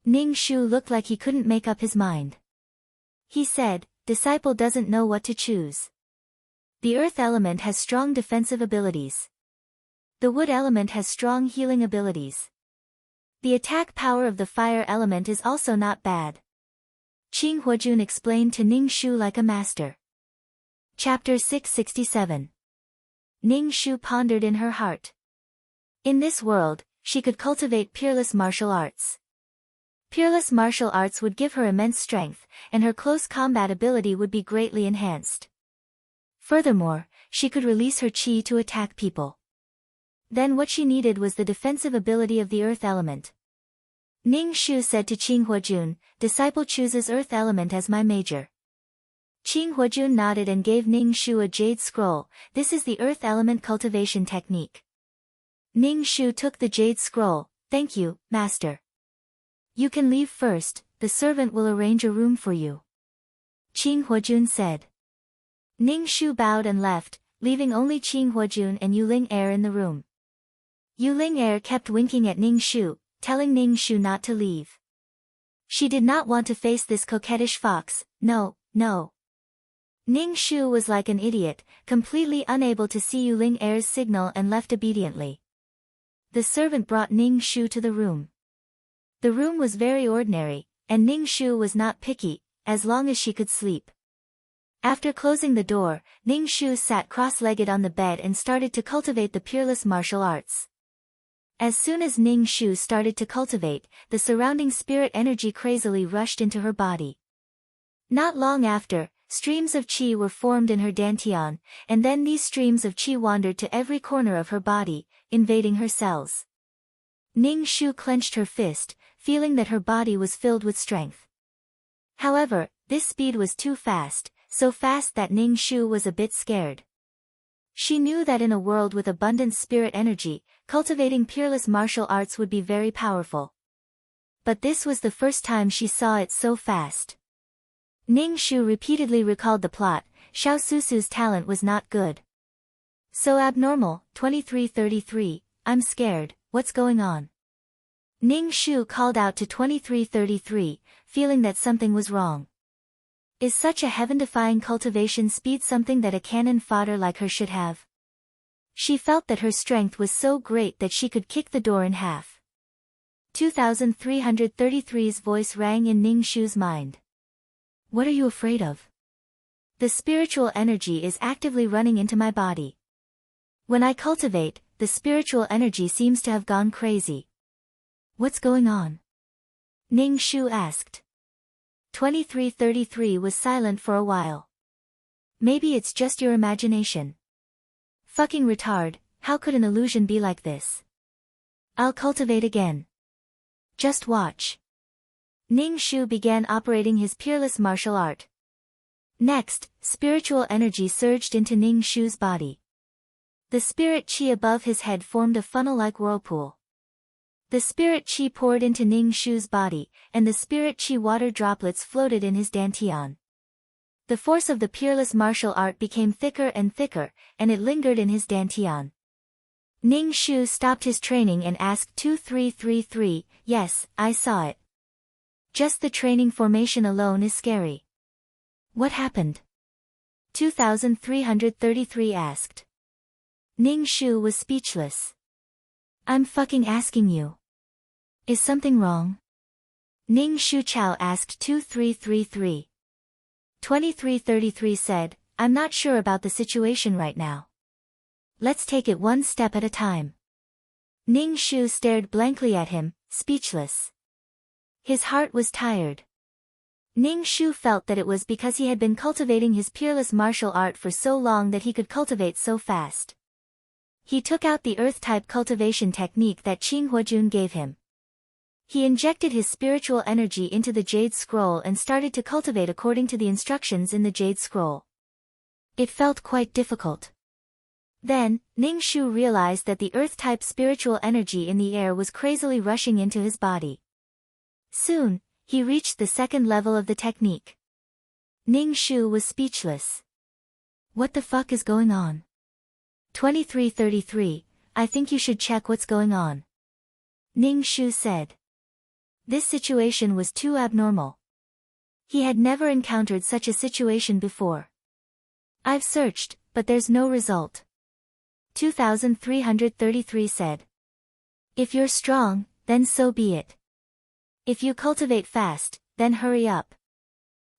Ning Shu looked like he couldn't make up his mind. He said, disciple doesn't know what to choose. The earth element has strong defensive abilities. The wood element has strong healing abilities. The attack power of the fire element is also not bad. Qing Huajun explained to Ning Shu like a master. Chapter 667. Ning Shu pondered in her heart. In this world, she could cultivate peerless martial arts. Peerless martial arts would give her immense strength, and her close combat ability would be greatly enhanced. Furthermore, she could release her qi to attack people. Then what she needed was the defensive ability of the earth element. Ning Shu said to Qing Huajun, disciple chooses earth element as my major. Qing Huajun nodded and gave Ning Shu a jade scroll. This is the earth element cultivation technique. Ning Shu took the jade scroll. Thank you, master. You can leave first, the servant will arrange a room for you. Qing Huajun said. Ning Shu bowed and left, leaving only Qing Huajun and Yuling Er in the room. Yuling Er kept winking at Ning Shu, telling Ning Shu not to leave. She did not want to face this coquettish fox, no. Ning Shu was like an idiot, completely unable to see Yuling Er's signal and left obediently. The servant brought Ning Shu to the room. The room was very ordinary, and Ning Shu was not picky, as long as she could sleep. After closing the door, Ning Shu sat cross-legged on the bed and started to cultivate the peerless martial arts. As soon as Ning Shu started to cultivate, the surrounding spirit energy crazily rushed into her body. Not long after, streams of qi were formed in her dantian, and then these streams of qi wandered to every corner of her body, invading her cells. Ning Shu clenched her fist, feeling that her body was filled with strength. However, this speed was too fast, so fast that Ning Shu was a bit scared. She knew that in a world with abundant spirit energy, cultivating peerless martial arts would be very powerful. But this was the first time she saw it so fast. Ning Shu repeatedly recalled the plot. Xiao Susu's talent was not good. So abnormal. 2333, I'm scared, what's going on? Ning Shu called out to 2333, feeling that something was wrong. Is such a heaven-defying cultivation speed something that a cannon fodder like her should have? She felt that her strength was so great that she could kick the door in half. 2333's voice rang in Ning Shu's mind. What are you afraid of? The spiritual energy is actively running into my body. When I cultivate, the spiritual energy seems to have gone crazy. What's going on? Ning Shu asked. 2333 was silent for a while. Maybe it's just your imagination. Fucking retard, how could an illusion be like this? I'll cultivate again. Just watch. Ning Shu began operating his peerless martial art. Next, spiritual energy surged into Ning Shu's body. The spirit qi above his head formed a funnel-like whirlpool. The spirit qi poured into Ning Shu's body, and the spirit qi water droplets floated in his dantian. The force of the peerless martial art became thicker and thicker, and it lingered in his dantian. Ning Shu stopped his training and asked 2333, "Yes, I saw it. Just the training formation alone is scary. What happened?" 2333 asked. Ning Shu was speechless. "I'm fucking asking you. Is something wrong?" Ning Shu Chao asked 2333. 2333 said, "I'm not sure about the situation right now. Let's take it one step at a time." Ning Shu stared blankly at him, speechless. His heart was tired. Ning Shu felt that it was because he had been cultivating his peerless martial art for so long that he could cultivate so fast. He took out the earth-type cultivation technique that Qing Huajun gave him. He injected his spiritual energy into the Jade Scroll and started to cultivate according to the instructions in the Jade Scroll. It felt quite difficult. Then, Ning Shu realized that the earth-type spiritual energy in the air was crazily rushing into his body. Soon, he reached the second level of the technique. Ning Shu was speechless. What the fuck is going on? 2333, I think you should check what's going on. Ning Shu said. This situation was too abnormal. He had never encountered such a situation before. I've searched, but there's no result. 2333 said. If you're strong, then so be it. If you cultivate fast, then hurry up.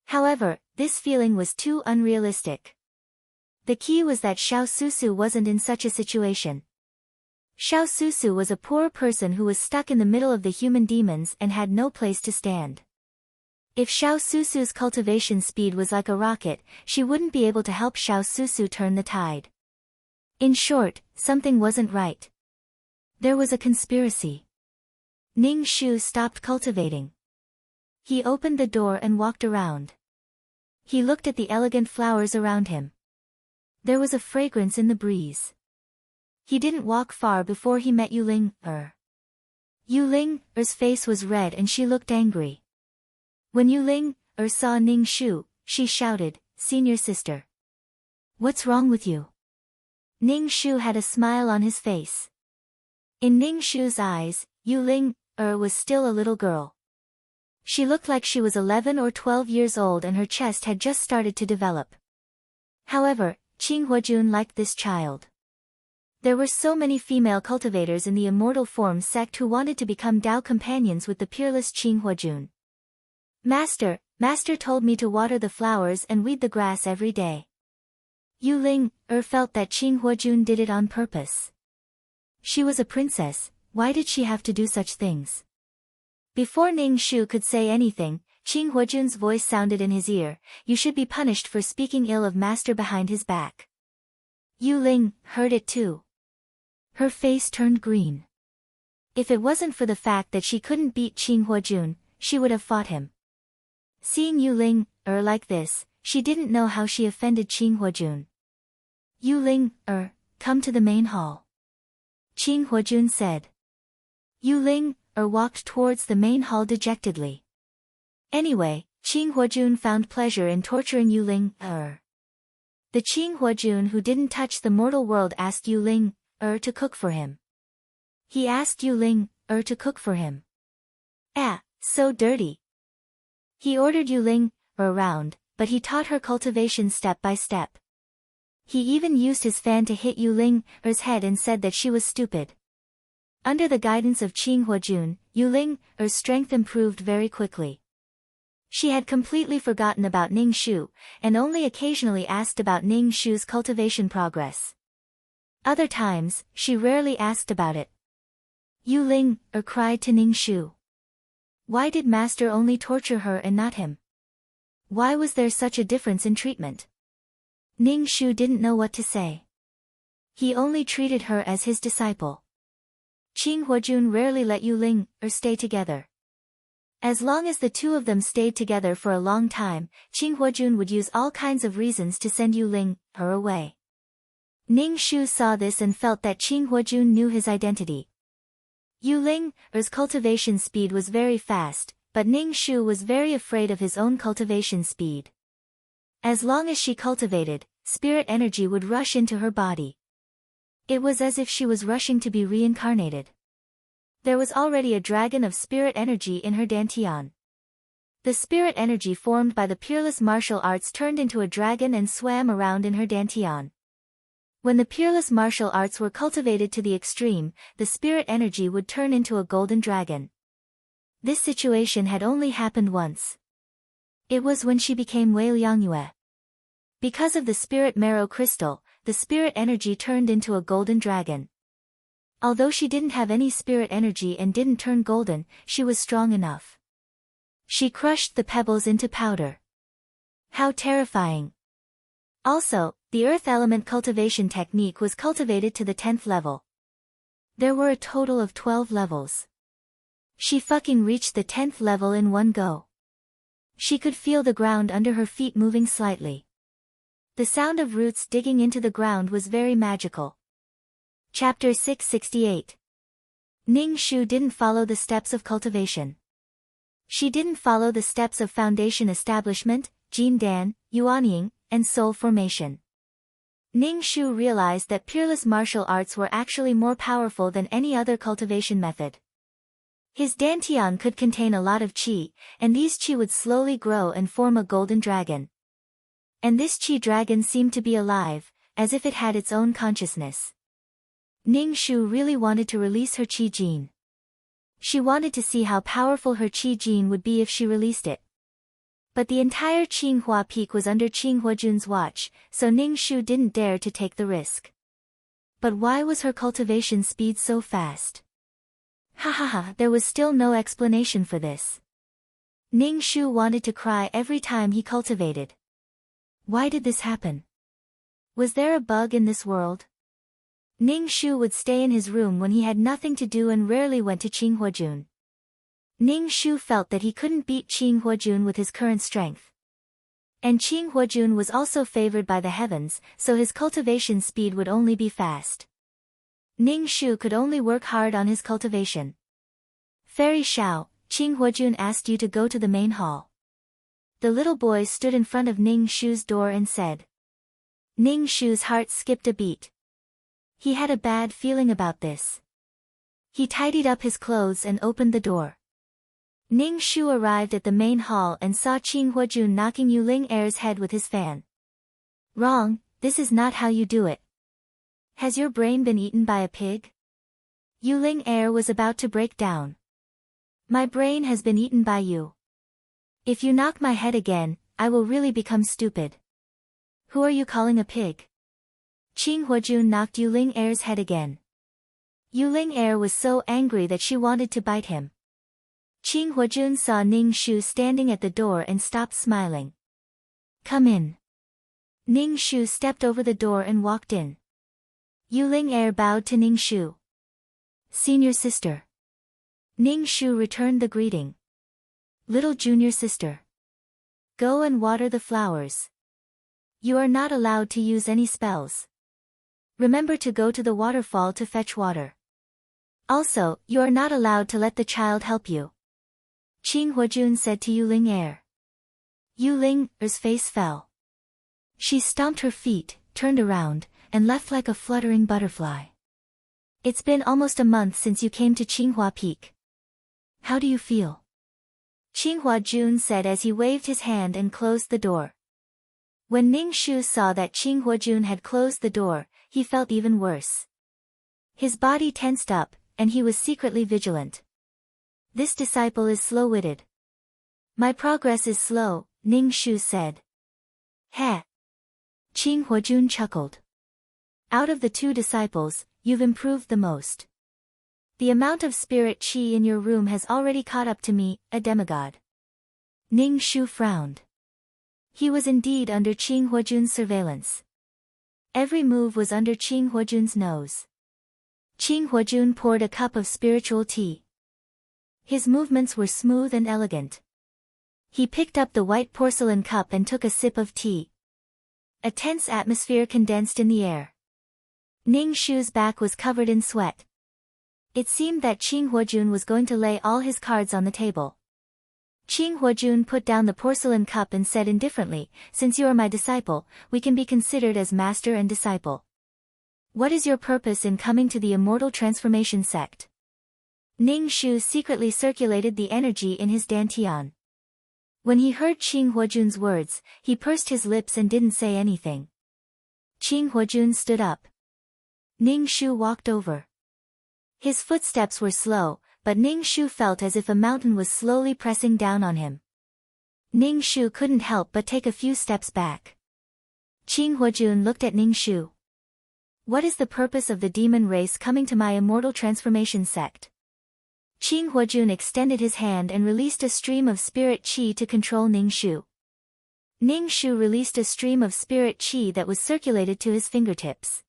However, this feeling was too unrealistic. The key was that Xiao Susu wasn't in such a situation. Xiao Susu was a poor person who was stuck in the middle of the human demons and had no place to stand. If Xiao Susu's cultivation speed was like a rocket, she wouldn't be able to help Xiao Susu turn the tide. In short, something wasn't right. There was a conspiracy. Ning Shu stopped cultivating. He opened the door and walked around. He looked at the elegant flowers around him. There was a fragrance in the breeze. He didn't walk far before he met Yuling-er. Yuling-er's face was red and she looked angry. When Yuling-er saw Ning Shu, she shouted, "Senior sister. What's wrong with you?" Ning Shu had a smile on his face. In Ning Shu's eyes, Yuling-er was still a little girl. She looked like she was 11 or 12 years old and her chest had just started to develop. However, Qing Huajun liked this child. There were so many female cultivators in the Immortal Form sect who wanted to become Dao companions with the peerless Qing Huajun. Master told me to water the flowers and weed the grass every day." Yuling-er felt that Qing Huajun did it on purpose. She was a princess, why did she have to do such things? Before Ning Shu could say anything, Qing Huajun's voice sounded in his ear, "You should be punished for speaking ill of master behind his back." Yuling heard it too. Her face turned green. If it wasn't for the fact that she couldn't beat Qing Huajun, she would have fought him. Seeing Yuling-er like this, she didn't know how she offended Qing Huajun. "Yuling-er, come to the main hall," Qing Huajun said. Yuling-er walked towards the main hall dejectedly. Anyway, Qing Huajun found pleasure in torturing Yuling-er. The Qing Huajun who didn't touch the mortal world asked Yuling-er to cook for him. He asked Yuling-er to cook for him. So dirty. He ordered Yuling-er around, but he taught her cultivation step by step. He even used his fan to hit Yuling-er's head and said that she was stupid. Under the guidance of Qing Huajun, Yuling-er's strength improved very quickly. She had completely forgotten about Ning Shu, and only occasionally asked about Ning Shu's cultivation progress. Other times, she rarely asked about it. Yuling-er cried to Ning Shu. Why did master only torture her and not him? Why was there such a difference in treatment? Ning Shu didn't know what to say. He only treated her as his disciple. Qing Huajun rarely let Yuling-er stay together. As long as the two of them stayed together for a long time, Qing Huojun would use all kinds of reasons to send Yu Ling, her away. Ning Shu saw this and felt that Qing Huojun knew his identity. Yu Ling's cultivation speed was very fast, but Ning Shu was very afraid of his own cultivation speed. As long as she cultivated, spirit energy would rush into her body. It was as if she was rushing to be reincarnated. There was already a dragon of spirit energy in her dantian. The spirit energy formed by the peerless martial arts turned into a dragon and swam around in her dantian. When the peerless martial arts were cultivated to the extreme, the spirit energy would turn into a golden dragon. This situation had only happened once. It was when she became Wei Liangyue. Because of the spirit marrow crystal, the spirit energy turned into a golden dragon. Although she didn't have any spirit energy and didn't turn golden, she was strong enough. She crushed the pebbles into powder. How terrifying! Also, the earth element cultivation technique was cultivated to the 10th level. There were a total of 12 levels. She fucking reached the 10th level in one go. She could feel the ground under her feet moving slightly. The sound of roots digging into the ground was very magical. Chapter 668. Ning Shu didn't follow the steps of cultivation. She didn't follow the steps of foundation establishment, Jin Dan, Yuanying, and soul formation. Ning Shu realized that peerless martial arts were actually more powerful than any other cultivation method. His dantian could contain a lot of qi, and these qi would slowly grow and form a golden dragon. And this qi dragon seemed to be alive, as if it had its own consciousness. Ning Shu really wanted to release her qi gene. She wanted to see how powerful her qi gene would be if she released it. But the entire Qinghua Peak was under Qing Huojun's watch, so Ning Shu didn't dare to take the risk. But why was her cultivation speed so fast? There was still no explanation for this. Ning Shu wanted to cry every time he cultivated. Why did this happen? Was there a bug in this world? Ning Shu would stay in his room when he had nothing to do and rarely went to Qing Huojun. Ning Shu felt that he couldn't beat Qing Huojun with his current strength. And Qing Huojun was also favored by the heavens, so his cultivation speed would only be fast. Ning Shu could only work hard on his cultivation. Fairy Xiao, Qing Huojun asked you to go to the main hall. The little boy stood in front of Ning Shu's door and said. Ning Shu's heart skipped a beat. He had a bad feeling about this. He tidied up his clothes and opened the door. Ning Shu arrived at the main hall and saw Qing Huojun knocking Yu Ling's head with his fan. Wrong, this is not how you do it. Has your brain been eaten by a pig? Yu Ling was about to break down. My brain has been eaten by you. If you knock my head again, I will really become stupid. Who are you calling a pig? Qing Huojun knocked Yu Ling's head again. Yu Ling was so angry that she wanted to bite him. Qing Huojun saw Ning Shu standing at the door and stopped smiling. Come in. Ning Shu stepped over the door and walked in. Yu Ling bowed to Ning Shu. Senior sister. Ning Shu returned the greeting. Little junior sister. Go and water the flowers. You are not allowed to use any spells. Remember to go to the waterfall to fetch water. Also, you are not allowed to let the child help you. Qing Huojun said to Yu Ling. Yu Ling's face fell. She stomped her feet, turned around, and left like a fluttering butterfly. It's been almost a month since you came to Qinghua Peak. How do you feel? Qing Huojun said as he waved his hand and closed the door. When Ning Shu saw that Qing Huojun had closed the door, he felt even worse. His body tensed up, and he was secretly vigilant. This disciple is slow-witted. My progress is slow, Ning Shu said. Heh. Qing Huojun chuckled. Out of the two disciples, you've improved the most. The amount of spirit qi in your room has already caught up to me, a demigod. Ning Shu frowned. He was indeed under Qing Huojun's surveillance. Every move was under Qing Huojun's nose. Qing Huojun poured a cup of spiritual tea. His movements were smooth and elegant. He picked up the white porcelain cup and took a sip of tea. A tense atmosphere condensed in the air. Ning Shu's back was covered in sweat. It seemed that Qing Huojun was going to lay all his cards on the table. Qing Huojun put down the porcelain cup and said indifferently, "Since you are my disciple, we can be considered as master and disciple. What is your purpose in coming to the Immortal Transformation sect?" Ning Shu secretly circulated the energy in his dantian. When he heard Qing Huojun's words, he pursed his lips and didn't say anything. Qing Huojun stood up. Ning Shu walked over. His footsteps were slow, but Ning Shu felt as if a mountain was slowly pressing down on him. Ning Shu couldn't help but take a few steps back. Qing Huojun looked at Ning Shu. "What is the purpose of the demon race coming to my Immortal Transformation sect?" Qing Huojun extended his hand and released a stream of spirit qi to control Ning Shu. Ning Shu released a stream of spirit qi that was circulated to his fingertips.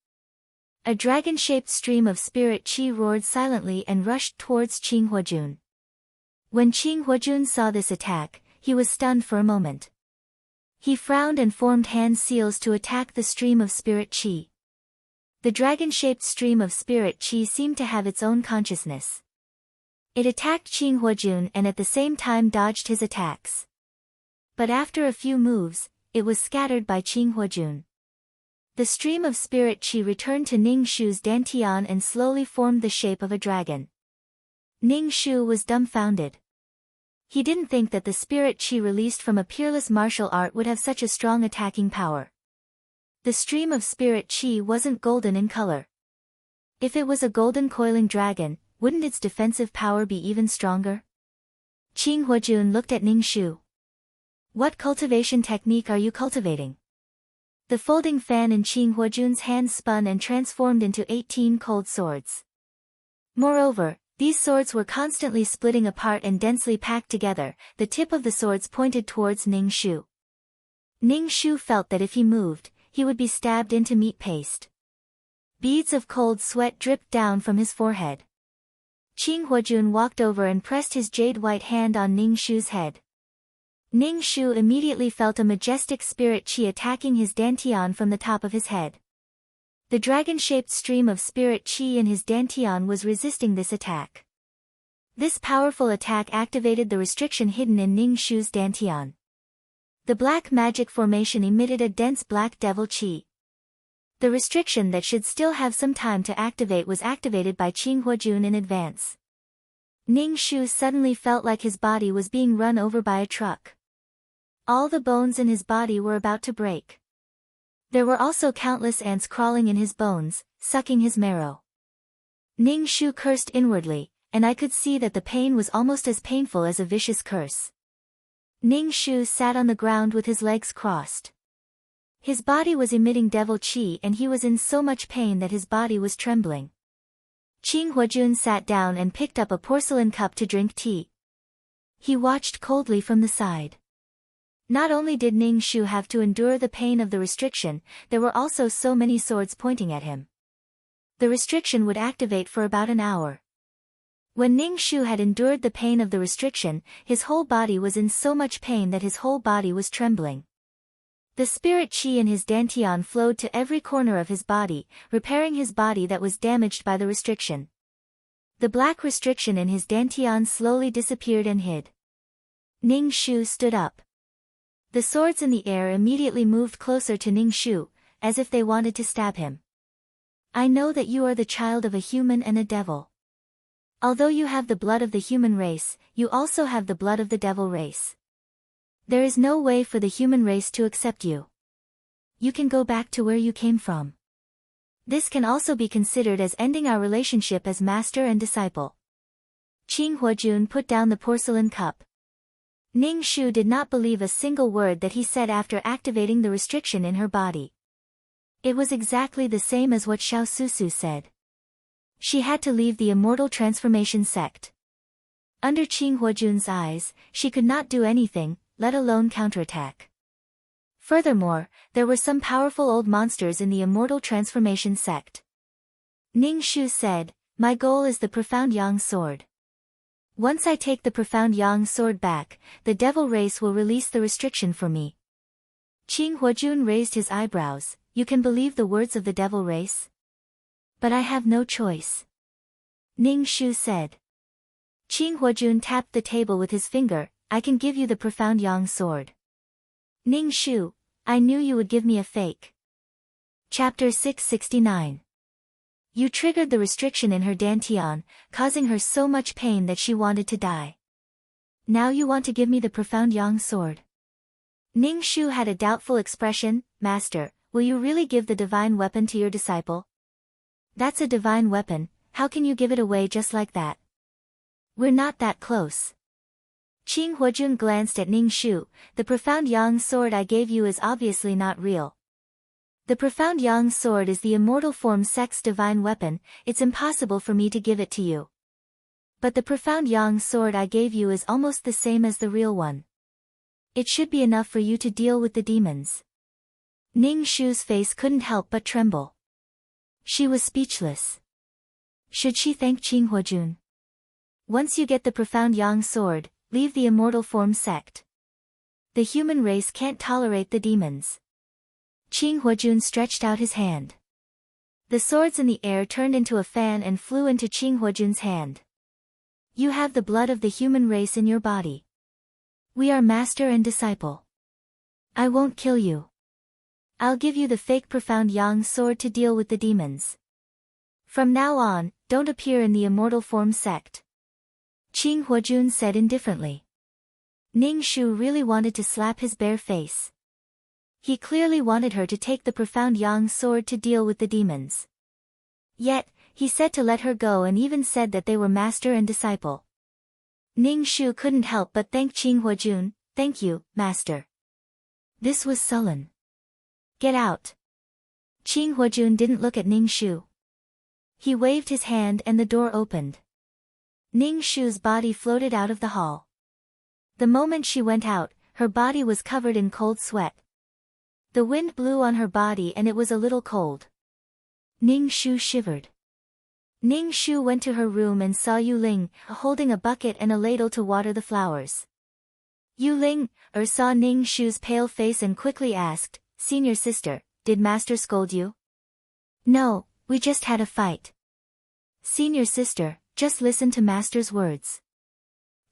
A dragon-shaped stream of spirit qi roared silently and rushed towards Qing Huojun. When Qing Huojun saw this attack, he was stunned for a moment. He frowned and formed hand seals to attack the stream of spirit qi. The dragon-shaped stream of spirit qi seemed to have its own consciousness. It attacked Qing Huojun and at the same time dodged his attacks. But after a few moves, it was scattered by Qing Huojun. The stream of spirit qi returned to Ning Shu's dantian and slowly formed the shape of a dragon. Ning Shu was dumbfounded. He didn't think that the spirit qi released from a peerless martial art would have such a strong attacking power. The stream of spirit qi wasn't golden in color. If it was a golden coiling dragon, wouldn't its defensive power be even stronger? Qing Huojun looked at Ning Shu. "What cultivation technique are you cultivating?" The folding fan in Qing Huojun's hand spun and transformed into 18 cold swords. Moreover, these swords were constantly splitting apart and densely packed together, the tip of the swords pointed towards Ning Shu. Ning Shu felt that if he moved, he would be stabbed into meat paste. Beads of cold sweat dripped down from his forehead. Qing Huojun walked over and pressed his jade-white hand on Ning Shu's head. Ning Shu immediately felt a majestic spirit qi attacking his dantian from the top of his head. The dragon-shaped stream of spirit qi in his dantian was resisting this attack. This powerful attack activated the restriction hidden in Ning Shu's dantian. The black magic formation emitted a dense black devil qi. The restriction that should still have some time to activate was activated by Qing Huojun in advance. Ning Shu suddenly felt like his body was being run over by a truck. All the bones in his body were about to break. There were also countless ants crawling in his bones, sucking his marrow. Ning Shu cursed inwardly, and I could see that the pain was almost as painful as a vicious curse. Ning Shu sat on the ground with his legs crossed. His body was emitting devil qi and he was in so much pain that his body was trembling. Qing Huojun sat down and picked up a porcelain cup to drink tea. He watched coldly from the side. Not only did Ning Shu have to endure the pain of the restriction, there were also so many swords pointing at him. The restriction would activate for about an hour. When Ning Shu had endured the pain of the restriction, his whole body was in so much pain that his whole body was trembling. The spirit qi in his dantian flowed to every corner of his body, repairing his body that was damaged by the restriction. The black restriction in his dantian slowly disappeared and hid. Ning Shu stood up. The swords in the air immediately moved closer to Ning Shu, as if they wanted to stab him. "I know that you are the child of a human and a devil. Although you have the blood of the human race, you also have the blood of the devil race. There is no way for the human race to accept you. You can go back to where you came from. This can also be considered as ending our relationship as master and disciple." Qing Huojun put down the porcelain cup. Ning Shu did not believe a single word that he said after activating the restriction in her body. It was exactly the same as what Xiao Susu said. She had to leave the Immortal Transformation sect. Under Qing Huojun's eyes, she could not do anything, let alone counterattack. Furthermore, there were some powerful old monsters in the Immortal Transformation sect. Ning Shu said, "My goal is the profound Yang sword. Once I take the profound yang sword back, the devil race will release the restriction for me. Qing Huajun raised his eyebrows. You can believe the words of the devil race? But I have no choice. Ning Shu said. Qing Huajun tapped the table with his finger. I can give you the profound yang sword. Ning Shu, I knew you would give me a fake. Chapter 669. You triggered the restriction in her dantian, causing her so much pain that she wanted to die. Now you want to give me the profound yang sword. Ning Shu had a doubtful expression. Master, will you really give the divine weapon to your disciple? That's a divine weapon, how can you give it away just like that? We're not that close. Qing Huajun glanced at Ning Shu. The profound yang sword I gave you is obviously not real. The profound yang sword is the immortal form sect's divine weapon, it's impossible for me to give it to you. But the profound yang sword I gave you is almost the same as the real one. It should be enough for you to deal with the demons. Ning Shu's face couldn't help but tremble. She was speechless. Should she thank Qing Huajun? Once you get the profound yang sword, leave the immortal form sect. The human race can't tolerate the demons. Qing Huajun stretched out his hand. The swords in the air turned into a fan and flew into Qing Huajun's hand. You have the blood of the human race in your body. We are master and disciple. I won't kill you. I'll give you the fake profound yang sword to deal with the demons. From now on, don't appear in the immortal form sect. Qing Huajun said indifferently. Ning Shu really wanted to slap his bare face. He clearly wanted her to take the profound yang sword to deal with the demons. Yet, he said to let her go and even said that they were master and disciple. Ning Shu couldn't help but thank Qing Huajun. Thank you, master. This was sullen. Get out. Qing Huajun didn't look at Ning Shu. He waved his hand and the door opened. Ning Shu's body floated out of the hall. The moment she went out, her body was covered in cold sweat. The wind blew on her body and it was a little cold. Ning Shu shivered. Ning Shu went to her room and saw Yu Ling, holding a bucket and a ladle to water the flowers. Yu Ling saw Ning Shu's pale face and quickly asked, Senior sister, did master scold you? No, we just had a fight. Senior sister, just listen to master's words.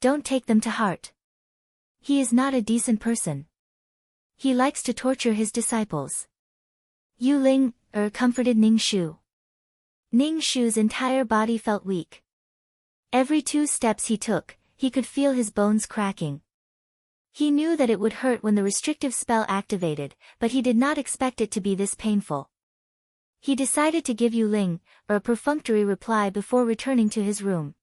Don't take them to heart. He is not a decent person. He likes to torture his disciples. Yu Ling, comforted Ning Shu. Ning Shu's entire body felt weak. Every 2 steps he took, he could feel his bones cracking. He knew that it would hurt when the restrictive spell activated, but he did not expect it to be this painful. He decided to give Yu Ling a perfunctory reply before returning to his room.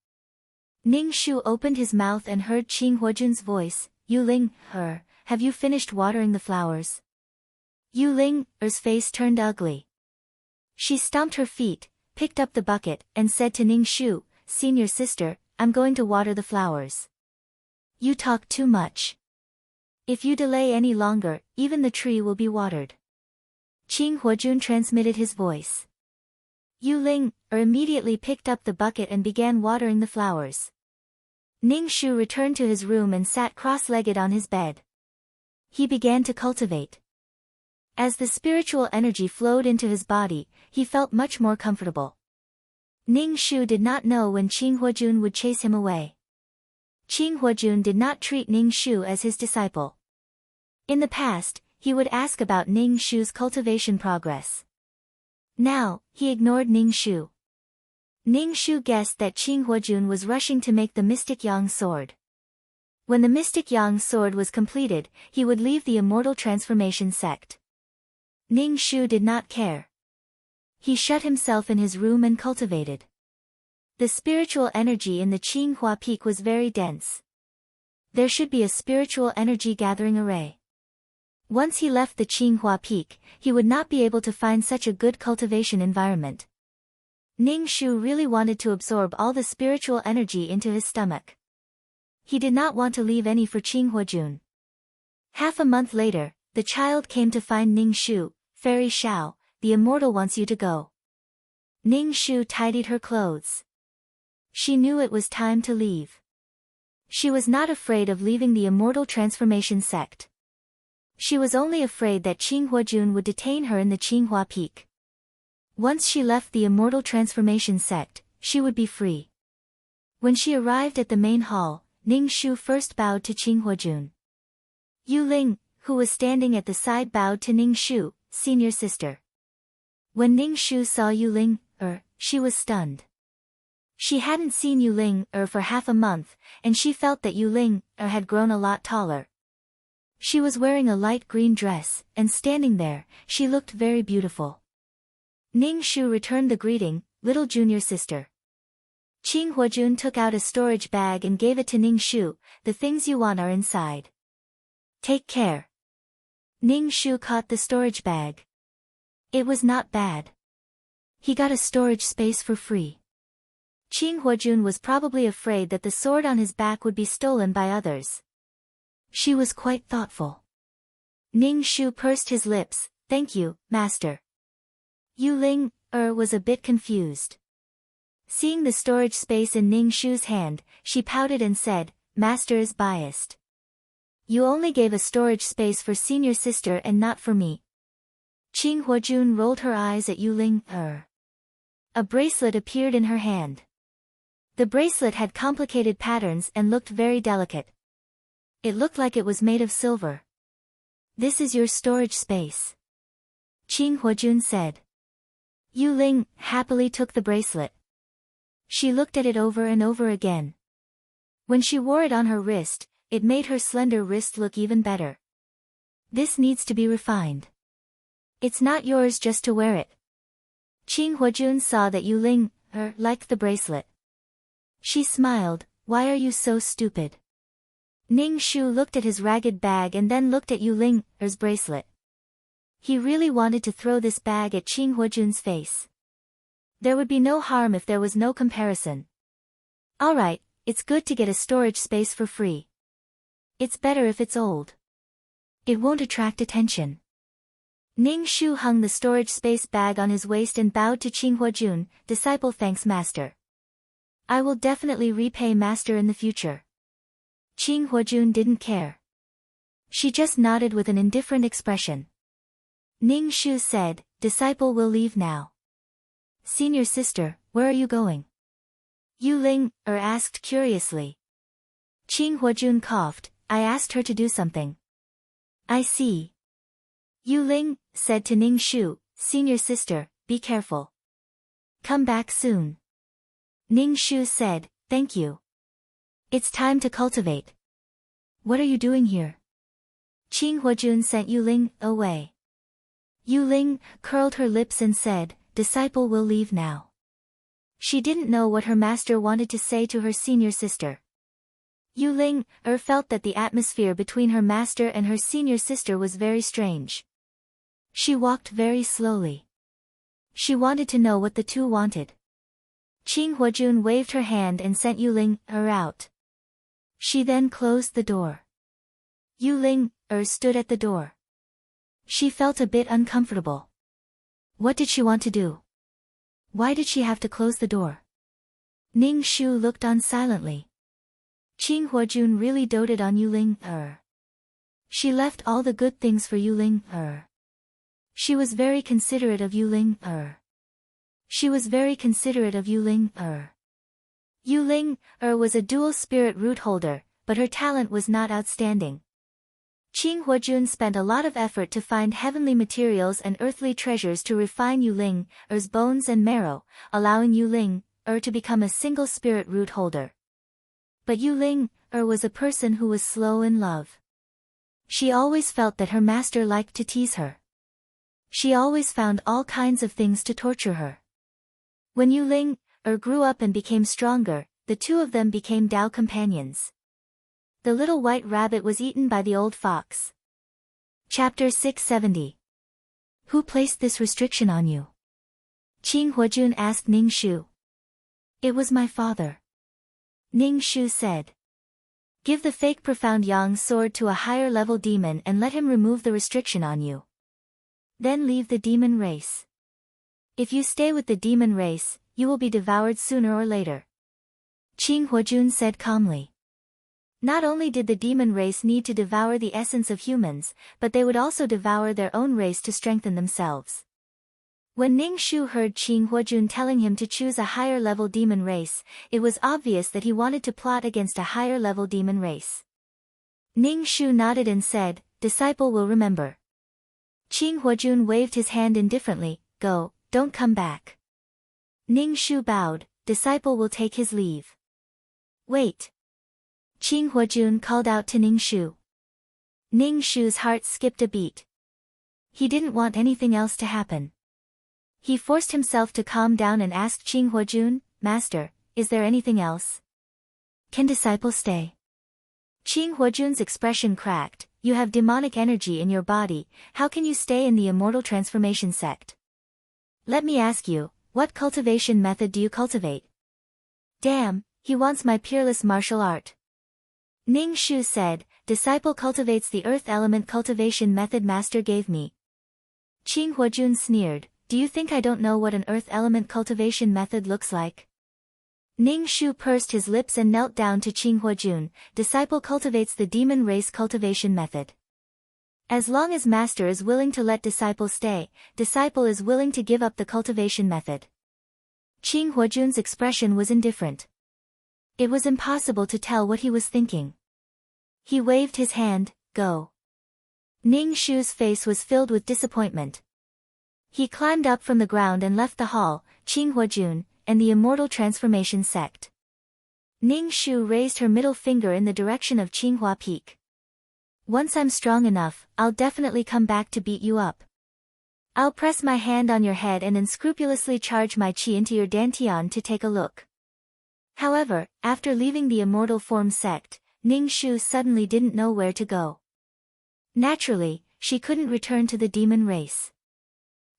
Ning Shu opened his mouth and heard Qing Huajun's voice. Yu Ling, have you finished watering the flowers? Yu Ling's face turned ugly. She stomped her feet, picked up the bucket, and said to Ning Shu, Senior sister, I'm going to water the flowers. You talk too much. If you delay any longer, even the tree will be watered. Qing Huajun transmitted his voice. Yu Ling immediately picked up the bucket and began watering the flowers. Ning Shu returned to his room and sat cross-legged on his bed. He began to cultivate. As the spiritual energy flowed into his body, he felt much more comfortable. Ning Shu did not know when Qing Huajun would chase him away. Qing Huajun did not treat Ning Shu as his disciple. In the past, he would ask about Ning Shu's cultivation progress. Now, he ignored Ning Shu. Ning Shu guessed that Qing Huajun was rushing to make the mystic yang sword. When the mystic yang sword was completed, he would leave the immortal transformation sect. Ning Shu did not care. He shut himself in his room and cultivated. The spiritual energy in the Qinghua Peak was very dense. There should be a spiritual energy gathering array. Once he left the Qinghua Peak, he would not be able to find such a good cultivation environment. Ning Shu really wanted to absorb all the spiritual energy into his stomach. He did not want to leave any for Qing Huajun. Half a month later, the child came to find Ning Shu. Fairy Xiao, the immortal wants you to go. Ning Shu tidied her clothes. She knew it was time to leave. She was not afraid of leaving the immortal transformation sect. She was only afraid that Qinghua would detain her in the Qinghua Peak. Once she left the immortal transformation sect, she would be free. When she arrived at the main hall, Ning Shu first bowed to Qinghua. Yu Ling, who was standing at the side, bowed to Ning Shu, senior sister. When Ning Shu saw Yu Ling, she was stunned. She hadn't seen Yu Ling, for half a month, and she felt that Yu Ling, had grown a lot taller. She was wearing a light green dress, and standing there, she looked very beautiful. Ning Shu returned the greeting, little junior sister. Qinghua took out a storage bag and gave it to Ning Shu. The things you want are inside. Take care. Ning Shu caught the storage bag. It was not bad. He got a storage space for free. Qinghua was probably afraid that the sword on his back would be stolen by others. She was quite thoughtful. Ning Shu pursed his lips. Thank you, master. Yu Ling, was a bit confused. Seeing the storage space in Ning Shu's hand, she pouted and said, Master is biased. You only gave a storage space for senior sister and not for me. Qinghua rolled her eyes at Yu Ling. A bracelet appeared in her hand. The bracelet had complicated patterns and looked very delicate. It looked like it was made of silver. This is your storage space. Qinghua said. Yu Ling happily took the bracelet. She looked at it over and over again. When she wore it on her wrist, it made her slender wrist look even better. This needs to be refined. It's not yours just to wear it. Qinghua saw that Yu Ling, liked the bracelet. She smiled. Why are you so stupid? Ning Shu looked at his ragged bag and then looked at Yu Ling's bracelet. He really wanted to throw this bag at Qinghua face. There would be no harm if there was no comparison. Alright, it's good to get a storage space for free. It's better if it's old. It won't attract attention. Ning Shu hung the storage space bag on his waist and bowed to Qinghua. Disciple thanks master. I will definitely repay master in the future. Qinghua didn't care. She just nodded with an indifferent expression. Ning Shu said, Disciple will leave now. Senior sister, where are you going? Yu Ling, asked curiously. Qinghua coughed. I asked her to do something. I see. Yu Ling said to Ning Shu, Senior sister, be careful. Come back soon. Ning Shu said, Thank you. It's time to cultivate. What are you doing here? Qinghua sent Yu Ling away. Yu Ling curled her lips and said, Disciple will leave now. She didn't know what her master wanted to say to her senior sister. Yu Ling felt that the atmosphere between her master and her senior sister was very strange. She walked very slowly. She wanted to know what the two wanted. Qinghua waved her hand and sent Yu Ling out. She then closed the door. Yu Ling stood at the door. She felt a bit uncomfortable. What did she want to do? Why did she have to close the door? Ning Shu looked on silently. Qinghua really doted on Yu Ling. She left all the good things for Yu Ling. She was very considerate of Yu Ling. She was very considerate of Yu Ling. Yu Ling was a dual spirit root holder, but her talent was not outstanding. Qinghua spent a lot of effort to find heavenly materials and earthly treasures to refine Yu Ling's bones and marrow, allowing Yu Ling to become a single spirit root holder. But Yu Ling was a person who was slow in love. She always felt that her master liked to tease her. She always found all kinds of things to torture her. When Yu Ling grew up and became stronger, the two of them became Tao companions. The little white rabbit was eaten by the old fox. Chapter 670. Who placed this restriction on you? Qinghua asked Ning Shu. It was my father. Ning Shu said. Give the fake profound yang sword to a higher level demon and let him remove the restriction on you. Then leave the demon race. If you stay with the demon race, you will be devoured sooner or later. Qinghua said calmly. Not only did the demon race need to devour the essence of humans, but they would also devour their own race to strengthen themselves. When Ning Shu heard Qing Huojun telling him to choose a higher-level demon race, it was obvious that he wanted to plot against a higher-level demon race. Ning Shu nodded and said, "Disciple will remember." Qing Huojun waved his hand indifferently, "Go, don't come back." Ning Shu bowed, "Disciple will take his leave." "Wait." Qing Huojun called out to Ning Shu. Ning Shu's heart skipped a beat. He didn't want anything else to happen. He forced himself to calm down and asked Qing Huojun, "Master, is there anything else? Can disciple stay?" Qing Huojun's expression cracked. "You have demonic energy in your body, how can you stay in the immortal transformation sect? Let me ask you, what cultivation method do you cultivate?" "Damn, he wants my peerless martial art." Ning Shu said, "Disciple cultivates the earth element cultivation method master gave me." Qing Huojun sneered, "Do you think I don't know what an earth element cultivation method looks like?" Ning Shu pursed his lips and knelt down to Qing Huojun. "Disciple cultivates the demon race cultivation method. As long as master is willing to let disciple stay, disciple is willing to give up the cultivation method." Qing Huojun's expression was indifferent. It was impossible to tell what he was thinking. He waved his hand, "Go." Ning Shu's face was filled with disappointment. He climbed up from the ground and left the hall, Qing Huojun, and the immortal transformation sect. Ning Shu raised her middle finger in the direction of Qinghua Peak. "Once I'm strong enough, I'll definitely come back to beat you up. I'll press my hand on your head and then scrupulously charge my qi into your dantian to take a look." However, after leaving the immortal form sect, Ning Shu suddenly didn't know where to go. Naturally, she couldn't return to the demon race.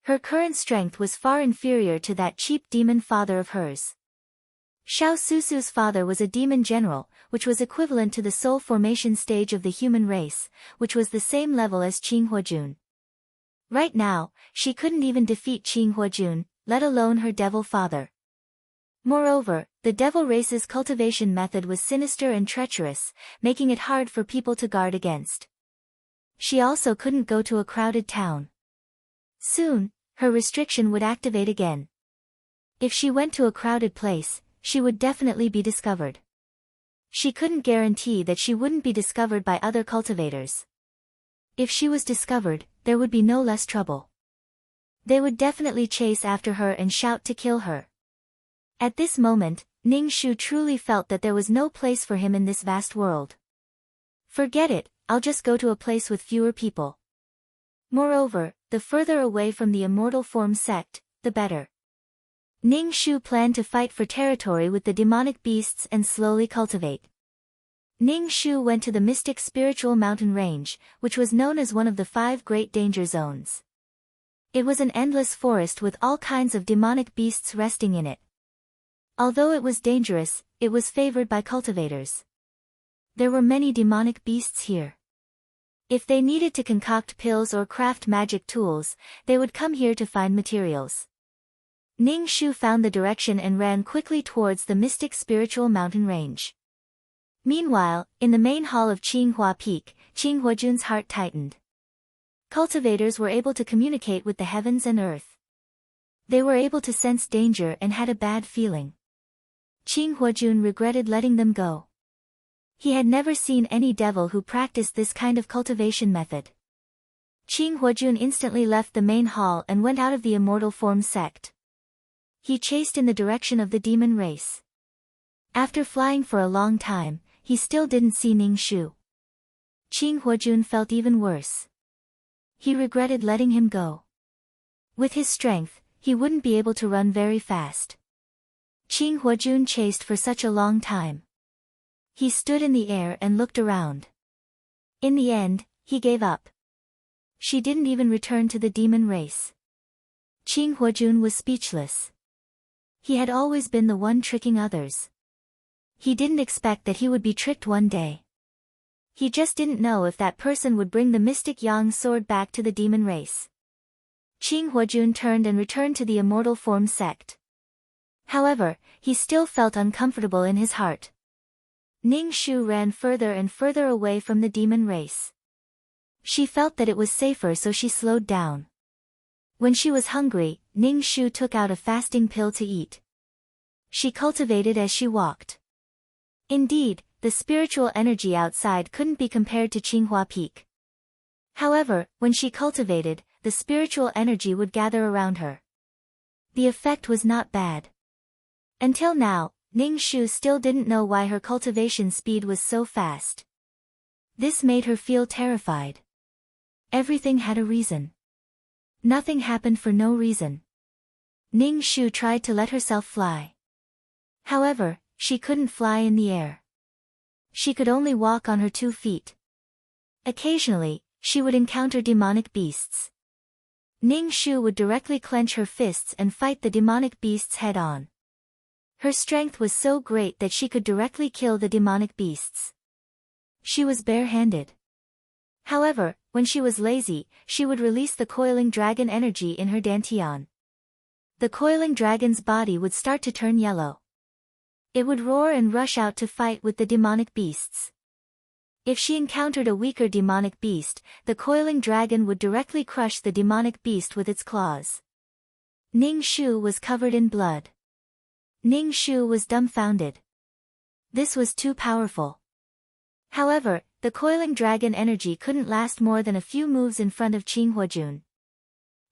Her current strength was far inferior to that cheap demon father of hers. Xiao Susu's father was a demon general, which was equivalent to the soul formation stage of the human race, which was the same level as Qing Huojun. Right now, she couldn't even defeat Qing Huojun, let alone her devil father. Moreover, the devil race's cultivation method was sinister and treacherous, making it hard for people to guard against. She also couldn't go to a crowded town. Soon, her restriction would activate again. If she went to a crowded place, she would definitely be discovered. She couldn't guarantee that she wouldn't be discovered by other cultivators. If she was discovered, there would be no less trouble. They would definitely chase after her and shout to kill her. At this moment, Ning Shu truly felt that there was no place for him in this vast world. "Forget it, I'll just go to a place with fewer people." Moreover, the further away from the immortal form sect, the better. Ning Shu planned to fight for territory with the demonic beasts and slowly cultivate. Ning Shu went to the mystic spiritual mountain range, which was known as one of the 5 great danger zones. It was an endless forest with all kinds of demonic beasts resting in it. Although it was dangerous, it was favored by cultivators. There were many demonic beasts here. If they needed to concoct pills or craft magic tools, they would come here to find materials. Ning Shu found the direction and ran quickly towards the mystic spiritual mountain range. Meanwhile, in the main hall of Qinghua Peak, Qing Huojun's heart tightened. Cultivators were able to communicate with the heavens and earth. They were able to sense danger and had a bad feeling. Qing Huojun regretted letting them go. He had never seen any devil who practiced this kind of cultivation method. Qing Huojun instantly left the main hall and went out of the immortal form sect. He chased in the direction of the demon race. After flying for a long time, he still didn't see Ning Shu. Qing Huojun felt even worse. He regretted letting him go. With his strength, he wouldn't be able to run very fast. Qing Huojun chased for such a long time. He stood in the air and looked around. In the end, he gave up. She didn't even return to the demon race. Qing Huojun was speechless. He had always been the one tricking others. He didn't expect that he would be tricked one day. He just didn't know if that person would bring the mystic Yang sword back to the demon race. Qing Huojun turned and returned to the immortal form sect. However, he still felt uncomfortable in his heart. Ning Shu ran further and further away from the demon race. She felt that it was safer, so she slowed down. When she was hungry, Ning Shu took out a fasting pill to eat. She cultivated as she walked. Indeed, the spiritual energy outside couldn't be compared to Qinghua Peak. However, when she cultivated, the spiritual energy would gather around her. The effect was not bad. Until now, Ning Shu still didn't know why her cultivation speed was so fast. This made her feel terrified. Everything had a reason. Nothing happened for no reason. Ning Shu tried to let herself fly. However, she couldn't fly in the air. She could only walk on her 2 feet. Occasionally, she would encounter demonic beasts. Ning Shu would directly clench her fists and fight the demonic beasts head-on. Her strength was so great that she could directly kill the demonic beasts. She was bare-handed. However, when she was lazy, she would release the coiling dragon energy in her dantian. The coiling dragon's body would start to turn yellow. It would roar and rush out to fight with the demonic beasts. If she encountered a weaker demonic beast, the coiling dragon would directly crush the demonic beast with its claws. Ning Shu was covered in blood. Ning Shu was dumbfounded. This was too powerful. However, the coiling dragon energy couldn't last more than a few moves in front of Qinghuajun.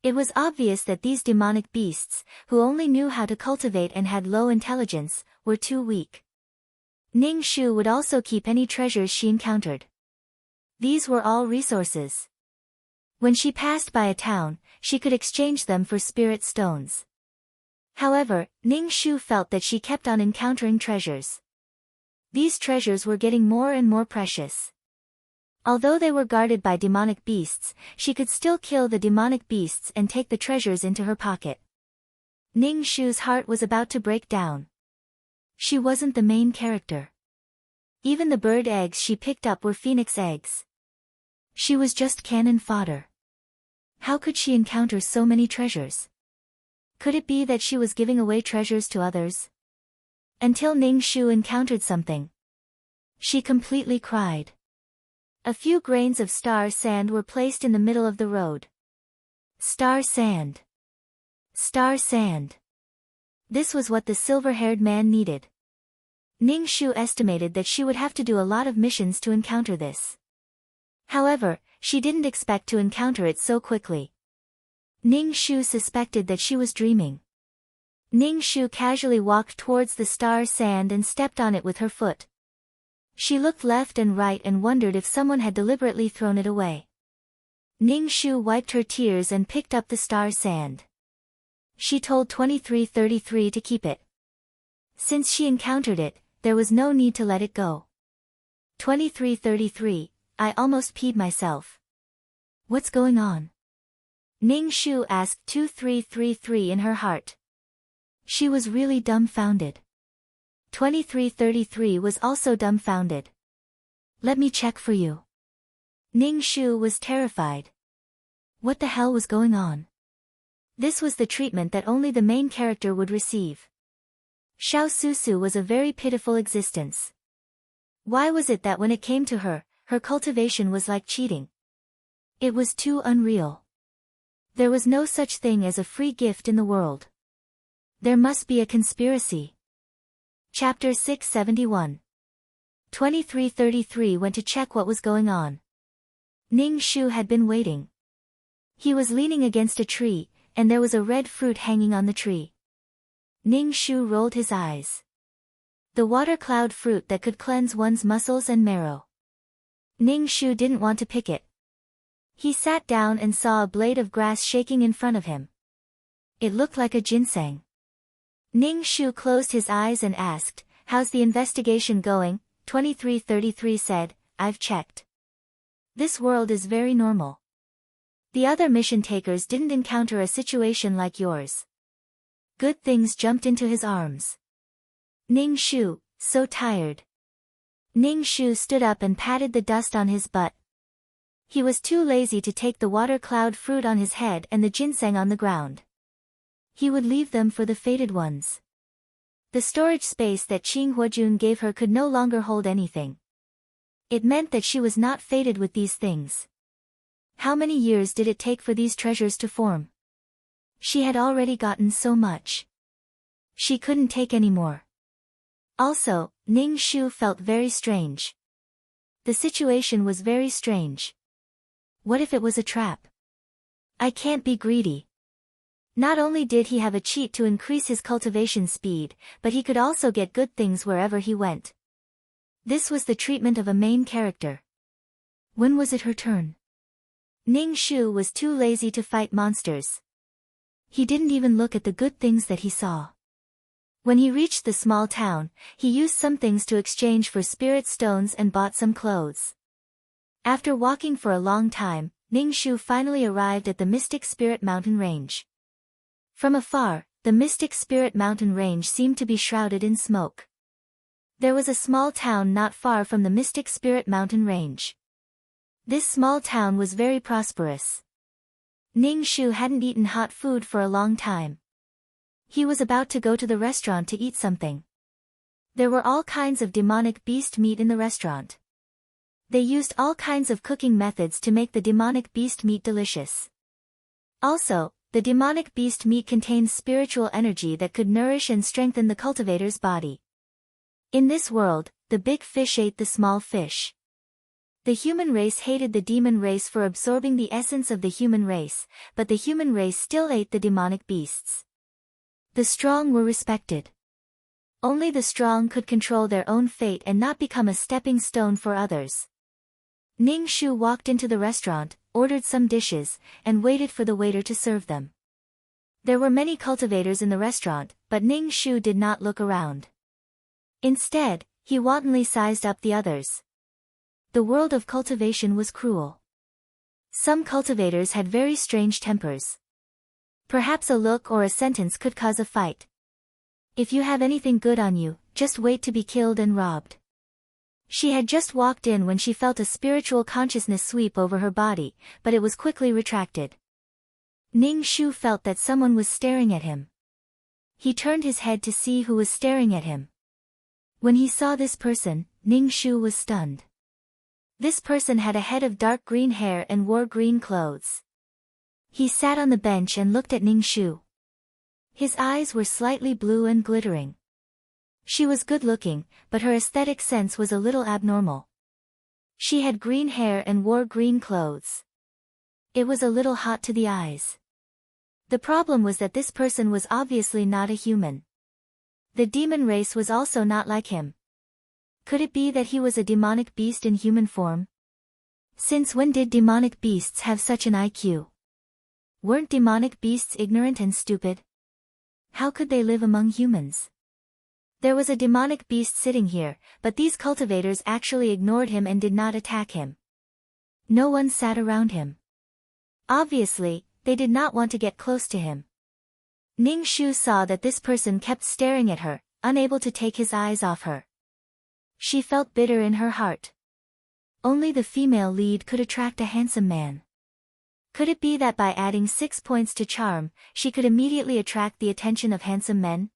It was obvious that these demonic beasts, who only knew how to cultivate and had low intelligence, were too weak. Ning Shu would also keep any treasures she encountered. These were all resources. When she passed by a town, she could exchange them for spirit stones. However, Ning Shu felt that she kept on encountering treasures. These treasures were getting more and more precious. Although they were guarded by demonic beasts, she could still kill the demonic beasts and take the treasures into her pocket. Ning Shu's heart was about to break down. She wasn't the main character. Even the bird eggs she picked up were phoenix eggs. She was just cannon fodder. How could she encounter so many treasures? Could it be that she was giving away treasures to others? Until Ning Shu encountered something. She completely cried. A few grains of star sand were placed in the middle of the road. Star sand. Star sand. This was what the silver-haired man needed. Ning Shu estimated that she would have to do a lot of missions to encounter this. However, she didn't expect to encounter it so quickly. Ning Shu suspected that she was dreaming. Ning Shu casually walked towards the star sand and stepped on it with her foot. She looked left and right and wondered if someone had deliberately thrown it away. Ning Shu wiped her tears and picked up the star sand. She told 2333 to keep it. Since she encountered it, there was no need to let it go. 2333, I almost peed myself. What's going on? Ning Shu asked 2333 in her heart. She was really dumbfounded. 2333 was also dumbfounded. Let me check for you. Ning Shu was terrified. What the hell was going on? This was the treatment that only the main character would receive. Xiao Susu was a very pitiful existence. Why was it that when it came to her, her cultivation was like cheating? It was too unreal. There was no such thing as a free gift in the world. There must be a conspiracy. Chapter 671. 2333 went to check what was going on. Ning Shu had been waiting. He was leaning against a tree, and there was a red fruit hanging on the tree. Ning Shu rolled his eyes. The water cloud fruit that could cleanse one's muscles and marrow. Ning Shu didn't want to pick it. He sat down and saw a blade of grass shaking in front of him. It looked like a ginseng. Ning Shu closed his eyes and asked, "How's the investigation going?" 2333 said, "I've checked. This world is very normal. The other mission takers didn't encounter a situation like yours." Good things jumped into his arms. Ning Shu, so tired. Ning Shu stood up and patted the dust on his butt. He was too lazy to take the water cloud fruit on his head and the ginseng on the ground. He would leave them for the fated ones. The storage space that Qing Huajun gave her could no longer hold anything. It meant that she was not fated with these things. How many years did it take for these treasures to form? She had already gotten so much. She couldn't take any more. Also, Ning Shu felt very strange. The situation was very strange. What if it was a trap? I can't be greedy. Not only did he have a cheat to increase his cultivation speed, but he could also get good things wherever he went. This was the treatment of a main character. When was it her turn? Ning Shu was too lazy to fight monsters. He didn't even look at the good things that he saw. When he reached the small town, he used some things to exchange for spirit stones and bought some clothes. After walking for a long time, Ning Shu finally arrived at the Mystic Spirit Mountain Range. From afar, the Mystic Spirit Mountain Range seemed to be shrouded in smoke. There was a small town not far from the Mystic Spirit Mountain Range. This small town was very prosperous. Ning Shu hadn't eaten hot food for a long time. He was about to go to the restaurant to eat something. There were all kinds of demonic beast meat in the restaurant. They used all kinds of cooking methods to make the demonic beast meat delicious. Also, the demonic beast meat contained spiritual energy that could nourish and strengthen the cultivator's body. In this world, the big fish ate the small fish. The human race hated the demon race for absorbing the essence of the human race, but the human race still ate the demonic beasts. The strong were respected. Only the strong could control their own fate and not become a stepping stone for others. Ning Shu walked into the restaurant, ordered some dishes, and waited for the waiter to serve them. There were many cultivators in the restaurant, but Ning Shu did not look around. Instead, he wantonly sized up the others. The world of cultivation was cruel. Some cultivators had very strange tempers. Perhaps a look or a sentence could cause a fight. If you have anything good on you, just wait to be killed and robbed. She had just walked in when she felt a spiritual consciousness sweep over her body, but it was quickly retracted. Ning Shu felt that someone was staring at him. He turned his head to see who was staring at him. When he saw this person, Ning Shu was stunned. This person had a head of dark green hair and wore green clothes. He sat on the bench and looked at Ning Shu. His eyes were slightly blue and glittering. She was good-looking, but her aesthetic sense was a little abnormal. She had green hair and wore green clothes. It was a little hot to the eyes. The problem was that this person was obviously not a human. The demon race was also not like him. Could it be that he was a demonic beast in human form? Since when did demonic beasts have such an IQ? Weren't demonic beasts ignorant and stupid? How could they live among humans? There was a demonic beast sitting here, but these cultivators actually ignored him and did not attack him. No one sat around him. Obviously, they did not want to get close to him. Ning Shu saw that this person kept staring at her, unable to take his eyes off her. She felt bitter in her heart. Only the female lead could attract a handsome man. Could it be that by adding 6 points to charm, she could immediately attract the attention of handsome men?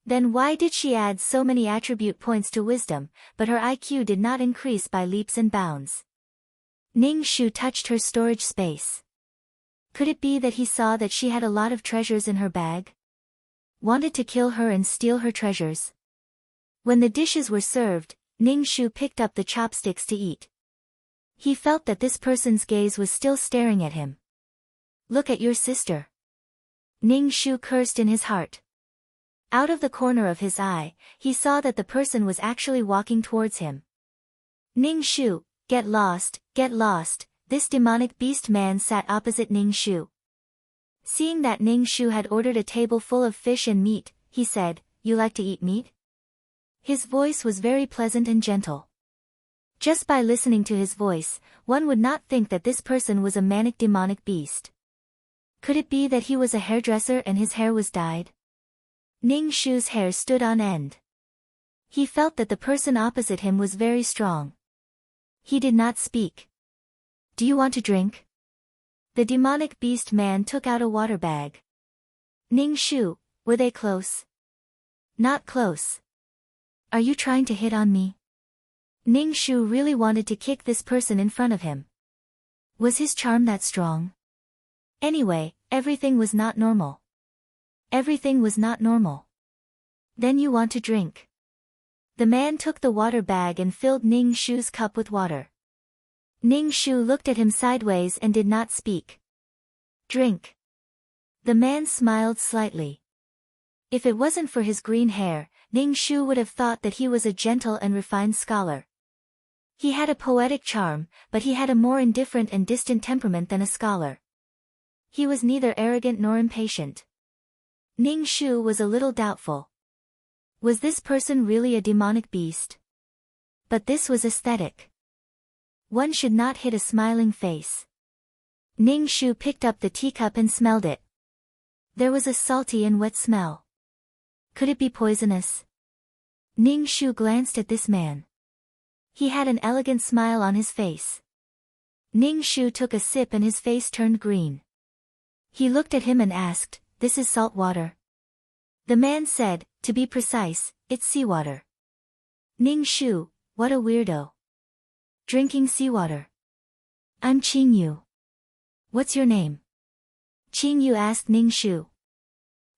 Then why did she add so many attribute points to wisdom, but her IQ did not increase by leaps and bounds? Ning Shu touched her storage space. Could it be that he saw that she had a lot of treasures in her bag? Wanted to kill her and steal her treasures? When the dishes were served, Ning Shu picked up the chopsticks to eat. He felt that this person's gaze was still staring at him. Look at your sister. Ning Shu cursed in his heart. Out of the corner of his eye, he saw that the person was actually walking towards him. Ning Shu, get lost, get lost. This demonic beast man sat opposite Ning Shu. Seeing that Ning Shu had ordered a table full of fish and meat, he said, "You like to eat meat?" His voice was very pleasant and gentle. Just by listening to his voice, one would not think that this person was a manic demonic beast. Could it be that he was a hairdresser and his hair was dyed? Ning Shu's hair stood on end. He felt that the person opposite him was very strong. He did not speak. Do you want to drink? The demonic beast man took out a water bag. Ning Shu, were they close? Not close. Are you trying to hit on me? Ning Shu really wanted to kick this person in front of him. Was his charm that strong? Anyway, everything was not normal. Everything was not normal. Then you want to drink. The man took the water bag and filled Ning Shu's cup with water. Ning Shu looked at him sideways and did not speak. Drink. The man smiled slightly. If it wasn't for his green hair, Ning Shu would have thought that he was a gentle and refined scholar. He had a poetic charm, but he had a more indifferent and distant temperament than a scholar. He was neither arrogant nor impatient. Ning Shu was a little doubtful. Was this person really a demonic beast? But this was aesthetic. One should not hit a smiling face. Ning Shu picked up the teacup and smelled it. There was a salty and wet smell. Could it be poisonous? Ning Shu glanced at this man. He had an elegant smile on his face. Ning Shu took a sip and his face turned green. He looked at him and asked, "This is salt water?" The man said, "To be precise, it's seawater." Ning Shu, what a weirdo. Drinking seawater. I'm Qing Yu. What's your name? Qing Yu asked Ning Shu.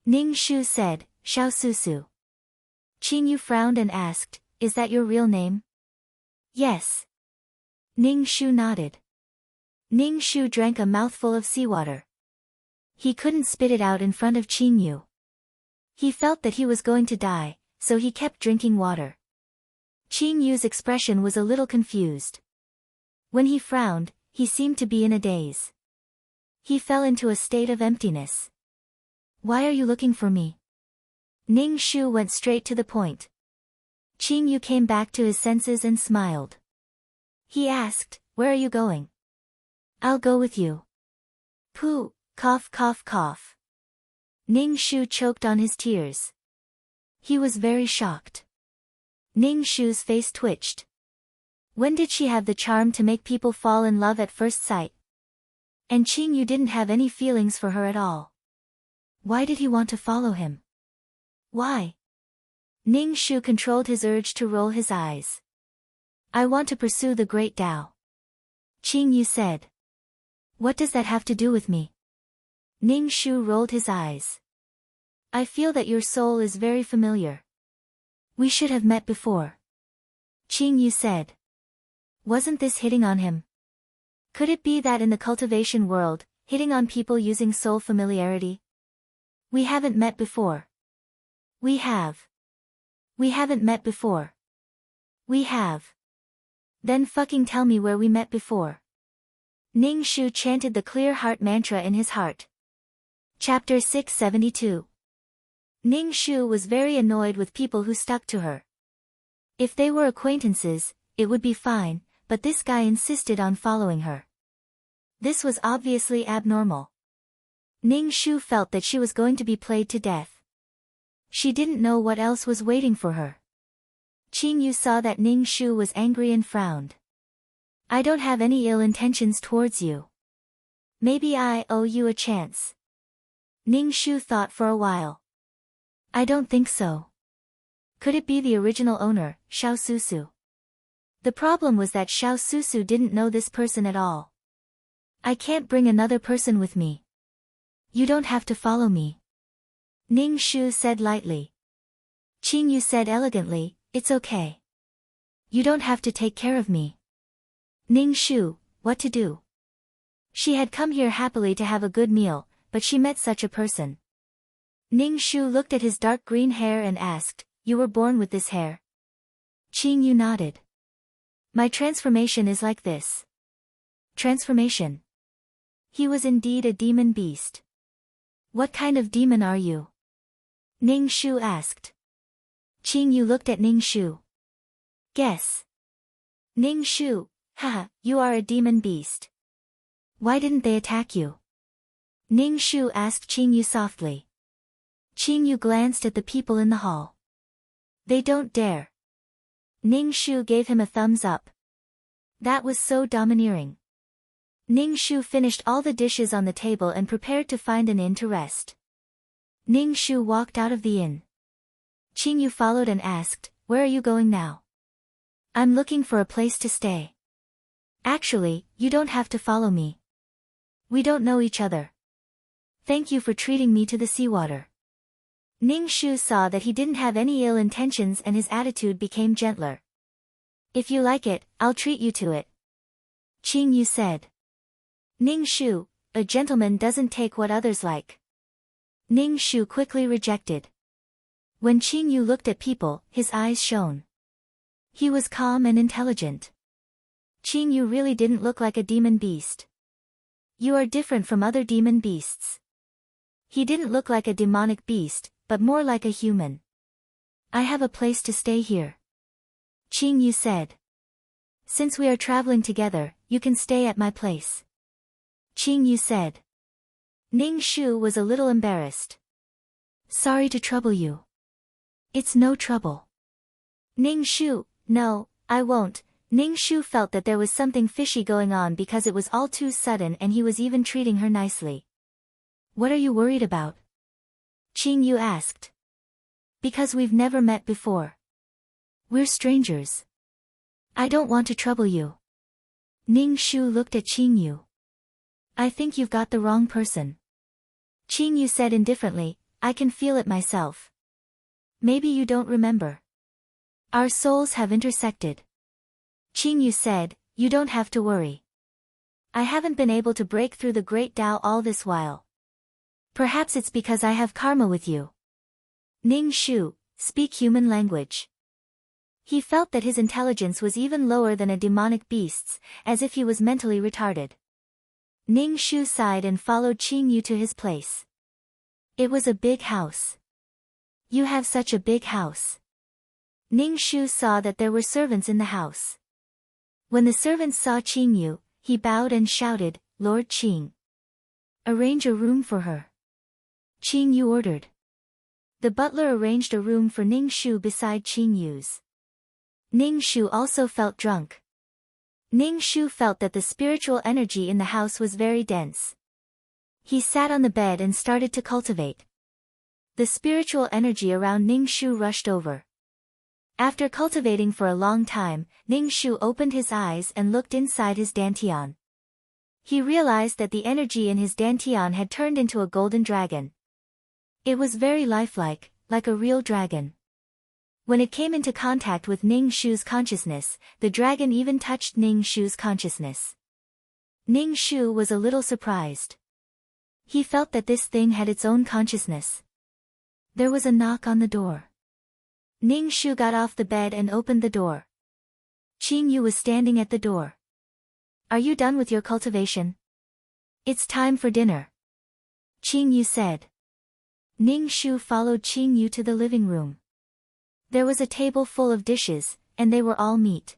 Ning Shu said, Xiao Susu. Qing Yu frowned and asked, "Is that your real name?" Yes. Ning Shu nodded. Ning Shu drank a mouthful of seawater. He couldn't spit it out in front of Qing Yu. He felt that he was going to die, so he kept drinking water. Qing Yu's expression was a little confused. When he frowned, he seemed to be in a daze. He fell into a state of emptiness. Why are you looking for me? Ning Shu went straight to the point. Qing Yu came back to his senses and smiled. He asked, "Where are you going?" "I'll go with you." Pooh, cough cough cough. Ning Shu choked on his tears. He was very shocked. Ning Shu's face twitched. When did she have the charm to make people fall in love at first sight? And Qing Yu didn't have any feelings for her at all. Why did he want to follow him? Why? Ning Shu controlled his urge to roll his eyes. I want to pursue the great Tao. Qing Yu said. What does that have to do with me? Ning Shu rolled his eyes. I feel that your soul is very familiar. We should have met before. Qing Yu said. Wasn't this hitting on him? Could it be that in the cultivation world, hitting on people using soul familiarity? We haven't met before. We have. We haven't met before. We have. Then fucking tell me where we met before. Ning Shu chanted the clear heart mantra in his heart. Chapter 672. Ning Shu was very annoyed with people who stuck to her. If they were acquaintances, it would be fine, but this guy insisted on following her. This was obviously abnormal. Ning Shu felt that she was going to be played to death. She didn't know what else was waiting for her. Qing Yu saw that Ning Shu was angry and frowned. I don't have any ill intentions towards you. Maybe I owe you a chance. Ning Shu thought for a while. I don't think so. Could it be the original owner, Xiao Susu? The problem was that Xiao Susu didn't know this person at all. I can't bring another person with me. You don't have to follow me. Ning Shu said lightly. Qing Yu said elegantly, it's okay. You don't have to take care of me. Ning Shu, what to do? She had come here happily to have a good meal, but she met such a person. Ning Shu looked at his dark green hair and asked, You were born with this hair? Qing Yu nodded. My transformation is like this. Transformation. He was indeed a demon beast. What kind of demon are you? Ning Shu asked. Qing Yu looked at Ning Shu. Guess. Ning Shu, haha, you are a demon beast. Why didn't they attack you? Ning Shu asked Qing Yu softly. Qing Yu glanced at the people in the hall. They don't dare. Ning Shu gave him a thumbs up. That was so domineering. Ning Shu finished all the dishes on the table and prepared to find an inn to rest. Ning Shu walked out of the inn. Qing Yu followed and asked, "Where are you going now?" "I'm looking for a place to stay." "Actually, you don't have to follow me. We don't know each other. Thank you for treating me to the seawater." Ning Shu saw that he didn't have any ill intentions and his attitude became gentler. "If you like it, I'll treat you to it," Qing Yu said. "Ning Shu, a gentleman doesn't take what others like." Ning Shu quickly rejected. When Qing Yu looked at people, his eyes shone. He was calm and intelligent. Qing Yu really didn't look like a demon beast. "You are different from other demon beasts." He didn't look like a demonic beast, but more like a human. "I have a place to stay here," Qing Yu said. "Since we are traveling together, you can stay at my place," Qing Yu said. Ning Shu was a little embarrassed. "Sorry to trouble you." "It's no trouble." Ning Shu, "No, I won't." Ning Shu felt that there was something fishy going on because it was all too sudden and he was even treating her nicely. "What are you worried about?" Qing Yu asked. "Because we've never met before. We're strangers. I don't want to trouble you." Ning Shu looked at Qing Yu. "I think you've got the wrong person." Qing Yu said indifferently, "I can feel it myself. Maybe you don't remember. Our souls have intersected." Qing Yu said, "You don't have to worry. I haven't been able to break through the great Tao all this while. Perhaps it's because I have karma with you." Ning Shu, speak human language. He felt that his intelligence was even lower than a demonic beast's, as if he was mentally retarded. Ning Shu sighed and followed Qing Yu to his place. It was a big house. "You have such a big house." Ning Shu saw that there were servants in the house. When the servants saw Qing Yu, he bowed and shouted, "Lord Qing, arrange a room for her." Qing Yu ordered. The butler arranged a room for Ning Shu beside Qing Yu's. Ning Shu also felt drunk. Ning Shu felt that the spiritual energy in the house was very dense. He sat on the bed and started to cultivate. The spiritual energy around Ning Shu rushed over. After cultivating for a long time, Ning Shu opened his eyes and looked inside his dantian. He realized that the energy in his dantian had turned into a golden dragon. It was very lifelike, like a real dragon. When it came into contact with Ning Shu's consciousness, the dragon even touched Ning Shu's consciousness. Ning Shu was a little surprised. He felt that this thing had its own consciousness. There was a knock on the door. Ning Shu got off the bed and opened the door. Qing Yu was standing at the door. "Are you done with your cultivation?" "It's time for dinner," Qing Yu said. Ning Shu followed Qing Yu to the living room. There was a table full of dishes, and they were all meat.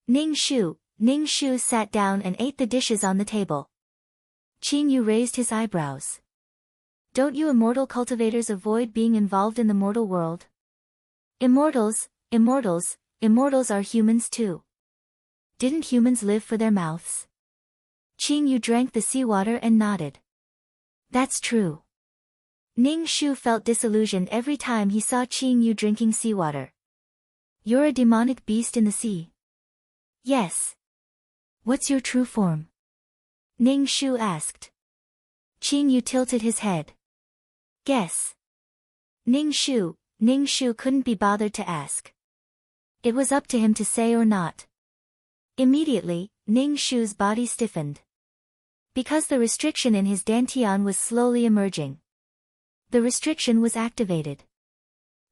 Ning Shu sat down and ate the dishes on the table. Qing Yu raised his eyebrows. "Don't you immortal cultivators avoid being involved in the mortal world?" Immortals are humans too. Didn't humans live for their mouths?" Qing Yu drank the seawater and nodded. "That's true." Ning Shu felt disillusioned every time he saw Qing Yu drinking seawater. "You're a demonic beast in the sea?" "Yes." "What's your true form?" Ning Shu asked. Qing Yu tilted his head. "Guess." Ning Shu couldn't be bothered to ask. It was up to him to say or not. Immediately, Ning Shu's body stiffened. Because the restriction in his dantian was slowly emerging. The restriction was activated.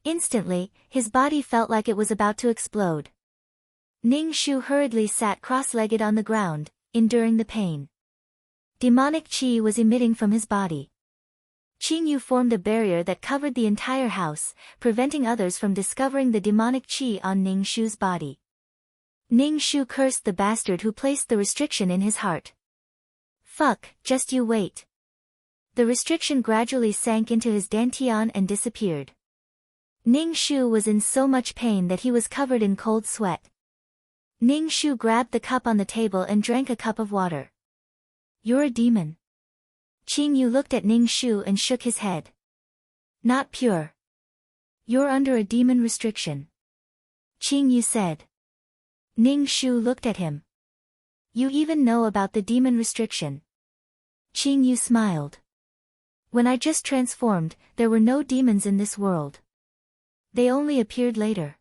Instantly, his body felt like it was about to explode. Ning Shu hurriedly sat cross-legged on the ground, enduring the pain. Demonic qi was emitting from his body. Qing Yu formed a barrier that covered the entire house, preventing others from discovering the demonic qi on Ning Shu's body. Ning Shu cursed the bastard who placed the restriction in his heart. "Fuck, just you wait." The restriction gradually sank into his dantian and disappeared. Ning Shu was in so much pain that he was covered in cold sweat. Ning Shu grabbed the cup on the table and drank a cup of water. "You're a demon." Qing Yu looked at Ning Shu and shook his head. "Not pure." You're under a demon restriction. Qing Yu said. Ning Shu looked at him. You even know about the demon restriction. Qing Yu smiled. When I just transformed, there were no demons in this world. They only appeared later.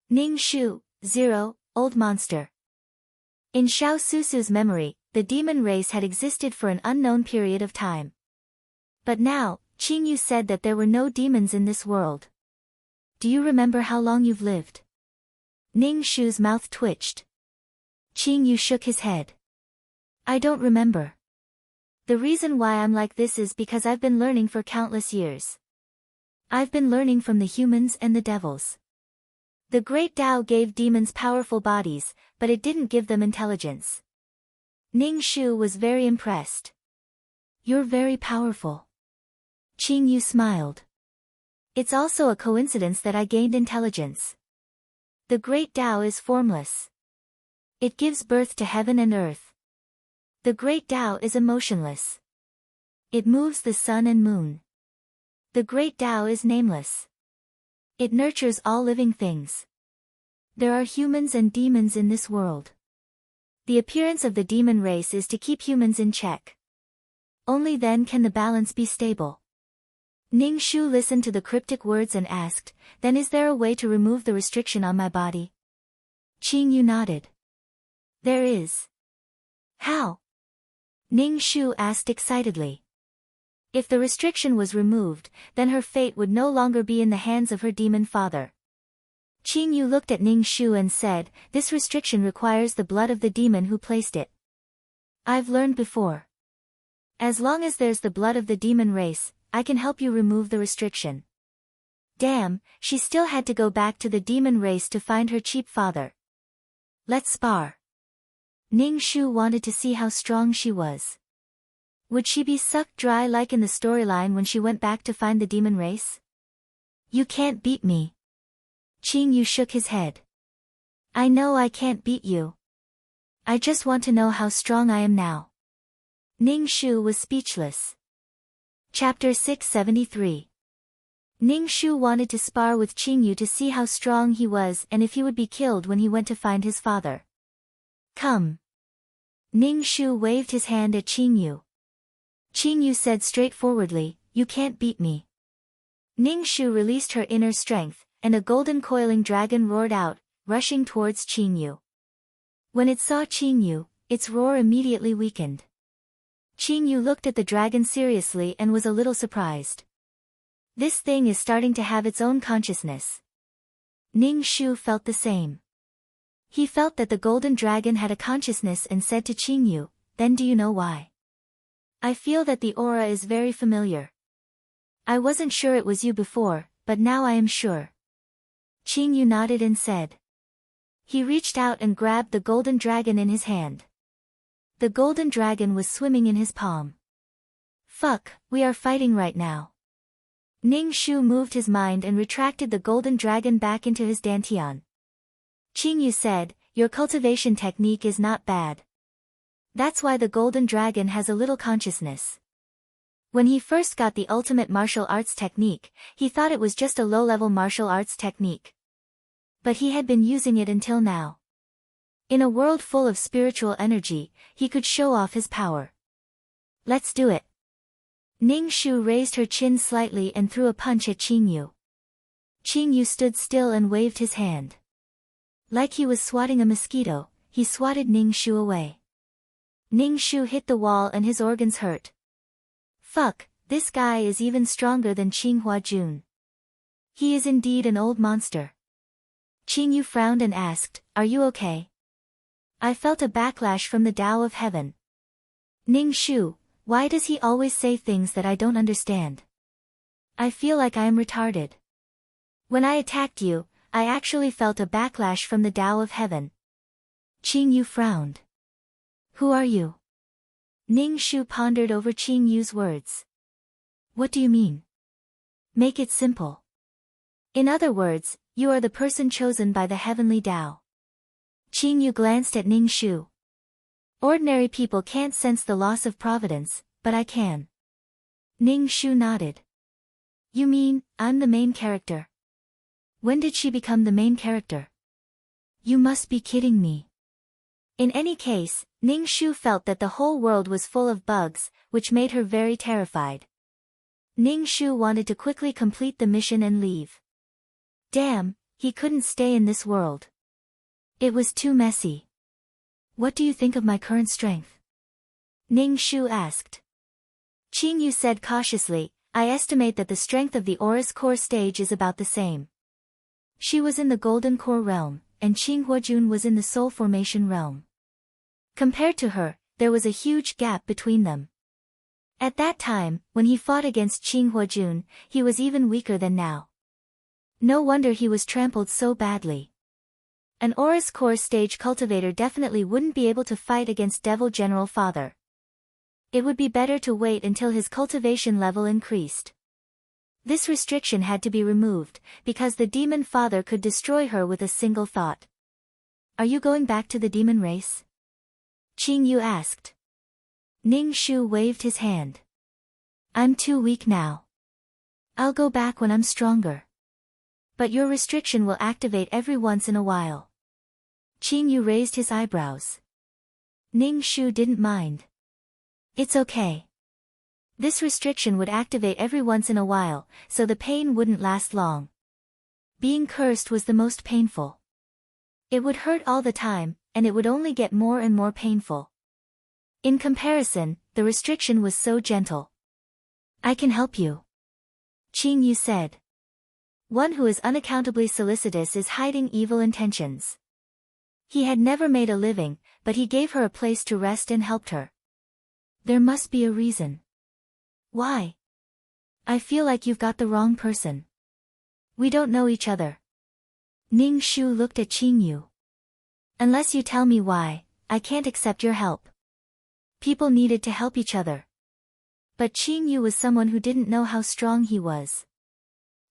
Ning Shu, 0, old monster. In Xiao Susu's memory, the demon race had existed for an unknown period of time. But now, Qing Yu said that there were no demons in this world. Do you remember how long you've lived? Ning Shu's mouth twitched. Qing Yu shook his head. I don't remember. The reason why I'm like this is because I've been learning for countless years. I've been learning from the humans and the devils. The Great Tao gave demons powerful bodies, but it didn't give them intelligence. Ning Shu was very impressed. You're very powerful. Qing Yu smiled. It's also a coincidence that I gained intelligence. The Great Tao is formless. It gives birth to heaven and earth. The Great Tao is emotionless. It moves the sun and moon. The Great Tao is nameless. It nurtures all living things. There are humans and demons in this world. The appearance of the demon race is to keep humans in check. Only then can the balance be stable. Ning Shu listened to the cryptic words and asked, then is there a way to remove the restriction on my body? Qing Yu nodded. There is. How? Ning Shu asked excitedly. If the restriction was removed, then her fate would no longer be in the hands of her demon father. Qing Yu looked at Ning Shu and said, this restriction requires the blood of the demon who placed it. I've learned before. As long as there's the blood of the demon race, I can help you remove the restriction. Damn, she still had to go back to the demon race to find her cheap father. Let's spar. Ning Shu wanted to see how strong she was. Would she be sucked dry like in the storyline when she went back to find the demon race? You can't beat me. Qing Yu shook his head. I know I can't beat you. I just want to know how strong I am now. Ning Shu was speechless. Chapter 673. Ning Shu wanted to spar with Qing Yu to see how strong he was and if he would be killed when he went to find his father. Come. Ning Shu waved his hand at Qing Yu. Qing Yu said straightforwardly, you can't beat me. Ning Shu released her inner strength, and a golden coiling dragon roared out, rushing towards Qing Yu. When it saw Qing Yu, its roar immediately weakened. Qing Yu looked at the dragon seriously and was a little surprised. This thing is starting to have its own consciousness. Ning Shu felt the same. He felt that the golden dragon had a consciousness and said to Qing Yu, then do you know why? I feel that the aura is very familiar. I wasn't sure it was you before, but now I am sure. Qing Yu nodded and said. He reached out and grabbed the golden dragon in his hand. The golden dragon was swimming in his palm. Fuck, we are fighting right now. Ning Shu moved his mind and retracted the golden dragon back into his dantian. Qing Yu said, your cultivation technique is not bad. That's why the golden dragon has a little consciousness. When he first got the ultimate martial arts technique, he thought it was just a low-level martial arts technique. But he had been using it until now. In a world full of spiritual energy, he could show off his power. Let's do it. Ning Shu raised her chin slightly and threw a punch at Qing Yu. Qing Yu stood still and waved his hand. Like he was swatting a mosquito, he swatted Ning Shu away. Ning Shu hit the wall and his organs hurt. Fuck, this guy is even stronger than Qing Huajun. He is indeed an old monster. Qing Yu frowned and asked, are you okay? I felt a backlash from the Tao of Heaven. Ning Shu, why does he always say things that I don't understand? I feel like I am retarded. When I attacked you, I actually felt a backlash from the Tao of Heaven. Qing Yu frowned. Who are you? Ning Shu pondered over Qing Yu's words. What do you mean? Make it simple. In other words, you are the person chosen by the heavenly Tao. Qing Yu glanced at Ning Shu. Ordinary people can't sense the loss of providence, but I can. Ning Shu nodded. You mean, I'm the main character? When did she become the main character? You must be kidding me. In any case, Ning Shu felt that the whole world was full of bugs, which made her very terrified. Ning Shu wanted to quickly complete the mission and leave. Damn, he couldn't stay in this world. It was too messy. What do you think of my current strength? Ning Shu asked. Qing Yu said cautiously, I estimate that the strength of the Aurus Core stage is about the same. She was in the Golden Core realm, and Qing Huojun was in the Soul Formation realm. Compared to her, there was a huge gap between them. At that time, when he fought against Qing Huojun, he was even weaker than now. No wonder he was trampled so badly. An Aurus Core stage cultivator definitely wouldn't be able to fight against Devil General Father. It would be better to wait until his cultivation level increased. This restriction had to be removed, because the Demon Father could destroy her with a single thought. Are you going back to the demon race? Qing Yu asked. Ning Shu waved his hand. I'm too weak now. I'll go back when I'm stronger. But your restriction will activate every once in a while. Qing Yu raised his eyebrows. Ning Shu didn't mind. It's okay. This restriction would activate every once in a while, so the pain wouldn't last long. Being cursed was the most painful. It would hurt all the time, and it would only get more and more painful. In comparison, the restriction was so gentle. I can help you. Qing Yu said. One who is unaccountably solicitous is hiding evil intentions. He had never made a living, but he gave her a place to rest and helped her. There must be a reason. Why? I feel like you've got the wrong person. We don't know each other. Ning Shu looked at Qing Yu. Unless you tell me why, I can't accept your help. People needed to help each other. But Qing Yu was someone who didn't know how strong he was.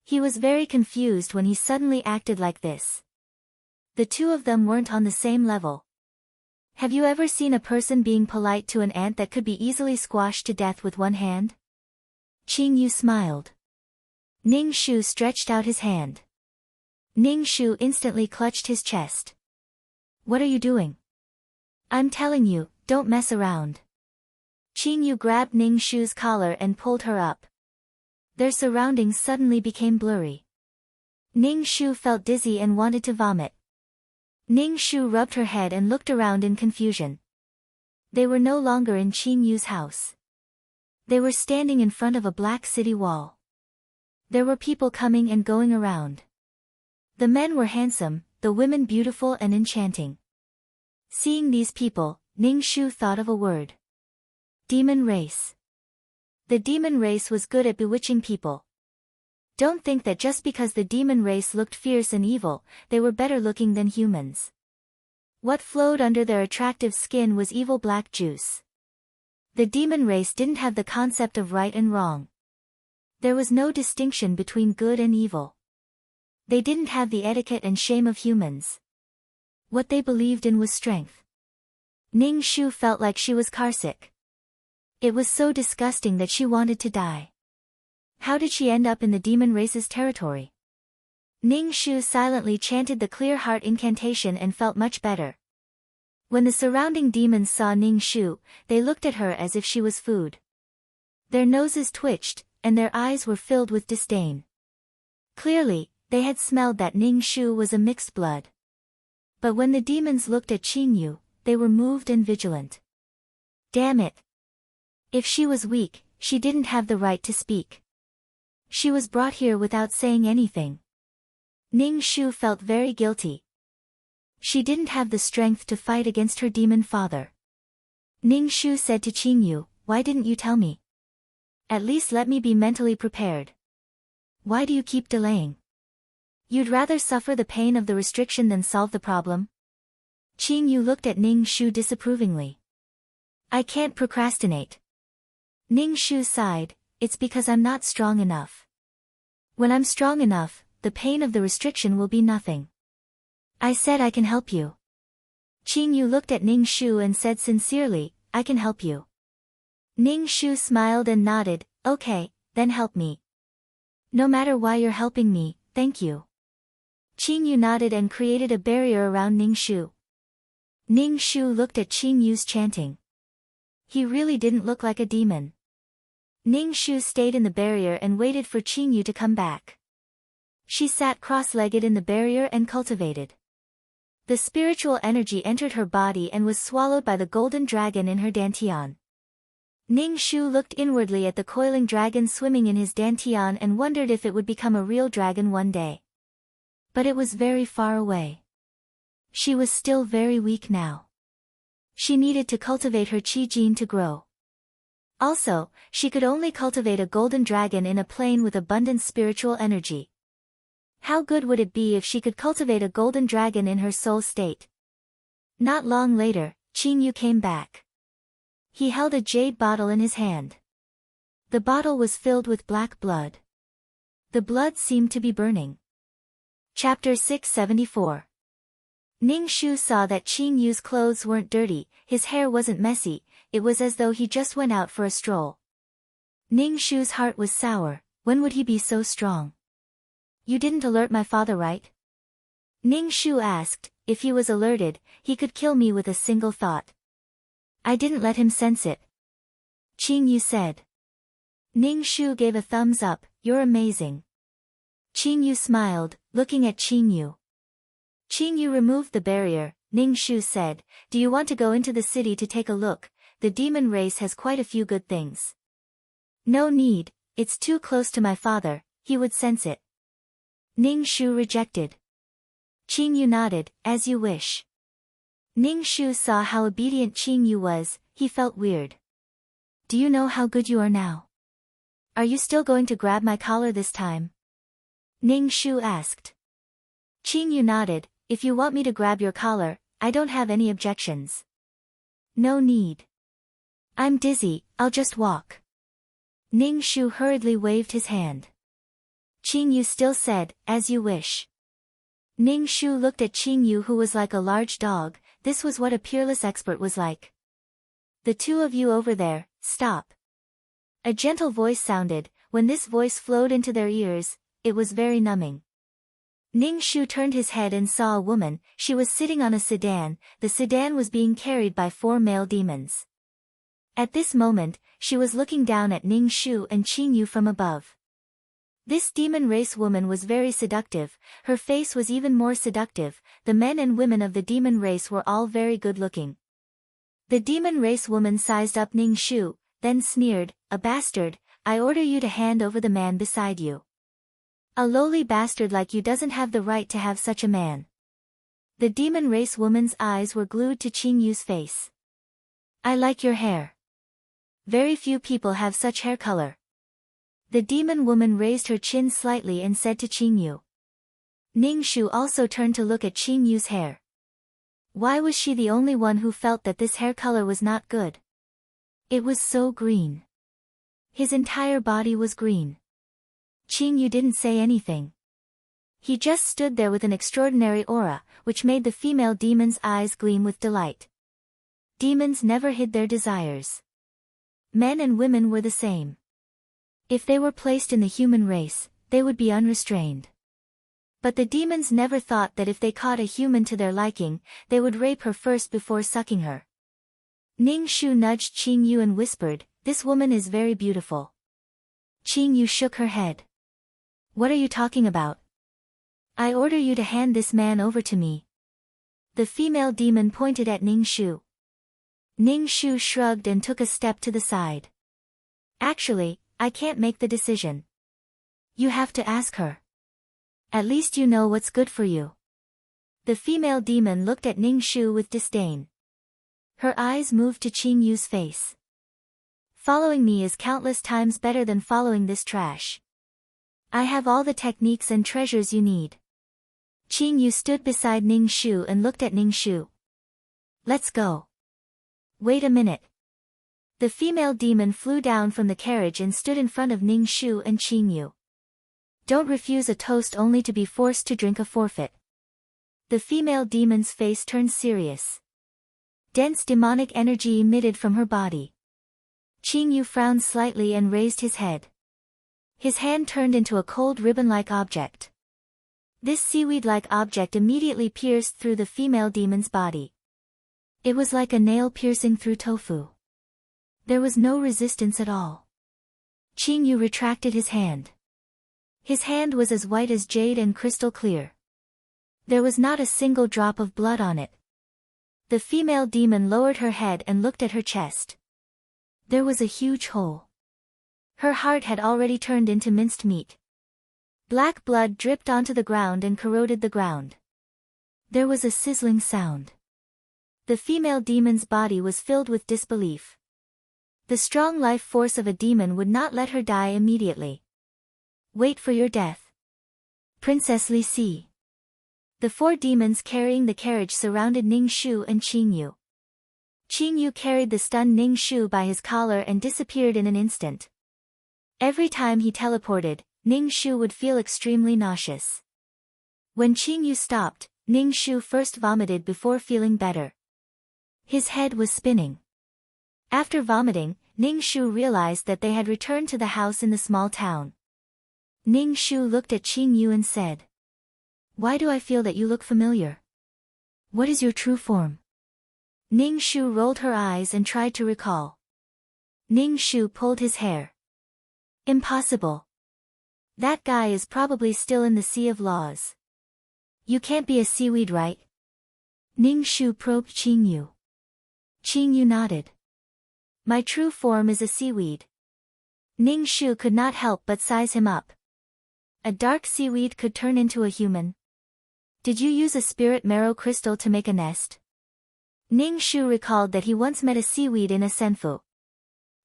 He was very confused when he suddenly acted like this. The two of them weren't on the same level. Have you ever seen a person being polite to an ant that could be easily squashed to death with one hand? Qing Yu smiled. Ning Shu stretched out his hand. Ning Shu instantly clutched his chest. What are you doing? I'm telling you, don't mess around. Qing Yu grabbed Ning Shu's collar and pulled her up. Their surroundings suddenly became blurry. Ning Shu felt dizzy and wanted to vomit. Ning Shu rubbed her head and looked around in confusion. They were no longer in Qing Yu's house. They were standing in front of a black city wall. There were people coming and going around. The men were handsome, the women beautiful and enchanting. Seeing these people, Ning Shu thought of a word. Demon race. The demon race was good at bewitching people. Don't think that just because the demon race looked fierce and evil, they were better looking than humans. What flowed under their attractive skin was evil black juice. The demon race didn't have the concept of right and wrong. There was no distinction between good and evil. They didn't have the etiquette and shame of humans. What they believed in was strength. Ning Shu felt like she was carsick. It was so disgusting that she wanted to die. How did she end up in the demon race's territory? Ning Shu silently chanted the clear heart incantation and felt much better. When the surrounding demons saw Ning Shu, they looked at her as if she was food. Their noses twitched, and their eyes were filled with disdain. Clearly, they had smelled that Ning Shu was a mixed blood. But when the demons looked at Qing Yu, they were moved and vigilant. Damn it! If she was weak, she didn't have the right to speak. She was brought here without saying anything. Ning Shu felt very guilty. She didn't have the strength to fight against her demon father. Ning Shu said to Qing Yu, why didn't you tell me? At least let me be mentally prepared. Why do you keep delaying? You'd rather suffer the pain of the restriction than solve the problem? Qing Yu looked at Ning Shu disapprovingly. I can't procrastinate. Ning Shu sighed, it's because I'm not strong enough. When I'm strong enough, the pain of the restriction will be nothing. I said I can help you. Qing Yu looked at Ning Shu and said sincerely, I can help you. Ning Shu smiled and nodded, okay, then help me. No matter why you're helping me, thank you. Qing Yu nodded and created a barrier around Ning Shu. Ning Shu looked at Qing Yu's chanting. He really didn't look like a demon. Ning Shu stayed in the barrier and waited for Qing Yu to come back. She sat cross-legged in the barrier and cultivated. The spiritual energy entered her body and was swallowed by the golden dragon in her dantian. Ning Shu looked inwardly at the coiling dragon swimming in his dantian and wondered if it would become a real dragon one day. But it was very far away. She was still very weak now. She needed to cultivate her qi gene to grow. Also, she could only cultivate a golden dragon in a plane with abundant spiritual energy. How good would it be if she could cultivate a golden dragon in her soul state? Not long later, Qing Yu came back. He held a jade bottle in his hand. The bottle was filled with black blood. The blood seemed to be burning. Chapter 674. Ning Shu saw that Qing Yu's clothes weren't dirty, his hair wasn't messy, it was as though he just went out for a stroll. Ning Shu's heart was sour. When would he be so strong? You didn't alert my father, right? Ning Shu asked. If he was alerted, he could kill me with a single thought. I didn't let him sense it. Qing Yu said. Ning Shu gave a thumbs up. You're amazing. Qing Yu smiled, looking at Qing Yu. Qing Yu removed the barrier. Ning Shu said, do you want to go into the city to take a look? The demon race has quite a few good things. No need, it's too close to my father, he would sense it. Ning Shu rejected. Qing Yu nodded, as you wish. Ning Shu saw how obedient Qing Yu was, he felt weird. Do you know how good you are now? Are you still going to grab my collar this time? Ning Shu asked. Qing Yu nodded, if you want me to grab your collar, I don't have any objections. No need. I'm dizzy, I'll just walk. Ning Shu hurriedly waved his hand. Qing Yu still said, as you wish. Ning Shu looked at Qing Yu, who was like a large dog. This was what a peerless expert was like. The two of you over there, stop. A gentle voice sounded. When this voice flowed into their ears, it was very numbing. Ning Shu turned his head and saw a woman. She was sitting on a sedan. The sedan was being carried by 4 male demons. At this moment, she was looking down at Ning Shu and Qing Yu from above. This demon race woman was very seductive. Her face was even more seductive. The men and women of the demon race were all very good looking. The demon race woman sized up Ning Shu, then sneered, a bastard, I order you to hand over the man beside you. A lowly bastard like you doesn't have the right to have such a man. The demon race woman's eyes were glued to Qing Yu's face. I like your hair. Very few people have such hair color. The demon woman raised her chin slightly and said to Qing Yu. Ning Shu also turned to look at Qing Yu's hair. Why was she the only one who felt that this hair color was not good? It was so green. His entire body was green. Qing Yu didn't say anything. He just stood there with an extraordinary aura, which made the female demon's eyes gleam with delight. Demons never hid their desires. Men and women were the same. If they were placed in the human race, they would be unrestrained. But the demons never thought that if they caught a human to their liking, they would rape her first before sucking her. Ning Shu nudged Qing Yu and whispered, this woman is very beautiful. Qing Yu shook her head. What are you talking about? I order you to hand this man over to me. The female demon pointed at Ning Shu. Ning Shu shrugged and took a step to the side. Actually, I can't make the decision. You have to ask her. At least you know what's good for you. The female demon looked at Ning Shu with disdain. Her eyes moved to Qing Yu's face. Following me is countless times better than following this trash. I have all the techniques and treasures you need. Qing Yu stood beside Ning Shu and looked at Ning Shu. Let's go. Wait a minute. The female demon flew down from the carriage and stood in front of Ning Shu and Qing Yu. Don't refuse a toast only to be forced to drink a forfeit. The female demon's face turned serious. Dense demonic energy emitted from her body. Qing Yu frowned slightly and raised his head. His hand turned into a cold ribbon-like object. This seaweed-like object immediately pierced through the female demon's body. It was like a nail piercing through tofu. There was no resistance at all. Qingyu retracted his hand. His hand was as white as jade and crystal clear. There was not a single drop of blood on it. The female demon lowered her head and looked at her chest. There was a huge hole. Her heart had already turned into minced meat. Black blood dripped onto the ground and corroded the ground. There was a sizzling sound. The female demon's body was filled with disbelief. The strong life force of a demon would not let her die immediately. Wait for your death. Princess Li Si. The four demons carrying the carriage surrounded Ning Shu and Qingyu. Qingyu carried the stunned Ning Shu by his collar and disappeared in an instant. Every time he teleported, Ning Shu would feel extremely nauseous. When Qingyu stopped, Ning Shu first vomited before feeling better. His head was spinning. After vomiting, Ning Shu realized that they had returned to the house in the small town. Ning Shu looked at Qingyu and said, "Why do I feel that you look familiar? What is your true form?" Ning Shu rolled her eyes and tried to recall. Ning Shu pulled his hair. "Impossible. That guy is probably still in the Sea of Laws. You can't be a seaweed, right?" Ning Shu probed Qingyu. Qingyu nodded. "My true form is a seaweed." Ning Shu could not help but size him up. A dark seaweed could turn into a human. Did you use a spirit marrow crystal to make a nest? Ning Shu recalled that he once met a seaweed in a senfu.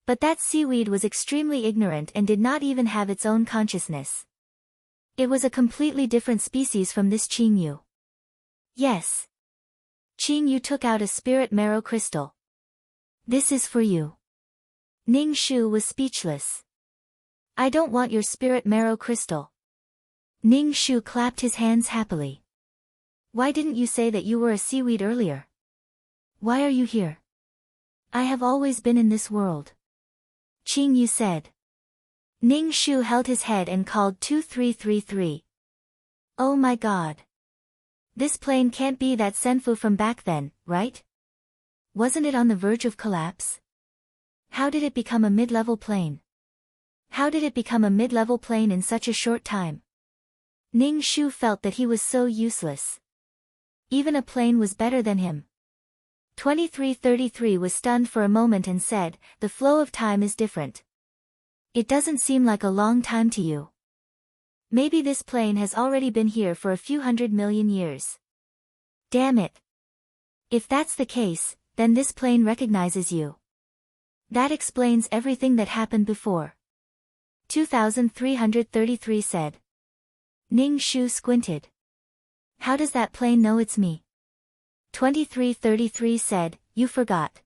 But that seaweed was extremely ignorant and did not even have its own consciousness. It was a completely different species from this Qingyu. Yes. Qingyu took out a spirit marrow crystal. "This is for you." Ning Shu was speechless. "I don't want your spirit marrow crystal." Ning Shu clapped his hands happily. "Why didn't you say that you were a seaweed earlier? Why are you here?" "I have always been in this world," Qingyu said. Ning Shu held his head and called 2333. "Oh my god. This plane can't be that senfu from back then, right? Wasn't it on the verge of collapse? How did it become a mid-level plane? How did it become a mid-level plane in such a short time?" Ning Shu felt that he was so useless. Even a plane was better than him. 2333 was stunned for a moment and said, "The flow of time is different. It doesn't seem like a long time to you. Maybe this plane has already been here for a few 100 million years. Damn it. If that's the case, then this plane recognizes you. That explains everything that happened before," 2333 said. Ning Shu squinted. "How does that plane know it's me?" 2333 said, "You forgot.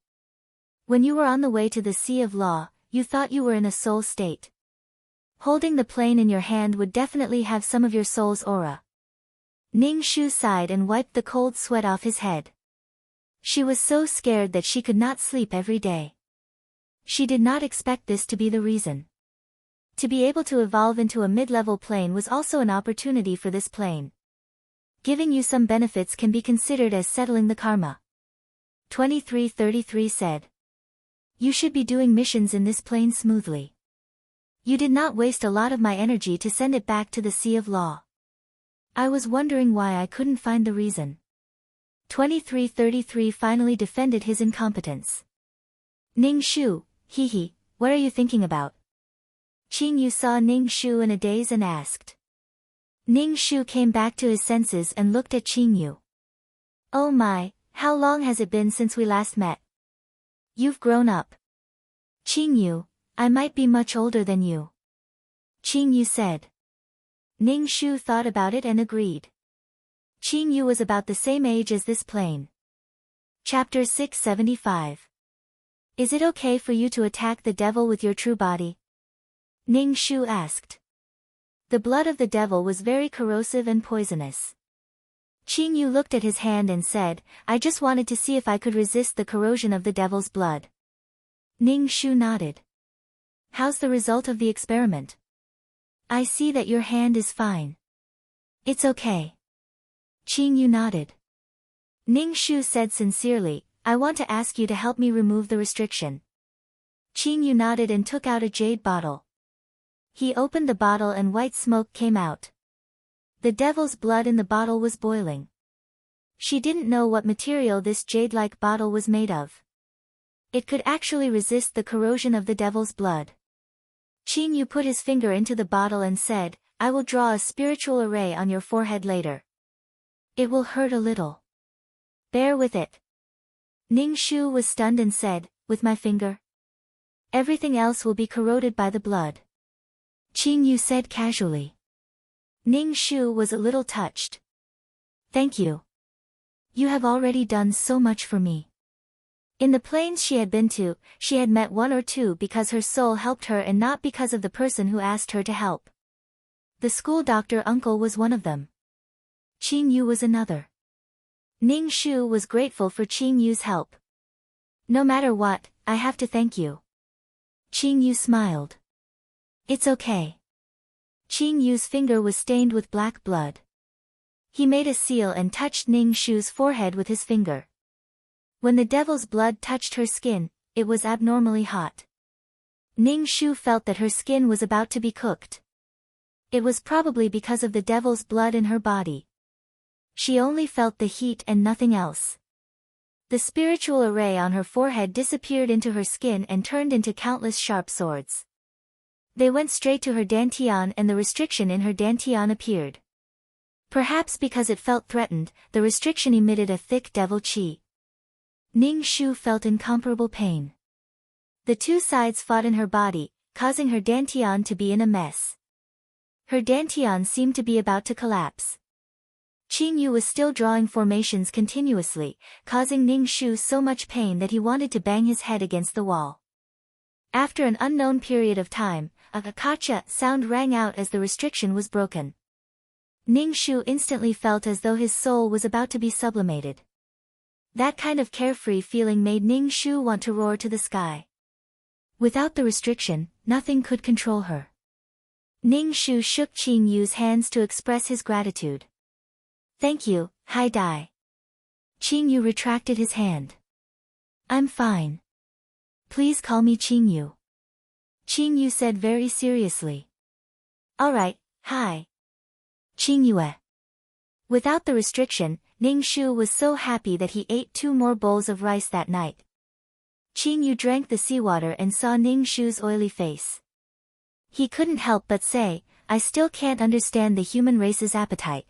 When you were on the way to the Sea of Law, you thought you were in a soul state. Holding the plane in your hand would definitely have some of your soul's aura." Ning Shu sighed and wiped the cold sweat off his head. She was so scared that she could not sleep every day. She did not expect this to be the reason. To be able to evolve into a mid-level plane was also an opportunity for this plane. Giving you some benefits can be considered as settling the karma. 2333 said. You should be doing missions in this plane smoothly. You did not waste a lot of my energy to send it back to the Sea of Law. I was wondering why I couldn't find the reason. 2333 finally defended his incompetence. Ning Shu, hee, what are you thinking about? Qingyu saw Ning Shu in a daze and asked. Ning Shu came back to his senses and looked at Qingyu. Oh my, how long has it been since we last met? You've grown up. Qingyu, I might be much older than you. Qingyu said. Ning Shu thought about it and agreed. Qingyu was about the same age as this plane. Chapter 675. Is it okay for you to attack the devil with your true body? Ning Shu asked. The blood of the devil was very corrosive and poisonous. Qingyu looked at his hand and said, I just wanted to see if I could resist the corrosion of the devil's blood. Ning Shu nodded. How's the result of the experiment? I see that your hand is fine. It's okay. Qing Yu nodded. Ning Shu said sincerely, I want to ask you to help me remove the restriction. Qing Yu nodded and took out a jade bottle. He opened the bottle and white smoke came out. The devil's blood in the bottle was boiling. She didn't know what material this jade-like bottle was made of. It could actually resist the corrosion of the devil's blood. Qing Yu put his finger into the bottle and said, I will draw a spiritual array on your forehead later. It will hurt a little. Bear with it. Ning Shu was stunned and said, with my finger? Everything else will be corroded by the blood. Qing Yu said casually. Ning Shu was a little touched. Thank you. You have already done so much for me. In the plains she had been to, she had met one or two because her soul helped her and not because of the person who asked her to help. The school doctor uncle was one of them. Qing Yu was another. Ning Shu was grateful for Qing Yu's help. No matter what, I have to thank you. Qing Yu smiled. It's okay. Qing Yu's finger was stained with black blood. He made a seal and touched Ning Shu's forehead with his finger. When the devil's blood touched her skin, it was abnormally hot. Ning Shu felt that her skin was about to be cooked. It was probably because of the devil's blood in her body. She only felt the heat and nothing else. The spiritual array on her forehead disappeared into her skin and turned into countless sharp swords. They went straight to her dantian and the restriction in her dantian appeared. Perhaps because it felt threatened, the restriction emitted a thick devil qi. Ning Shu felt incomparable pain. The two sides fought in her body, causing her dantian to be in a mess. Her dantian seemed to be about to collapse. Qing Yu was still drawing formations continuously, causing Ning Shu so much pain that he wanted to bang his head against the wall. After an unknown period of time, a gotcha sound rang out as the restriction was broken. Ning Shu instantly felt as though his soul was about to be sublimated. That kind of carefree feeling made Ning Shu want to roar to the sky. Without the restriction, nothing could control her. Ning Shu shook Qing Yu's hands to express his gratitude. Thank you, Hai Dai. Qing Yu retracted his hand. I'm fine. Please call me Qing Yu. Qing Yu said very seriously. Alright, Hai. Qing Yue. Without the restriction, Ning Shu was so happy that he ate 2 more bowls of rice that night. Qing Yu drank the seawater and saw Ning Shu's oily face. He couldn't help but say, I still can't understand the human race's appetite.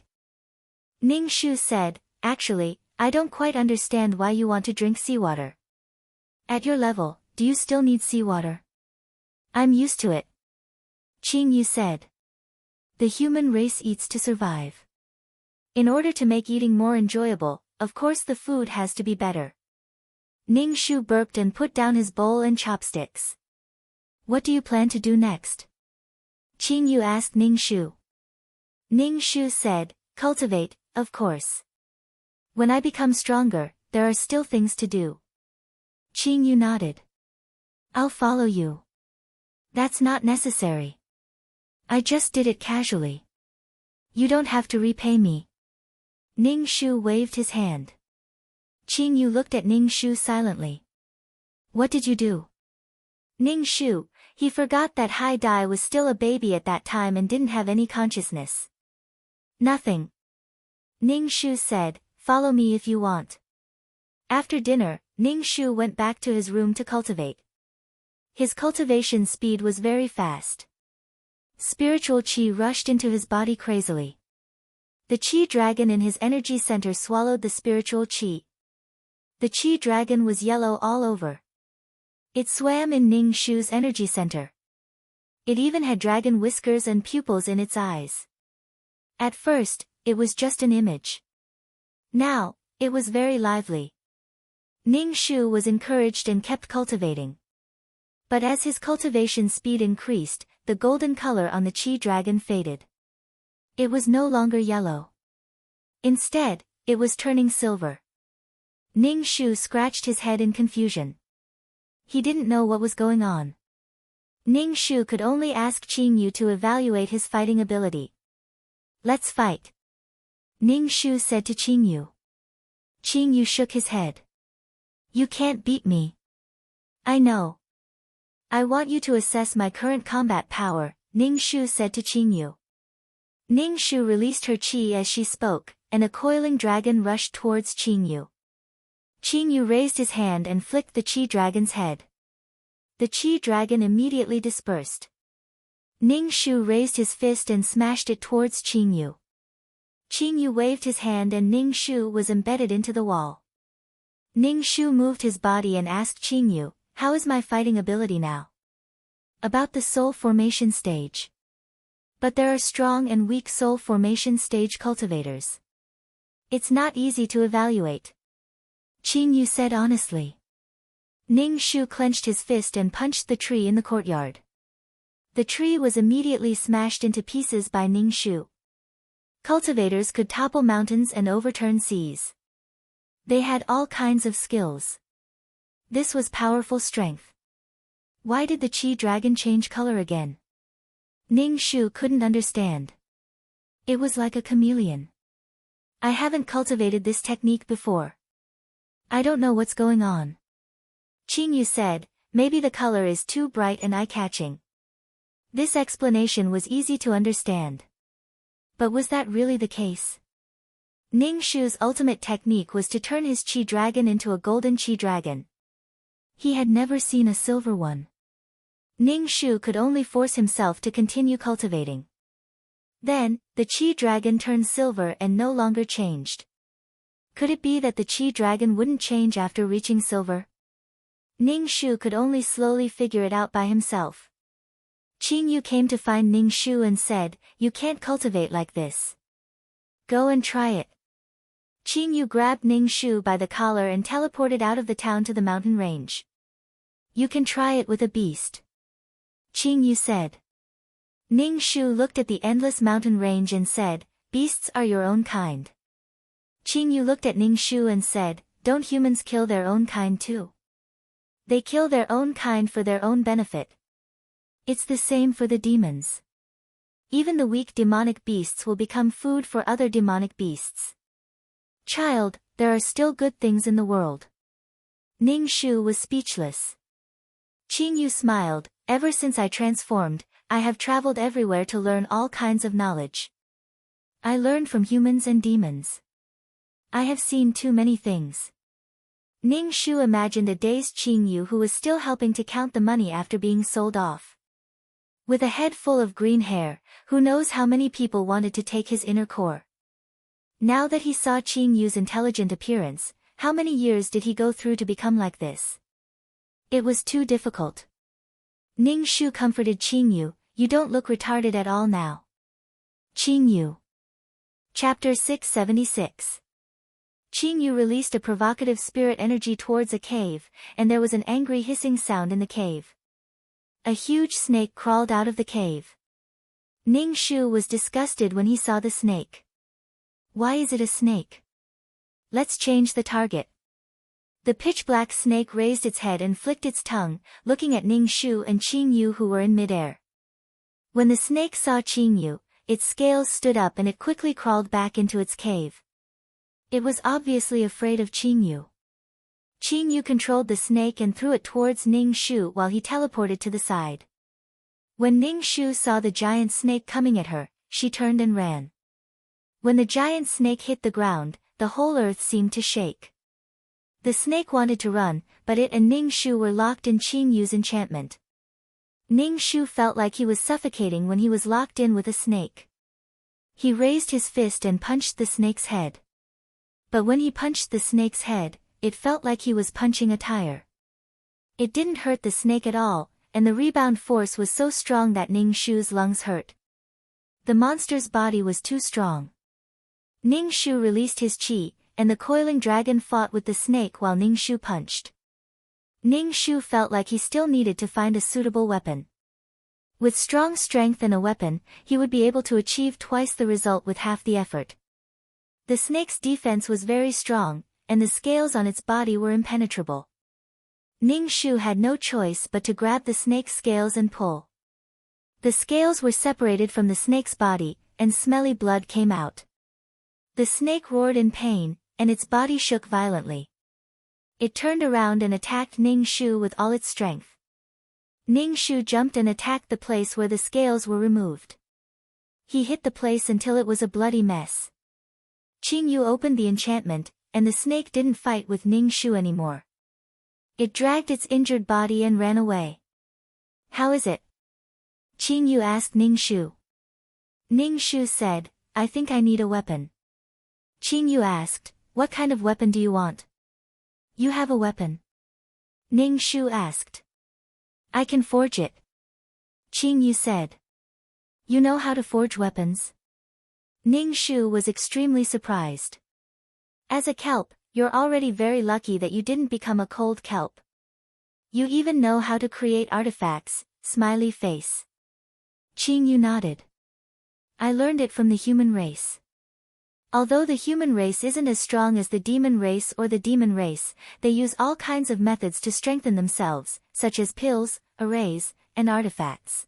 Ning Shu said, actually, I don't quite understand why you want to drink seawater. At your level, do you still need seawater? I'm used to it. Qing Yu said. The human race eats to survive. In order to make eating more enjoyable, of course the food has to be better. Ning Shu burped and put down his bowl and chopsticks. What do you plan to do next? Qing Yu asked Ning Shu. Ning Shu said, cultivate, of course. When I become stronger, there are still things to do. Qing Yu nodded. I'll follow you. That's not necessary. I just did it casually. You don't have to repay me. Ning Shu waved his hand. Qing Yu looked at Ning Shu silently. What did you do? Ning Shu, he forgot that Hai Dai was still a baby at that time and didn't have any consciousness. Nothing. Ning Shu said, follow me if you want. After dinner, Ning Shu went back to his room to cultivate. His cultivation speed was very fast. Spiritual qi rushed into his body crazily. The qi dragon in his energy center swallowed the spiritual qi. The qi dragon was yellow all over. It swam in Ning Shu's energy center. It even had dragon whiskers and pupils in its eyes. At first, it was just an image. Now, it was very lively. Ning Shu was encouraged and kept cultivating. But as his cultivation speed increased, the golden color on the qi dragon faded. It was no longer yellow. Instead, it was turning silver. Ning Shu scratched his head in confusion. He didn't know what was going on. Ning Shu could only ask Qing Yu to evaluate his fighting ability. Let's fight. Ning Shu said to Qing Yu. Qing Yu shook his head. You can't beat me. I know. I want you to assess my current combat power, Ning Shu said to Qing Yu. Ning Shu released her qi as she spoke, and a coiling dragon rushed towards Qing Yu. Qing Yu raised his hand and flicked the qi dragon's head. The qi dragon immediately dispersed. Ning Shu raised his fist and smashed it towards Qing Yu. Qing Yu waved his hand and Ning Shu was embedded into the wall. Ning Shu moved his body and asked Qing Yu, how is my fighting ability now? About the soul formation stage. But there are strong and weak soul formation stage cultivators. It's not easy to evaluate. Qing Yu said honestly. Ning Shu clenched his fist and punched the tree in the courtyard. The tree was immediately smashed into pieces by Ning Shu. Cultivators could topple mountains and overturn seas. They had all kinds of skills. This was powerful strength. Why did the qi dragon change color again? Ning Shu couldn't understand. It was like a chameleon. I haven't cultivated this technique before. I don't know what's going on. Qing Yu said, maybe the color is too bright and eye-catching. This explanation was easy to understand. But was that really the case? Ning Shu's ultimate technique was to turn his qi dragon into a golden qi dragon. He had never seen a silver one. Ning Shu could only force himself to continue cultivating. Then, the qi dragon turned silver and no longer changed. Could it be that the qi dragon wouldn't change after reaching silver? Ning Shu could only slowly figure it out by himself. Qing Yu came to find Ning Shu and said, you can't cultivate like this. Go and try it. Qing Yu grabbed Ning Shu by the collar and teleported out of the town to the mountain range. You can try it with a beast. Qing Yu said. Ning Shu looked at the endless mountain range and said, beasts are your own kind. Qing Yu looked at Ning Shu and said, don't humans kill their own kind too? They kill their own kind for their own benefit. It's the same for the demons. Even the weak demonic beasts will become food for other demonic beasts. Child, there are still good things in the world. Ning Shu was speechless. Qing Yu smiled, ever since I transformed, I have traveled everywhere to learn all kinds of knowledge. I learned from humans and demons. I have seen too many things. Ning Shu imagined a dazed Qing Yu who was still helping to count the money after being sold off. With a head full of green hair, who knows how many people wanted to take his inner core. Now that he saw Qing Yu's intelligent appearance, how many years did he go through to become like this? It was too difficult. Ning Shu comforted Qing Yu, you don't look retarded at all now. Qing Yu. Chapter 676. Qing Yu released a provocative spirit energy towards a cave, and there was an angry hissing sound in the cave. A huge snake crawled out of the cave. Ning Shu was disgusted when he saw the snake. Why is it a snake? Let's change the target. The pitch-black snake raised its head and flicked its tongue, looking at Ning Shu and Qing Yu who were in midair. When the snake saw Qing Yu, its scales stood up and it quickly crawled back into its cave. It was obviously afraid of Qing Yu. Qing Yu controlled the snake and threw it towards Ning Shu while he teleported to the side. When Ning Shu saw the giant snake coming at her, she turned and ran. When the giant snake hit the ground, the whole earth seemed to shake. The snake wanted to run, but it and Ning Shu were locked in Qing Yu's enchantment. Ning Shu felt like he was suffocating when he was locked in with a snake. He raised his fist and punched the snake's head. But when he punched the snake's head, it felt like he was punching a tire. It didn't hurt the snake at all, and the rebound force was so strong that Ning Shu's lungs hurt. The monster's body was too strong. Ning Shu released his qi, and the coiling dragon fought with the snake while Ning Shu punched. Ning Shu felt like he still needed to find a suitable weapon. With strong strength and a weapon, he would be able to achieve twice the result with half the effort. The snake's defense was very strong, and the scales on its body were impenetrable. Ning Shu had no choice but to grab the snake's scales and pull. The scales were separated from the snake's body, and smelly blood came out. The snake roared in pain, and its body shook violently. It turned around and attacked Ning Shu with all its strength. Ning Shu jumped and attacked the place where the scales were removed. He hit the place until it was a bloody mess. Qing Yu opened the enchantment, and the snake didn't fight with Ning Shu anymore. It dragged its injured body and ran away. How is it? Qing Yu asked Ning Shu. Ning Shu said, I think I need a weapon. Qing Yu asked, what kind of weapon do you want? You have a weapon? Ning Shu asked. I can forge it. Qing Yu said. You know how to forge weapons? Ning Shu was extremely surprised. As a kelp, you're already very lucky that you didn't become a cold kelp. You even know how to create artifacts, smiley face. Qing Yu nodded. I learned it from the human race. Although the human race isn't as strong as the demon race or the demon race, they use all kinds of methods to strengthen themselves, such as pills, arrays, and artifacts.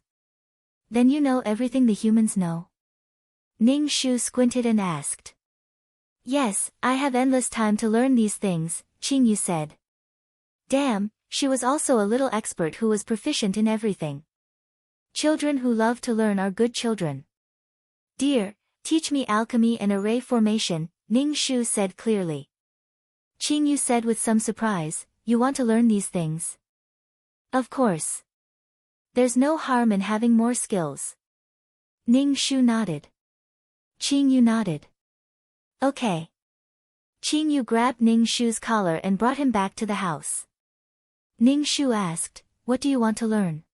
Then you know everything the humans know? Ning Shu squinted and asked. Yes, I have endless time to learn these things, Qing Yu said. Damn, she was also a little expert who was proficient in everything. Children who love to learn are good children. Dear, teach me alchemy and array formation, Ning Shu said clearly. Qing Yu said with some surprise, you want to learn these things? Of course. There's no harm in having more skills. Ning Shu nodded. Qing Yu nodded. Okay. Qing Yu grabbed Ning Shu's collar and brought him back to the house. Ning Shu asked, what do you want to learn?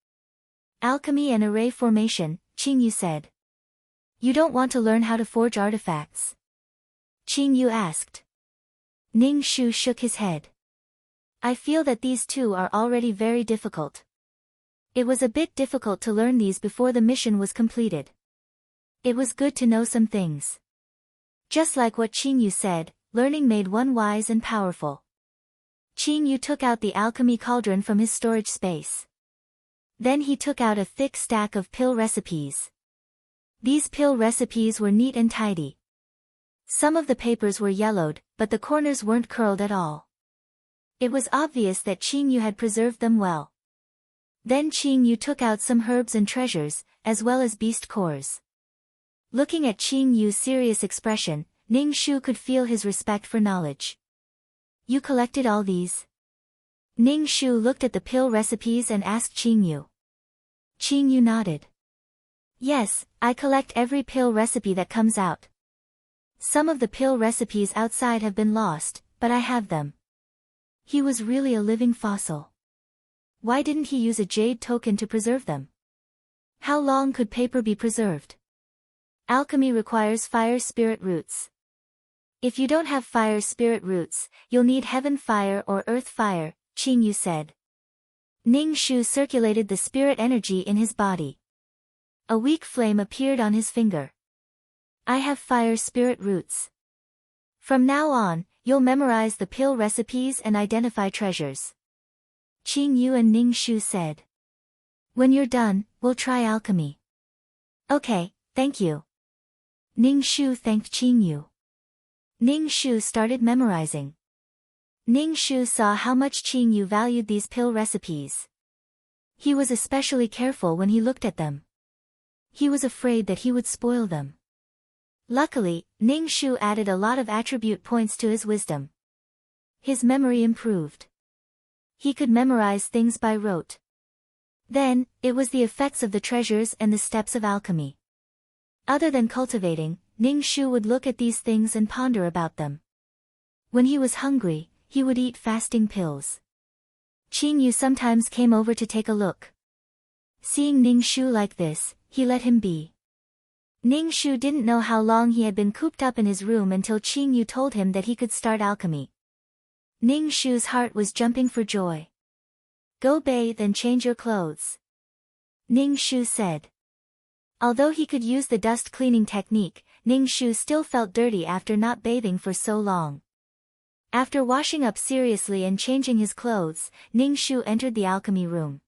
Alchemy and array formation, Qing Yu said. You don't want to learn how to forge artifacts? Qing Yu asked. Ning Shu shook his head. I feel that these two are already very difficult. It was a bit difficult to learn these before the mission was completed. It was good to know some things. Just like what Qing Yu said, learning made one wise and powerful. Qing Yu took out the alchemy cauldron from his storage space. Then he took out a thick stack of pill recipes. These pill recipes were neat and tidy. Some of the papers were yellowed, but the corners weren't curled at all. It was obvious that Qing Yu had preserved them well. Then Qing Yu took out some herbs and treasures, as well as beast cores. Looking at Qing Yu's serious expression, Ning Shu could feel his respect for knowledge. You collected all these? Ning Shu looked at the pill recipes and asked Qing Yu. Qing Yu nodded. Yes, I collect every pill recipe that comes out. Some of the pill recipes outside have been lost, but I have them. He was really a living fossil. Why didn't he use a jade token to preserve them? How long could paper be preserved? Alchemy requires fire spirit roots. If you don't have fire spirit roots, you'll need heaven fire or earth fire, Qing Yu said. Ning Shu circulated the spirit energy in his body. A weak flame appeared on his finger. I have fire spirit roots. From now on, you'll memorize the pill recipes and identify treasures. Qing Yu and Ning Shu said. When you're done, we'll try alchemy. Okay, thank you. Ning Shu thanked Qing Yu. Ning Shu started memorizing. Ning Shu saw how much Qing Yu valued these pill recipes. He was especially careful when he looked at them. He was afraid that he would spoil them. Luckily, Ning Shu added a lot of attribute points to his wisdom. His memory improved. He could memorize things by rote. Then, it was the effects of the treasures and the steps of alchemy. Other than cultivating, Ning Shu would look at these things and ponder about them. When he was hungry, he would eat fasting pills. Qing Yu sometimes came over to take a look. Seeing Ning Shu like this, he let him be. Ning Shu didn't know how long he had been cooped up in his room until Qing Yu told him that he could start alchemy. Ning Shu's heart was jumping for joy. Go bathe and change your clothes. Ning Shu said. Although he could use the dust cleaning technique, Ning Shu still felt dirty after not bathing for so long. After washing up seriously and changing his clothes, Ning Shu entered the alchemy room.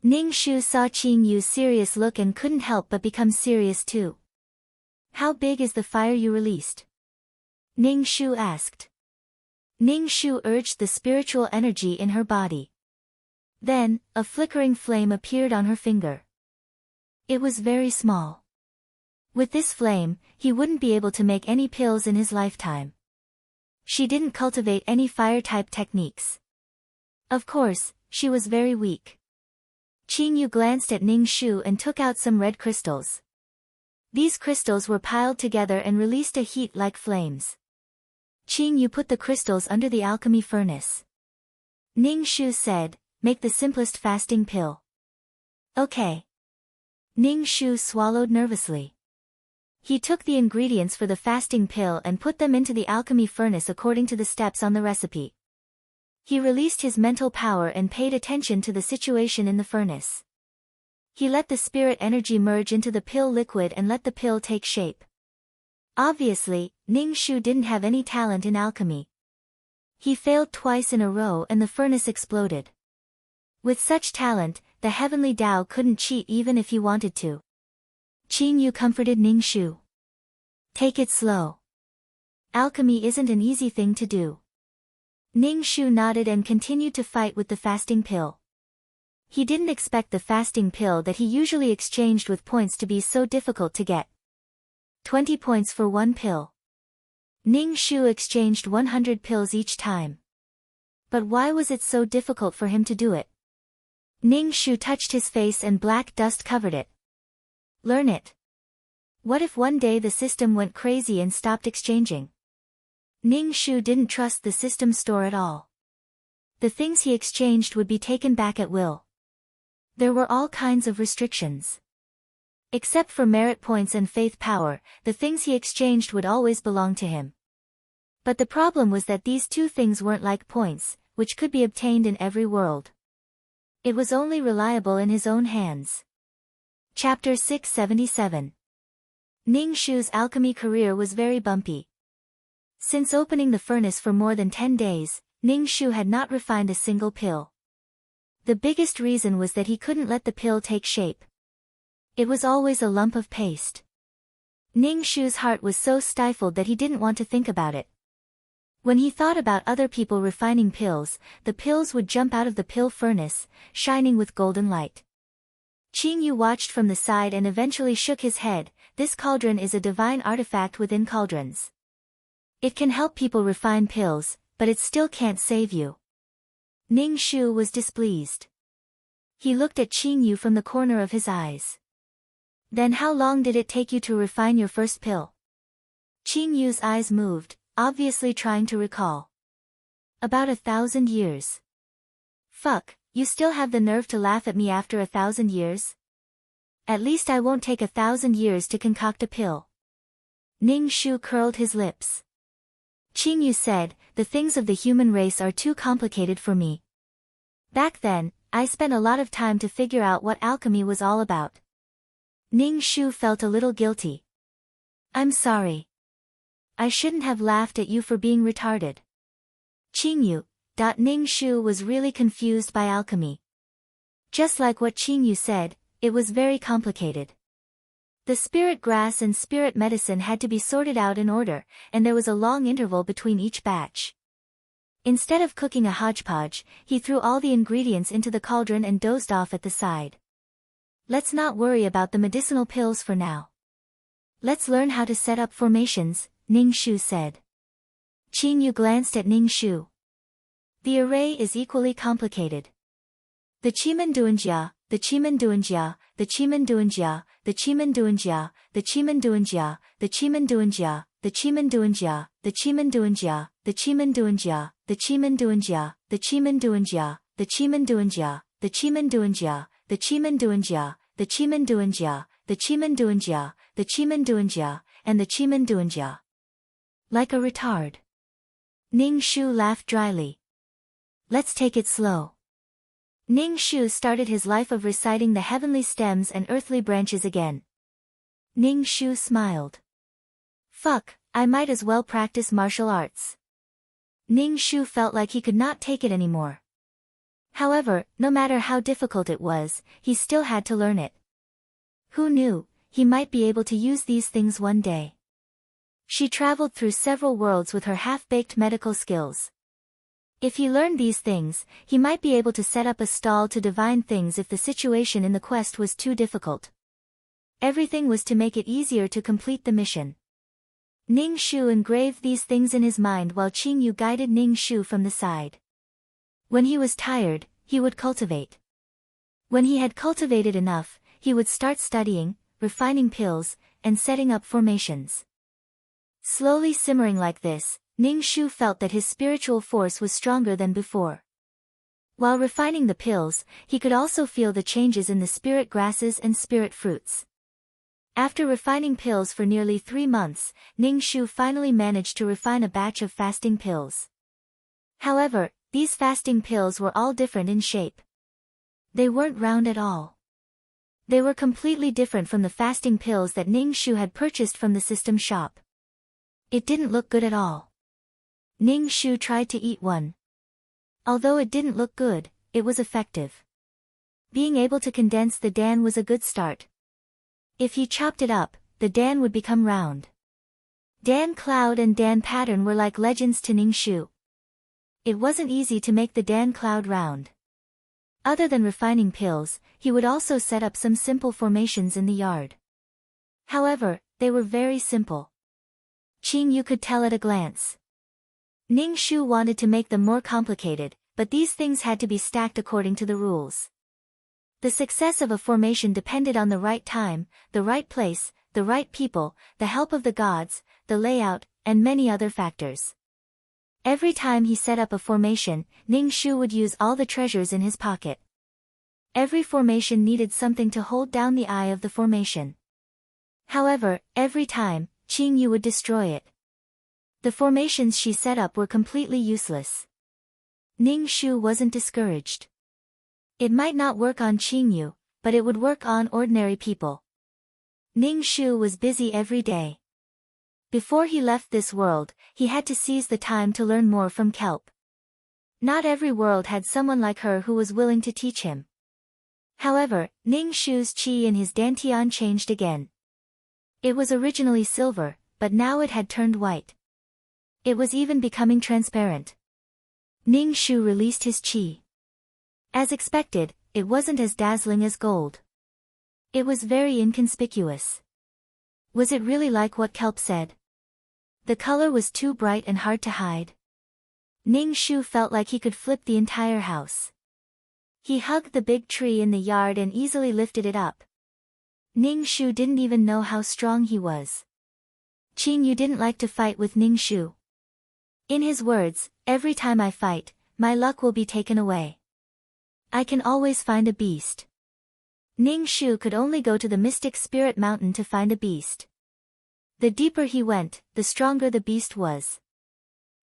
Ning Shu saw Qing Yu's serious look and couldn't help but become serious too. How big is the fire you released? Ning Shu asked. Ning Shu urged the spiritual energy in her body. Then, a flickering flame appeared on her finger. It was very small. With this flame, he wouldn't be able to make any pills in his lifetime. She didn't cultivate any fire-type techniques. Of course, she was very weak. Qing Yu glanced at Ning Shu and took out some red crystals. These crystals were piled together and released a heat like flames. Qing Yu put the crystals under the alchemy furnace. Ning Shu said, "Make the simplest fasting pill." Okay. Ning Shu swallowed nervously. He took the ingredients for the fasting pill and put them into the alchemy furnace according to the steps on the recipe. He released his mental power and paid attention to the situation in the furnace. He let the spirit energy merge into the pill liquid and let the pill take shape. Obviously, Ning Shu didn't have any talent in alchemy. He failed twice in a row and the furnace exploded. With such talent, the heavenly Tao couldn't cheat even if he wanted to. Qing Yu comforted Ning Shu. Take it slow. Alchemy isn't an easy thing to do. Ning Shu nodded and continued to fight with the fasting pill. He didn't expect the fasting pill that he usually exchanged with points to be so difficult to get. 20 points for one pill. Ning Shu exchanged 100 pills each time. But why was it so difficult for him to do it? Ning Shu touched his face and black dust covered it. Learn it. What if one day the system went crazy and stopped exchanging? Ning Shu didn't trust the system store at all. The things he exchanged would be taken back at will. There were all kinds of restrictions. Except for merit points and faith power, the things he exchanged would always belong to him. But the problem was that these two things weren't like points, which could be obtained in every world. It was only reliable in his own hands. Chapter 677. Ning Shu's alchemy career was very bumpy. Since opening the furnace for more than 10 days, Ning Shu had not refined a single pill. The biggest reason was that he couldn't let the pill take shape. It was always a lump of paste. Ning Shu's heart was so stifled that he didn't want to think about it. When he thought about other people refining pills, the pills would jump out of the pill furnace, shining with golden light. Qing Yu watched from the side and eventually shook his head. This cauldron is a divine artifact within cauldrons. It can help people refine pills, but it still can't save you. Ning Shu was displeased. He looked at Qing Yu from the corner of his eyes. Then how long did it take you to refine your first pill? Qing Yu's eyes moved, obviously trying to recall. About 1,000 years. Fuck, you still have the nerve to laugh at me after 1,000 years? At least I won't take 1,000 years to concoct a pill. Ning Shu curled his lips. Qing Yu said, the things of the human race are too complicated for me. Back then, I spent a lot of time to figure out what alchemy was all about. Ning Shu felt a little guilty. I'm sorry. I shouldn't have laughed at you for being retarded. Qing Yu. Ning Shu was really confused by alchemy. Just like what Qing Yu said, it was very complicated. The spirit grass and spirit medicine had to be sorted out in order, and there was a long interval between each batch. Instead of cooking a hodgepodge, he threw all the ingredients into the cauldron and dozed off at the side. Let's not worry about the medicinal pills for now. Let's learn how to set up formations, Ning Shu said. Qing Yu glanced at Ning Shu. The array is equally complicated. The Qimenduanjia, the Qimenduanjia, the Qimenduanjia, the Qimenduanjia, the Qimenduanjia, the Qimenduanjia, the Qimenduanjia, the Qimenduanjia, the Qimenduanjia, the Qimenduanjia, the Qimenduanjia, the Qimenduanjia, the Qimenduanjia, the Qimenduanjia, the Qimenduanjia, the Qimenduanjia, the Qimenduanjia, and the Qimenduanjia. Like a retard. Ning Shu laughed dryly. Let's take it slow. Ning Shu started his life of reciting the heavenly stems and earthly branches again. Ning Shu smiled. Fuck, I might as well practice martial arts. Ning Shu felt like he could not take it anymore. However, no matter how difficult it was, he still had to learn it. Who knew, he might be able to use these things one day. She traveled through several worlds with her half-baked medical skills. If he learned these things, he might be able to set up a stall to divine things if the situation in the quest was too difficult. Everything was to make it easier to complete the mission. Ning Shu engraved these things in his mind while Qing Yu guided Ning Shu from the side. When he was tired, he would cultivate. When he had cultivated enough, he would start studying, refining pills, and setting up formations. Slowly simmering like this, Ning Shu felt that his spiritual force was stronger than before. While refining the pills, he could also feel the changes in the spirit grasses and spirit fruits. After refining pills for nearly 3 months, Ning Shu finally managed to refine a batch of fasting pills. However, these fasting pills were all different in shape. They weren't round at all. They were completely different from the fasting pills that Ning Shu had purchased from the system shop. It didn't look good at all. Ning Shu tried to eat one. Although it didn't look good, it was effective. Being able to condense the dan was a good start. If he chopped it up, the dan would become round. Dan cloud and dan pattern were like legends to Ning Shu. It wasn't easy to make the dan cloud round. Other than refining pills, he would also set up some simple formations in the yard. However, they were very simple. Qing Yu could tell at a glance. Ning Shu wanted to make them more complicated, but these things had to be stacked according to the rules. The success of a formation depended on the right time, the right place, the right people, the help of the gods, the layout, and many other factors. Every time he set up a formation, Ning Shu would use all the treasures in his pocket. Every formation needed something to hold down the eye of the formation. However, every time, Qing Yu would destroy it. The formations she set up were completely useless. Ning Shu wasn't discouraged. It might not work on Qing Yu, but it would work on ordinary people. Ning Shu was busy every day. Before he left this world, he had to seize the time to learn more from Kelp. Not every world had someone like her who was willing to teach him. However, Ning Shu's qi in his dantian changed again. It was originally silver, but now it had turned white. It was even becoming transparent. Ning Shu released his qi. As expected, it wasn't as dazzling as gold. It was very inconspicuous. Was it really like what Kelp said? The color was too bright and hard to hide. Ning Shu felt like he could flip the entire house. He hugged the big tree in the yard and easily lifted it up. Ning Shu didn't even know how strong he was. Qing Yu didn't like to fight with Ning Shu. In his words, every time I fight, my luck will be taken away. I can always find a beast. Ning Shu could only go to the mystic spirit mountain to find a beast. The deeper he went, the stronger the beast was.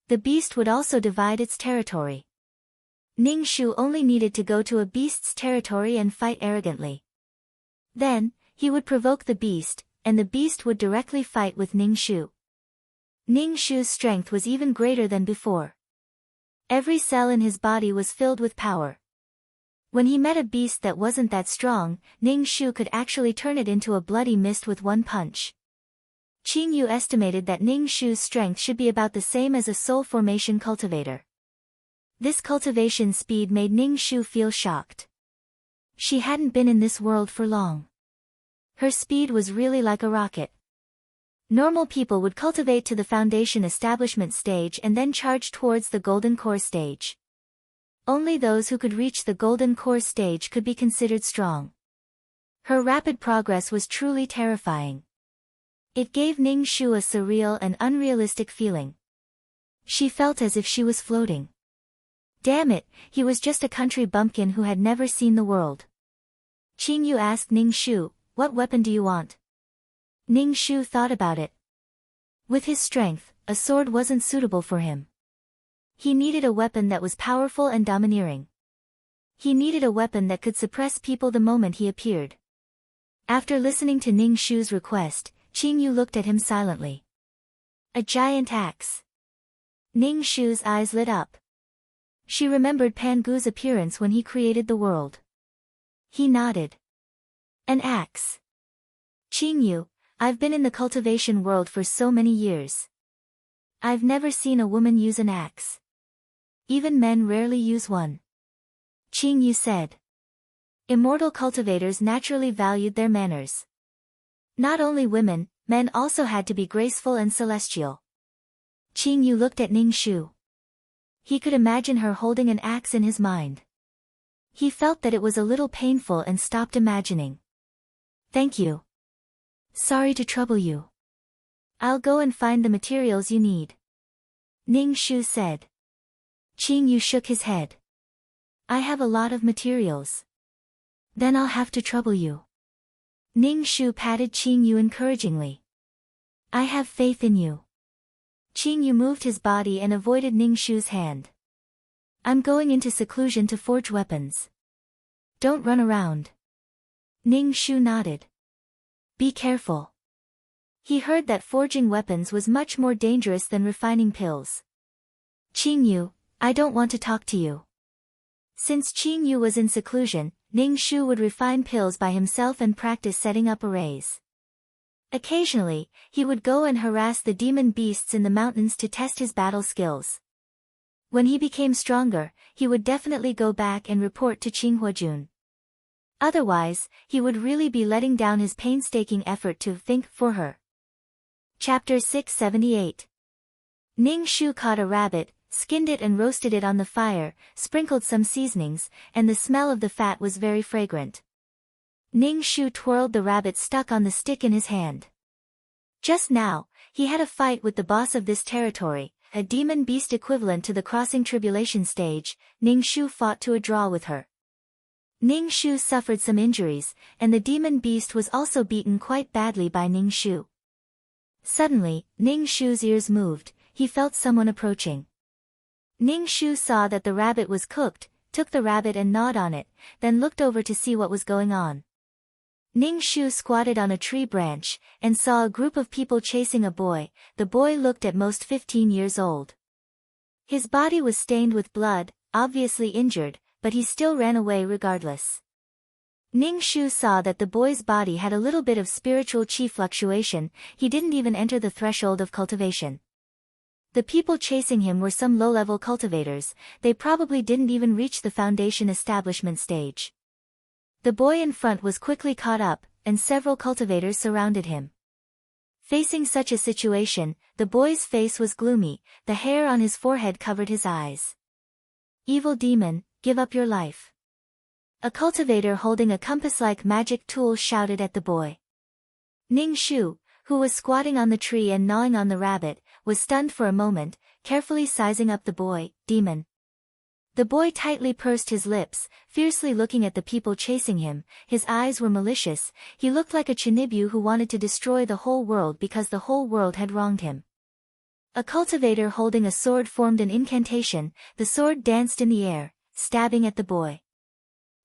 The beast would also divide its territory. Ning Shu only needed to go to a beast's territory and fight arrogantly. Then, he would provoke the beast, and the beast would directly fight with Ning Shu. Ning Shu's strength was even greater than before. Every cell in his body was filled with power. When he met a beast that wasn't that strong, Ning Shu could actually turn it into a bloody mist with one punch. Qing Yu estimated that Ning Shu's strength should be about the same as a soul formation cultivator. This cultivation speed made Ning Shu feel shocked. She hadn't been in this world for long. Her speed was really like a rocket. Normal people would cultivate to the foundation establishment stage and then charge towards the golden core stage. Only those who could reach the golden core stage could be considered strong. Her rapid progress was truly terrifying. It gave Ning Shu a surreal and unrealistic feeling. She felt as if she was floating. Damn it, he was just a country bumpkin who had never seen the world. Qing Yu asked Ning Shu, "What weapon do you want?" Ning Shu thought about it. With his strength, a sword wasn't suitable for him. He needed a weapon that was powerful and domineering. He needed a weapon that could suppress people the moment he appeared. After listening to Ning Shu's request, Qing Yu looked at him silently. A giant axe. Ning Shu's eyes lit up. She remembered Pan Gu's appearance when he created the world. He nodded. An axe. Qing Yu, I've been in the cultivation world for so many years. I've never seen a woman use an axe. Even men rarely use one. Qing Yu said. Immortal cultivators naturally valued their manners. Not only women, men also had to be graceful and celestial. Qing Yu looked at Ning Shu. He could imagine her holding an axe in his mind. He felt that it was a little painful and stopped imagining. Thank you. Sorry to trouble you. I'll go and find the materials you need. Ning Shu said. Qing Yu shook his head. I have a lot of materials. Then I'll have to trouble you. Ning Shu patted Qing Yu encouragingly. I have faith in you. Qing Yu moved his body and avoided Ning Shu's hand. I'm going into seclusion to forge weapons. Don't run around. Ning Shu nodded. Be careful. He heard that forging weapons was much more dangerous than refining pills. Qing Yu, I don't want to talk to you. Since Qing Yu was in seclusion, Ning Shu would refine pills by himself and practice setting up arrays. Occasionally, he would go and harass the demon beasts in the mountains to test his battle skills. When he became stronger, he would definitely go back and report to Qing Huajun. Otherwise, he would really be letting down his painstaking effort to think for her. Chapter 678. Ning Shu caught a rabbit, skinned it and roasted it on the fire, sprinkled some seasonings, and the smell of the fat was very fragrant. Ning Shu twirled the rabbit stuck on the stick in his hand. Just now, he had a fight with the boss of this territory, a demon beast equivalent to the crossing tribulation stage. Ning Shu fought to a draw with her. Ning Shu suffered some injuries, and the demon beast was also beaten quite badly by Ning Shu. Suddenly, Ning Shu's ears moved, he felt someone approaching. Ning Shu saw that the rabbit was cooked, took the rabbit and gnawed on it, then looked over to see what was going on. Ning Shu squatted on a tree branch, and saw a group of people chasing a boy. The boy looked at most 15 years old. His body was stained with blood, obviously injured, but he still ran away regardless. Ning Shu saw that the boy's body had a little bit of spiritual qi fluctuation. He didn't even enter the threshold of cultivation. The people chasing him were some low-level cultivators. They probably didn't even reach the foundation establishment stage. The boy in front was quickly caught up, and several cultivators surrounded him. Facing such a situation, the boy's face was gloomy, the hair on his forehead covered his eyes. Evil demon, give up your life. A cultivator holding a compass-like magic tool shouted at the boy. Ning Shu, who was squatting on the tree and gnawing on the rabbit, was stunned for a moment, carefully sizing up the boy. Demon. The boy tightly pursed his lips, fiercely looking at the people chasing him. His eyes were malicious. He looked like a Chinibyu who wanted to destroy the whole world because the whole world had wronged him. A cultivator holding a sword formed an incantation. The sword danced in the air, stabbing at the boy.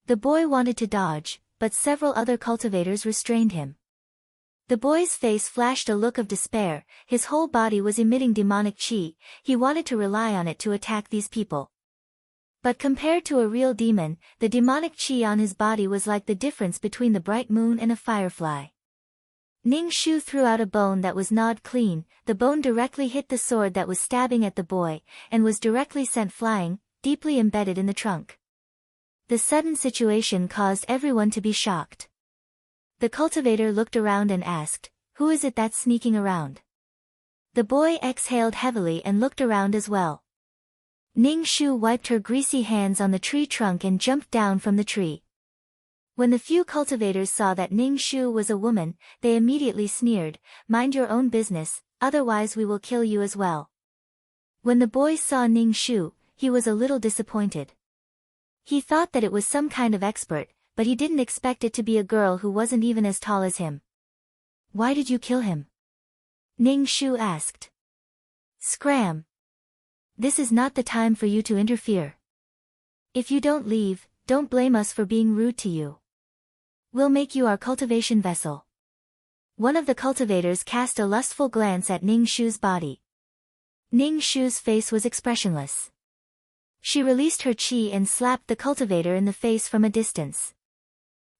The boy wanted to dodge, but several other cultivators restrained him. The boy's face flashed a look of despair. His whole body was emitting demonic qi. He wanted to rely on it to attack these people. But compared to a real demon, the demonic qi on his body was like the difference between the bright moon and a firefly. Ning Shu threw out a bone that was gnawed clean. The bone directly hit the sword that was stabbing at the boy, and was directly sent flying, deeply embedded in the trunk. The sudden situation caused everyone to be shocked. The cultivator looked around and asked, "Who is it that's sneaking around?" The boy exhaled heavily and looked around as well. Ning Shu wiped her greasy hands on the tree trunk and jumped down from the tree. When the few cultivators saw that Ning Shu was a woman, they immediately sneered, "Mind your own business, otherwise we will kill you as well." When the boy saw Ning Shu, he was a little disappointed. He thought that it was some kind of expert, but he didn't expect it to be a girl who wasn't even as tall as him. "Why did you kill him?" Ning Shu asked. "Scram. This is not the time for you to interfere. If you don't leave, don't blame us for being rude to you. We'll make you our cultivation vessel." One of the cultivators cast a lustful glance at Ning Shu's body. Ning Shu's face was expressionless. She released her qi and slapped the cultivator in the face from a distance.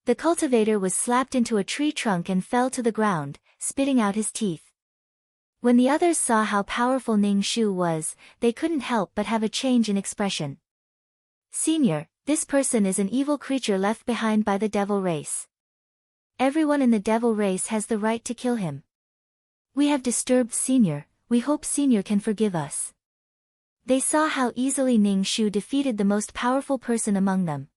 The cultivator was slapped into a tree trunk and fell to the ground, spitting out his teeth. When the others saw how powerful Ning Shu was, they couldn't help but have a change in expression. Senior, this person is an evil creature left behind by the devil race. Everyone in the devil race has the right to kill him. We have disturbed Senior, we hope Senior can forgive us. They saw how easily Ning Shu defeated the most powerful person among them.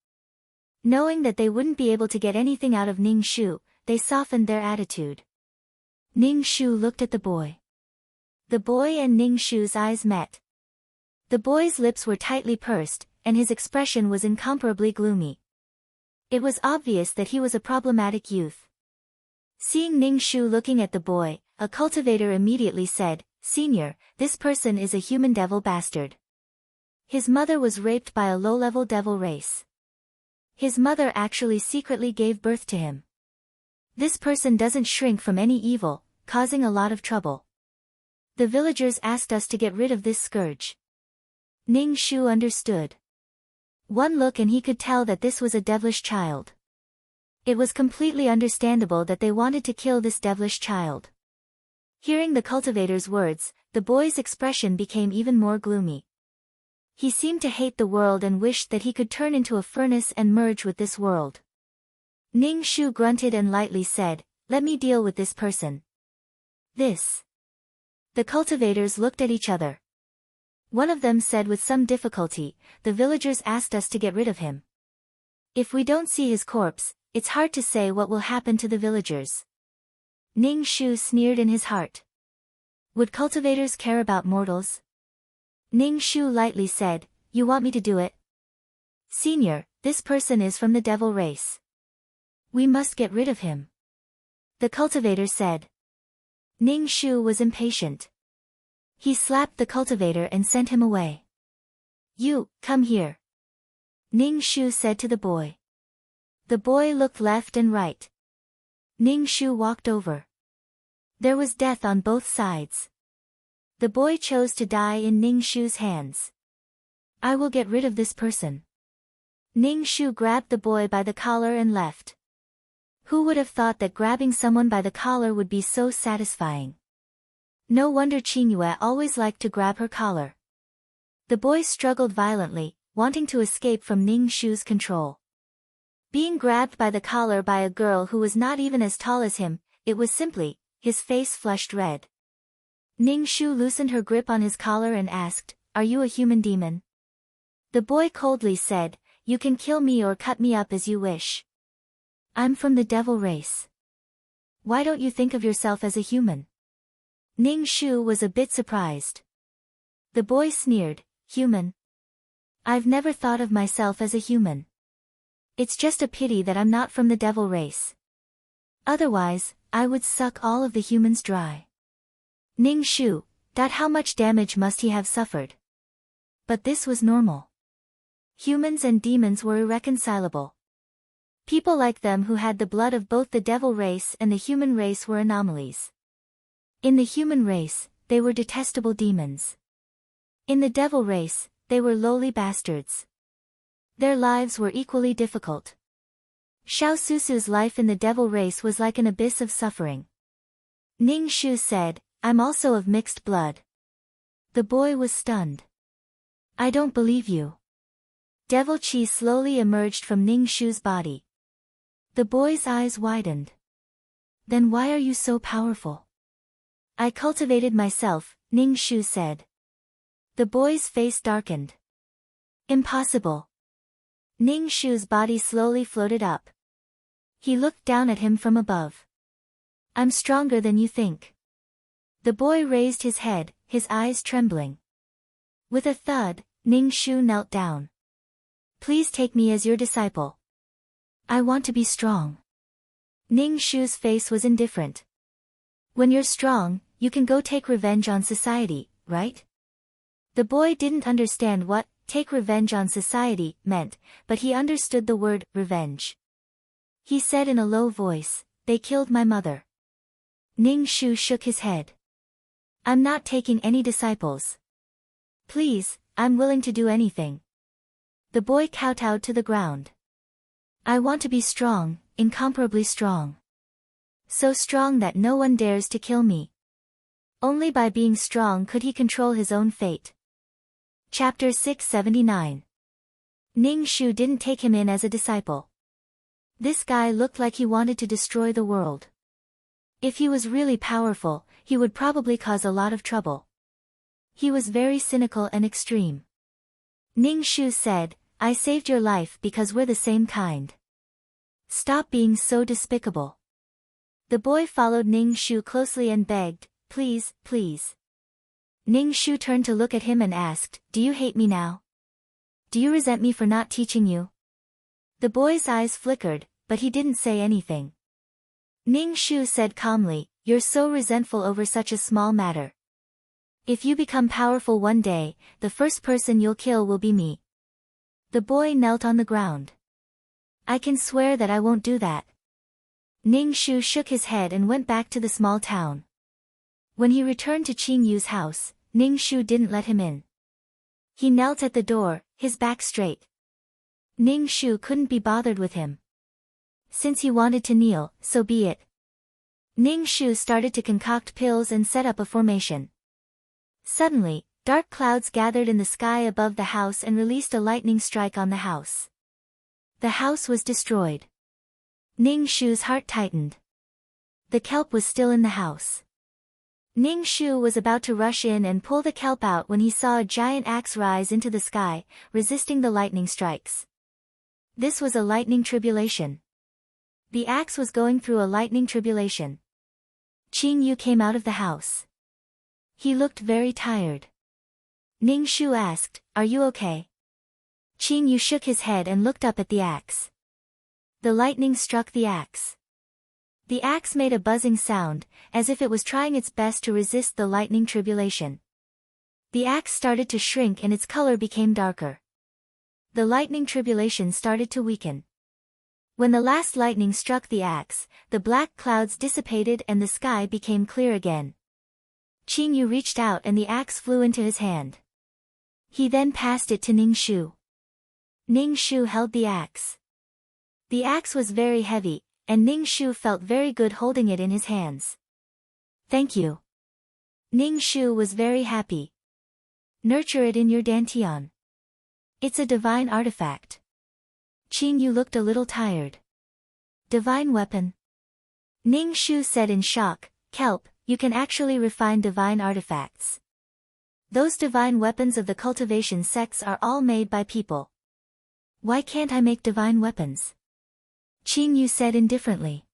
Knowing that they wouldn't be able to get anything out of Ning Shu, they softened their attitude. Ning Shu looked at the boy. The boy and Ning Shu's eyes met. The boy's lips were tightly pursed, and his expression was incomparably gloomy. It was obvious that he was a problematic youth. Seeing Ning Shu looking at the boy, a cultivator immediately said, "Senior, this person is a human devil bastard. His mother was raped by a low-level devil race. His mother actually secretly gave birth to him. This person doesn't shrink from any evil, causing a lot of trouble. The villagers asked us to get rid of this scourge." Ning Shu understood. One look and he could tell that this was a devilish child. It was completely understandable that they wanted to kill this devilish child. Hearing the cultivator's words, the boy's expression became even more gloomy. He seemed to hate the world and wished that he could turn into a furnace and merge with this world. Ning Shu grunted and lightly said, "Let me deal with this person." This. The cultivators looked at each other. One of them said with some difficulty, "The villagers asked us to get rid of him. If we don't see his corpse, it's hard to say what will happen to the villagers." Ning Shu sneered in his heart. Would cultivators care about mortals? Ning Shu lightly said, "You want me to do it? Senior, this person is from the devil race. We must get rid of him." The cultivator said. Ning Shu was impatient. He slapped the cultivator and sent him away. "You, come here," Ning Shu said to the boy. The boy looked left and right. Ning Shu walked over. There was death on both sides. The boy chose to die in Ning Shu's hands. "I will get rid of this person." Ning Shu grabbed the boy by the collar and left. Who would have thought that grabbing someone by the collar would be so satisfying? No wonder Qingyue always liked to grab her collar. The boy struggled violently, wanting to escape from Ning Shu's control. Being grabbed by the collar by a girl who was not even as tall as him, it was simply, his face flushed red. Ning Shu loosened her grip on his collar and asked, "Are you a human demon?" The boy coldly said, "You can kill me or cut me up as you wish. I'm from the devil race. Why don't you think of yourself as a human?" Ning Shu was a bit surprised. The boy sneered, "Human? I've never thought of myself as a human. It's just a pity that I'm not from the devil race. Otherwise, I would suck all of the humans dry." Ning Shu, how much damage must he have suffered? But this was normal. Humans and demons were irreconcilable. People like them who had the blood of both the devil race and the human race were anomalies. In the human race, they were detestable demons. In the devil race, they were lowly bastards. Their lives were equally difficult. Xiao Susu's life in the devil race was like an abyss of suffering. Ning Shu said, "I'm also of mixed blood." The boy was stunned. "I don't believe you." Devil Qi slowly emerged from Ning Shu's body. The boy's eyes widened. "Then why are you so powerful?" "I cultivated myself," Ning Shu said. The boy's face darkened. "Impossible." Ning Shu's body slowly floated up. He looked down at him from above. "I'm stronger than you think." The boy raised his head, his eyes trembling. With a thud, Ning Shu knelt down. "Please take me as your disciple. I want to be strong." Ning Shu's face was indifferent. "When you're strong, you can go take revenge on society, right?" The boy didn't understand what "take revenge on society" meant, but he understood the word revenge. He said in a low voice, "They killed my mother." Ning Shu shook his head. "I'm not taking any disciples. Please, I'm willing to do anything." The boy kowtowed to the ground. "I want to be strong, incomparably strong." So strong that no one dares to kill me. Only by being strong could he control his own fate. Chapter 679. Ning Shu didn't take him in as a disciple. This guy looked like he wanted to destroy the world. If he was really powerful, he would probably cause a lot of trouble. He was very cynical and extreme. Ning Shu said, I saved your life because we're the same kind. Stop being so despicable. The boy followed Ning Shu closely and begged, please, please. Ning Shu turned to look at him and asked, do you hate me now? Do you resent me for not teaching you? The boy's eyes flickered, but he didn't say anything. Ning Shu said calmly, you're so resentful over such a small matter. If you become powerful one day, the first person you'll kill will be me. The boy knelt on the ground. I can swear that I won't do that. Ning Shu shook his head and went back to the small town. When he returned to Qing Yu's house, Ning Shu didn't let him in. He knelt at the door, his back straight. Ning Shu couldn't be bothered with him. Since he wanted to kneel, so be it. Ning Shu started to concoct pills and set up a formation. Suddenly, dark clouds gathered in the sky above the house and released a lightning strike on the house. The house was destroyed. Ning Shu's heart tightened. The kelp was still in the house. Ning Shu was about to rush in and pull the kelp out when he saw a giant axe rise into the sky, resisting the lightning strikes. This was a lightning tribulation. The axe was going through a lightning tribulation. Qing Yu came out of the house. He looked very tired. Ning Shu asked, are you okay? Qing Yu shook his head and looked up at the axe. The lightning struck the axe. The axe made a buzzing sound, as if it was trying its best to resist the lightning tribulation. The axe started to shrink and its color became darker. The lightning tribulation started to weaken. When the last lightning struck the axe, the black clouds dissipated and the sky became clear again. Qing Yu reached out and the axe flew into his hand. He then passed it to Ning Shu. Ning Shu held the axe. The axe was very heavy, and Ning Shu felt very good holding it in his hands. Thank you. Ning Shu was very happy. Nurture it in your dantian. It's a divine artifact. Qing Yu looked a little tired. Divine weapon? Ning Shu said in shock, kelp, you can actually refine divine artifacts. Those divine weapons of the cultivation sects are all made by people. Why can't I make divine weapons? Qing Yu said indifferently.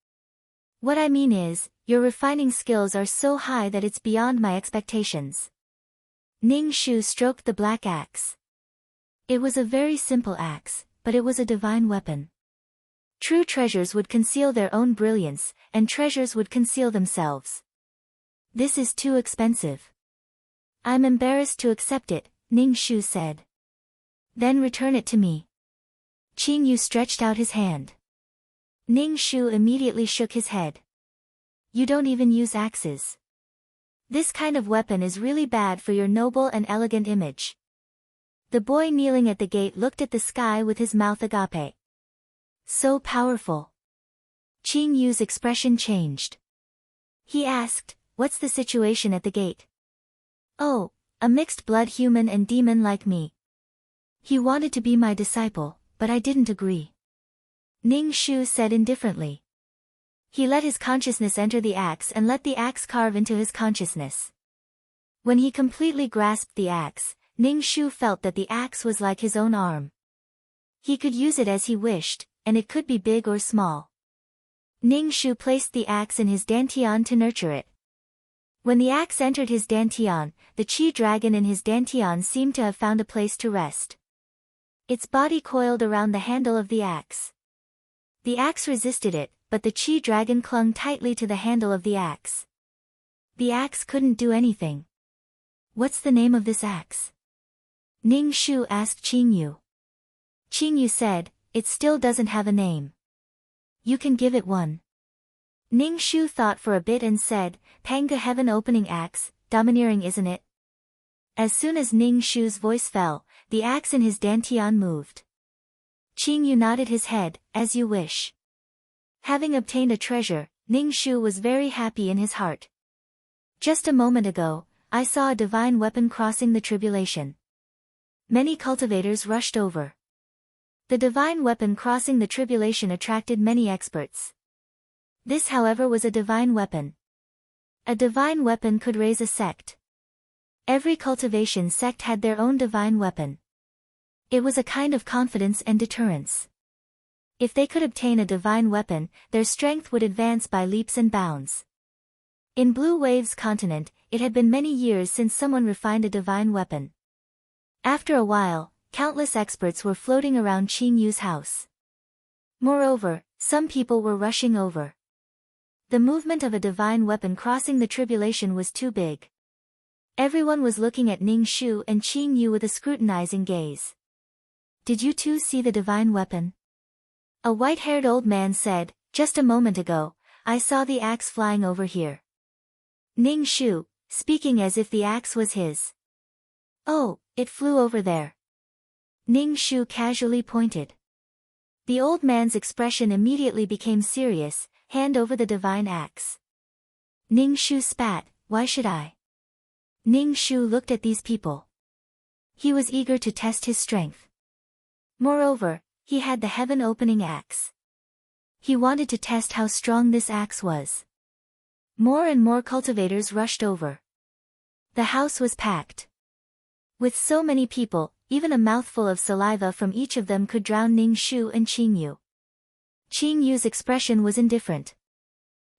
What I mean is, your refining skills are so high that it's beyond my expectations. Ning Shu stroked the black axe. It was a very simple axe, but it was a divine weapon. True treasures would conceal their own brilliance, and treasures would conceal themselves. This is too expensive. I'm embarrassed to accept it, Ning Shu said. Then return it to me. Qing Yu stretched out his hand. Ning Shu immediately shook his head. You don't even use axes. This kind of weapon is really bad for your noble and elegant image. The boy kneeling at the gate looked at the sky with his mouth agape. So powerful. Qing Yu's expression changed. He asked, what's the situation at the gate? Oh, a mixed blood human and demon like me. He wanted to be my disciple, but I didn't agree. Ning Shu said indifferently. He let his consciousness enter the axe and let the axe carve into his consciousness. When he completely grasped the axe, Ning Shu felt that the axe was like his own arm. He could use it as he wished, and it could be big or small. Ning Shu placed the axe in his dantian to nurture it. When the axe entered his dantian, the Qi dragon in his dantian seemed to have found a place to rest. Its body coiled around the handle of the axe. The axe resisted it, but the Qi dragon clung tightly to the handle of the axe. The axe couldn't do anything. What's the name of this axe? Ning Shu asked Qing Yu. Qing Yu said, it still doesn't have a name. You can give it one. Ning Shu thought for a bit and said, Panga Heaven Opening Axe, domineering isn't it? As soon as Ning Shu's voice fell, the axe in his dantian moved. Qing Yu nodded his head, as you wish. Having obtained a treasure, Ning Shu was very happy in his heart. Just a moment ago, I saw a divine weapon crossing the tribulation. Many cultivators rushed over. The divine weapon crossing the tribulation attracted many experts. This, however, was a divine weapon. A divine weapon could raise a sect. Every cultivation sect had their own divine weapon. It was a kind of confidence and deterrence. If they could obtain a divine weapon, their strength would advance by leaps and bounds. In Blue Wave's continent, it had been many years since someone refined a divine weapon. After a while, countless experts were floating around Qing Yu's house. Moreover, some people were rushing over. The movement of a divine weapon crossing the tribulation was too big. Everyone was looking at Ning Shu and Qing Yu with a scrutinizing gaze. Did you two see the divine weapon? A white-haired old man said, just a moment ago, I saw the axe flying over here. Ning Shu, speaking as if the axe was his. Oh, it flew over there. Ning Shu casually pointed. The old man's expression immediately became serious. Hand over the divine axe. Ning Shu spat, why should I? Ning Shu looked at these people. He was eager to test his strength. Moreover, he had the heaven-opening axe. He wanted to test how strong this axe was. More and more cultivators rushed over. The house was packed. With so many people, even a mouthful of saliva from each of them could drown Ning Shu and Qing Yu. Qing Yu's expression was indifferent.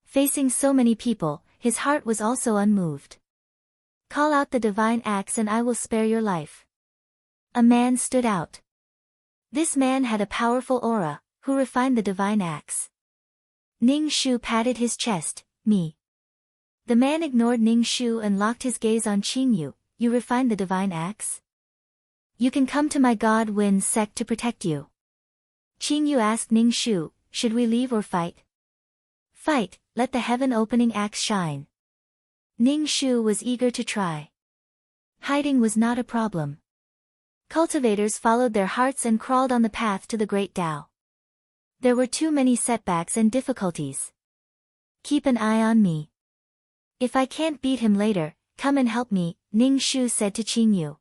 Facing so many people, his heart was also unmoved. Call out the divine axe and I will spare your life. A man stood out. This man had a powerful aura, who refined the divine axe. Ning Shu patted his chest, me. The man ignored Ning Shu and locked his gaze on Qing Yu, you refined the divine axe? You can come to my God Wind sect to protect you. Qing Yu asked Ning Shu, should we leave or fight? Fight, let the heaven-opening axe shine. Ning Shu was eager to try. Hiding was not a problem. Cultivators followed their hearts and crawled on the path to the great Tao. There were too many setbacks and difficulties. Keep an eye on me. If I can't beat him later, come and help me, Ning Shu said to Qing Yu.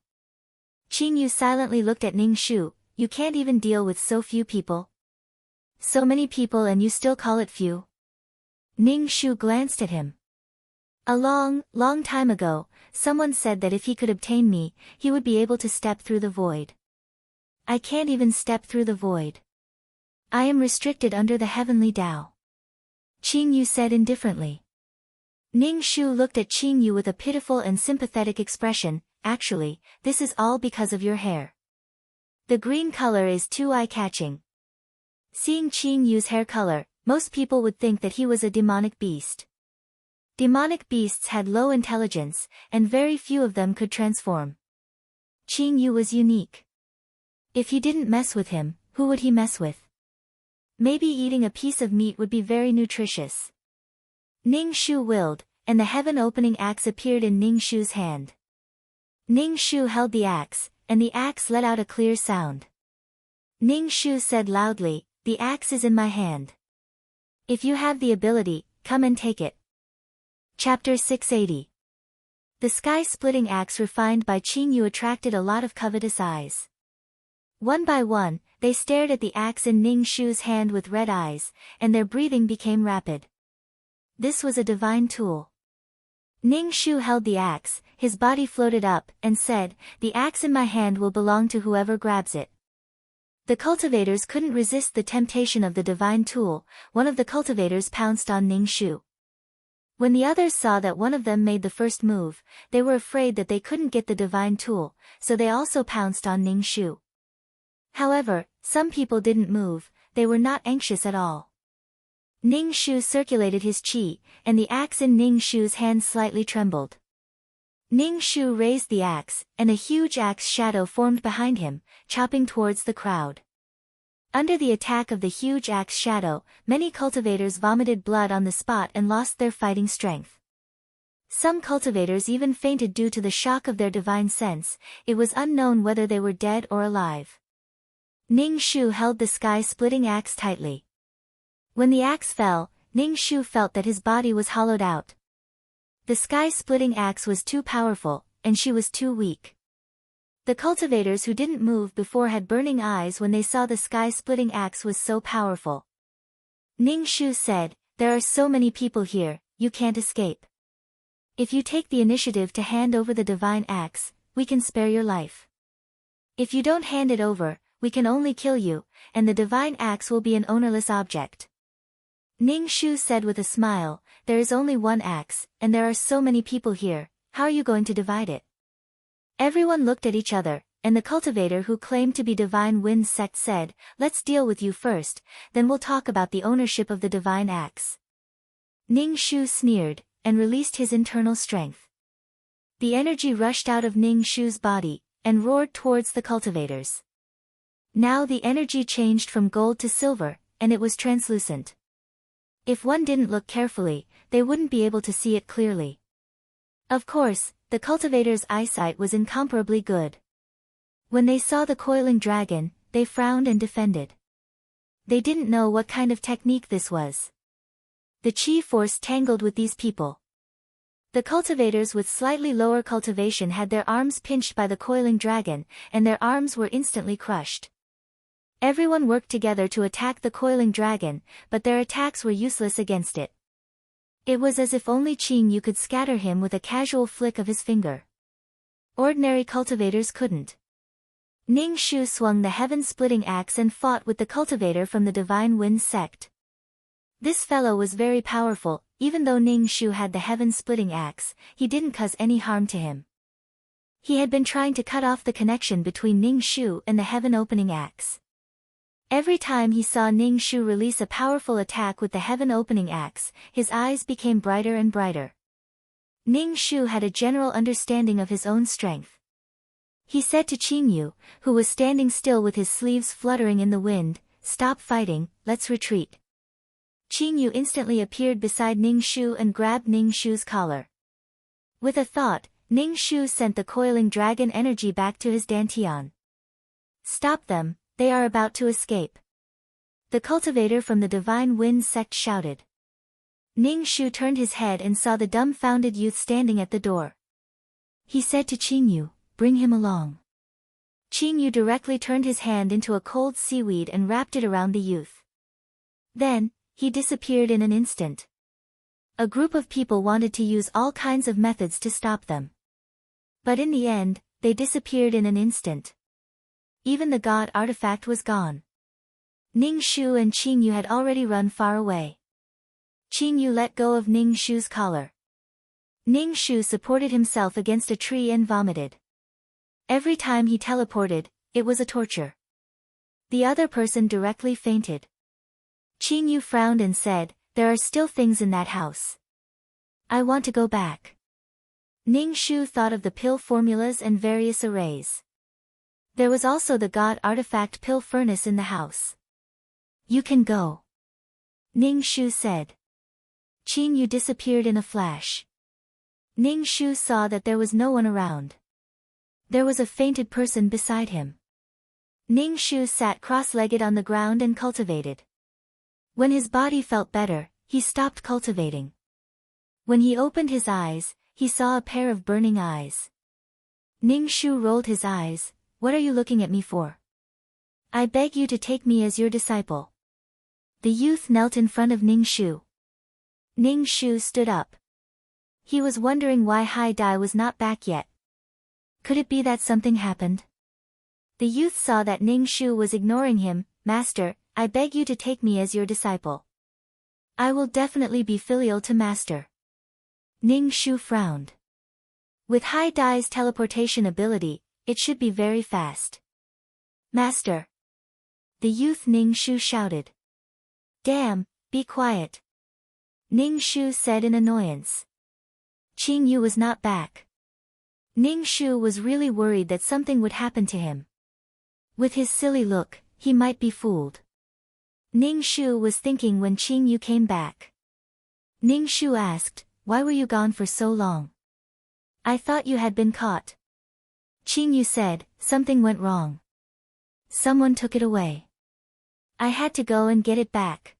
Qing Yu silently looked at Ning Shu, you can't even deal with so few people? So many people and you still call it few? Ning Shu glanced at him. A long time ago, someone said that if he could obtain me, he would be able to step through the void. I can't even step through the void. I am restricted under the heavenly Tao. Qing Yu said indifferently. Ning Shu looked at Qing Yu with a pitiful and sympathetic expression, actually, this is all because of your hair. The green color is too eye-catching. Seeing Qing Yu's hair color, most people would think that he was a demonic beast. Demonic beasts had low intelligence, and very few of them could transform. Qing Yu was unique. If he didn't mess with him, who would he mess with? Maybe eating a piece of meat would be very nutritious. Ning Shu willed, and the heaven-opening axe appeared in Ning Shu's hand. Ning Shu held the axe, and the axe let out a clear sound. Ning Shu said loudly, the axe is in my hand. If you have the ability, come and take it. Chapter 680. The sky-splitting axe refined by Qing Yu attracted a lot of covetous eyes. One by one, they stared at the axe in Ning Shu's hand with red eyes, and their breathing became rapid. This was a divine tool. Ning Shu held the axe, his body floated up, and said, the axe in my hand will belong to whoever grabs it. The cultivators couldn't resist the temptation of the divine tool. One of the cultivators pounced on Ning Shu. When the others saw that one of them made the first move, they were afraid that they couldn't get the divine tool, so they also pounced on Ning Shu. However, some people didn't move, they were not anxious at all. Ning Shu circulated his qi, and the axe in Ning Shu's hand slightly trembled. Ning Shu raised the axe, and a huge axe shadow formed behind him, chopping towards the crowd. Under the attack of the huge axe shadow, many cultivators vomited blood on the spot and lost their fighting strength. Some cultivators even fainted due to the shock of their divine sense. It was unknown whether they were dead or alive. Ning Shu held the sky-splitting axe tightly. When the axe fell, Ning Shu felt that his body was hollowed out. The sky-splitting axe was too powerful, and she was too weak. The cultivators who didn't move before had burning eyes when they saw the sky-splitting axe was so powerful. Ning Shu said, "There are so many people here, you can't escape. If you take the initiative to hand over the divine axe, we can spare your life. If you don't hand it over, we can only kill you, and the divine axe will be an ownerless object." Ning Shu said with a smile, "There is only one axe, and there are so many people here, how are you going to divide it?" Everyone looked at each other, and the cultivator who claimed to be Divine Wind's sect said, "Let's deal with you first, then we'll talk about the ownership of the divine axe." Ning Shu sneered, and released his internal strength. The energy rushed out of Ning Shu's body, and roared towards the cultivators. Now the energy changed from gold to silver, and it was translucent. If one didn't look carefully, they wouldn't be able to see it clearly. Of course, the cultivators' eyesight was incomparably good. When they saw the coiling dragon, they frowned and defended. They didn't know what kind of technique this was. The chi force tangled with these people. The cultivators with slightly lower cultivation had their arms pinched by the coiling dragon, and their arms were instantly crushed. Everyone worked together to attack the coiling dragon, but their attacks were useless against it. It was as if only Qing Yu could scatter him with a casual flick of his finger. Ordinary cultivators couldn't. Ning Shu swung the heaven-splitting axe and fought with the cultivator from the Divine Wind sect. This fellow was very powerful, even though Ning Shu had the heaven-splitting axe, he didn't cause any harm to him. He had been trying to cut off the connection between Ning Shu and the heaven-opening axe. Every time he saw Ning Shu release a powerful attack with the heaven-opening axe, his eyes became brighter and brighter. Ning Shu had a general understanding of his own strength. He said to Qing Yu, who was standing still with his sleeves fluttering in the wind, "Stop fighting, let's retreat." Qing Yu instantly appeared beside Ning Shu and grabbed Ning Shu's collar. With a thought, Ning Shu sent the coiling dragon energy back to his dantian. "Stop them, they are about to escape." The cultivator from the Divine Wind sect shouted. Ning Shu turned his head and saw the dumbfounded youth standing at the door. He said to Qing Yu, "Bring him along." Qing Yu directly turned his hand into a cold seaweed and wrapped it around the youth. Then, he disappeared in an instant. A group of people wanted to use all kinds of methods to stop them. But in the end, they disappeared in an instant. Even the god artifact was gone. Ning Shu and Qing Yu had already run far away. Qing Yu let go of Ning Shu's collar. Ning Shu supported himself against a tree and vomited. Every time he teleported, it was a torture. The other person directly fainted. Qing Yu frowned and said, "There are still things in that house. I want to go back." Ning Shu thought of the pill formulas and various arrays. There was also the god artifact pill furnace in the house. "You can go," Ning Shu said. Qing Yu disappeared in a flash. Ning Shu saw that there was no one around. There was a fainted person beside him. Ning Shu sat cross-legged on the ground and cultivated. When his body felt better, he stopped cultivating. When he opened his eyes, he saw a pair of burning eyes. Ning Shu rolled his eyes. "What are you looking at me for? I beg you to take me as your disciple." The youth knelt in front of Ning Shu. Ning Shu stood up. He was wondering why Hai Dai was not back yet. Could it be that something happened? The youth saw that Ning Shu was ignoring him. "Master, I beg you to take me as your disciple. I will definitely be filial to Master." Ning Shu frowned. With Hai Dai's teleportation ability, it should be very fast. "Master!" The youth Ning Shu shouted. "Damn, be quiet!" Ning Shu said in annoyance. Qing Yu was not back. Ning Shu was really worried that something would happen to him. With his silly look, he might be fooled. Ning Shu was thinking when Qing Yu came back. Ning Shu asked, "Why were you gone for so long? I thought you had been caught." Qing Yu said, "Something went wrong. Someone took it away. I had to go and get it back."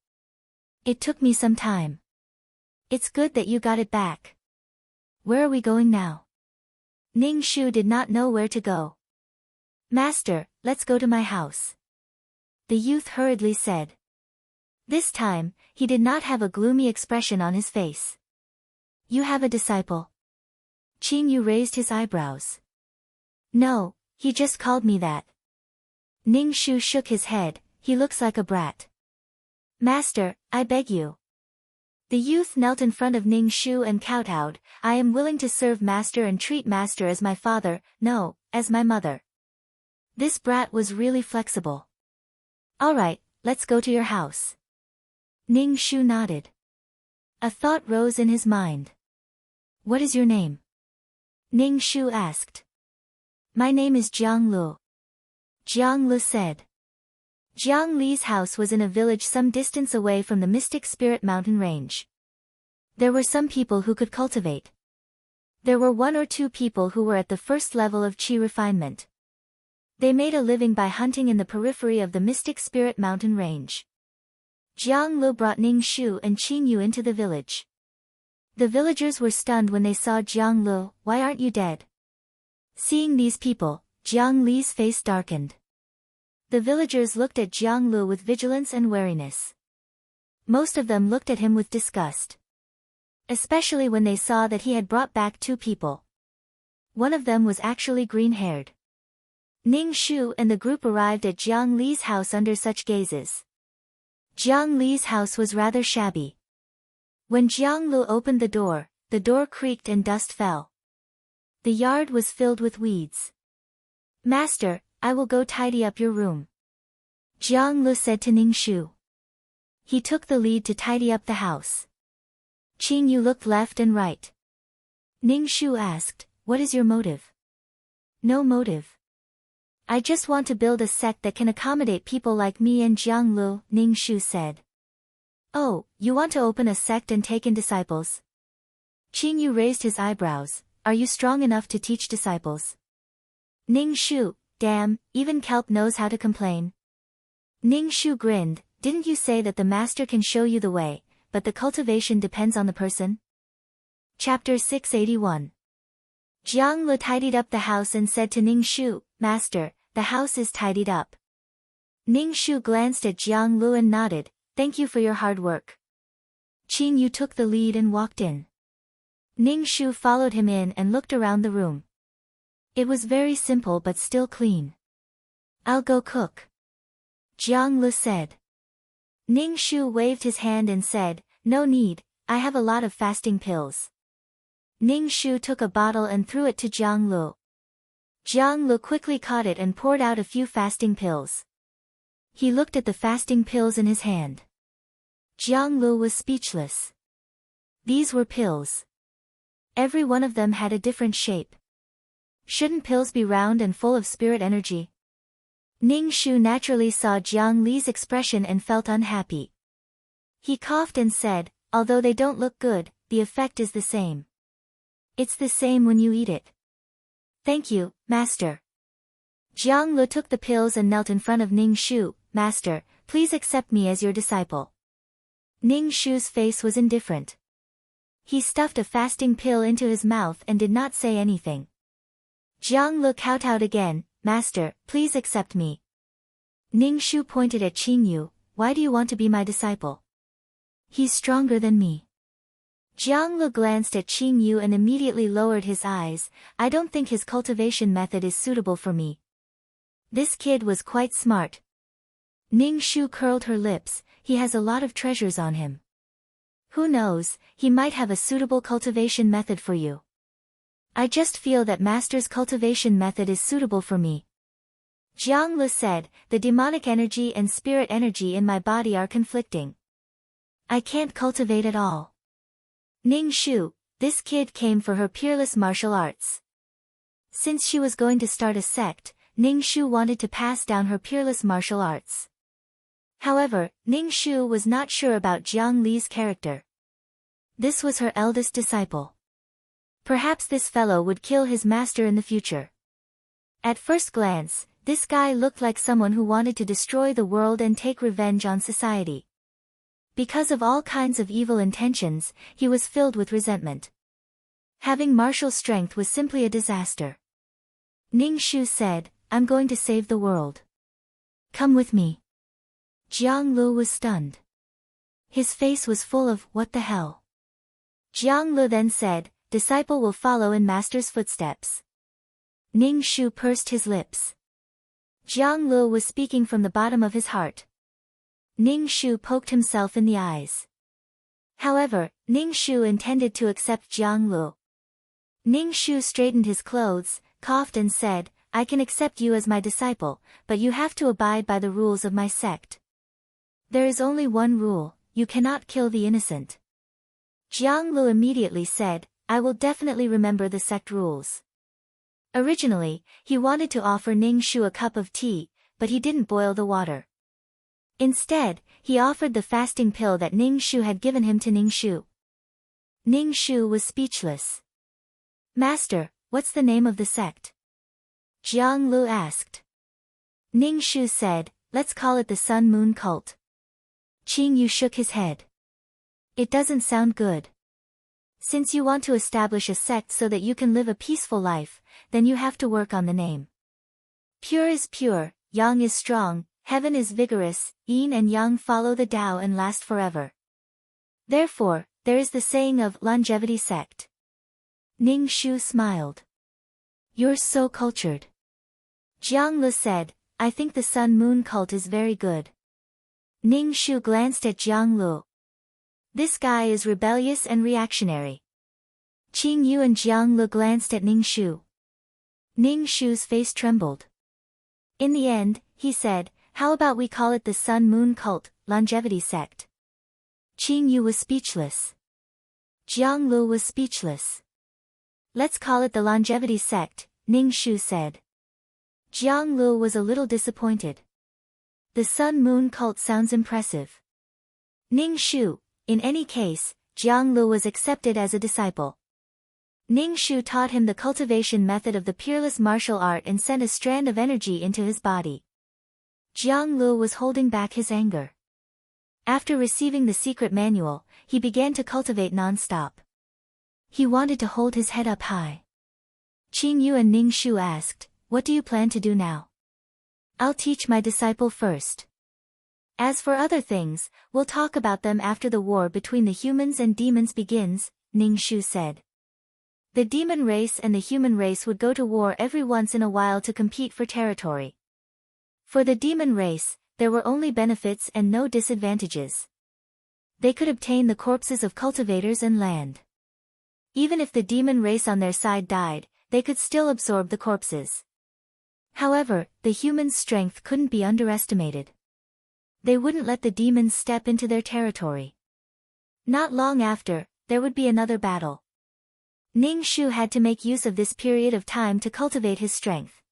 It took me some time. It's good that you got it back. Where are we going now? Ning Shu did not know where to go. Master, let's go to my house. The youth hurriedly said. This time, he did not have a gloomy expression on his face. You have a disciple? Qin Yu raised his eyebrows. No, he just called me that. Ning Shu shook his head, he looks like a brat. Master, I beg you. The youth knelt in front of Ning Shu and kowtowed, I am willing to serve Master and treat Master as my father, no, as my mother. This brat was really flexible. All right, let's go to your house. Ning Shu nodded. A thought rose in his mind. What is your name? Ning Shu asked. My name is Jiang Lu. Jiang Lu said. Jiang Li's house was in a village some distance away from the Mystic Spirit Mountain range. There were some people who could cultivate. There were 1 or 2 people who were at the first level of qi refinement. They made a living by hunting in the periphery of the Mystic Spirit Mountain range. Jiang Lu brought Ning Shu and Qin Yu into the village. The villagers were stunned when they saw Jiang Lu. Why aren't you dead? Seeing these people, Jiang Li's face darkened. The villagers looked at Jiang Lu with vigilance and wariness. Most of them looked at him with disgust. Especially when they saw that he had brought back 2 people. One of them was actually green-haired. Ning Shu and the group arrived at Jiang Li's house under such gazes. Jiang Li's house was rather shabby. When Jiang Lu opened the door creaked and dust fell. The yard was filled with weeds. Master, I will go tidy up your room. Jiang Lu said to Ning Shu. He took the lead to tidy up the house. Qin Yu looked left and right. Ning Shu asked, what is your motive? No motive. I just want to build a sect that can accommodate people like me and Jiang Lu, Ning Shu said. Oh, you want to open a sect and take in disciples? Qin Yu raised his eyebrows, are you strong enough to teach disciples? Ning Shu, damn, even kelp knows how to complain. Ning Shu grinned, didn't you say that the master can show you the way, but the cultivation depends on the person? Chapter 681. Jiang Lu tidied up the house and said to Ning Shu, Master, the house is tidied up. Ning Shu glanced at Jiang Lu and nodded, thank you for your hard work. Qin Yu took the lead and walked in. Ning Shu followed him in and looked around the room. It was very simple but still clean. I'll go cook. Jiang Lu said. Ning Shu waved his hand and said, no need, I have a lot of fasting pills. Ning Shu took a bottle and threw it to Jiang Lu. Jiang Lu quickly caught it and poured out a few fasting pills. He looked at the fasting pills in his hand. Jiang Lu was speechless. These were pills. Every one of them had a different shape. Shouldn't pills be round and full of spirit energy? Ning Shu naturally saw Jiang Li's expression and felt unhappy. He coughed and said, although they don't look good, the effect is the same. It's the same when you eat it. Thank you, Master. Jiang Lu took the pills and knelt in front of Ning Shu, Master, please accept me as your disciple. Ning Shu's face was indifferent. He stuffed a fasting pill into his mouth and did not say anything. Jiang Lu kowtowed again, Master, please accept me. Ning Shu pointed at Qin Yu, why do you want to be my disciple? He's stronger than me. Jiang Lu glanced at Qin Yu and immediately lowered his eyes, I don't think his cultivation method is suitable for me. This kid was quite smart. Ning Shu curled her lips, he has a lot of treasures on him. Who knows, he might have a suitable cultivation method for you. I just feel that Master's cultivation method is suitable for me. Jiang Lu said, the demonic energy and spirit energy in my body are conflicting. I can't cultivate at all. Ning Shu, this kid came for her peerless martial arts. Since she was going to start a sect, Ning Shu wanted to pass down her peerless martial arts. However, Ning Shu was not sure about Jiang Li's character. This was her eldest disciple. Perhaps this fellow would kill his master in the future. At first glance, this guy looked like someone who wanted to destroy the world and take revenge on society. Because of all kinds of evil intentions, he was filled with resentment. Having martial strength was simply a disaster. Ning Shu said, I'm going to save the world. Come with me. Jiang Lu was stunned. His face was full of, what the hell? Jiang Lu then said, disciple will follow in master's footsteps. Ning Shu pursed his lips. Jiang Lu was speaking from the bottom of his heart. Ning Shu poked himself in the eyes. However, Ning Shu intended to accept Jiang Lu. Ning Shu straightened his clothes, coughed and said, I can accept you as my disciple, but you have to abide by the rules of my sect. There is only one rule, you cannot kill the innocent. Jiang Lu immediately said, I will definitely remember the sect rules. Originally, he wanted to offer Ning Shu a cup of tea, but he didn't boil the water. Instead, he offered the fasting pill that Ning Shu had given him to Ning Shu. Ning Shu was speechless. Master, what's the name of the sect? Jiang Lu asked. Ning Shu said, let's call it the Sun Moon Cult. Qing Yu shook his head. It doesn't sound good. Since you want to establish a sect so that you can live a peaceful life, then you have to work on the name. Pure is pure, yang is strong, heaven is vigorous, yin and yang follow the Tao and last forever. Therefore, there is the saying of longevity sect. Ning Shu smiled. You're so cultured. Jiang Lu said, I think the Sun Moon cult is very good. Ning Shu glanced at Jiang Lu. This guy is rebellious and reactionary. Qing Yu and Jiang Lu glanced at Ning Shu. Ning Shu's face trembled. In the end, he said, how about we call it the Sun Moon Cult, longevity sect? Qing Yu was speechless. Jiang Lu was speechless. Let's call it the longevity sect, Ning Shu said. Jiang Lu was a little disappointed. The Sun Moon Cult sounds impressive. Ning Shu, in any case, Jiang Lu was accepted as a disciple. Ning Shu taught him the cultivation method of the peerless martial art and sent a strand of energy into his body. Jiang Lu was holding back his anger. After receiving the secret manual, he began to cultivate non-stop. He wanted to hold his head up high. Qing Yu and Ning Shu asked, what do you plan to do now? I'll teach my disciple first. As for other things, we'll talk about them after the war between the humans and demons begins, Ning Shu said. The demon race and the human race would go to war every once in a while to compete for territory. For the demon race, there were only benefits and no disadvantages. They could obtain the corpses of cultivators and land. Even if the demon race on their side died, they could still absorb the corpses. However, the humans' strength couldn't be underestimated. They wouldn't let the demons step into their territory. Not long after, there would be another battle. Ning Shu had to make use of this period of time to cultivate his strength.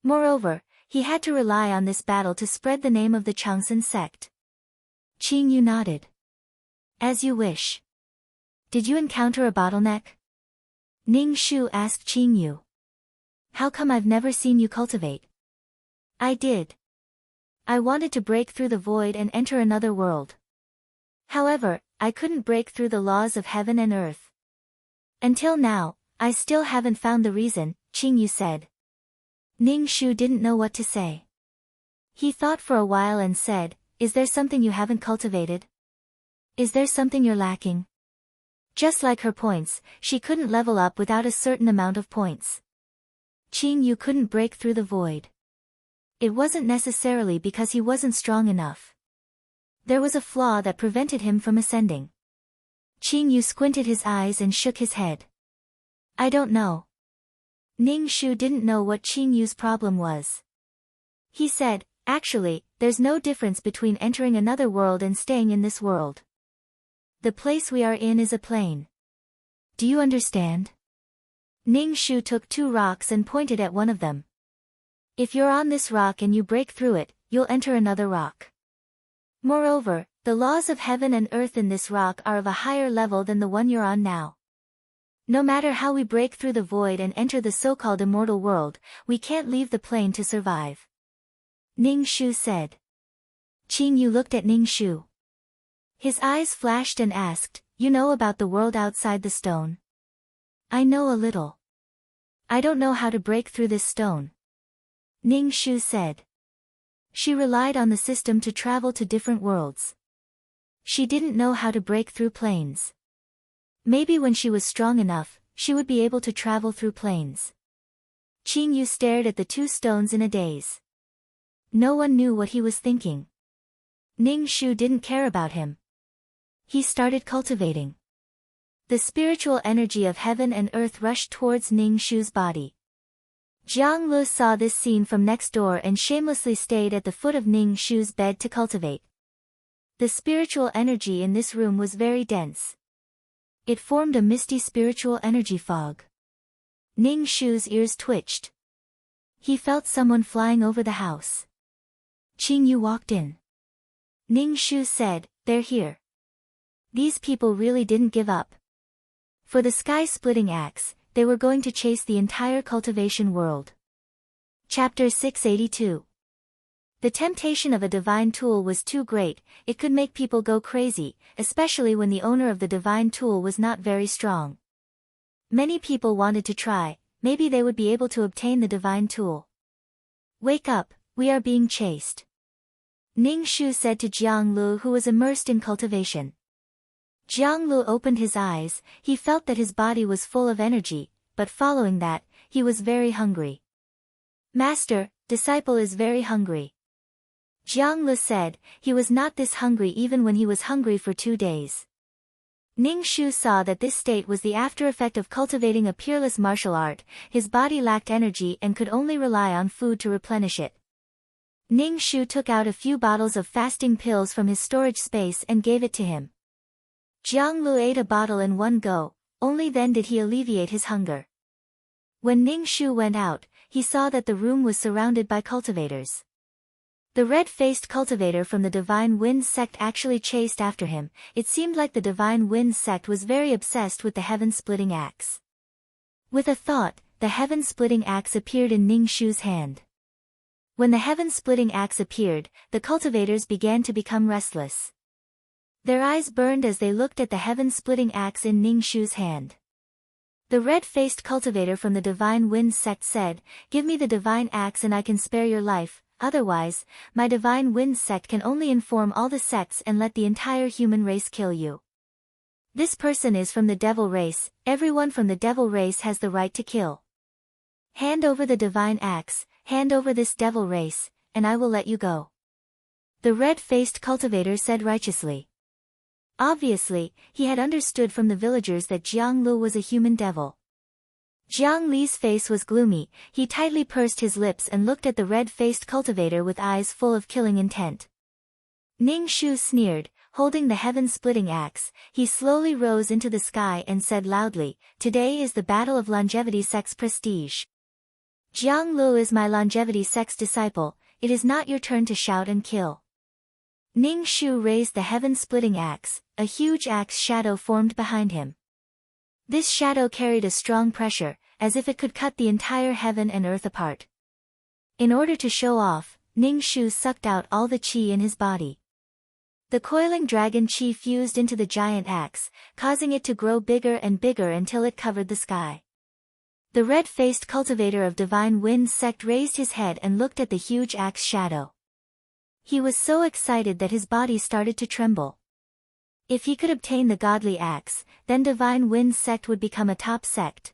Moreover, he had to rely on this battle to spread the name of the Changsun sect. Qing Yu nodded. As you wish. Did you encounter a bottleneck? Ning Shu asked Qing Yu. How come I've never seen you cultivate? I did. I wanted to break through the void and enter another world. However, I couldn't break through the laws of heaven and earth. Until now, I still haven't found the reason, Qing Yu said. Ning Shu didn't know what to say. He thought for a while and said, is there something you haven't cultivated? Is there something you're lacking? Just like her points, she couldn't level up without a certain amount of points. Qing Yu couldn't break through the void. It wasn't necessarily because he wasn't strong enough. There was a flaw that prevented him from ascending. Qing Yu squinted his eyes and shook his head. I don't know. Ning Shu didn't know what Qing Yu's problem was. He said, actually, there's no difference between entering another world and staying in this world. The place we are in is a plane. Do you understand? Ning Shu took 2 rocks and pointed at one of them. If you're on this rock and you break through it, you'll enter another rock. Moreover, the laws of heaven and earth in this rock are of a higher level than the one you're on now. No matter how we break through the void and enter the so-called immortal world, we can't leave the plane to survive. Ning Shu said. Qing Yu looked at Ning Shu. His eyes flashed and asked, "You know about the world outside the stone?" "I know a little. I don't know how to break through this stone," Ning Shu said. She relied on the system to travel to different worlds. She didn't know how to break through planes. Maybe when she was strong enough, she would be able to travel through planes. Qing Yu stared at the two stones in a daze. No one knew what he was thinking. Ning Shu didn't care about him. He started cultivating. The spiritual energy of heaven and earth rushed towards Ning Shu's body. Jiang Lu saw this scene from next door and shamelessly stayed at the foot of Ning Shu's bed to cultivate. The spiritual energy in this room was very dense. It formed a misty spiritual energy fog. Ning Shu's ears twitched. He felt someone flying over the house. Qing Yu walked in. Ning Shu said, "They're here." These people really didn't give up. For the sky-splitting axe, they were going to chase the entire cultivation world. Chapter 682. The temptation of a divine tool was too great, it could make people go crazy, especially when the owner of the divine tool was not very strong. Many people wanted to try, maybe they would be able to obtain the divine tool. "Wake up, we are being chased," Ning Shu said to Jiang Lu, who was immersed in cultivation. Jiang Lu opened his eyes, he felt that his body was full of energy, but following that, he was very hungry. "Master, disciple is very hungry." Jiang Lu said, he was not this hungry even when he was hungry for 2 days. Ning Shu saw that this state was the after-effect of cultivating a peerless martial art, his body lacked energy and could only rely on food to replenish it. Ning Shu took out a few bottles of fasting pills from his storage space and gave it to him. Jiang Lu ate a bottle in one go, only then did he alleviate his hunger. When Ning Shu went out, he saw that the room was surrounded by cultivators. The red-faced cultivator from the Divine Wind sect actually chased after him. It seemed like the Divine Wind sect was very obsessed with the heaven-splitting axe. With a thought, the heaven-splitting axe appeared in Ning Shu's hand. When the heaven-splitting axe appeared, the cultivators began to become restless. Their eyes burned as they looked at the heaven-splitting axe in Ning Shu's hand. The red-faced cultivator from the Divine Wind sect said, "Give me the divine axe and I can spare your life. Otherwise, my Divine Wind sect can only inform all the sects and let the entire human race kill you. This person is from the devil race, everyone from the devil race has the right to kill. Hand over the divine axe, hand over this devil race, and I will let you go." The red-faced cultivator said righteously. Obviously, he had understood from the villagers that Jiang Lu was a human devil. Jiang Li's face was gloomy, he tightly pursed his lips and looked at the red-faced cultivator with eyes full of killing intent. Ning Shu sneered, holding the heaven-splitting axe, he slowly rose into the sky and said loudly, "Today is the battle of longevity sect's prestige. Jiang Lu is my longevity sect's disciple, it is not your turn to shout and kill." Ning Shu raised the heaven-splitting axe, a huge axe shadow formed behind him. This shadow carried a strong pressure, as if it could cut the entire heaven and earth apart. In order to show off, Ning Shu sucked out all the qi in his body. The coiling dragon qi fused into the giant axe, causing it to grow bigger and bigger until it covered the sky. The red-faced cultivator of Divine Wind sect raised his head and looked at the huge axe shadow. He was so excited that his body started to tremble. If he could obtain the godly axe, then Divine Wind sect would become a top sect.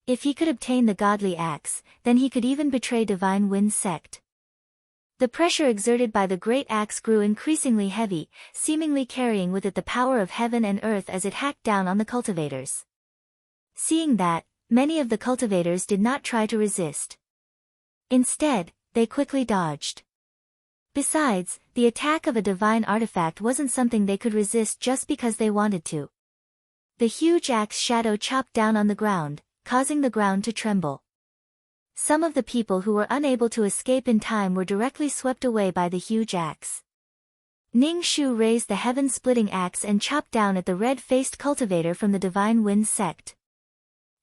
If he could obtain the godly axe, then he could even betray Divine Wind sect. The pressure exerted by the great axe grew increasingly heavy, seemingly carrying with it the power of heaven and earth as it hacked down on the cultivators. Seeing that, many of the cultivators did not try to resist. Instead, they quickly dodged. Besides, the attack of a divine artifact wasn't something they could resist just because they wanted to. The huge axe shadow chopped down on the ground, causing the ground to tremble. Some of the people who were unable to escape in time were directly swept away by the huge axe. Ning Shu raised the heaven-splitting axe and chopped down at the red-faced cultivator from the Divine Wind sect.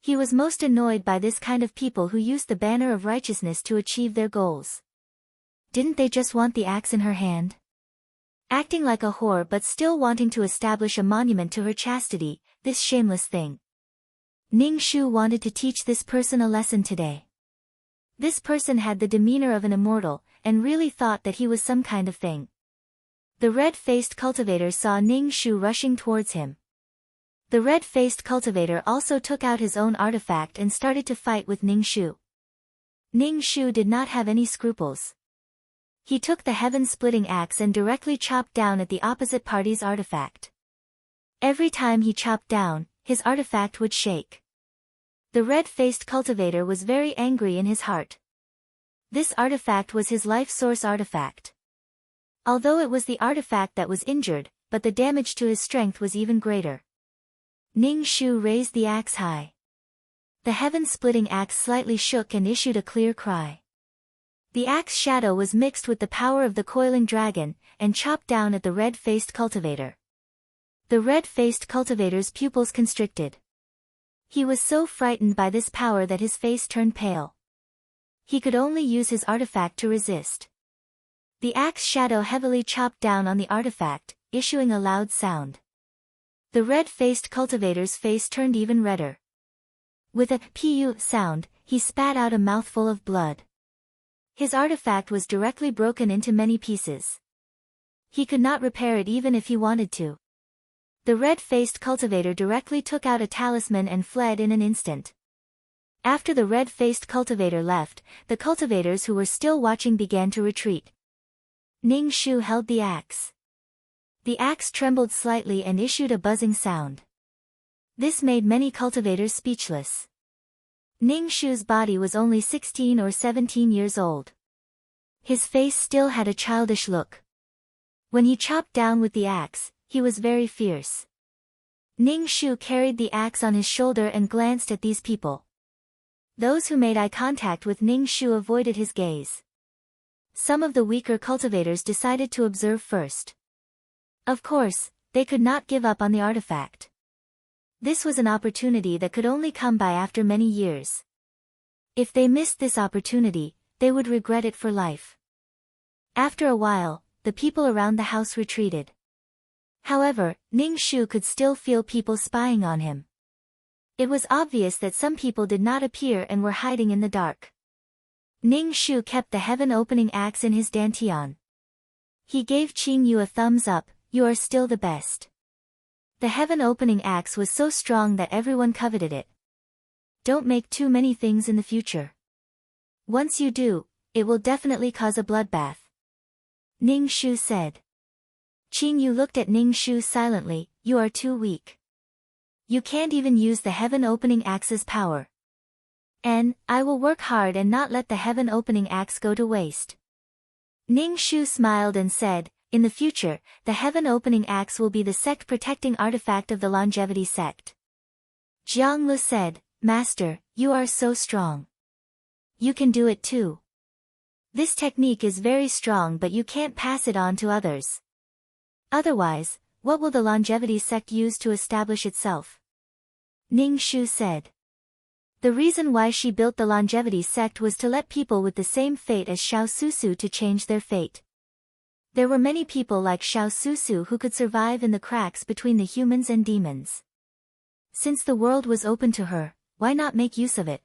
He was most annoyed by this kind of people who used the banner of righteousness to achieve their goals. Didn't they just want the axe in her hand? Acting like a whore but still wanting to establish a monument to her chastity, this shameless thing. Ning Shu wanted to teach this person a lesson today. This person had the demeanor of an immortal, and really thought that he was some kind of thing. The red-faced cultivator saw Ning Shu rushing towards him. The red-faced cultivator also took out his own artifact and started to fight with Ning Shu. Ning Shu did not have any scruples. He took the heaven-splitting axe and directly chopped down at the opposite party's artifact. Every time he chopped down, his artifact would shake. The red-faced cultivator was very angry in his heart. This artifact was his life source artifact. Although it was the artifact that was injured, but the damage to his strength was even greater. Ning Shu raised the axe high. The heaven-splitting axe slightly shook and issued a clear cry. The axe shadow was mixed with the power of the coiling dragon, and chopped down at the red-faced cultivator. The red-faced cultivator's pupils constricted. He was so frightened by this power that his face turned pale. He could only use his artifact to resist. The axe shadow heavily chopped down on the artifact, issuing a loud sound. The red-faced cultivator's face turned even redder. With a "pu" sound, he spat out a mouthful of blood. His artifact was directly broken into many pieces. He could not repair it even if he wanted to. The red-faced cultivator directly took out a talisman and fled in an instant. After the red-faced cultivator left, the cultivators who were still watching began to retreat. Ning Shu held the axe. The axe trembled slightly and issued a buzzing sound. This made many cultivators speechless. Ning Shu's body was only 16 or 17 years old. His face still had a childish look. When he chopped down with the axe, he was very fierce. Ning Shu carried the axe on his shoulder and glanced at these people. Those who made eye contact with Ning Shu avoided his gaze. Some of the weaker cultivators decided to observe first. Of course, they could not give up on the artifact. This was an opportunity that could only come by after many years. If they missed this opportunity, they would regret it for life. After a while, the people around the house retreated. However, Ning Shu could still feel people spying on him. It was obvious that some people did not appear and were hiding in the dark. Ning Shu kept the heaven-opening axe in his dantian. He gave Qing Yu a thumbs up. "You are still the best." The heaven-opening axe was so strong that everyone coveted it. Don't make too many things in the future. Once you do, it will definitely cause a bloodbath. Ning Shu said. Qing Yu looked at Ning Shu silently. "You are too weak. You can't even use the heaven-opening axe's power. And, I will work hard and not let the heaven-opening axe go to waste." Ning Shu smiled and said, "In the future, the heaven-opening axe will be the sect-protecting artifact of the longevity sect." Jiang Lu said, "Master, you are so strong. You can do it too. This technique is very strong, but you can't pass it on to others. Otherwise, what will the longevity sect use to establish itself?" Ning Shu said. The reason why she built the longevity sect was to let people with the same fate as Xiao Susu to change their fate. There were many people like Xiao Susu who could survive in the cracks between the humans and demons. Since the world was open to her, why not make use of it?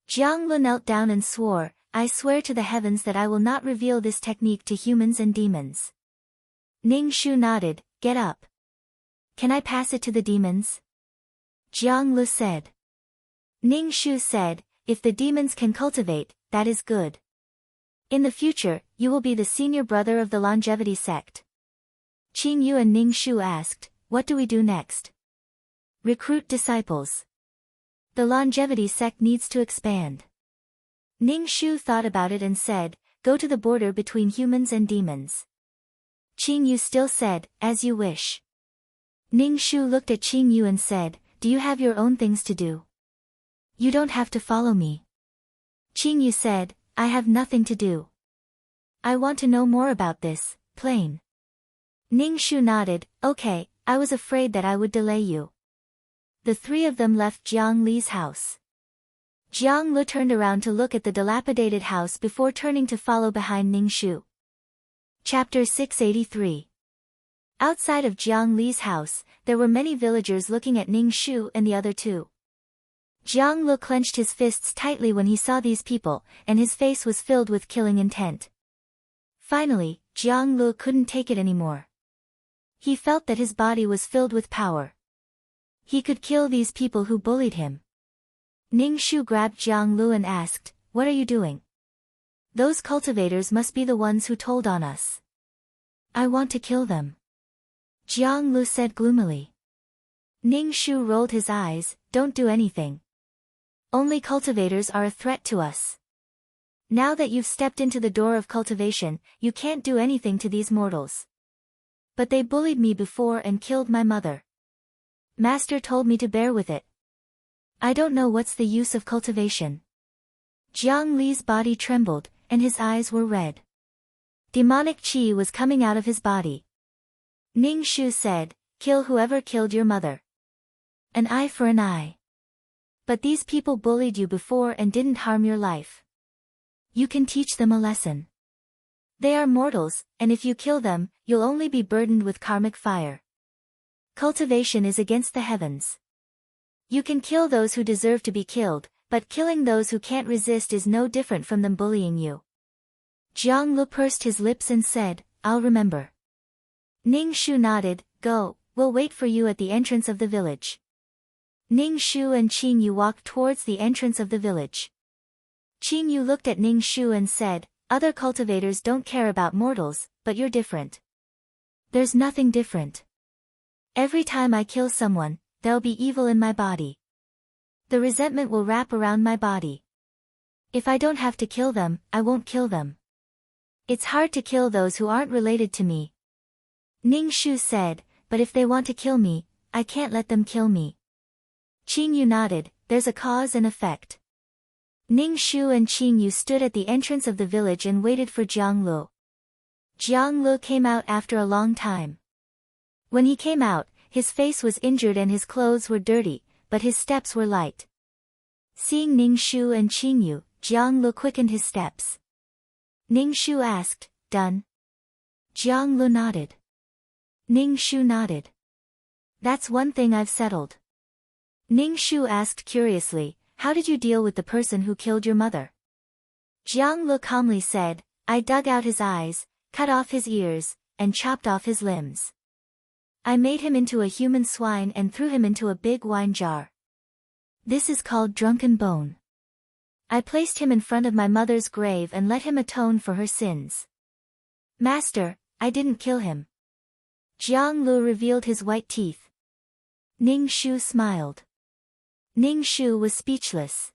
Jiang Lu knelt down and swore, "I swear to the heavens that I will not reveal this technique to humans and demons." Ning Shu nodded, "Get up. Can I pass it to the demons?" Jiang Lu said. Ning Shu said, "If the demons can cultivate, that is good. In the future, you will be the senior brother of the longevity sect." Qing Yu and Ning Shu asked, "What do we do next?" "Recruit disciples. The longevity sect needs to expand." Ning Shu thought about it and said, "Go to the border between humans and demons." Qing Yu still said, "As you wish." Ning Shu looked at Qing Yu and said, "Do you have your own things to do? You don't have to follow me." Qing Yu said, "I have nothing to do. I want to know more about this, plain." Ning Shu nodded, "Okay, I was afraid that I would delay you." The three of them left Jiang Li's house. Jiang Lu turned around to look at the dilapidated house before turning to follow behind Ning Shu. Chapter 683. Outside of Jiang Li's house, there were many villagers looking at Ning Shu and the other two. Jiang Lu clenched his fists tightly when he saw these people, and his face was filled with killing intent. Finally, Jiang Lu couldn't take it anymore. He felt that his body was filled with power. He could kill these people who bullied him. Ning Shu grabbed Jiang Lu and asked, "What are you doing? Those cultivators must be the ones who told on us. I want to kill them." Jiang Lu said gloomily. Ning Shu rolled his eyes, "Don't do anything. Only cultivators are a threat to us. Now that you've stepped into the door of cultivation, you can't do anything to these mortals. But they bullied me before and killed my mother. Master told me to bear with it. I don't know what's the use of cultivation." Jiang Li's body trembled, and his eyes were red. Demonic qi was coming out of his body. Ning Shu said, "Kill whoever killed your mother. An eye for an eye. But these people bullied you before and didn't harm your life. You can teach them a lesson. They are mortals, and if you kill them, you'll only be burdened with karmic fire. Cultivation is against the heavens. You can kill those who deserve to be killed, but killing those who can't resist is no different from them bullying you." Jiang Lu pursed his lips and said, "I'll remember." Ning Shu nodded, "Go, we'll wait for you at the entrance of the village." Ning Shu and Qing Yu walked towards the entrance of the village. Qing Yu looked at Ning Shu and said, "Other cultivators don't care about mortals, but you're different." "There's nothing different. Every time I kill someone, there'll be evil in my body. The resentment will wrap around my body. If I don't have to kill them, I won't kill them. It's hard to kill those who aren't related to me." Ning Shu said, "But if they want to kill me, I can't let them kill me." Qing Yu nodded, "There's a cause and effect." Ning Shu and Qing Yu stood at the entrance of the village and waited for Jiang Lu. Jiang Lu came out after a long time. When he came out, his face was injured and his clothes were dirty, but his steps were light. Seeing Ning Shu and Qing Yu, Jiang Lu quickened his steps. Ning Shu asked, "Done?" Jiang Lu nodded. Ning Shu nodded. "That's one thing I've settled." Ning Shu asked curiously, "How did you deal with the person who killed your mother?" Jiang Lu calmly said, "I dug out his eyes, cut off his ears, and chopped off his limbs. I made him into a human swine and threw him into a big wine jar. This is called drunken bone. I placed him in front of my mother's grave and let him atone for her sins. Master, I didn't kill him." Jiang Lu revealed his white teeth. Ning Shu smiled. Ning Shu was speechless.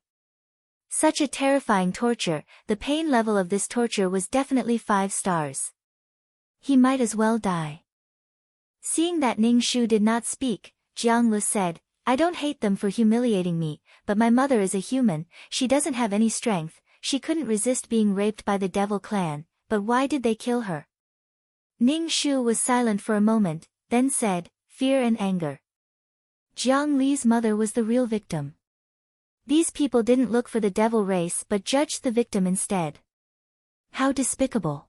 Such a terrifying torture, the pain level of this torture was definitely 5 stars. He might as well die. Seeing that Ning Shu did not speak, Jiang Lu said, "I don't hate them for humiliating me, but my mother is a human, she doesn't have any strength, she couldn't resist being raped by the devil clan, but why did they kill her?" Ning Shu was silent for a moment, then said, "Fear and anger. Jiang Li's mother was the real victim. These people didn't look for the devil race but judged the victim instead. How despicable.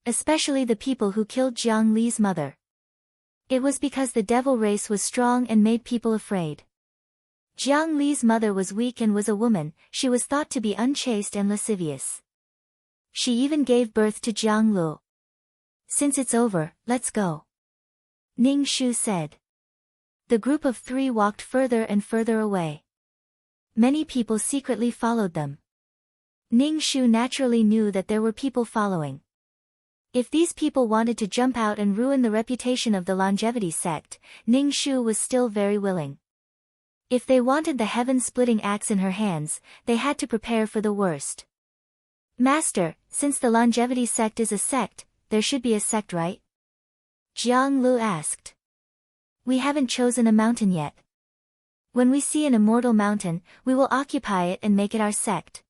Especially the people who killed Jiang Li's mother. It was because the devil race was strong and made people afraid. Jiang Li's mother was weak and was a woman, she was thought to be unchaste and lascivious. She even gave birth to Jiang Lu. Since it's over, let's go." Ning Shu said. The group of 3 walked further and further away. Many people secretly followed them. Ning Shu naturally knew that there were people following. If these people wanted to jump out and ruin the reputation of the longevity sect, Ning Shu was still very willing. If they wanted the heaven-splitting axe in her hands, they had to prepare for the worst. "Master, since the longevity sect is a sect, there should be a sect, right?" Jiang Lu asked. "We haven't chosen a mountain yet. When we see an immortal mountain, we will occupy it and make it our sect."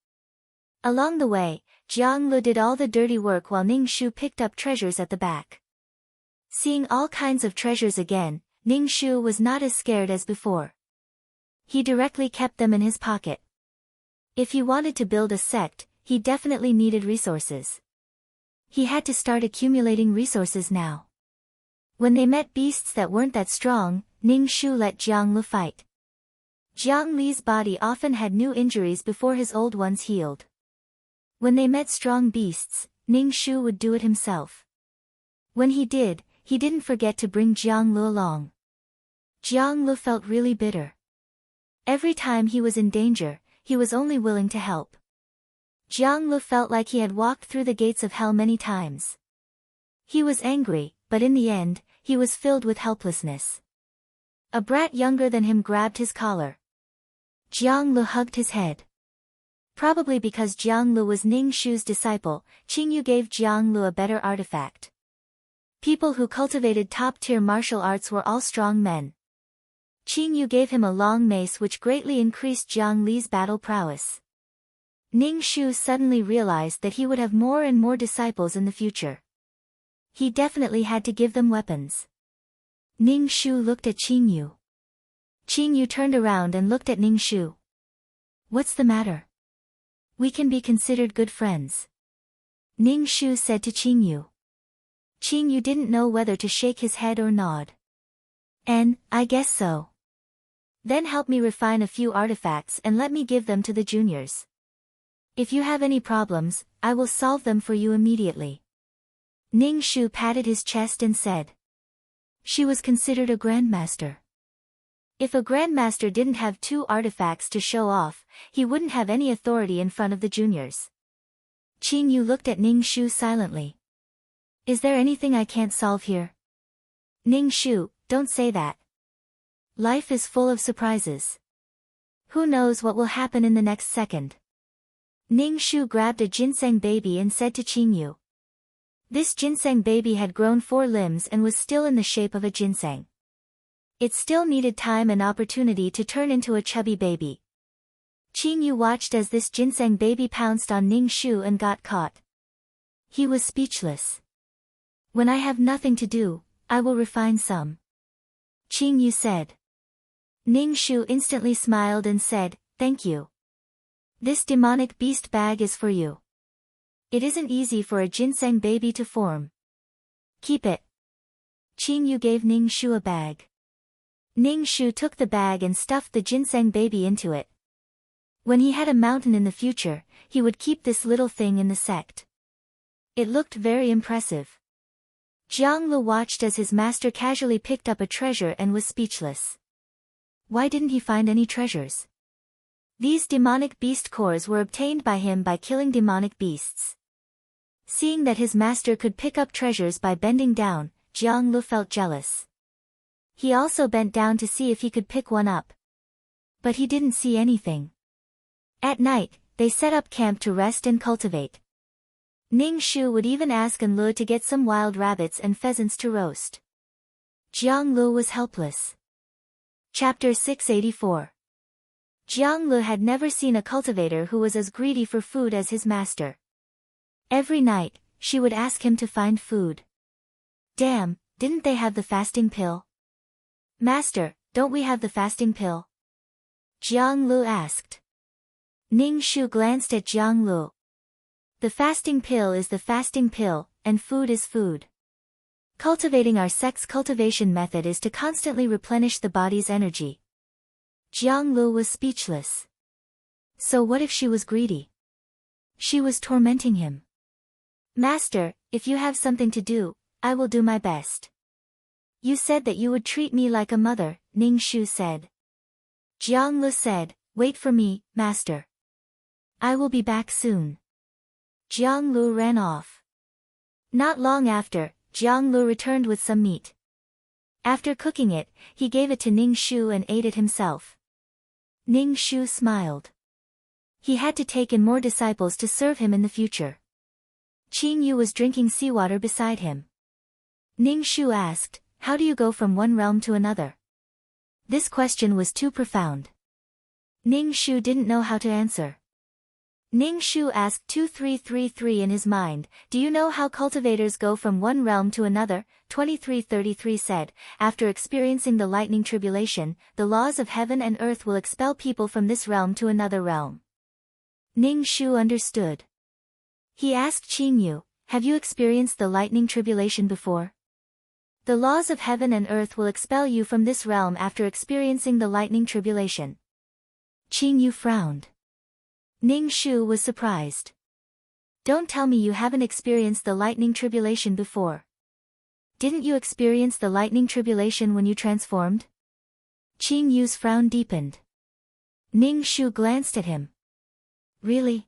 Along the way, Jiang Lu did all the dirty work while Ning Shu picked up treasures at the back. Seeing all kinds of treasures again, Ning Shu was not as scared as before. He directly kept them in his pocket. If he wanted to build a sect, he definitely needed resources. He had to start accumulating resources now. When they met beasts that weren't that strong, Ning Shu let Jiang Lu fight. Jiang Li's body often had new injuries before his old ones healed. When they met strong beasts, Ning Shu would do it himself. When he did, he didn't forget to bring Jiang Lu along. Jiang Lu felt really bitter. Every time he was in danger, he was only willing to help. Jiang Lu felt like he had walked through the gates of hell many times. He was angry, but in the end, he was filled with helplessness. A brat younger than him grabbed his collar. Jiang Lu hugged his head. Probably because Jiang Lu was Ning Shu's disciple, Qingyu gave Jiang Lu a better artifact. People who cultivated top-tier martial arts were all strong men. Qingyu gave him a long mace which greatly increased Jiang Li's battle prowess. Ning Shu suddenly realized that he would have more and more disciples in the future. He definitely had to give them weapons. Ning Shu looked at Qingyu. Qingyu turned around and looked at Ning Shu. "What's the matter? We can be considered good friends," Ning Shu said to Qingyu. Qingyu didn't know whether to shake his head or nod. I guess so. Then help me refine a few artifacts and let me give them to the juniors. If you have any problems, I will solve them for you immediately." Ning Shu patted his chest and said. She was considered a grandmaster. If a grandmaster didn't have 2 artifacts to show off, he wouldn't have any authority in front of the juniors. Qingyu looked at Ning Shu silently. "Is there anything I can't solve here?" "Ning Shu, don't say that. Life is full of surprises. Who knows what will happen in the next second?" Ning Shu grabbed a ginseng baby and said to Qingyu. This ginseng baby had grown 4 limbs and was still in the shape of a ginseng. It still needed time and opportunity to turn into a chubby baby. Qingyu watched as this ginseng baby pounced on Ning Shu and got caught. He was speechless. "When I have nothing to do, I will refine some," Qingyu said. Ning Shu instantly smiled and said, "Thank you. This demonic beast bag is for you. It isn't easy for a ginseng baby to form. Keep it." Qingyu gave Ning Shu a bag. Ning Shu took the bag and stuffed the ginseng baby into it. When he had a mountain in the future, he would keep this little thing in the sect. It looked very impressive. Jiang Lu watched as his master casually picked up a treasure and was speechless. Why didn't he find any treasures? These demonic beast cores were obtained by him by killing demonic beasts. Seeing that his master could pick up treasures by bending down, Jiang Lu felt jealous. He also bent down to see if he could pick one up. But he didn't see anything. At night, they set up camp to rest and cultivate. Ning Shu would even ask An Lu to get some wild rabbits and pheasants to roast. Jiang Lu was helpless. Chapter 684. Jiang Lu had never seen a cultivator who was as greedy for food as his master. Every night, she would ask him to find food. Damn, didn't they have the fasting pill? Master, don't we have the fasting pill? Jiang Lu asked. Ning Shu glanced at Jiang Lu. The fasting pill is the fasting pill, and food is food. Cultivating our sect's cultivation method is to constantly replenish the body's energy. Jiang Lu was speechless. So what if she was greedy? She was tormenting him. Master, if you have something to do, I will do my best. You said that you would treat me like a mother, Ning Shu said. Jiang Lu said, wait for me, master. I will be back soon. Jiang Lu ran off. Not long after, Jiang Lu returned with some meat. After cooking it, he gave it to Ning Shu and ate it himself. Ning Shu smiled. He had to take in more disciples to serve him in the future. Qingyu was drinking seawater beside him. Ning Shu asked, how do you go from one realm to another? This question was too profound. Ning Shu didn't know how to answer. Ning Shu asked 2333 in his mind, do you know how cultivators go from one realm to another? 2333 said, after experiencing the lightning tribulation, the laws of heaven and earth will expel people from this realm to another realm. Ning Shu understood. He asked Qingyu, have you experienced the lightning tribulation before? The laws of heaven and earth will expel you from this realm after experiencing the lightning tribulation. Qing Yu frowned. Ning Shu was surprised. Don't tell me you haven't experienced the lightning tribulation before. Didn't you experience the lightning tribulation when you transformed? Qing Yu's frown deepened. Ning Shu glanced at him. Really?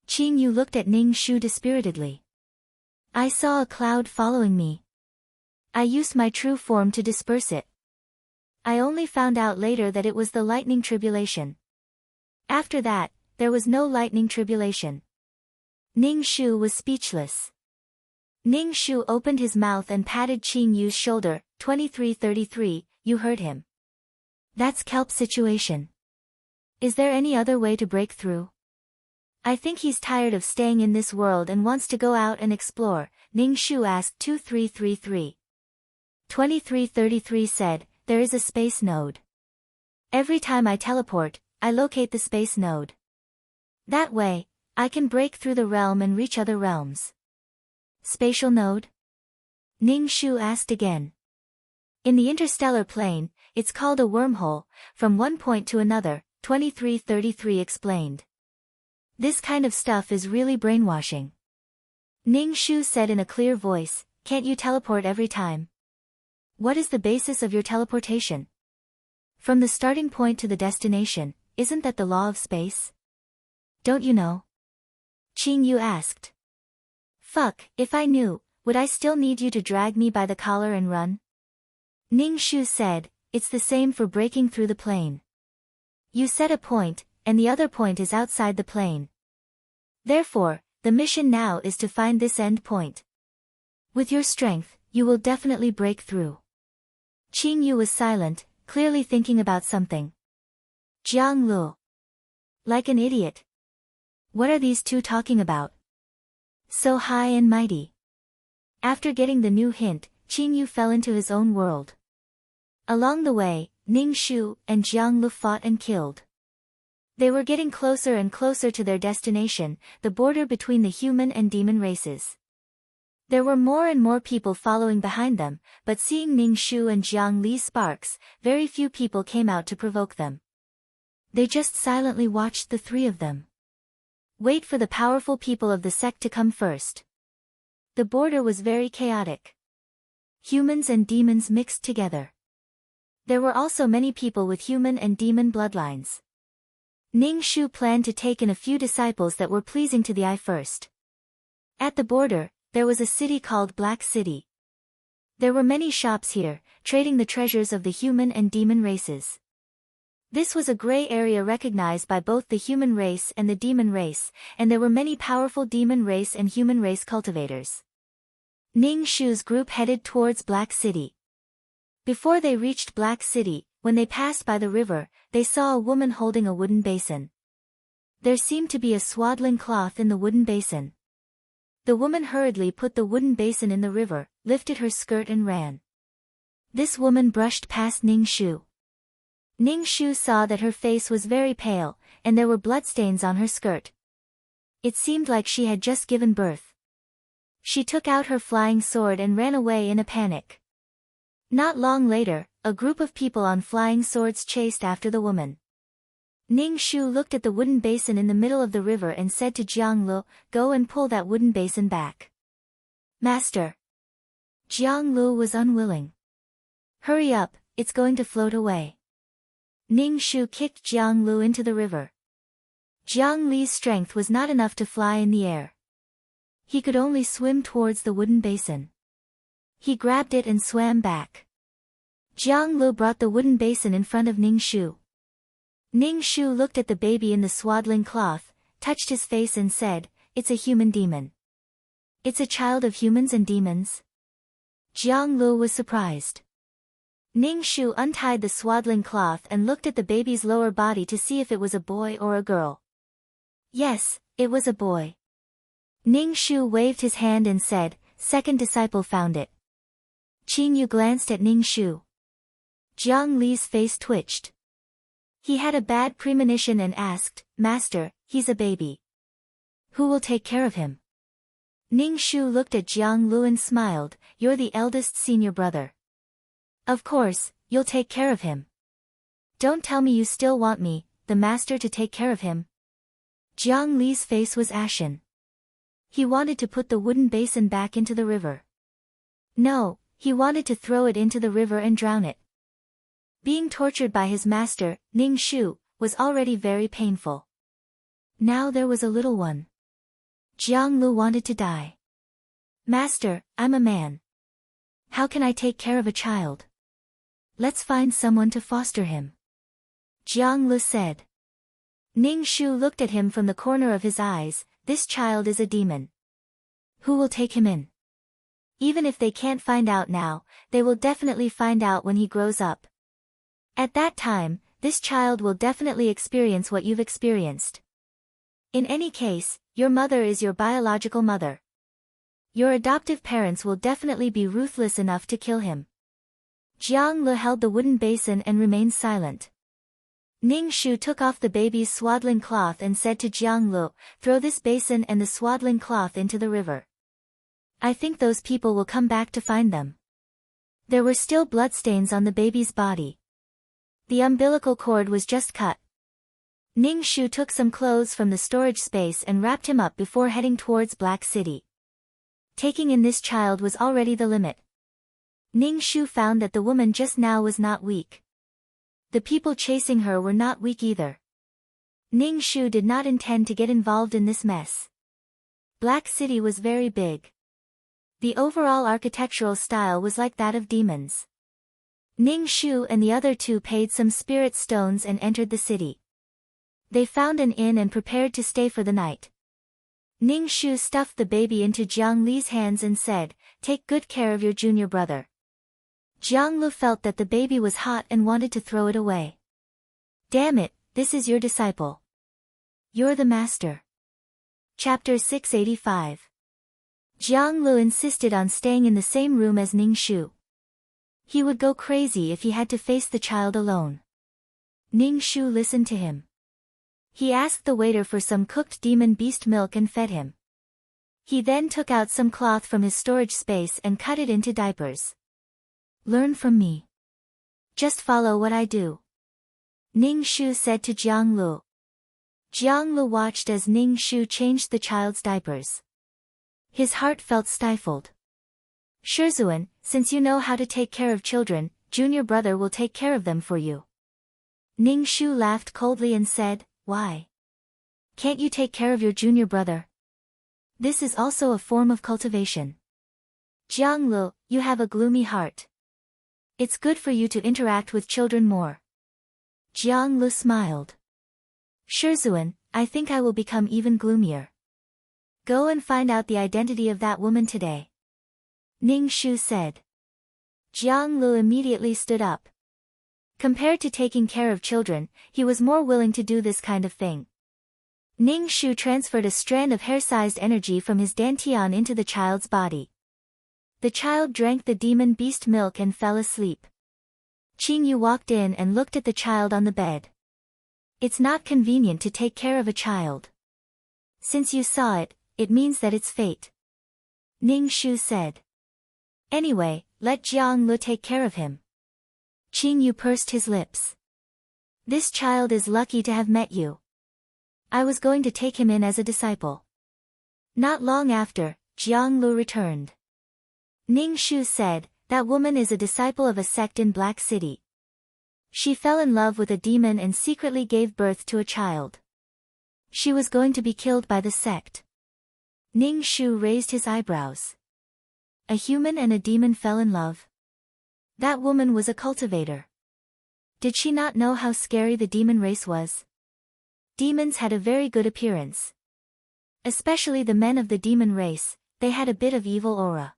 Qing Yu looked at Ning Shu dispiritedly. I saw a cloud following me. I used my true form to disperse it. I only found out later that it was the lightning tribulation. After that, there was no lightning tribulation. Ning Shu was speechless. Ning Shu opened his mouth and patted Qing Yu's shoulder. 2333, you heard him. That's Kelp's situation. Is there any other way to break through? I think he's tired of staying in this world and wants to go out and explore, Ning Shu asked. 2333. 2333 said, there is a space node. Every time I teleport, I locate the space node. That way, I can break through the realm and reach other realms. Spatial node? Ning Shu asked again. In the interstellar plane, it's called a wormhole, from one point to another, 2333 explained. This kind of stuff is really brainwashing. Ning Shu said in a clear voice, can't you teleport every time? What is the basis of your teleportation? From the starting point to the destination, isn't that the law of space? Don't you know? Qing Yu asked. Fuck, if I knew, would I still need you to drag me by the collar and run? Ning Shu said, it's the same for breaking through the plane. You set a point, and the other point is outside the plane. Therefore, the mission now is to find this end point. With your strength, you will definitely break through. Qing Yu was silent, clearly thinking about something. Jiang Lu. Like an idiot. What are these two talking about? So high and mighty. After getting the new hint, Qing Yu fell into his own world. Along the way, Ning Shu and Jiang Lu fought and killed. They were getting closer and closer to their destination, the border between the human and demon races. There were more and more people following behind them, but seeing Ning Shu and Jiang Li's sparks, very few people came out to provoke them. They just silently watched the three of them. Wait for the powerful people of the sect to come first. The border was very chaotic. Humans and demons mixed together. There were also many people with human and demon bloodlines. Ning Shu planned to take in a few disciples that were pleasing to the eye first. At the border, there was a city called Black City. There were many shops here, trading the treasures of the human and demon races. This was a gray area recognized by both the human race and the demon race, and there were many powerful demon race and human race cultivators. Ning Shu's group headed towards Black City. Before they reached Black City, when they passed by the river, they saw a woman holding a wooden basin. There seemed to be a swaddling cloth in the wooden basin. The woman hurriedly put the wooden basin in the river, lifted her skirt and ran. This woman brushed past Ning Shu. Ning Shu saw that her face was very pale, and there were bloodstains on her skirt. It seemed like she had just given birth. She took out her flying sword and ran away in a panic. Not long later, a group of people on flying swords chased after the woman. Ning Shu looked at the wooden basin in the middle of the river and said to Jiang Lu, go and pull that wooden basin back. Master. Jiang Lu was unwilling. Hurry up, it's going to float away. Ning Shu kicked Jiang Lu into the river. Jiang Li's strength was not enough to fly in the air. He could only swim towards the wooden basin. He grabbed it and swam back. Jiang Lu brought the wooden basin in front of Ning Shu. Ning Shu looked at the baby in the swaddling cloth, touched his face and said, it's a human demon. It's a child of humans and demons? Jiang Lu was surprised. Ning Shu untied the swaddling cloth and looked at the baby's lower body to see if it was a boy or a girl. Yes, it was a boy. Ning Shu waved his hand and said, second disciple found it. Qing Yu glanced at Ning Shu. Jiang Li's face twitched. He had a bad premonition and asked, Master, he's a baby. Who will take care of him? Ning Shu looked at Jiang Lu and smiled, "You're the eldest senior brother. Of course, you'll take care of him. Don't tell me you still want me, the master, to take care of him." Jiang Li's face was ashen. He wanted to put the wooden basin back into the river. No, he wanted to throw it into the river and drown it. Being tortured by his master, Ning Shu, was already very painful. Now there was a little one. Jiang Lu wanted to die. "Master, I'm a man. How can I take care of a child? Let's find someone to foster him," Jiang Lu said. Ning Shu looked at him from the corner of his eyes. "This child is a demon. Who will take him in? Even if they can't find out now, they will definitely find out when he grows up. At that time, this child will definitely experience what you've experienced. In any case, your mother is your biological mother. Your adoptive parents will definitely be ruthless enough to kill him." Jiang Lu held the wooden basin and remained silent. Ning Shu took off the baby's swaddling cloth and said to Jiang Lu, "Throw this basin and the swaddling cloth into the river. I think those people will come back to find them." There were still bloodstains on the baby's body. The umbilical cord was just cut. Ning Shu took some clothes from the storage space and wrapped him up before heading towards Black City. Taking in this child was already the limit. Ning Shu found that the woman just now was not weak. The people chasing her were not weak either. Ning Shu did not intend to get involved in this mess. Black City was very big. The overall architectural style was like that of demons. Ning Shu and the other two paid some spirit stones and entered the city. They found an inn and prepared to stay for the night. Ning Shu stuffed the baby into Jiang Li's hands and said, "Take good care of your junior brother." Jiang Lu felt that the baby was hot and wanted to throw it away. "Damn it, this is your disciple. You're the master." Chapter 685. Jiang Lu insisted on staying in the same room as Ning Shu. He would go crazy if he had to face the child alone. Ning Shu listened to him. He asked the waiter for some cooked demon beast milk and fed him. He then took out some cloth from his storage space and cut it into diapers. "Learn from me. Just follow what I do," Ning Shu said to Jiang Lu. Jiang Lu watched as Ning Shu changed the child's diapers. His heart felt stifled. "Shizuan, since you know how to take care of children, junior brother will take care of them for you." Ning Shu laughed coldly and said, "Why? Can't you take care of your junior brother? This is also a form of cultivation." "Jiang Lu, you have a gloomy heart. It's good for you to interact with children more." Jiang Lu smiled. "Shizuan, I think I will become even gloomier. Go and find out the identity of that woman today," Ning Shu said. Jiang Lu immediately stood up. Compared to taking care of children, he was more willing to do this kind of thing. Ning Shu transferred a strand of hair-sized energy from his dantian into the child's body. The child drank the demon beast milk and fell asleep. Qing Yu walked in and looked at the child on the bed. "It's not convenient to take care of a child. Since you saw it, it means that it's fate," Ning Shu said. "Anyway, let Jiang Lu take care of him." Qing Yu pursed his lips. "This child is lucky to have met you. I was going to take him in as a disciple." Not long after, Jiang Lu returned. Ning Shu said, "That woman is a disciple of a sect in Black City. She fell in love with a demon and secretly gave birth to a child. She was going to be killed by the sect." Ning Shu raised his eyebrows. A human and a demon fell in love? That woman was a cultivator. Did she not know how scary the demon race was? Demons had a very good appearance. Especially the men of the demon race, they had a bit of evil aura.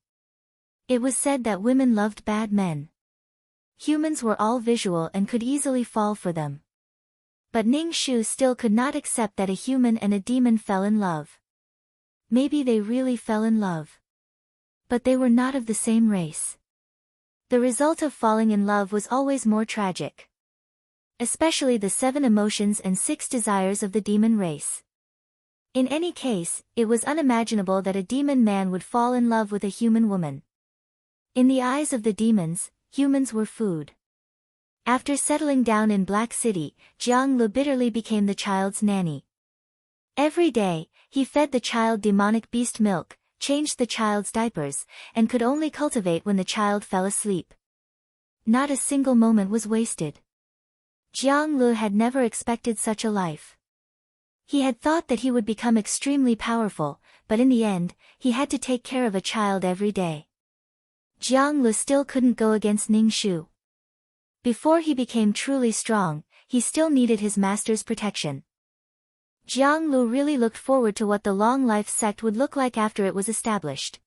It was said that women loved bad men. Humans were all visual and could easily fall for them. But Ning Shu still could not accept that a human and a demon fell in love. Maybe they really fell in love. But they were not of the same race. The result of falling in love was always more tragic. Especially the 7 emotions and 6 desires of the demon race. In any case, it was unimaginable that a demon man would fall in love with a human woman. In the eyes of the demons, humans were food. After settling down in Black City, Jiang Lu bitterly became the child's nanny. Every day, he fed the child demonic beast milk, changed the child's diapers, and could only cultivate when the child fell asleep. Not a single moment was wasted. Jiang Lu had never expected such a life. He had thought that he would become extremely powerful, but in the end, he had to take care of a child every day. Jiang Lu still couldn't go against Ning Shu. Before he became truly strong, he still needed his master's protection. Jiang Lu really looked forward to what the Long Life sect would look like after it was established.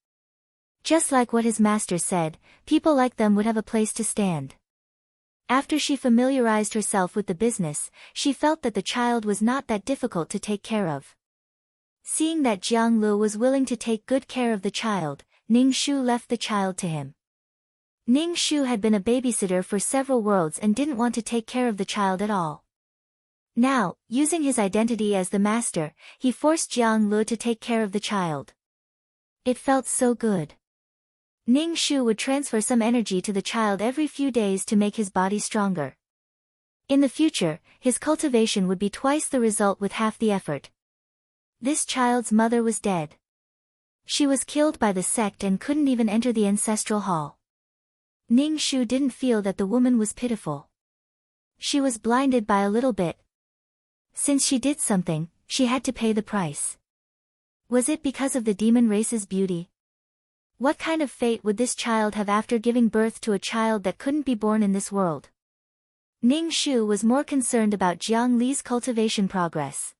Just like what his master said, people like them would have a place to stand. After she familiarized herself with the business, she felt that the child was not that difficult to take care of. Seeing that Jiang Lu was willing to take good care of the child, Ning Shu left the child to him. Ning Shu had been a babysitter for several worlds and didn't want to take care of the child at all. Now, using his identity as the master, he forced Jiang Lu to take care of the child. It felt so good. Ning Shu would transfer some energy to the child every few days to make his body stronger. In the future, his cultivation would be twice the result with half the effort. This child's mother was dead. She was killed by the sect and couldn't even enter the ancestral hall. Ning Shu didn't feel that the woman was pitiful. She was blinded by a little bit. Since she did something, she had to pay the price. Was it because of the demon race's beauty? What kind of fate would this child have after giving birth to a child that couldn't be born in this world? Ning Shu was more concerned about Jiang Li's cultivation progress.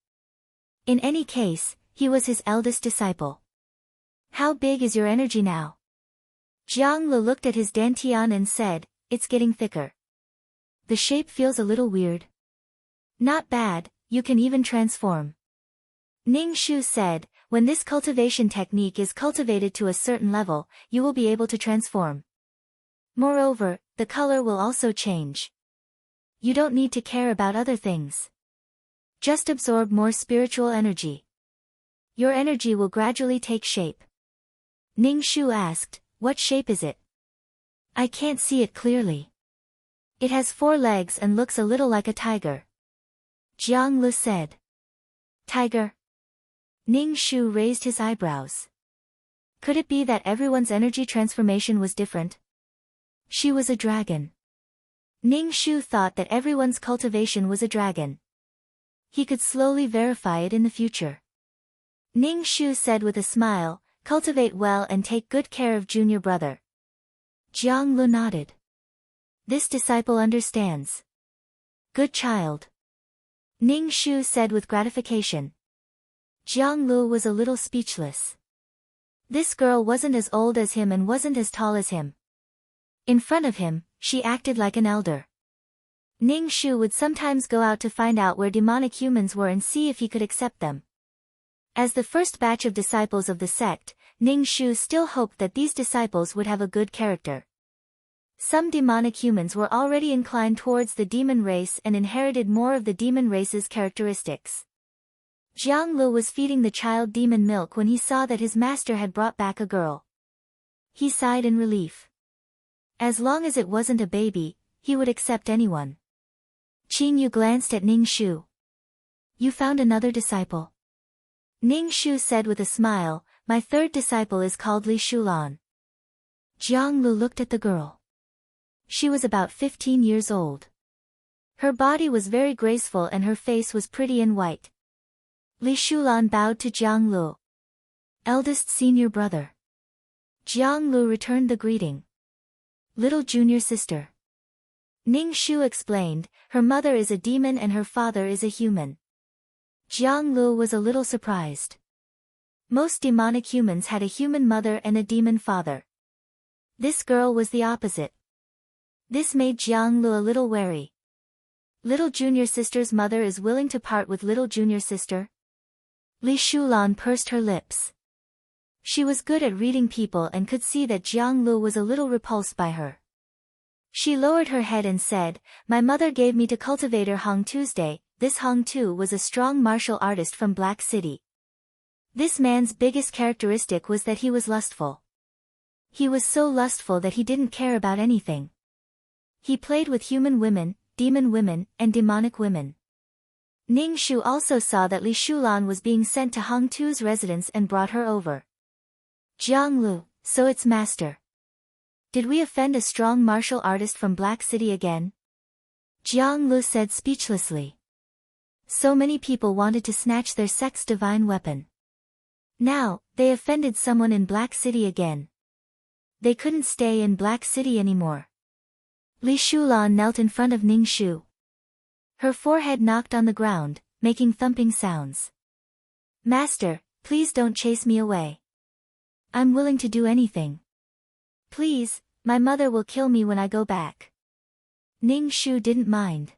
In any case, he was his eldest disciple. How big is your energy now? Jiang Lu looked at his dantian and said, "It's getting thicker. The shape feels a little weird." "Not bad, you can even transform." Ning Shu said, "When this cultivation technique is cultivated to a certain level, you will be able to transform. Moreover, the color will also change. You don't need to care about other things. Just absorb more spiritual energy. Your energy will gradually take shape." Ning Shu asked, "What shape is it?" "I can't see it clearly. It has 4 legs and looks a little like a tiger." Jiang Lu said. "Tiger?" Ning Shu raised his eyebrows. Could it be that everyone's energy transformation was different? She was a dragon. Ning Shu thought that everyone's cultivation was a dragon. He could slowly verify it in the future. Ning Shu said with a smile, "Cultivate well and take good care of junior brother." Jiang Lu nodded. "This disciple understands. Good child." Ning Shu said with gratification. Jiang Lu was a little speechless. This girl wasn't as old as him and wasn't as tall as him. In front of him, she acted like an elder. Ning Shu would sometimes go out to find out where demonic humans were and see if he could accept them. As the first batch of disciples of the sect, Ning Shu still hoped that these disciples would have a good character. Some demonic humans were already inclined towards the demon race and inherited more of the demon race's characteristics. Jiang Lu was feeding the child demon milk when he saw that his master had brought back a girl. He sighed in relief. As long as it wasn't a baby, he would accept anyone. Qing Yu glanced at Ning Shu. "You found another disciple?" Ning Shu said with a smile, "My third disciple is called Li Shulan." Jiang Lu looked at the girl. She was about 15 years old. Her body was very graceful and her face was pretty and white. Li Shulan bowed to Jiang Lu. "Eldest senior brother." Jiang Lu returned the greeting. "Little junior sister." Ning Shu explained, "Her mother is a demon and her father is a human." Jiang Lu was a little surprised. Most demonic humans had a human mother and a demon father. This girl was the opposite. This made Jiang Lu a little wary. Little junior sister's mother is willing to part with little junior sister? Li Shulan pursed her lips. She was good at reading people and could see that Jiang Lu was a little repulsed by her. She lowered her head and said, "My mother gave me to cultivator Hong Tuesday." This Hong Tu was a strong martial artist from Black City. This man's biggest characteristic was that he was lustful. He was so lustful that he didn't care about anything. He played with human women, demon women, and demonic women. Ning Shu also saw that Li Shulan was being sent to Hong Tu's residence and brought her over. Jiang Lu, so it's master. Did we offend a strong martial artist from Black City again? Jiang Lu said speechlessly. So many people wanted to snatch their sect's divine weapon. Now, they offended someone in Black City again. They couldn't stay in Black City anymore. Li Shulan knelt in front of Ning Shu. Her forehead knocked on the ground, making thumping sounds. Master, please don't chase me away. I'm willing to do anything. Please, my mother will kill me when I go back. Ning Shu didn't mind.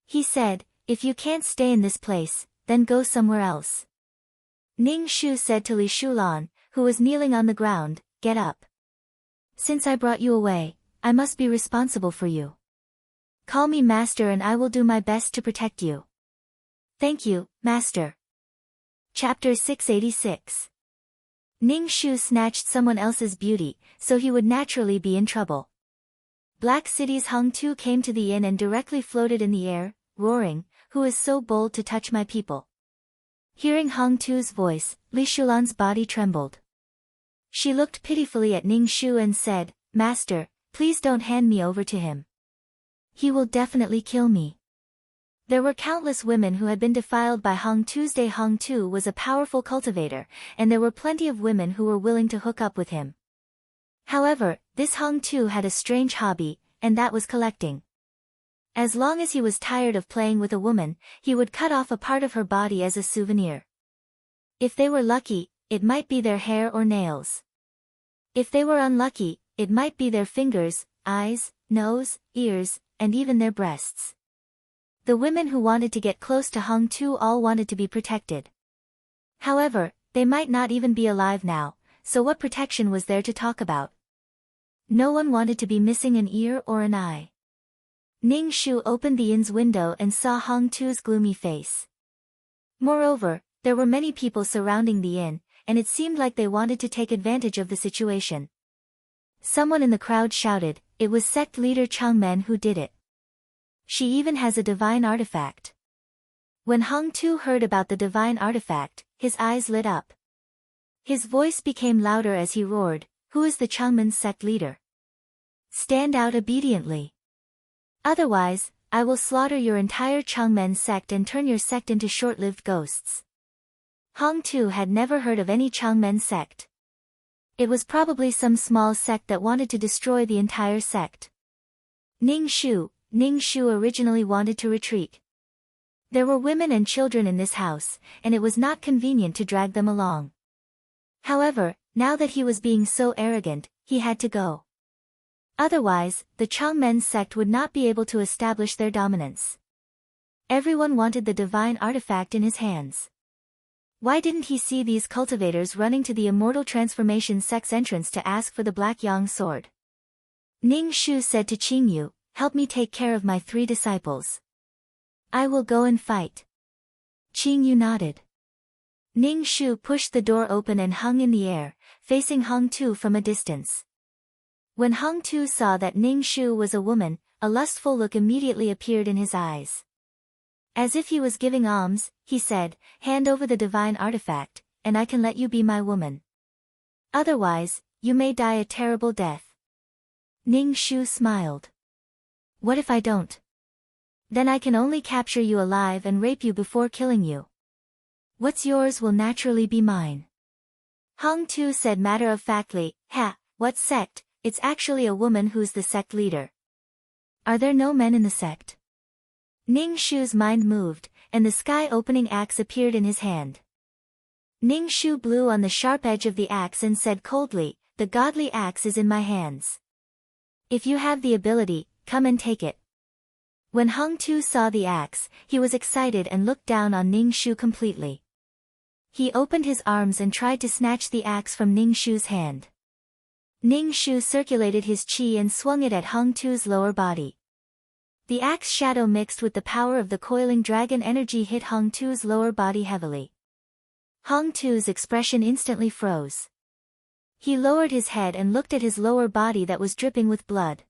He said, if you can't stay in this place, then go somewhere else. Ning Shu said to Li Shulan, who was kneeling on the ground, get up. Since I brought you away, I must be responsible for you. Call me master and I will do my best to protect you. Thank you, master. Chapter 686. Ning Shu snatched someone else's beauty, so he would naturally be in trouble. Black City's Hung Tu came to the inn and directly floated in the air, roaring, who is so bold to touch my people? Hearing Hung Tu's voice, Li Shulan's body trembled. She looked pitifully at Ning Shu and said, Master, please don't hand me over to him. He will definitely kill me. There were countless women who had been defiled by Hung Tuesday. Hung Tu was a powerful cultivator, and there were plenty of women who were willing to hook up with him. However, this Hung Tu had a strange hobby, and that was collecting. As long as he was tired of playing with a woman, he would cut off a part of her body as a souvenir. If they were lucky, it might be their hair or nails. If they were unlucky, it might be their fingers, eyes, nose, ears, and even their breasts. The women who wanted to get close to Hung Tu all wanted to be protected. However, they might not even be alive now, so what protection was there to talk about? No one wanted to be missing an ear or an eye. Ning Shu opened the inn's window and saw Hung Tu's gloomy face. Moreover, there were many people surrounding the inn, and it seemed like they wanted to take advantage of the situation. Someone in the crowd shouted, it was sect leader Chang Men who did it. She even has a divine artifact. When Hung Tu heard about the divine artifact, his eyes lit up. His voice became louder as he roared, who is the Changmen sect leader? Stand out obediently. Otherwise, I will slaughter your entire Changmen sect and turn your sect into short-lived ghosts. Hung Tu had never heard of any Changmen sect. It was probably some small sect that wanted to destroy the entire sect. Ning Shu originally wanted to retreat. There were women and children in this house, and it was not convenient to drag them along. However, now that he was being so arrogant, he had to go. Otherwise, the Changmen sect would not be able to establish their dominance. Everyone wanted the divine artifact in his hands. Why didn't he see these cultivators running to the Immortal Transformation sect's entrance to ask for the Black Yang sword? Ning Shu said to Qingyu, help me take care of my 3 disciples. I will go and fight. Qingyu nodded. Ning Shu pushed the door open and hung in the air, facing Hung Tu from a distance. When Hung Tu saw that Ning Shu was a woman, a lustful look immediately appeared in his eyes. As if he was giving alms, he said, hand over the divine artifact, and I can let you be my woman. Otherwise, you may die a terrible death. Ning Shu smiled. What if I don't? Then I can only capture you alive and rape you before killing you. What's yours will naturally be mine. Hung Tu said matter-of-factly, what sect? It's actually a woman who's the sect leader. Are there no men in the sect? Ning Shu's mind moved, and the sky-opening axe appeared in his hand. Ning Shu blew on the sharp edge of the axe and said coldly, the godly axe is in my hands. If you have the ability, come and take it. When Hung Tu saw the axe, he was excited and looked down on Ning Shu completely. He opened his arms and tried to snatch the axe from Ning Shu's hand. Ning Shu circulated his chi and swung it at Hung Tu's lower body. The axe shadow mixed with the power of the coiling dragon energy hit Hung Tu's lower body heavily. Hong Tu's expression instantly froze. He lowered his head and looked at his lower body that was dripping with blood.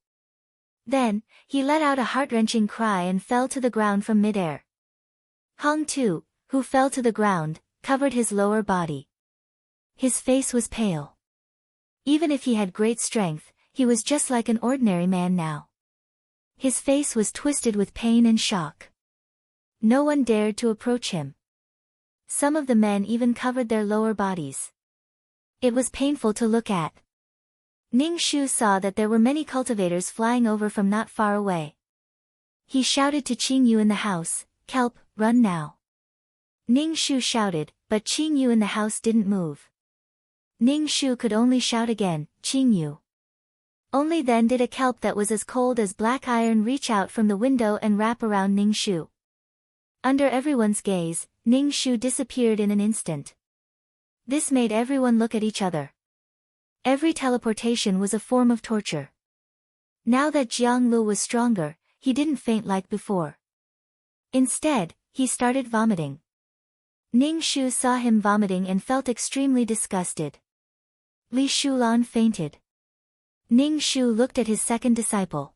Then, he let out a heart-wrenching cry and fell to the ground from mid-air. Hong Tu, who fell to the ground, covered his lower body. His face was pale. Even if he had great strength, he was just like an ordinary man now. His face was twisted with pain and shock. No one dared to approach him. Some of the men even covered their lower bodies. It was painful to look at. Ning Shu saw that there were many cultivators flying over from not far away. He shouted to Qing Yu in the house, "Kelp, run now." Ning Shu shouted, but Qing Yu in the house didn't move. Ning Shu could only shout again, "Qing Yu." Only then did a kelp that was as cold as black iron reach out from the window and wrap around Ning Shu. Under everyone's gaze, Ning Shu disappeared in an instant. This made everyone look at each other. Every teleportation was a form of torture. Now that Jiang Lu was stronger, he didn't faint like before. Instead, he started vomiting. Ning Shu saw him vomiting and felt extremely disgusted. Li Shulan fainted. Ning Shu looked at his second disciple.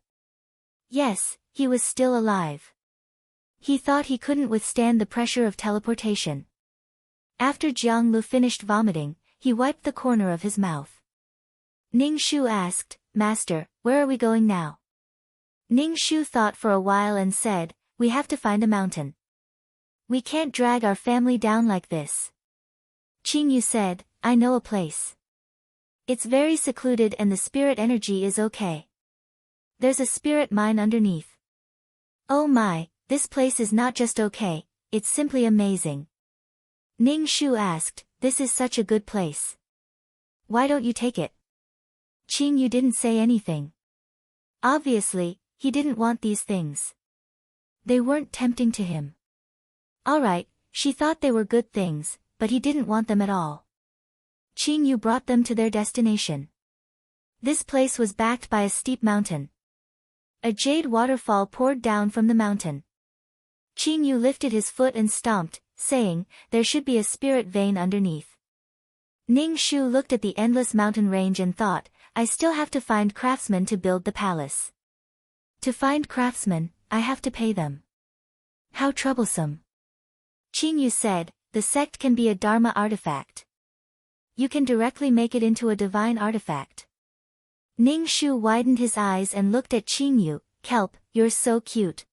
Yes, he was still alive. He thought he couldn't withstand the pressure of teleportation. After Jiang Lu finished vomiting, he wiped the corner of his mouth. Ning Shu asked, "Master, where are we going now?" Ning Shu thought for a while and said, "We have to find a mountain. We can't drag our family down like this." Qing Yu said, "I know a place. It's very secluded and the spirit energy is okay. There's a spirit mine underneath." "Oh my, this place is not just okay, it's simply amazing." Ning Shu asked, "This is such a good place. Why don't you take it?" Qing Yu didn't say anything. Obviously, he didn't want these things. They weren't tempting to him. Alright, she thought they were good things, but he didn't want them at all. Qing Yu brought them to their destination. This place was backed by a steep mountain. A jade waterfall poured down from the mountain. Qing Yu lifted his foot and stomped, saying, "There should be a spirit vein underneath." Ning Shu looked at the endless mountain range and thought, "I still have to find craftsmen to build the palace. To find craftsmen, I have to pay them. How troublesome." Qing Yu said, "The sect can be a Dharma artifact. You can directly make it into a divine artifact." Ning Shu widened his eyes and looked at Qing Yu, "Kelp, you're so cute.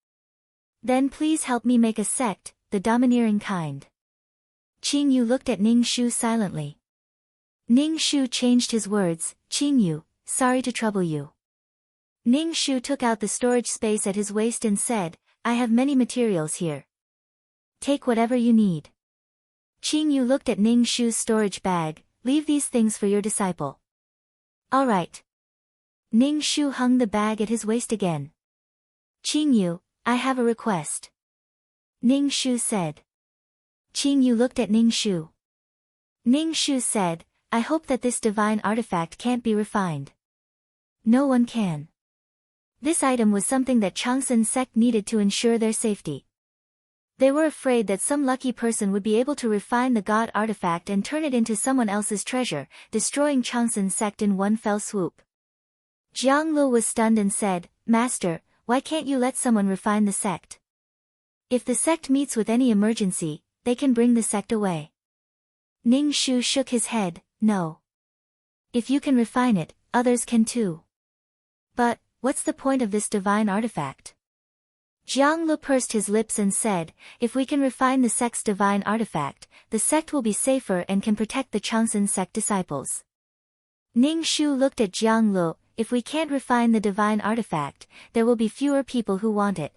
Then please help me make a sect, the domineering kind." Qing Yu looked at Ning Shu silently. Ning Shu changed his words, "Qing Yu, sorry to trouble you." Ning Shu took out the storage space at his waist and said, "I have many materials here. Take whatever you need." Qing Yu looked at Ning Shu's storage bag, "Leave these things for your disciple." "Alright." Ning Shu hung the bag at his waist again. "Qing Yu, I have a request." Ning Shu said. Qing Yu looked at Ning Shu. Ning Shu said, "I hope that this divine artifact can't be refined." "No one can." This item was something that Changsun sect needed to ensure their safety. They were afraid that some lucky person would be able to refine the god artifact and turn it into someone else's treasure, destroying Changsun sect in one fell swoop. Jiang Lu was stunned and said, "Master, why can't you let someone refine the sect? If the sect meets with any emergency, they can bring the sect away." Ning Shu shook his head, "No. If you can refine it, others can too." "But, what's the point of this divine artifact?" Jiang Lu pursed his lips and said, "If we can refine the sect's divine artifact, the sect will be safer and can protect the Changsun sect disciples." Ning Shu looked at Jiang Lu, "If we can't refine the divine artifact, there will be fewer people who want it."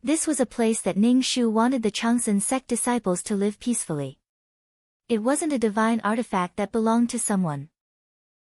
This was a place that Ning Shu wanted the Changsun sect disciples to live peacefully. It wasn't a divine artifact that belonged to someone.